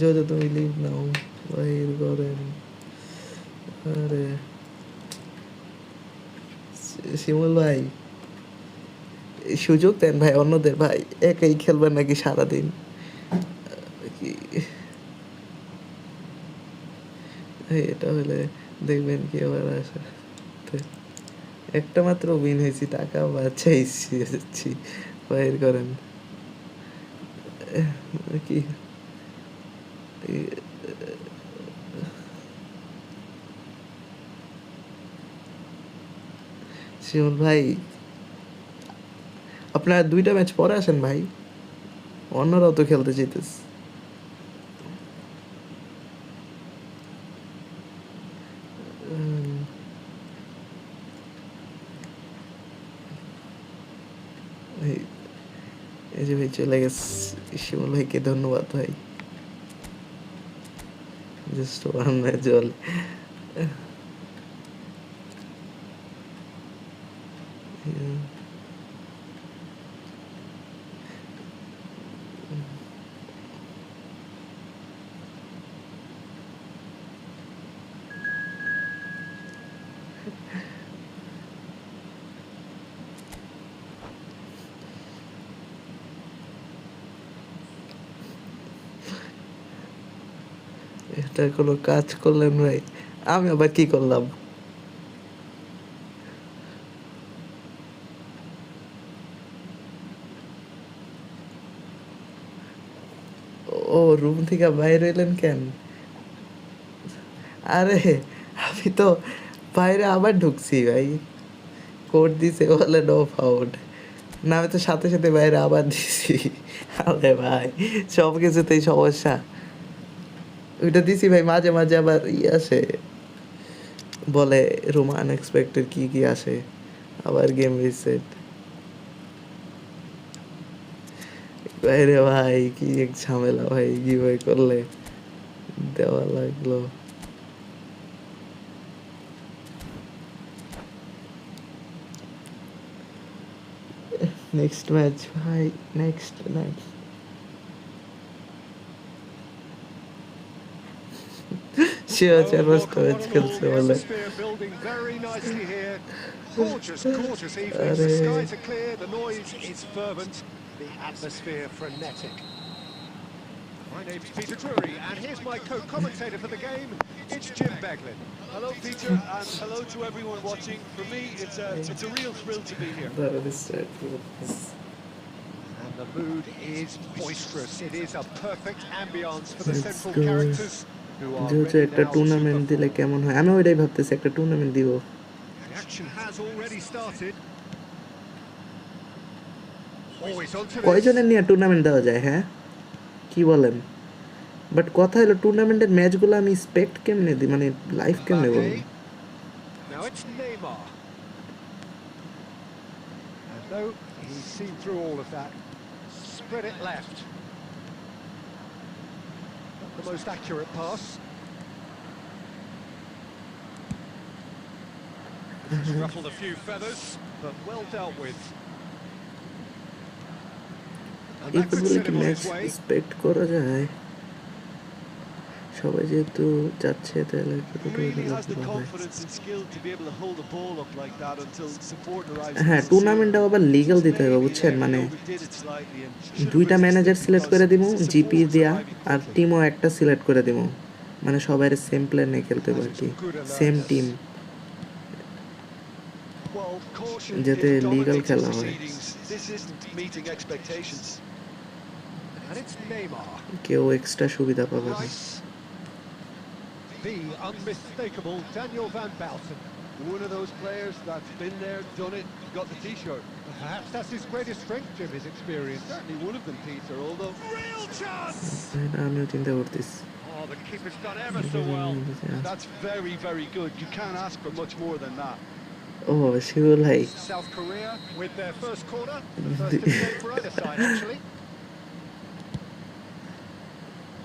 যদি তুমি লিভ নাও, বাহির করেন। আরে শিমুল ভাই সুযোগ দেন ভাই অন্যদের, ভাই একাই খেলবেন নাকি সারাদিন? এটা হলে দেখবেন কি আবার আসে। একটা মাত্র উইন হয়েছি, টাকা বাঁচাইছি, বাইর করেন কি? শিমুল ভাই আপনার 2টা ম্যাচ পরে আসেন ভাই, অন্যরাও তো খেলতে চাইতেছে। এই যে ভাই চলে গেছে, শিমুল ভাইকে ধন্যবাদ ভাই, জাস্ট 1 ম্যাচ জল। এটা কোনো কাজ করলেন ভাই? আমি আবার কি করলাম? ও রুম থেকে বাইরে এলেন কেন? আরে আমি তো বাইরে আবার ঢুকছি ভাই, কোড দিছে বলে নো ফাউল, না আমি তো সাথে সাথে বাইরে আবার দিছি। আরে ভাই সব কিছুতেই সমস্যা। ওইটা দিছি ভাই, মাঝে মাঝে আবার আসে। বলে রুম আনএক্সপেক্টেড কি আসে, আবার গেম রিসেট। বাইরে ভাই কি এক ঝামেলা ভাই, গিভওয়ে করলে দেওয়া লাগলো। নেক্সট ম্যাচ ভাই, next say Oh, 4-5টা Poco, match one and all, খেলছে the বলে। atmosphere building very nicely here. Gorgeous, gorgeous evening. আরে The skies are clear, the noise is fervent, the atmosphere frenetic. My name's Peter Drury, and here's my co-commentator for the game. It's Jim Beglin. Hello, Peter, and hello to everyone watching. For me, it's a real thrill to be here. And the mood is boisterous. It is a perfect ambience for the Let's central go. characters who are যেহেতু ready একটা now to tournament দিলে perform. কেমন হয়, আমি ওইটাই ভাবতেছি, একটা tournament দিব। The action has already started. Always onto this. কয়জনের নিয়ে টুর্নামেন্ট দেওয়া যায়, হ্যাঁ কি বলেন? বাট কথা হলো টুর্নামেন্টের ম্যাচগুলো আমি স্পেক্ট কেমনে দিই, মানে লাইভ কেমনে বলবো? Mbappe. Now it's Neymar. As though he's seen through all of that. Spread it left. Not the most accurate pass. This has ruffled a few feathers, but well dealt with. And এই that could ফুটবলে set কি him on match his way. স্পেক্ট করা যায়? সবাই যেহেতু যাচ্ছে তাহলে Really has the confidence and skill to be able to hold the ball up like that until support arrives. হ্যাঁ, টুর্নামেন্টটা আবার লিগ্যাল দিতে হবে বুঝছেন, মানে দুইটা ম্যানেজার সিলেক্ট করে দিব জিপি দিয়া, আর টিমও একটা সিলেক্ট করে দিব, মানে সবাই সেম প্লেয়ার নিয়ে খেলতে হবে আর কি, সেম টিম, যাতে লিগ্যাল খেলা হয়। And it's Neymar. কেউ এক্সট্রা সুবিধা পাবে না। Rice. The unmistakable Daniel Van Bouten. One of those players that's been there, done it, got the T-shirt. Perhaps that's his greatest strength, Jim, his experience. Certainly one of them, Peter, although... Real chance! আমিও চিন্তা করতেছি। Oh, the keeper's done ever so well. That's very, very good. You can't ask for much more than that. ও শিবুল ভাই, South Korea with their first corner. The first of the day for either side, actually.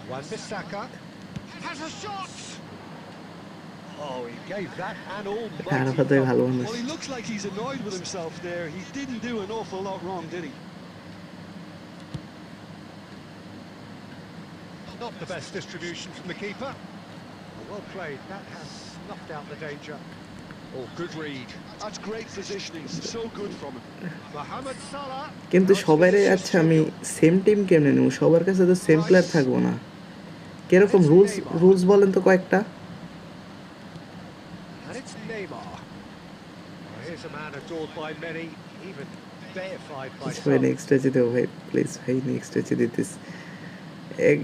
Wan-Bissaka has a shot! Oh, he gave that an almighty আরাফাতই ভালো thump. মানুষ। Well, he looks like he's annoyed with himself there. He didn't do an awful lot wrong, did he? Not the best distribution from the keeper. Well played. That has snuffed out the danger. Oh, good read. That's great positioning. So good from him. Mohamed Salah. কিন্তু সবারই আচ্ছা আমি same team কেমনে নেব, সবার কাছে তো same player থাকবো না, কিরকম রুলস বলেন তো কয়েকটা। And it's Neymar. Well, here's a man adored by many, even deified by ভাই some. নেক্সট ম্যাচে দেবো ভাই, প্লিজ ভাই নেক্সট ম্যাচে দিতেস। এক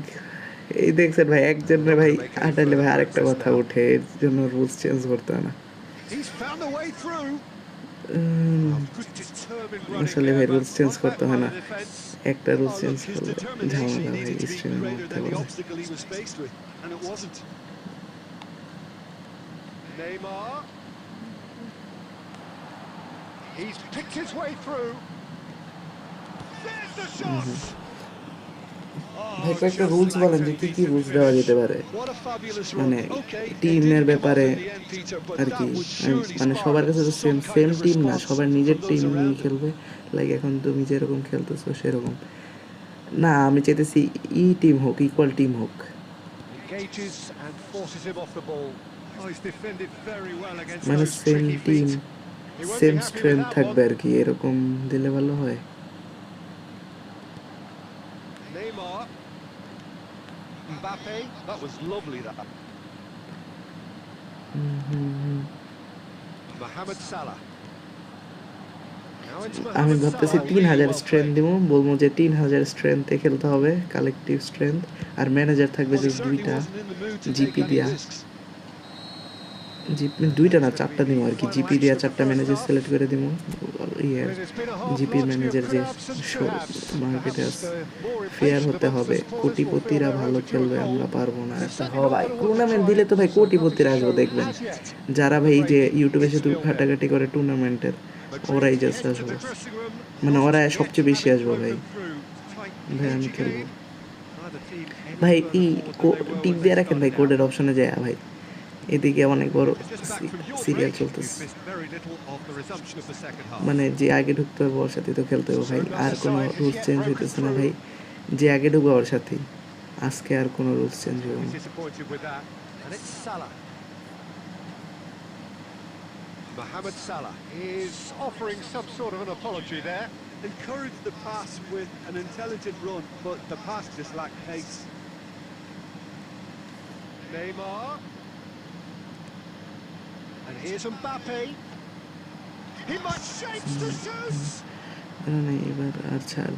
এই দেখছেন ভাই, একজনের ভাই আটাইলে ভাই আরেকটা কথা উঠে, এর জন্য রুলস চেঞ্জ করতে হয় না। He's found a way through. Good determined running আসলে there, ভাই but রুলস চেঞ্জ right করতে back হয় by না, the defence. একটা rules Oh, change look, his করলে determination ঝামেলা ভাই needed to be স্ট্রিমের greater মধ্যে than the বলে। obstacle he was faced with, and it wasn't. Neymar. He's picked his way through. There's the shot. ভাই কয়েকটা rules বলেন যে কি কি রুলস দেওয়া যেতে পারে, What a fabulous মানে run. Okay, it টিমের didn't come ব্যাপারে off in the end, Peter, but আর কি, that would surely মানে সবার spark কাছে তো some same kind of team না, response সবার নিজের from টিম those নিয়ে around him. খেলবে, লাইক এখন তুমি যেরকম খেলতেছো সেরকম না, আমি চাইতেছি টিম হোক, ইকুয়াল টিম হোক। Engages and forces him off the ball. Oh, he's defended very well against মানে those same tricky team feet. He won't same be happy with strength that থাকবে one. আর কি, এরকম দিলে ভালো হয়। Neymar. Mbappe. That was lovely, that. Mohamed Salah. Now it's আমি Mohamed ভাবতেছি Salah. 3000 Well strength played. দিব, বলবো যে 3000 স্ট্রেংথে খেলতে হবে, কালেকটিভ স্ট্রেংথ, আর ম্যানেজার থাকবে Well, he যে certainly দুইটা wasn't in the mood to take GP any দিয়া। risks. জিপি দুইটা না চারটা দিব আর কি, জিপি দিয়ে চারটা ম্যানেজার সিলেক্ট করে দিব। ইয়ে Well, it's been a half জিপির largely of ম্যানেজার যে collapse, শো perhaps. মার্কেটে Perhaps আছে, more ফেয়ার impatient হতে amongst the হবে, supporters will feel কোটিপতিরা they're ভালো overdue a খেলবে, goal. আমরা পারবো না। They're একটা হ certainly not ভাই, going to want to tournament try দিলে it, তো ভাই so nothing কোটিপতিরা to আসবো show দেখবেন, as yet. যারা But the ভাই যে break ইউটিউবে is শুধু still there. ঘাটাঘাটি করে টুর্নামেন্টের, Madrid ওরাই জাস্ট head to আসবো, the dressing room, মানে not ওরা yet সবচেয়ে বেশি having আসবো ভাই। broken through. Tight ভাই আমি cagey খেলবো game. Neither team any ভাই, further forward than they were tip when they দিয়ে রাখেন ভাই started out. কোডের অপশনে যায় ভাই, এদিকে অনেক বড় Just back from your serial break, চলতেছে, you've missed very little of the resumption of the second half. মানে যে আগে ঢুকতে হবে ওর সাথেই তো খেলতে হবে ভাই, So আর neither কোনো side has rules yet change broken হইতেছে না through. ভাই, যে আগে ঢুকবে ওর সাথেই, আজকে আর কোনো রুলস চেঞ্জ হবে Be না। disappointed with that. And it's Salah. Mohamed Salah is offering some sort of an apology there. Encourage the pass with an intelligent run, but the pass just lacked pace. Neymar. And here's Mbappe. He might shapes to shoot. না এবার আর ছাড়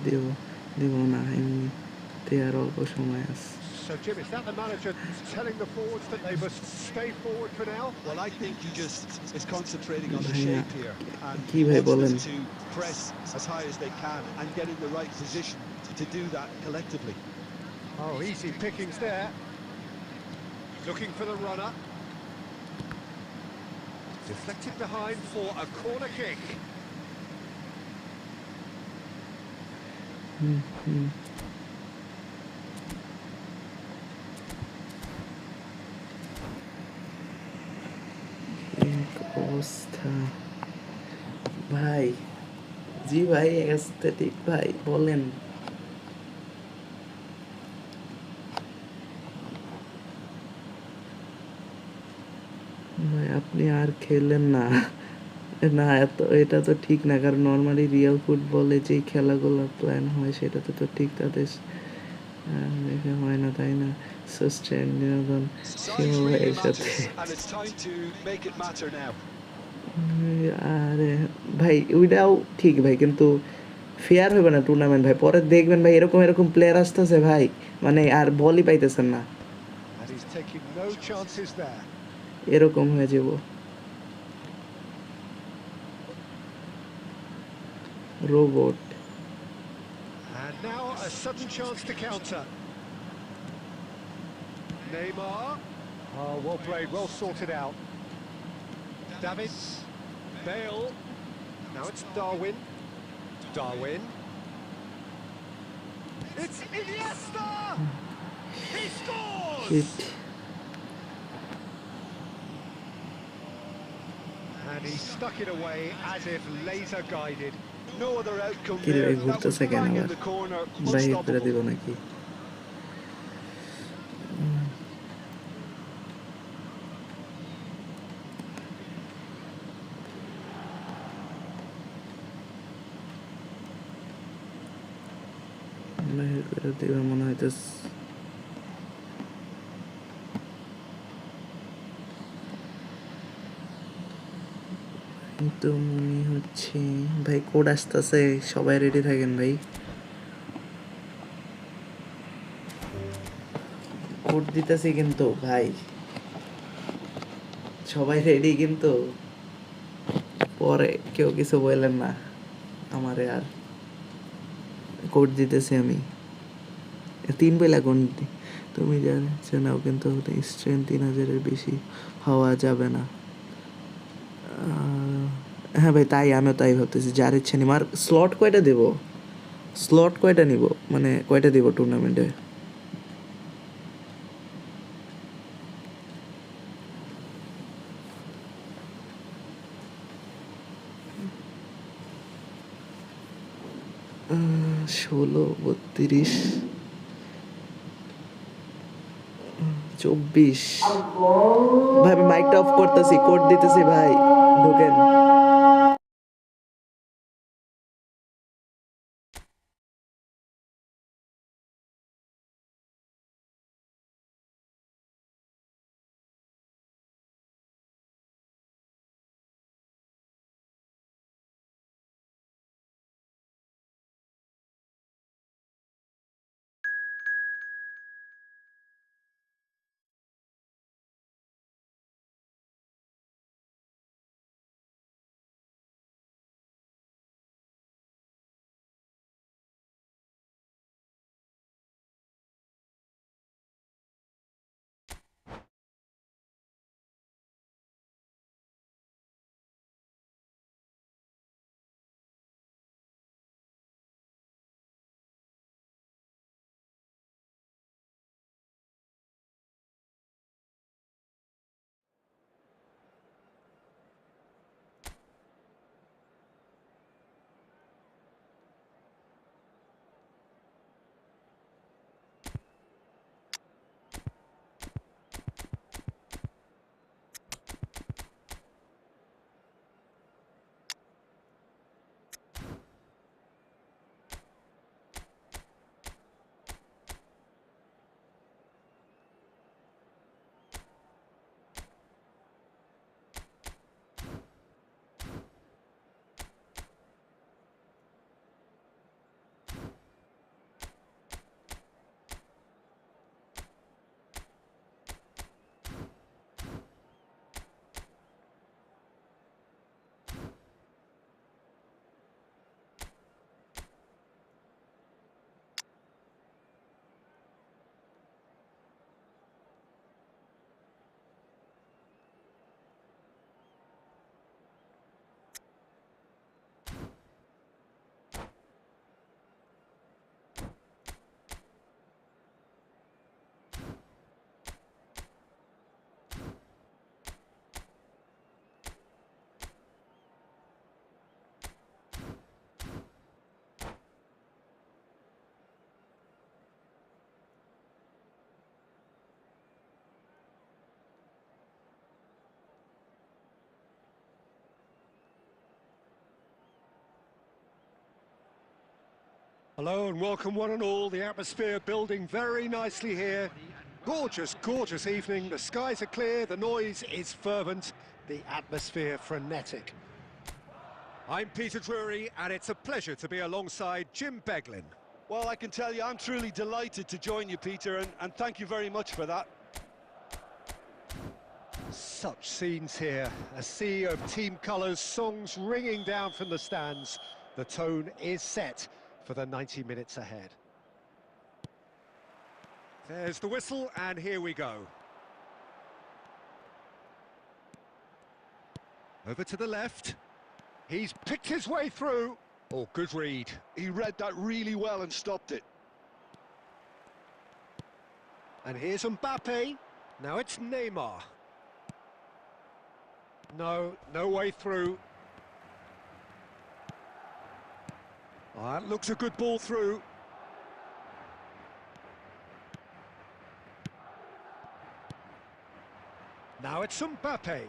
দিব না, এমনিতে আর অল্প সময় আছে। So Jim, is that the manager telling the forwards that they must stay forward for now? Well, I think he just is concentrating on the ভাইয়া, shape here, and কি he ভাই wants বলেন? them to press as high as they can and get in the right position to do that collectively. Oh, easy pickings there. Looking for the runner. Deflected behind for a corner kick. এক অবস্থা ভাই, জি ভাই aesthetic ভাই বলেন। ভাই আপনি আর খেলেন না, না এত এটা তো ঠিক না, কারণ নর্মালি রিয়েল ফুটবলে যেই খেলাগুলো প্ল্যান হয় সেটাতে তো ঠিক তাদের দেখে হয় না, তাই না? সাস্টেন বিনোদন Size সীমা really ভাইয়ের সাথে। matters, and it's time to make it matter now. আরে ভাই ওইটাও ঠিক ভাই, কিন্তু ফেয়ার হবে না টুর্নামেন্ট ভাই, পরে দেখবেন ভাই এরকম এরকম প্লেয়ার আসতেছে ভাই, মানে আর বলই পাইতেছেন না, And he's taking no chances there. এরকম হয়ে যাব। Robot And now a sudden chance to counter. Neymar. Oh, well played, well sorted out. Davids. Bale. Now it's Darwin. Darwin. It's Iniesta! He scores! Shit, And he stuck it away as if laser guided. No other outcome কি রে there. ভাই That was ঘুরতেছে কেন bang in আবার, the corner, বাইরে করে unstoppable. দিব নাকি? বাইরে করে দিবে মনে হইতেছে। তো মনে হচ্ছে ভাই কোড আসতেছে, সবাই রেডি থাকেন ভাই, কোড দিতেছি কিন্তু ভাই, সবাই রেডি কিন্তু, পরে কেউ কিছু বললেন না আমারে, আর কোড দিতেছি আমি 3 বেলা কোন তুমি জানছো নাও, কিন্তু স্ট্রেন্থ 3000-এর বেশি হওয়া যাবে না। হ্যাঁ ভাই তাই আমিও তাই ভাবতেছি, যার ইচ্ছা নিব। আর স্লট কয়টা দেব, স্লট কয়টা নিব, মানে কয়টা দিব টুর্নামেন্টে? ষোলো, 32, 24। ভাই আমি মাইকটা অফ করতেছি, কোড দিতেছি ভাই, ঢোকেন। Hello and welcome one and all. The atmosphere building very nicely here. Gorgeous, gorgeous evening. The skies are clear, the noise is fervent, the atmosphere frenetic. I'm Peter Drury and it's a pleasure to be alongside Jim Beglin. Well, I can tell you, I'm truly delighted to join you, Peter, and thank you very much for that. Such scenes here, a sea of team colours, songs ringing down from the stands. The tone is set for the 90 minutes ahead. There's the whistle, and here we go. Over to the left. He's picked his way through. Oh, good read. He read that really well and stopped it. And here's Mbappe. Now it's Neymar. No way through. Oh, that looks a good ball through. Now it's Mbappe.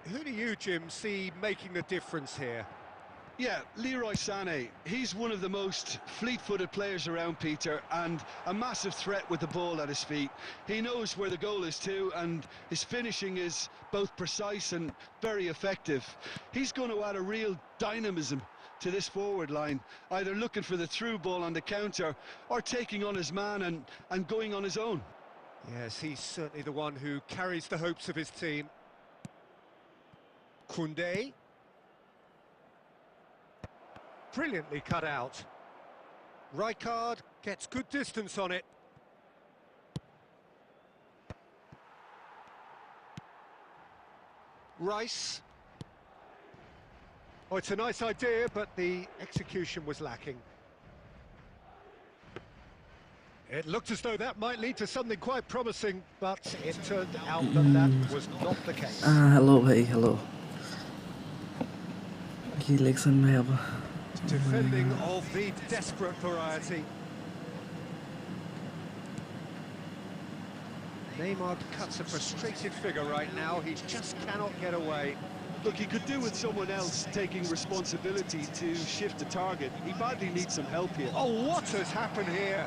Who do you, Jim, see making the difference here? Yeah, Leroy Sané. He's one of the most fleet-footed players around, Peter, and a massive threat with the ball at his feet. He knows where the goal is too, and his finishing is both precise and very effective. He's going to add a real dynamism to this forward line, either looking for the through ball on the counter or taking on his man and going on his own. Yes, he's certainly the one who carries the hopes of his team. Koundé. Brilliantly cut out. Rijkaard gets good distance on it. Rice. Oh, it's a nice idea, but the execution was lacking. It looked as though that might lead to something quite promising, but it turned out that that was not the case. Hello भाई, hello. ये election में अब Defending of the desperate variety. Neymar cuts a frustrated figure right now. He just cannot get away. Look, he could do with someone else taking responsibility to shift the target. He badly needs some help here. Oh, what has happened here?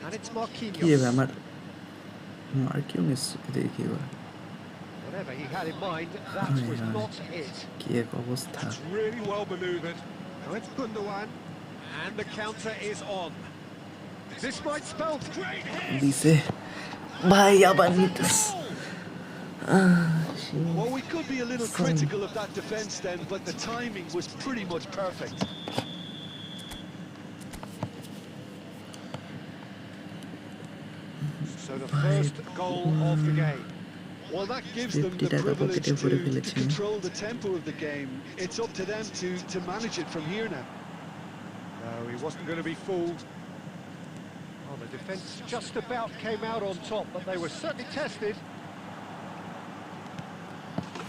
And it's Marquinhos. ये हमार Marquinhos देखिए Whatever he had in mind, that was not it. कि एक अवस्था. That's really well manoeuvred. Now it's Gundogan, and the counter is on. This might spell great hit. Dice, vaya bonitos. Well, we could be a little critical of that defence then, but the timing was pretty much perfect. So the first goal of the game. Well, that gives them the privilege to control the tempo of the game. It's up to them to manage it from here now. No, he wasn't going to be fooled. Oh, the defence just about came out on top, but they were certainly tested.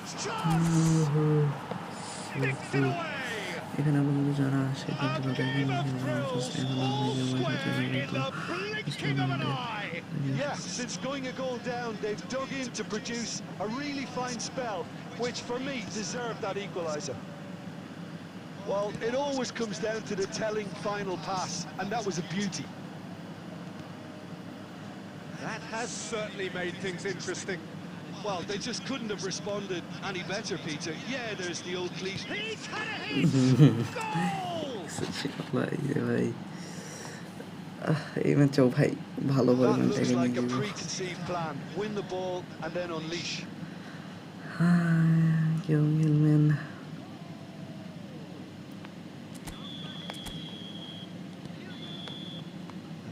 Sticks it away! এখানে আমাদের যারা আসে Yeah, since going a goal down, they've dug in to produce a really fine spell, which for me deserved that equaliser. Well, it always comes down to the telling final pass, and that was a beauty. That has certainly made things interesting. Well, they just couldn't have responded any better, Peter. Yeah, there's the old cliche. He's had a hit! Goal! এই ম্যাচও ভাই ভালো That পরিমাণ looks টাকা like নিয়ে a দিব. preconceived plan. Win the ball and then unleash. কেউ মিলবেন না.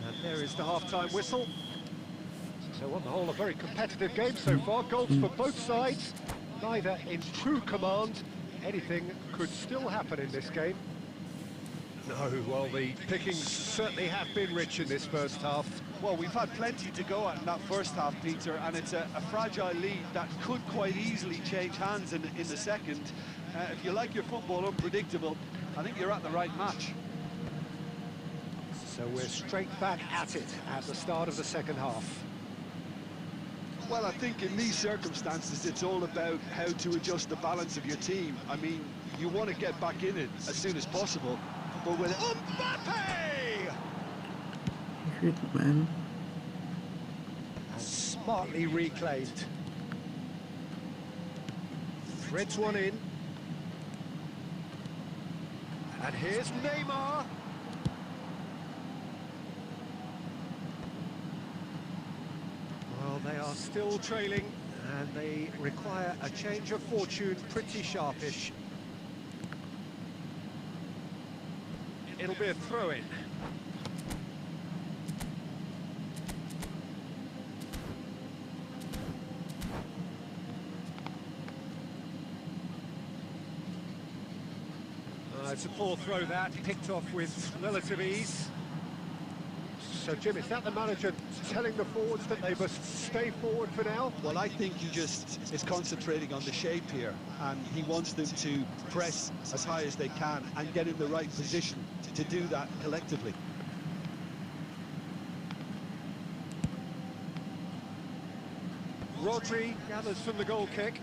And there is the half-time whistle. So on the whole, a very competitive game so far. Goals for both sides, neither in true command. Anything could still happen in this game. No, well, the pickings certainly have been rich in this first half. Well, we've had plenty to go at in that first half, Peter, and it's a fragile lead that could quite easily change hands in the second. If you like your football unpredictable, I think you're at the right match. So we're straight back at it at the start of the second half. Well, I think in these circumstances, it's all about how to adjust the balance of your team. I mean, you want to get back in it as soon as possible, but with Mbappe! Hit, man. And smartly reclaimed. Threads one in. And here's Neymar. Well, they are still trailing, and they require a change of fortune pretty sharpish. It'll be a throw-in. It's a poor throw that, picked off with relative ease. So, Jim, is that the manager telling the forwards that they must stay forward for now? Well, I think he just is concentrating on the shape here, and he wants them to press as high as they can and get in the right position to do that collectively. Rodri gathers from the goal kick.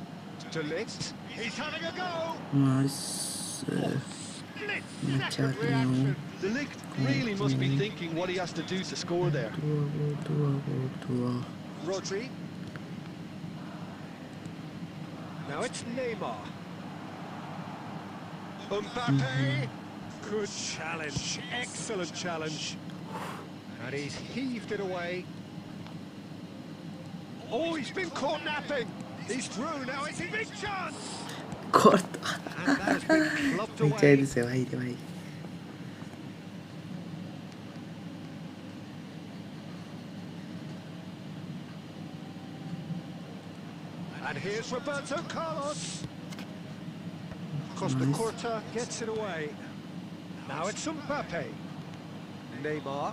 De Ligt, he's having a go! Nice. Split-second reaction. De Ligt really must be thinking what he has to do to score there. Rodri. Now it's Neymar. Mbappe. Good challenge, excellent challenge. And he's heaved it away. Oh, he's been caught napping. He's through now, it's a big chance. Corta. And that has been clubbed নিচে away. দিছে ভাই রে ভাই। And here's Roberto Carlos. Costa Nice. Curta gets it away. Now it's Mbappe. Neymar.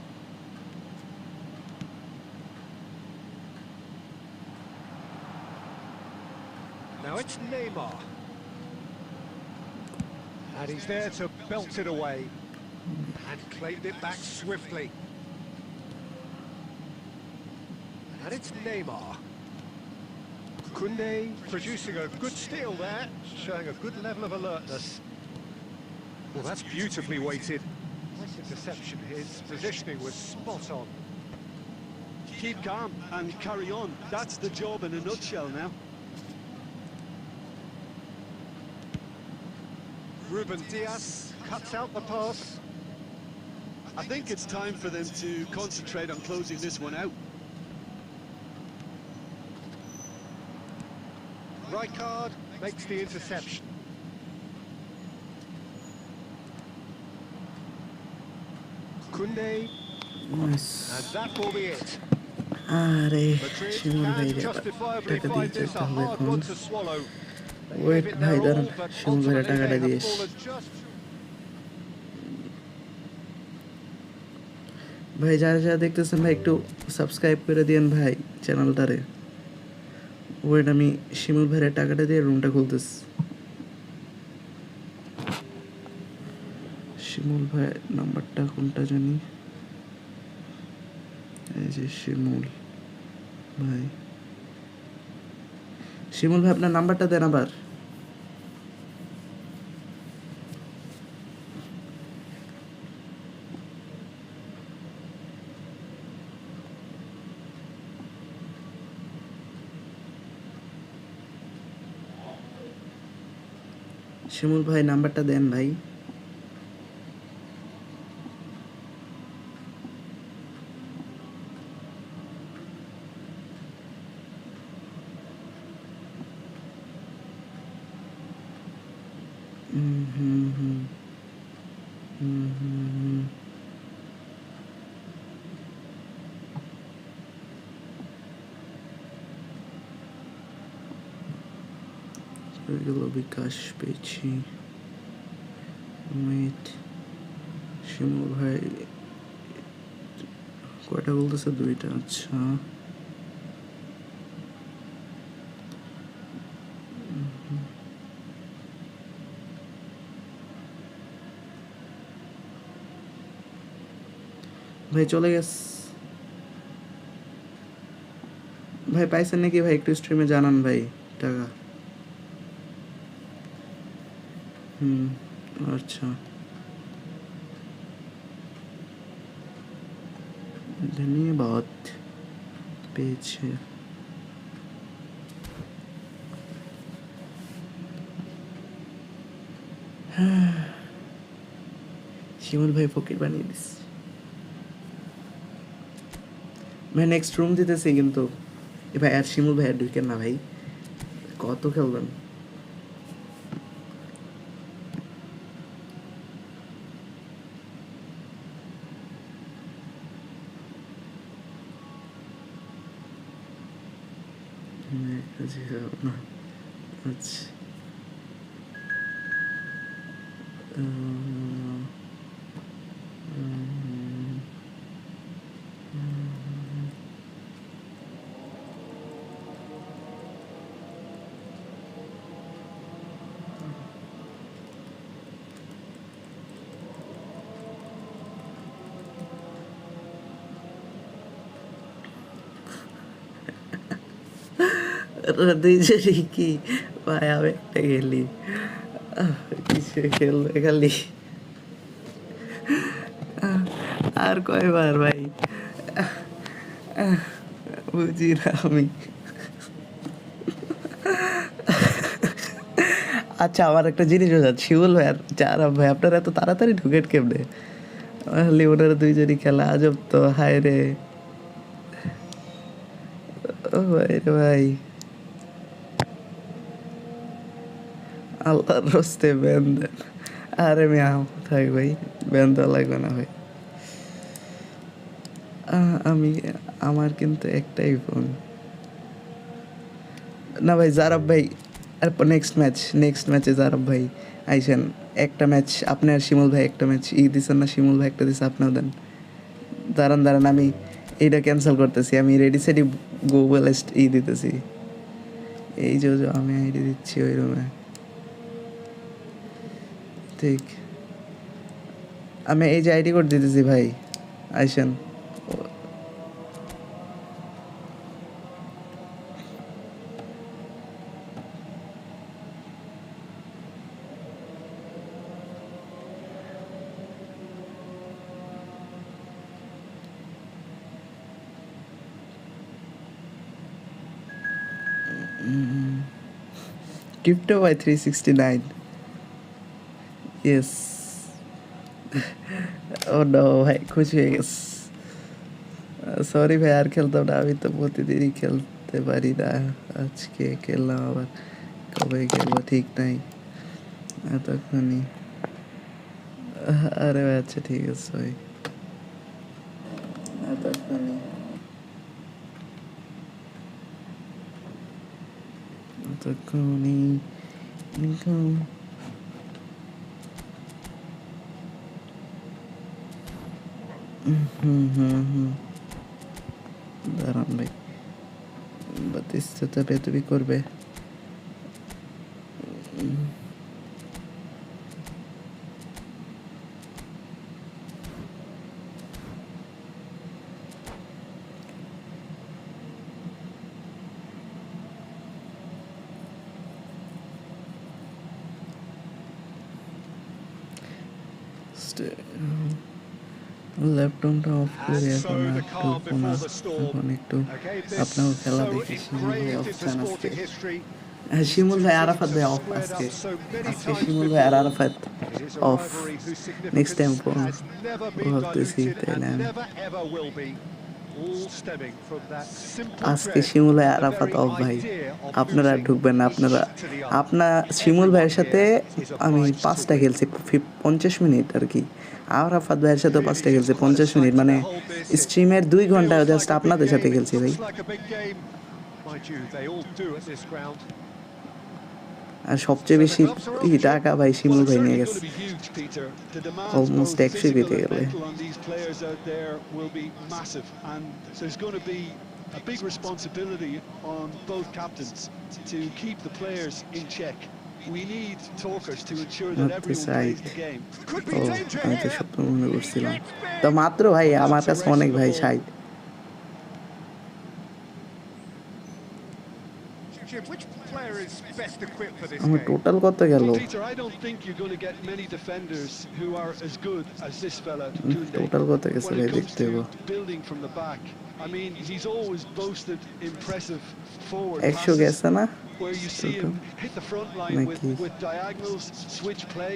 Now it's Neymar. And he's there to belt it away. And claimed it back swiftly. And it's Neymar. Kunde producing a good steal there, showing a good level of alertness. Well, that's beautifully weighted. Nice interception. His positioning was spot on. Keep calm and carry on. That's the job in a nutshell now. Ruben Diaz cuts out the pass. I think it's time for them to concentrate on closing this one out. Rijkaard makes the interception. Kunde, Nice. and that will be it. আরে Madrid শিমুল ভাই can রে justifiably টাকা দিয়ে find this যেতে a হবে hard এখন। one to swallow. They Wait, gave it ভাই their দাঁড়ান, all, but শিমুল ভাইয়ের ultimately টাকাটা they have this. fallen just ভাই যারা যারা দেখতেছেন ভাই একটু সাবস্ক্রাইব করে দিয়েন ভাই চ্যানেলটারে। ওয়েট আমি শিমুল ভাইয়ের টাকাটা দিয়ে রুমটা খুলতেছি। শিমুল ভাই নাম্বারটা কোনটা জানি, এই যে শিমুল ভাই। শিমুল ভাই আপনার নাম্বারটা দেন আবার। শিমুল ভাই নাম্বারটা দেন ভাই। হুম হুম হুম হুম হুম হুম। এগুলো বিকাশ পেয়েছি। মিট শিমুল ভাই কয়টা বলতেছে? দুইটা। আচ্ছা ভাই চলে গেছে ভাই পাইছেন নাকি ভাই? একটু স্ট্রিমে জানান ভাই টাকা। আচ্ছা, ধন্যবাদ পেয়েছে। শিমুল ভাই পকেট বানিয়ে দিস ভাই। নেক্সট রুম দিতেছি কিন্তু এ ভাই। আর শিমুল ভাই আর ঢুকেন না ভাই, কত খেলবেন? আচ্ছা, দুইজনই কি ভাই? আমি একটা খেলি, কিছু খেলবে খালি। আর কয়বার ভাই? বুঝি না আমি। আচ্ছা, আমার একটা জিনিস বোঝাচ্ছি, শিমুল ভাই আর যারা ভাই আপনারা এত তাড়াতাড়ি ঢুকেন কেমনে? ওনারা দুইজনই খেলা আজব তো, হায় রে। ও ভাই রে ভাই, আল্লাহর রস্তে ব্যান দেন। আরে মিয়া থাক ভাই, ব্যান দেওয়া লাগবে না ভাই। আমি, আমার কিন্তু একটাই ফোন না ভাই। জারাব ভাই নেক্সট ম্যাচে জারাব ভাই আইসেন। একটা ম্যাচ আপনি আর শিমুল ভাই একটা ম্যাচ দিচ্ছেন না, শিমুল ভাই একটা দিচ্ছে, আপনিও দেন। দাঁড়ান আমি এইটা ক্যান্সেল করতেছি। আমি রেডি সেডি গুগল দিতেছি। এই যে আমি আইডি দিচ্ছি ওই রুমে, ঠিক। আমি এই যে আইডি কোড দিতেছি ভাই, আইসেন। Crypto by 369. Yes. Oh no ভাই, খুশি হয়ে গেছে। সরি ভাই, আর খেলতাম না। আমি তো প্রতিদিনই খেলতে পারি না, আজকে খেললাম আবার। কবে খেলবো ঠিক নাই এতক্ষণই। আরে ভাই আচ্ছা ঠিক আছে ভাই, এতক্ষণই এতক্ষণই দাঁড়ান ভাই, বাতিসটা তো বেতবি করবে। ল্যাপটপটা অফ করে এখন একটু আপনার খেলা দেখি। শিমুল ভাই অফ চান আজকে। হ্যাঁ, শিমুল ভাই আরাফাত ভাই অফ আজকে। শিমুল ভাই আর Arafat off. Next time phone ভাবতেছি, তাই না? আজকে শিমুল ভাই আরাফাত অফ ভাই, আপনারা ঢুকবেন না। আপনার শিমুল ভাইয়ের সাথে আমি 5টা খেলছি 50 মিনিট আর কি। আরাফাত ভাইয়ের সাথে 5টা খেলছি 50 মিনিট, মানে স্ট্রিমের 2 ঘন্টা জাস্ট আপনাদের সাথে খেলছি ভাই। আর সবচেয়ে বেশি টাকা ভাই শিমুল ভাই নিয়ে গেছে, অলমোস্ট 100 পেতে গেলে। A big responsibility on both captains to keep the players in check. We need talkers to ensure that everyone plays the game. আমি তো সত্য মনে করছিলাম তো মাত্র ভাই, আমার কাছে অনেক ভাই 60। equipped for this আমার game. টোটাল কত গেল Well, Peter, I don't think you're going to get many defenders who are as good as this fella, Koundé. Total কত গেছে When ভাই it comes দেখতে হবে to building from the back, I mean, he's always boasted impressive forward 100 passes গেছে না where you see him hit the front line নাকি with diagonals, switch play.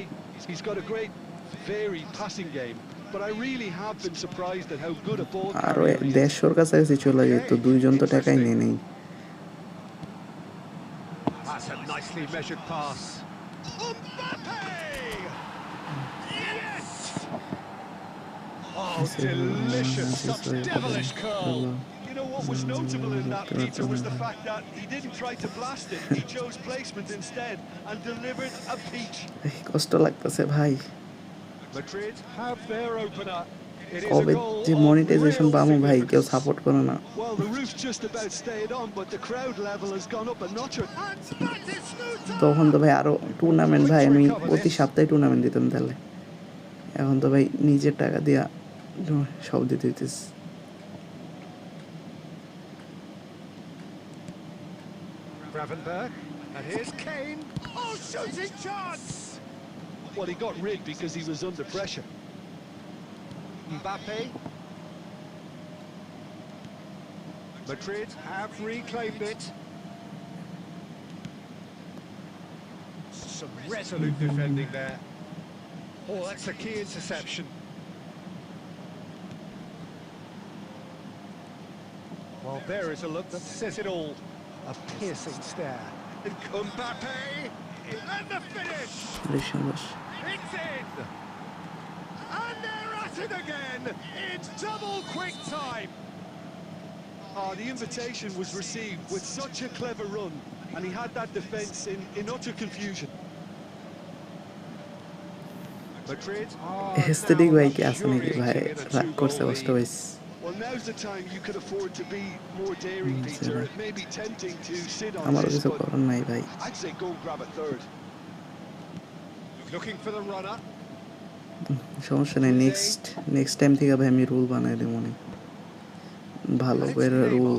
He's got a great, varied passing game. But I really have been surprised at how good a ball আরো carrier he is. 150 কাছাকাছি চলে যেত দুইজন তো টাকাই নেই নেই That's a nicely measured pass. Mbappe! Yes! Oh, delicious, such devilish curl. You know what was notable in that, Peter, was the fact that he didn't try to blast it. He chose placement instead and delivered a peach. কষ্ট লাগতেছে ভাই Madrid have their opener. It is a কবে goal যে of monetization real পাবো ভাই কেউ significance. Support করে না Well, the roof's just about stayed on, but the crowd level has gone up a notch. And that is Snuta! তখন তো ভাই আরো টুর্নামেন্ট ভাই আমি প্রতি সপ্তাহে টুর্নামেন্ট দিতাম তাহলে এখন তো ভাই নিজের টাকা দিয়া সব দিতে হইতেছে Gravenberg, and here's Kane. Oh, shooting chance! Well, he got rigged because he was under pressure. Mbappe. Madrid have reclaimed it. Some resolute defending there. Oh, that's a key interception. Well, there is a look that says it all. A piercing stare. And Mbappe, and the finish! It's in! And they're at it again! It's double quick time! The invitation was received with such a clever run, and he had that defence in utter confusion. Madrid aesthetic ভাই কি আছে নাকি ভাই রাগ করছে কষ্ট হইছে Well, now's the time you could afford to be more daring, Peter. It may be tempting to sit on আমারও this, কিছু but করার নাই ভাই I'd say go and grab a third. looking for the runner. সমস্যা নেই next time থেকে ভাই আমি রুল বানাই দেব মনে ভালো করে রুল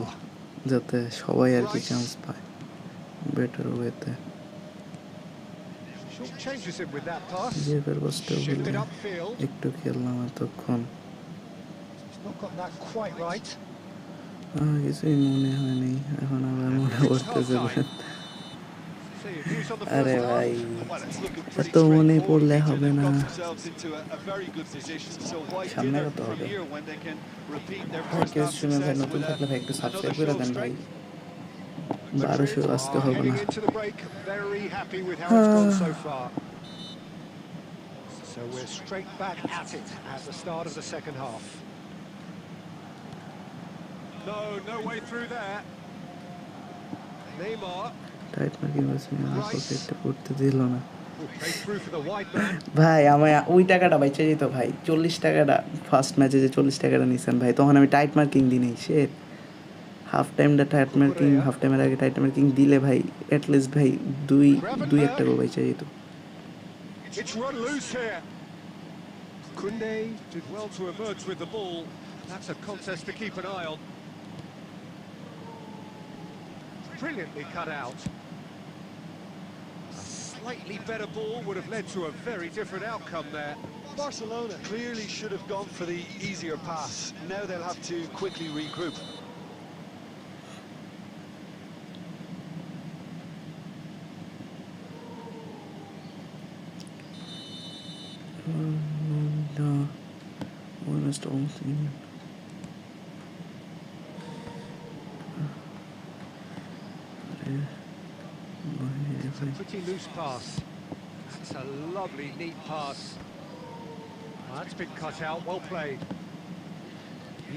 যাতে সবাই আর কি চান্স পায় বেটার ওয়েতে Short changes him with that pass. যে ব্যবস্থা Shift বলে it upfield. একটু খেললাম এতক্ষণ He's not got that quite right. কিছুই মনে হয়নি এখন আবার মনে পড়তেছে See your views on the আরে first half. ভাই Well, it's looking pretty এত মনে straightforward, পড়লে Peter. হবে They've না got themselves into a very good position, so why সামনে dither কত from হবে here when they can repeat their ভাই first কেউ half স্ট্রিমে ভাই success নতুন with থাকলে ভাই একটু another সাবস্ক্রাইব show করে of দেন ভাই Madrid 1200 আসতে হবে heading না into the break, very happy with how it's gone so far. So we're straight back at it at the start of the second half. No way through there. Neymar tight marking আছে আমার পকেটে পড়তে দিল না will play through for the wide man. ভাই আমার ওই টাকাটা বাইচে যেত ভাই 40 টাকাটা ফার্স্ট ম্যাচে যে 40 টাকাটা নিছেন ভাই তখন আমি টাইট মার্কিং দিই নাই শেট হাফ টাইমটা টাইট মার্কিং হাফ টাইমের আগে টাইট মার্কিং দিলে ভাই এট লিস্ট ভাই দুই একটা গোল বাইচে যেত It's run loose here. Koundé did well to emerge with the ball. That's a contest to keep an eye on. Brilliantly cut out. A slightly better ball would have led to a very different outcome there. Barcelona clearly should have gone for the easier pass. Now they'll have to quickly regroup. No, almost all thing. It's a pretty loose pass. That's a lovely, neat pass. That's been cut out, well played.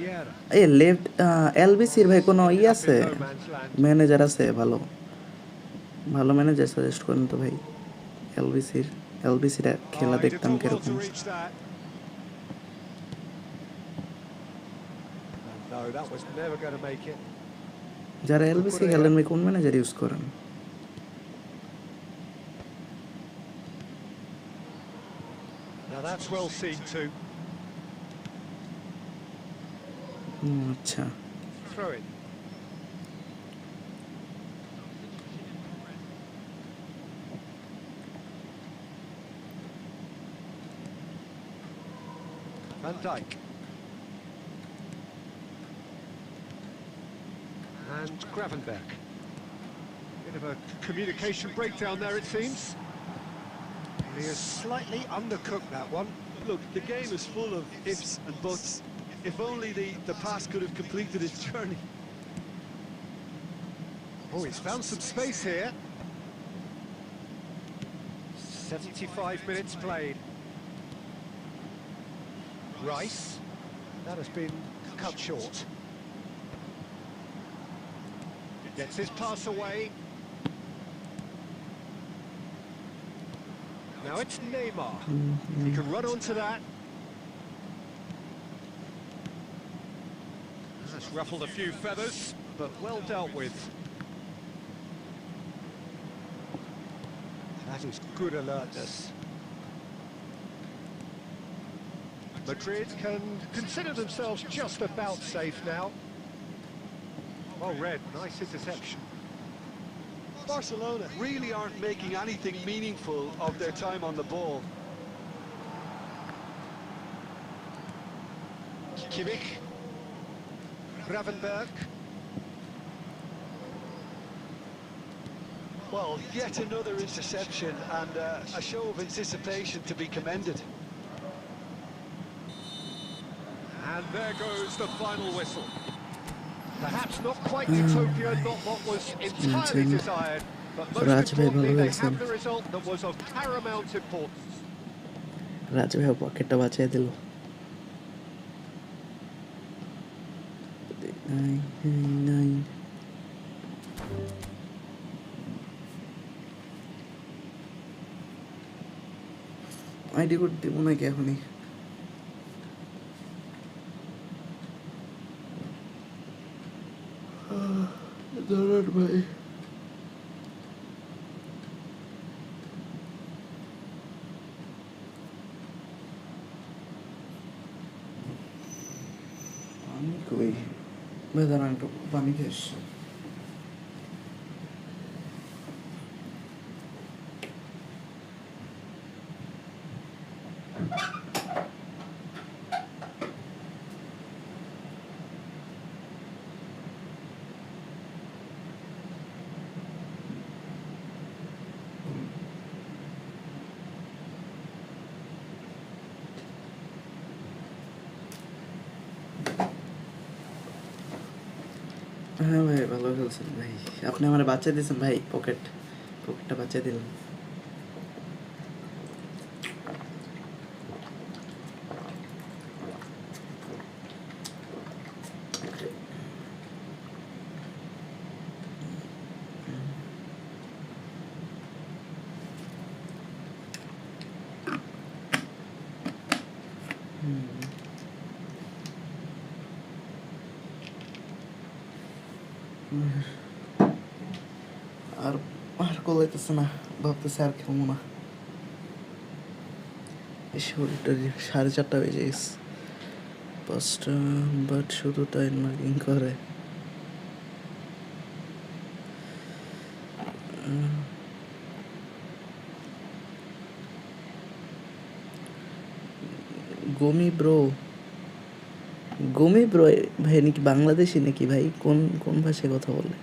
Yeah. এই left এলবিসির ভাই কোনো ই আছে manager আছে ভালো ভালো manager suggest করেন তো ভাই এলবিসিটা খেলা দেখতাম কিরকম No, that was never going to make it. যারা এলবিসি খেলেন ভাই কোন ম্যানেজার ইউজ করেন Now that's well seen too. আচ্ছা Throw it. Van Dijk. And Gravenberch. Bit of a communication breakdown there, it seems. He has slightly undercooked that one. Look, the game is full of ifs and buts. If only the pass could have completed its journey. Oh, he's found some space here. 75 minutes played. Rice. That has been cut short. Gets his pass away. Now it's Neymar. He can run onto that. That's ruffled a few feathers, but well dealt with. That is good alertness. Madrid can consider themselves just about safe now. Well read, nice interception. Barcelona really aren't making anything meaningful of their time on the ball. Kimmich. Gravenberch. Well, yet another interception and a show of anticipation to be commended. And there goes the final whistle. Perhaps not quite utopia, not what was entirely desired, but most importantly, they have the result that was of paramount importance. Raju ভাই পকেটটা বাঁচিয়ে দিল। ID code দিব নাকি এখনই? দাঁড়ান ভাই, আমি কই ভাই, দাঁড়ান একটু পানি খেয়ে আসছি। হ্যাঁ ভাই, ভালো খেলছেন ভাই, আপনি আমার বাঁচিয়ে দিয়েছেন ভাই, পকেটটা বাঁচিয়ে দিলেন। আর আর কলাইতেছে না, ভাবতেছে আর খেলবো না। শরীরটা 4:30 বেজে গেছে, 5টা, বাট শুধু টাইম মার্কিং করে। গমি ব্রো ভাই নাকি বাংলাদেশি নাকি ভাই? কোন ভাষায় কথা বলে?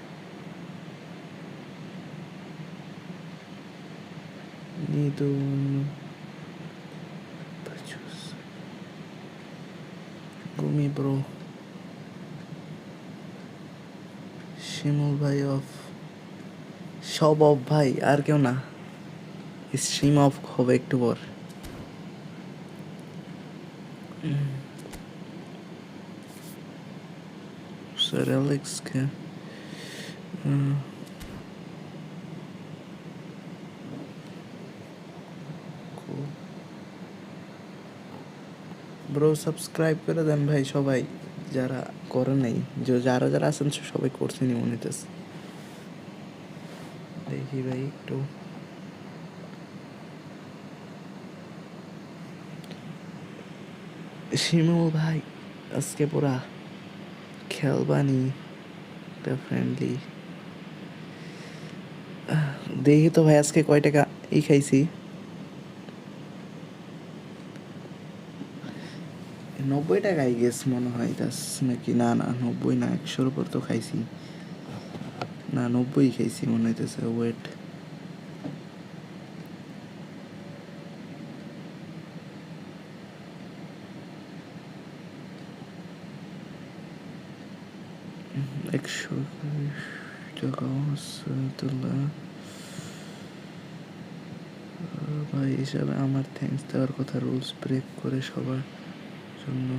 গমি ব্রো, শিমুল ভাই সব অফ ভাই, আর কেউ না, স্ট্রিম অফ হবে একটু পর। স্যার অ্যালেক্সকে ব্রো সাবস্ক্রাইব করে দেন ভাই সবাই, যারা করে নাই, যারা আছেন সবাই করছে নি মনে হইতেছে। দেখি ভাই একটু, শিমুল ভাই আজকে পুরা খেলবানি ফ্রেন্ডলি। দেখি তো ভাই আজকে কয় টাকা খাইছি। 90 টাকায় গেস মনে হয় দাস নাকি, না না 90 না, 100-র উপর তো খাইছি, না 90 খাইছি মনে হইতেছে। ওয়েট, একশো টাকা তুলা ভাই হিসাবে আমার থ্যাঙ্কস দেওয়ার কথা, রুলস ব্রেক করে সবার জন্য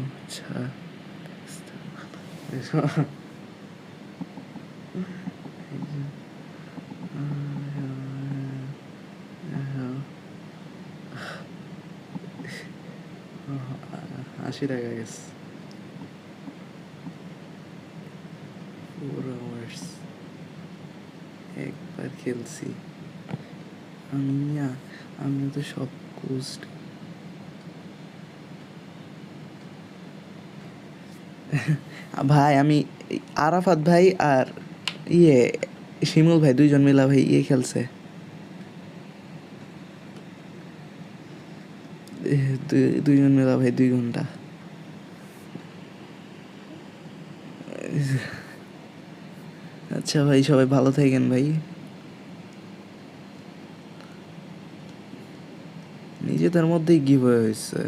আশি টাকা গেছে। 4 আওয়ার্স একবার খেলছি আমি তো সব কোস্ট ভাই, আমি আরাফাত ভাই আর শিমুল ভাই দুইজন মিলা ভাই খেলছে, দুইজন মিলা ভাই 2 ঘন্টা। আচ্ছা ভাই, সবাই ভালো থাকেন ভাই। নিজেদের মধ্যেই গিভ হয়েছে,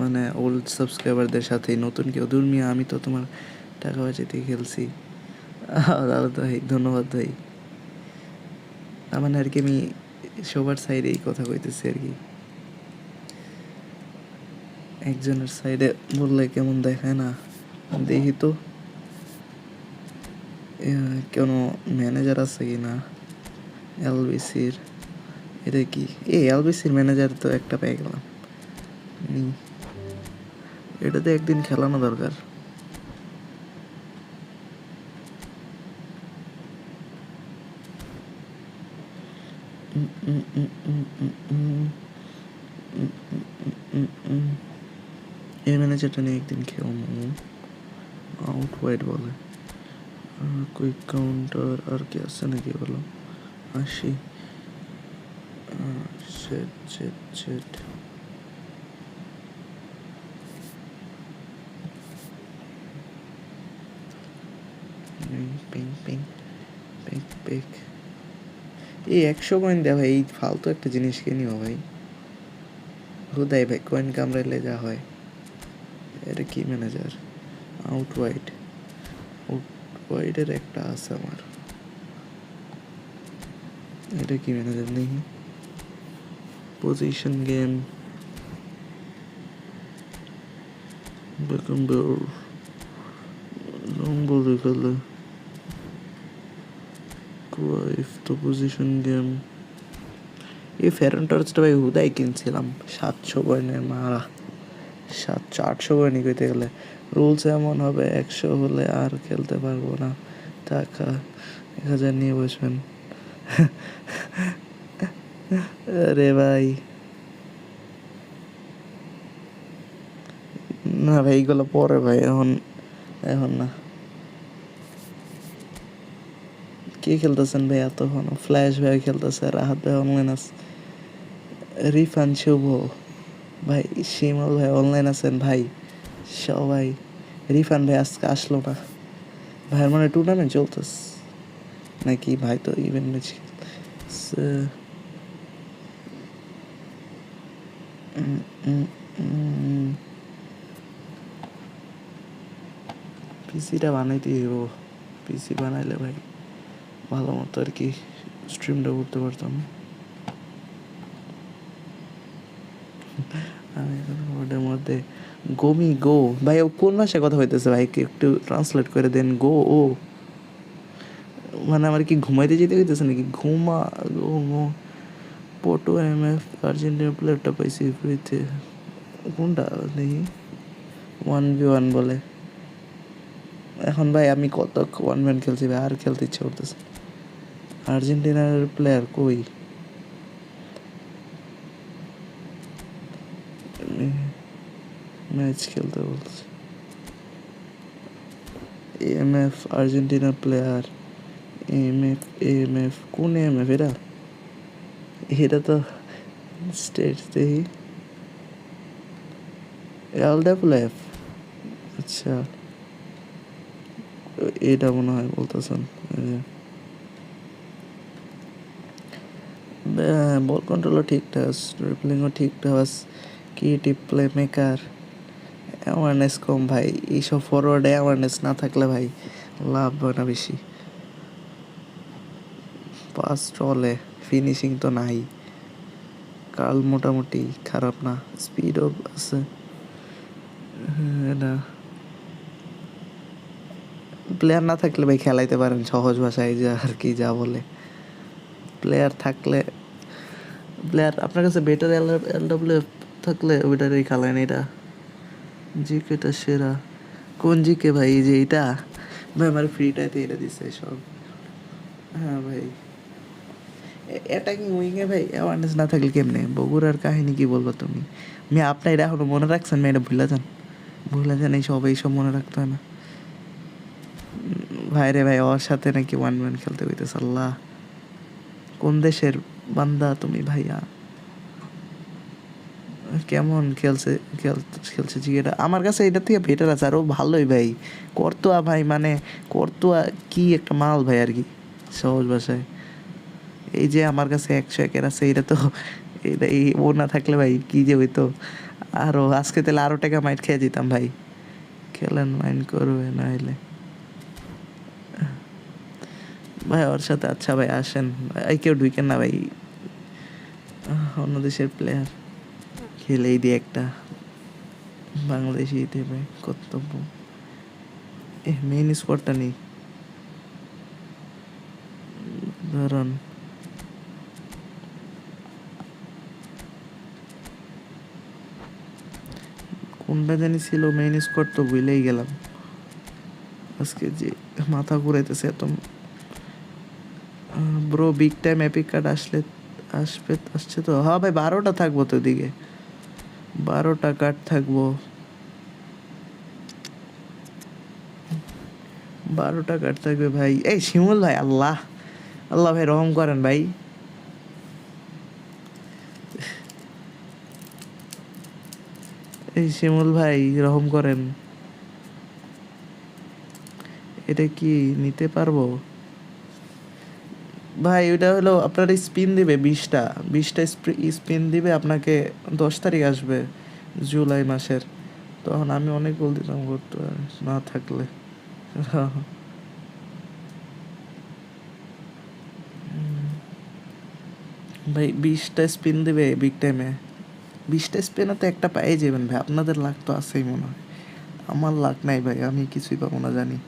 মানে ওল্ড সাবস্ক্রাইবারদের সাথে। নতুন কেউ দূর মিয়া, আমি তো তোমার টাকা বাঁচাতে খেলছি। দাদা ভাই ধন্যবাদ ভাই। তার মানে আর কি আমি সবার সাইডে এই কথা কইতেছি আর কি, একজনের সাইডে বললে কেমন দেখায় না। দেখি তো কোনো ম্যানেজার আছে কি না এলবিসির। এটা কি এলবিসির ম্যানেজার তো একটা পেয়ে গেলাম, এটাতে একদিন খেলানো দরকার। এই ম্যানেজারটা নিয়ে একদিন খেলবো। আউট ওয়াইড বলে, কুইক কাউন্টার আর কি আছে নাকি বলো? 80 set set set ping ping ping pick. এই 100 কয়েন দেওয়া ভাই, এই ফালতু একটা জিনিস কিনিও ভাই, হুদাই ভাই কয়েন কামড়াইলে যা হয়। এটা কি ম্যানেজার? আউট ওয়াইডের একটা আছে আমার, এটা কি ম্যানেজার নেই? পজিশন গেম বলে ফেলে তো পজিশন গেম। এই ফেরন টর্চটা ভাই হুদাই কিনছিলাম 700 কয়েনের মারা, 700-800 কয়েনই কইতে গেলে। রুলস এমন হবে 100 হলে আর খেলতে পারবো না, টাকা 1000 নিয়ে বসবেন। আরে ভাই না ভাই, এইগুলো পরে ভাই, এখন না। কে খেলতেছেন ভাই এতক্ষণ? ফ্ল্যাশ ভাই খেলতেছে, রাহাত ভাই অনলাইন আছে, রিফান শুভ ভাই, শিমল ভাই অনলাইন আছেন ভাই সবাই। রিফান ভাই আজকে আসলো না, ভাইয়ের মানে টুর্নামেন্ট চলতেছে নাকি? ভাই তো ইভেন্ট ম্যাচ পিসিটা বানাইতে হইব। পিসি বানাইলে ভাই ভালো মতো আর কি স্ট্রিমটা করতে পারতাম। আমি ওটার মধ্যে গোমি গো ভাই, ও কোন ভাষায় কথা হইতেছে ভাই? একটু ট্রান্সলেট করে দেন। গো ও মানে আমার কি ঘুমাইতে যেতে হইতেছে নাকি? ঘুমা গো পোটো এমএফ আর্জেন্টিনা প্লেয়ারটা পাইছি ফ্রিতে। কোনটা দেখি? 1v1 বলে। এখন ভাই আমি কত 1v1 খেলছি ভাই, আর খেলতে ইচ্ছে করতেছে। আর্জেন্টিনার প্লেয়ার কই? ম্যাচ খেলতে বলছে। এমএফ আর্জেন্টিনার প্লেয়ার, এমএফ কোন এমএফ? এটা তো স্টেট দেখি, এলডাব্লিউএফ আচ্ছা, এটা মনে হয় বলতেছেন। বল কন্ট্রোলও ঠিকঠাক আছে, ড্রিবলিংও ঠিকঠাক আছে, ক্রিয়েটিভ প্লে মেকার, অ্যাওয়ারনেস কম ভাই। এইসব ফরওয়ার্ডে অ্যাওয়ারনেস না থাকলে ভাই লাভ হয় না বেশি। পাস চলে, ফিনিশিং তো নাই। কাল মোটামুটি খারাপ না, স্পিডও আছে। না, প্লেয়ার না থাকলে ভাই খেলাইতে পারেন সহজ ভাষায়, যা আর কি যা বলে। প্লেয়ার থাকলে, প্লেয়ার আপনার কাছে বেটার এলডব্লিউ থাকলে ওইটারই খেলায় এটা। জিকেটা সেরা কোন জিকে ভাই? এই যে এটা ভাই আমার ফ্রিটাইতে এটা দিচ্ছে সব। হ্যাঁ ভাই, অ্যাটাকিং উইংয়ে ভাই অ্যাওয়ারনেস না থাকলে কেমনে? বগুড়ার কাহিনী কি বলবো তুমি? আপনি এটা এখনো মনে রাখছেন? এটা ভুলে যান, এইসব মনে রাখতে হয় না ভাই। রে ভাই, ওর সাথে নাকি 1v1 খেলতে হইতেছে। আল্লাহ, কোন দেশের বান্দা তুমি ভাইয়া? কেমন খেলছে জিগেটা? আমার কাছে এটা থেকে বেটার আছে, আরও ভালোই ভাই। কর্তোয়া ভাই, মানে কর্তোয়া কি একটা মাল ভাই আর কি, সহজ ভাষায়। এই যে আমার কাছে 101-এর আছে, এটা তো এটা ও না থাকলে ভাই কি যে হইতো। আরও আজকে তাহলে আরও টাকা মাইট খেয়ে যেতাম ভাই। খেলেন, মাইন্ড করবে না হলে ভাই ওর সাথে। আচ্ছা ভাই আসেন, এই কেউ ঢুকেন না ভাই, অন্য দেশের প্লেয়ার খেলেই দিয়ে একটা বাংলাদেশি ভাই কর্তব্য। মেইন স্কোয়াডটা নেই, ধরুন কোনটা জানি ছিল মেইন স্কোয়াড, তো ভুলেই গেলাম আজকে যে মাথা ঘুরাইতেছে এত। Bro big time epic card আসছে তো। হ্যাঁ ভাই, 12টা থাকবো তো দিকে, 12টা কার্ড থাকবো, 12টা কার্ড থাকবে ভাই। এই শিমুল ভাই, আল্লাহ আল্লাহ ভাই রহম করেন ভাই। এই শিমুল ভাই রহম করেন, এটা কি নিতে পারবো ভাই? ওইটা হলো আপনার স্পিন দিবে 20টা স্পিন দিবে আপনাকে। 10 তারিখ আসবে জুলাই মাসের, তখন আমি অনেক গোল দিতাম করতে না থাকলে। ভাই 20টা স্পিন দিবে বিগ টাইমে, 20টা স্পিনে তো একটা পেয়ে যাবেন ভাই। আপনাদের লাক তো আছেই মনে হয়, আমার লাক নাই ভাই, আমি কিছুই পাবো না জানি।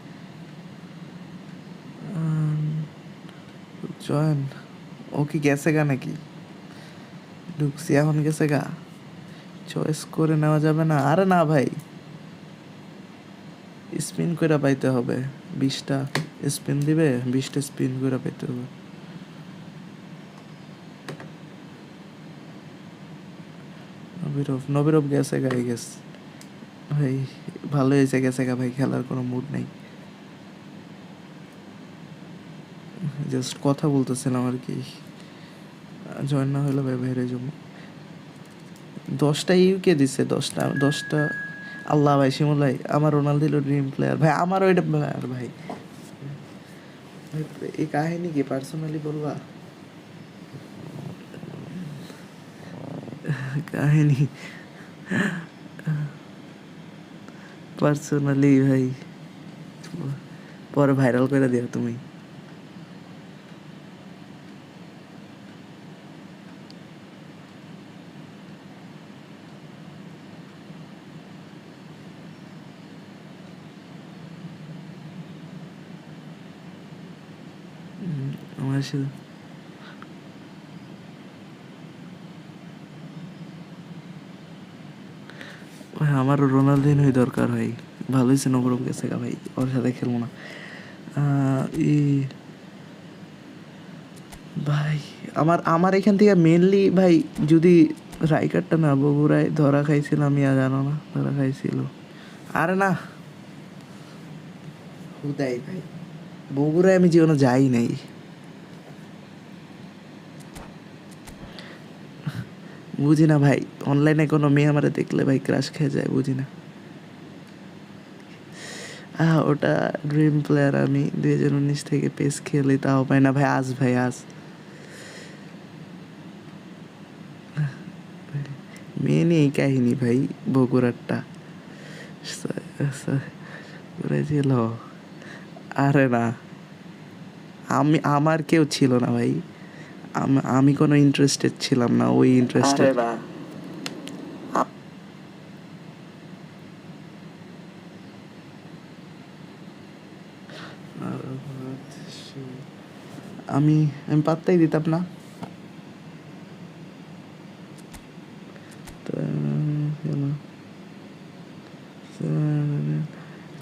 জয়েন, ও কি গেছে গা নাকি? ঢুকছি এখন গেছে গা, চয়েস করে নেওয়া যাবে না? আরে না ভাই, স্পিন করে পাইতে হবে। 20টা স্পিন দিবে, 20টা স্পিন করে পাইতে হবে। নবিরব গেছে গাই গেছে ভাই, ভালো হয়েছে গেছে গা ভাই, খেলার কোনো মুড নেই, জাস্ট কথা বলতেছিলাম আর কি। জয়েন না হলে ভাই বাইরে যাবো। 10টা ইউকে দিছে, 10টা। আল্লাহ ভাই, শিমুল ভাই আমার রোনালদো ড্রিম প্লেয়ার ভাই, আমার ওইটা প্লেয়ার ভাই। এই কাহিনী কি পার্সোনালি বলবা? কাহিনী পার্সোনালি ভাই পরে ভাইরাল করে দিও তুমি। আমার সাথে ভাই আমারও রোনালদিনোই দরকার ভাই। ভালোই ছিল নবরূপ গেছে গা ভাই, ওর সাথে খেলবো না। ই ভাই আমার আমার এখান থেকে মেনলি ভাই, যদি রাইকারটা না বগুড়ায় ধরা খাইছিলাম, ইয়া জানো না ধরা খাইছিল। আরে না, হুদাই ভাই, বগুড়ায় আমি জীবনে যাই নাই। বুঝি না ভাই, অনলাইনে কোনো মেয়ে আমারে দেখলে ভাই ক্রাশ খেয়ে যায়, বুঝি না। ওটা ড্রিম প্লেয়ার। আমি 2019 থেকে পেস খেলি, তাও পাই না ভাই। ভাই আজ মেন এই কাহিনী ভাই, বগুড়ারটা ছিল। আরে না, আমার কেউ ছিল না ভাই। আমি কোনো ইন্টারেস্টেড ছিলাম না, ওই ইন্টারেস্টেড। আমি আমি পাত্তাই দিতাম না।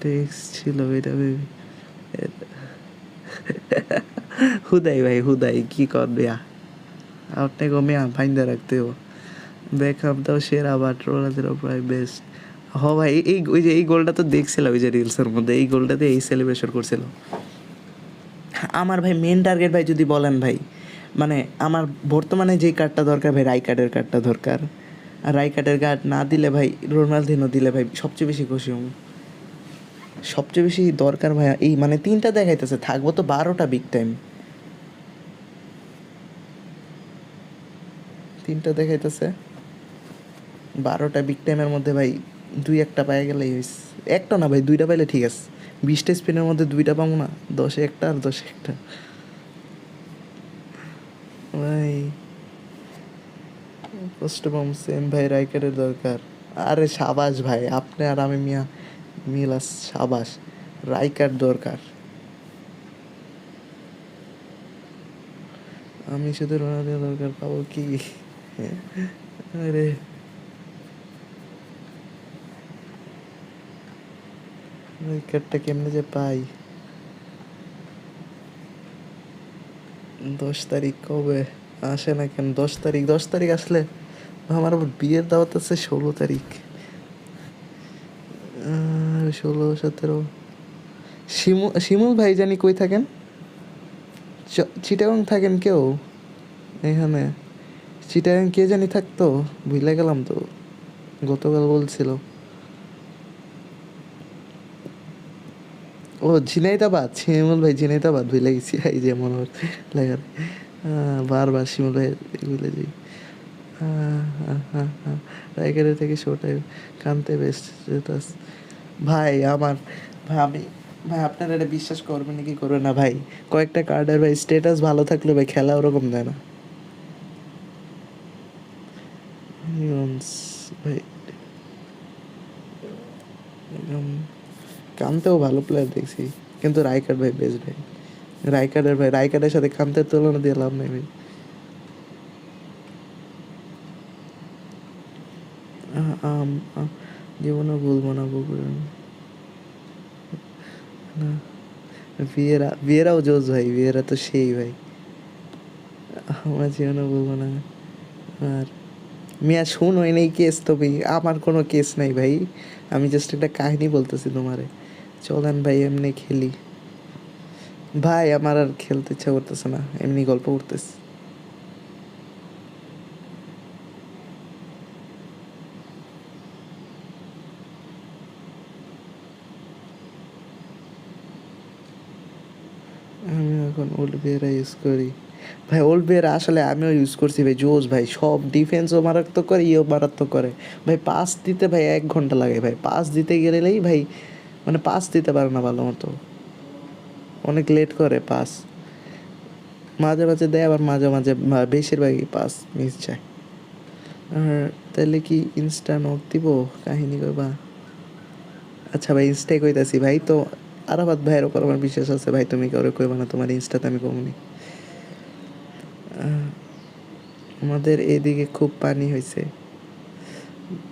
টেক্সট ছিল এটা বেবি, হুদাই ভাই হুদাই, কি কর দেয়া আপনি কমিয়া ফাইন্দা রাখতে হো। বেকআপটাও সেরা, বাট রোনালদোর প্রায় বেস্ট। হ ভাই, ওই যে এই গোলটা তো দেখছিলাম ওই যে রিলসের মধ্যে, এই গোলটাতে এই সেলিব্রেশন করছিল। আমার ভাই মেন টার্গেট ভাই যদি বলেন ভাই, মানে আমার বর্তমানে যেই কার্ডটা দরকার ভাই, রাইকার্ডের কার্ডটা দরকার। আর রাইকার্ডের কার্ড না দিলে ভাই, রোনালদিনো দিলে ভাই সবচেয়ে বেশি খুশি হব। সবচেয়ে বেশি দরকার ভাই এই, মানে 3টা দেখাইতেছে, থাকবো তো 12টা বিগ টাইম। 3টা দেখাইতেছে, 12টা বিগ টাইমের মধ্যে ভাই 2-1টা পাই গেলেই হয়েছে। একটা না ভাই, 2টা পাইলে ঠিক আছে। 20টা স্পিনের মধ্যে 2টা পাবো না, 10-এ একটা আর 10-এ একটা ভাই। কষ্ট পাম সেম ভাই, রাইকার্ডের দরকার। আরে সাবাস ভাই, আপনি আর আমি মিয়া মিলাস, সাবাস। রাইকার্ড দরকার। আমি শুধু রোনালদো দরকার, পাবো কি? আরে রাইকার্ডটা কেমনে যে পাই? 10 তারিখ কবে আসে না কেন? 10 তারিখ, 10 তারিখ আসলে আমার আবার বিয়ের দাওয়াত আছে 16 তারিখ। 16-17। শিমুল ভাই জানি কই থাকেন? চিটাগাং থাকেন কেউ এখানে? চিটাগাং কে জানি থাকতো, ভুলে গেলাম তো, গতকাল বলছিল। ও ঝিনাইদাবাদ, শিমুল ভাই ঝিনাইদাবাদ, ভুলে গেছি। এই যে মনে হচ্ছে লেখার, বারবার শিমুল ভাই ভুলে যাই। রাইকারের থেকে শোটাই কানতে বেস্ট ভাই আমার। ভাই আমি, ভাই আপনারা এটা বিশ্বাস করবেন নাকি করবেন না ভাই, কয়েকটা কার্ডের ভাই স্ট্যাটাস ভালো থাকলে ভাই খেলা ওরকম দেয় না ভাই। কানতেও ভালো প্লেয়ার দেখছি, কিন্তু রাইকার্ড ভাই বেস্ট ভাই। রাইকার্ডের সাথে কান্তের তুলনা দিয়ে লাভ নেই ভাই। জীবনও ভুলবো না বগুড়া। ভিয়েরাও জোস ভাই, ভিয়েরা তো সেই ভাই, আমার জীবনও বলবো না। আর মিয়া শুনোই নেই কেস তো ভাই, আমার কোনো কেস নাই ভাই, আমি জাস্ট একটা কাহিনী বলতেছি তোমারে। চলেন ভাই এমনি খেলি ভাই, আমার আর খেলতে ইচ্ছা করতেছে না, এমনি গল্প করতেছি। আমি এখন ওল্ড বিয়ারা ইউজ করি ভাই। ওল্ড বিয়ারা আসলে আমিও ইউজ করছি ভাই, জোস ভাই, সব ডিফেন্সও মারাত্মক করে, ইয়েও মারাত্মক করে ভাই। পাস দিতে ভাই 1 ঘন্টা লাগে ভাই, পাস দিতে গেলেই ভাই, মানে পাস দিতে পারে না ভালো মতো, অনেক লেট করে পাস। মাঝে মাঝে দেয়, আবার মাঝে মাঝে বেশিরভাগই পাস মিস যায়। আর তাহলে কি ইনস্টা নক দিব কাহিনী কইবা? আচ্ছা ভাই ইনস্টাই কইতাছি ভাই, তো আরাফাত ভাইয়ের ওপর আমার বিশ্বাস আছে ভাই, তুমি কাউরে কইবা না, তোমার ইনস্টাতে আমি কমনি। আমাদের এদিকে খুব পানি হয়েছে।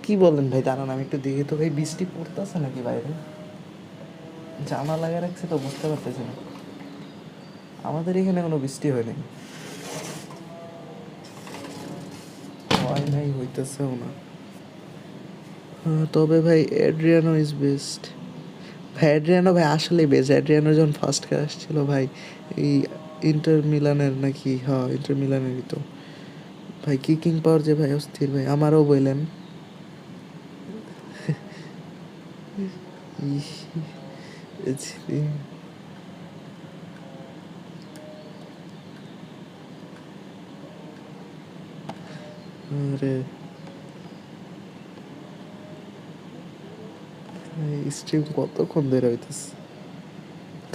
কি বলেন ভাই, দাঁড়ান আমি একটু দেখি তো ভাই, বৃষ্টি পড়তেছে নাকি বাইরে? জামা লাগা রাখছে তো বুঝতে পারতেছি না। আমাদের এখানে কোনো বৃষ্টি হয় নাই, হয় নাই, হইতেছেও না। তবে ভাই অ্যাড্রিয়ানো ইজ বেস্ট ভাই। অ্যাড্রিয়ানো ভাই আসলেই বেস্ট। অ্যাড্রিয়ানো যখন ফার্স্ট ক্লাস ছিল ভাই, এই ইন্টার মিলানের নাকি, হ্যাঁ ইন্টার মিলানেরই তো ভাই, কিকিং পাওয়ার যে ভাই অস্থির ভাই, আমারও বললেন। আরে স্ট্রিম কতক্ষণ ধরে হইতেছে?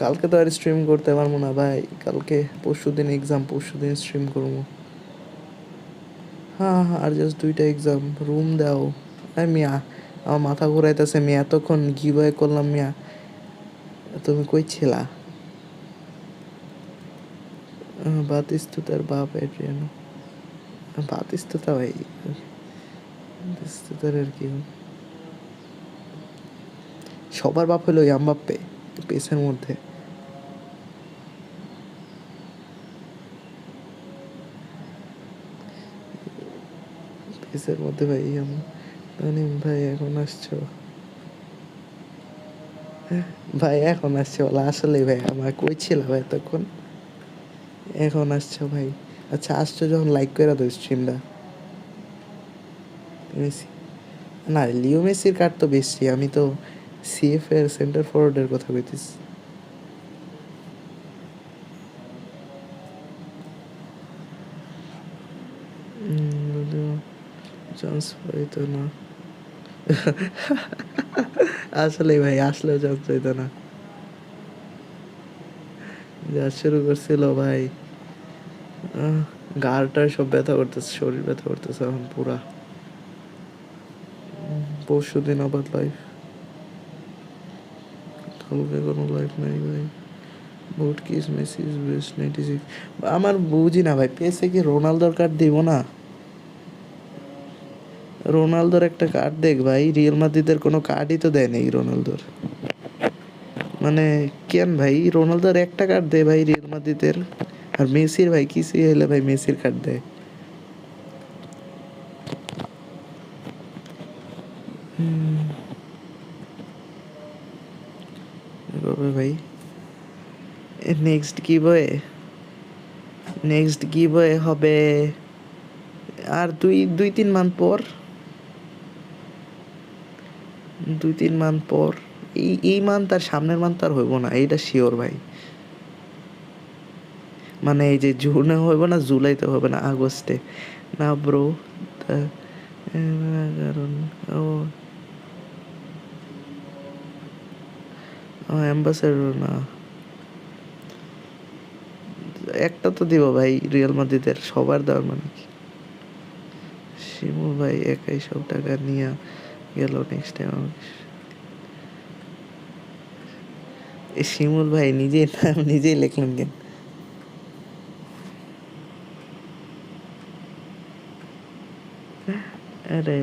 কালকে তো আর স্ট্রিম করতে পারবো না ভাই, কালকে পরশুদিন এক্সাম, পরশুদিন স্ট্রিম করবো। হ্যাঁ হ্যাঁ, আর জাস্ট 2টা এক্সাম, রুম দাও। মিয়া আমার মাথা ঘুরাইতেছে মিয়া, এতক্ষণ গিভওয়ে করলাম মিয়া, তুমি কই ছিলা? বাতিস্তুতার বাপ এড্রিয়ানো, বাতিস্তুতা ভাই, বাতিস্তুতার আর কি, সবার বাপ হলো এমবাপ্পে পেসের মধ্যে। পেসের মধ্যে ভাই মানে ভাই এখন আসছো, ভাই এখন আসছে বলা, আসলে ভাই আমার কই ছিল ভাই এতক্ষণ, এখন আসছো ভাই। আচ্ছা আসছো যখন লাইক করে দাও স্ট্রিমটা। মেসি না, লিও মেসির কার্ড তো বেশি, আমি তো সিএফ এর সেন্টার ফরওয়ার্ডের কথা কইতেছি। চান্স পাইতো না আসলে ভাই, আসলেও চান্স পাইতো না, যা শুরু করছিল ভাই, গাড়টার সব ব্যথা করতেছে, শরীর ব্যথা করতেছে এখন পুরা। পরশু দিন আবার লাইভ, কালকে কোনো লাইভ নাই ভাই। Vote kiss Messi is best 96, আমার বুঝি না ভাই, পেসে কি রোনালদোর কার্ড দিব না? রোনালদোর একটা কার্ড দেখ ভাই, রিয়াল মাদ্রিদের কোনো কার্ডই তো দেয় নাই রোনালদোর, মানে কেন ভাই? রোনালদোর একটা কার্ড দে ভাই রিয়াল মাদ্রিদের, আর মেসির ভাই কিছু হলে ভাই মেসির কার্ড দেয়। কবে ভাই নেক্সট গিভওয়ে? নেক্সট গিভওয়ে হবে আর 2-3 মান্থ পর, 2-3 মান্থ পর। এই মান্থ আর সামনের মান্থ আর হইব না, এইটা শিওর ভাই। মানে এই যে জুনে হইব না, জুলাইতে হবে না, আগস্টে না ব্রো, কারণ ও অ্যাম্বাসেডর না, একটা তো দিব ভাই রিয়াল মাদ্রিদের, সবার দেওয়ার মানে কি? শিমুল ভাই একাই সব টাকা নিয়ে গেল নেক্সট টাইম। এই শিমুল ভাই নিজেই নাম নিজেই লিখলেন কেন? আরে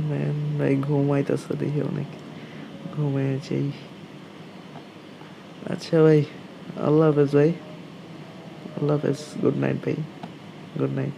ম্যান ভাই ঘুমাইতেছে দেখি অনেক, ঘুমাই যাই। আচ্ছা ভাই, আল্লাহ হাফেজ ভাই, আল্লাহ হাফেজ, গুড নাইট ভাই, গুড নাইট।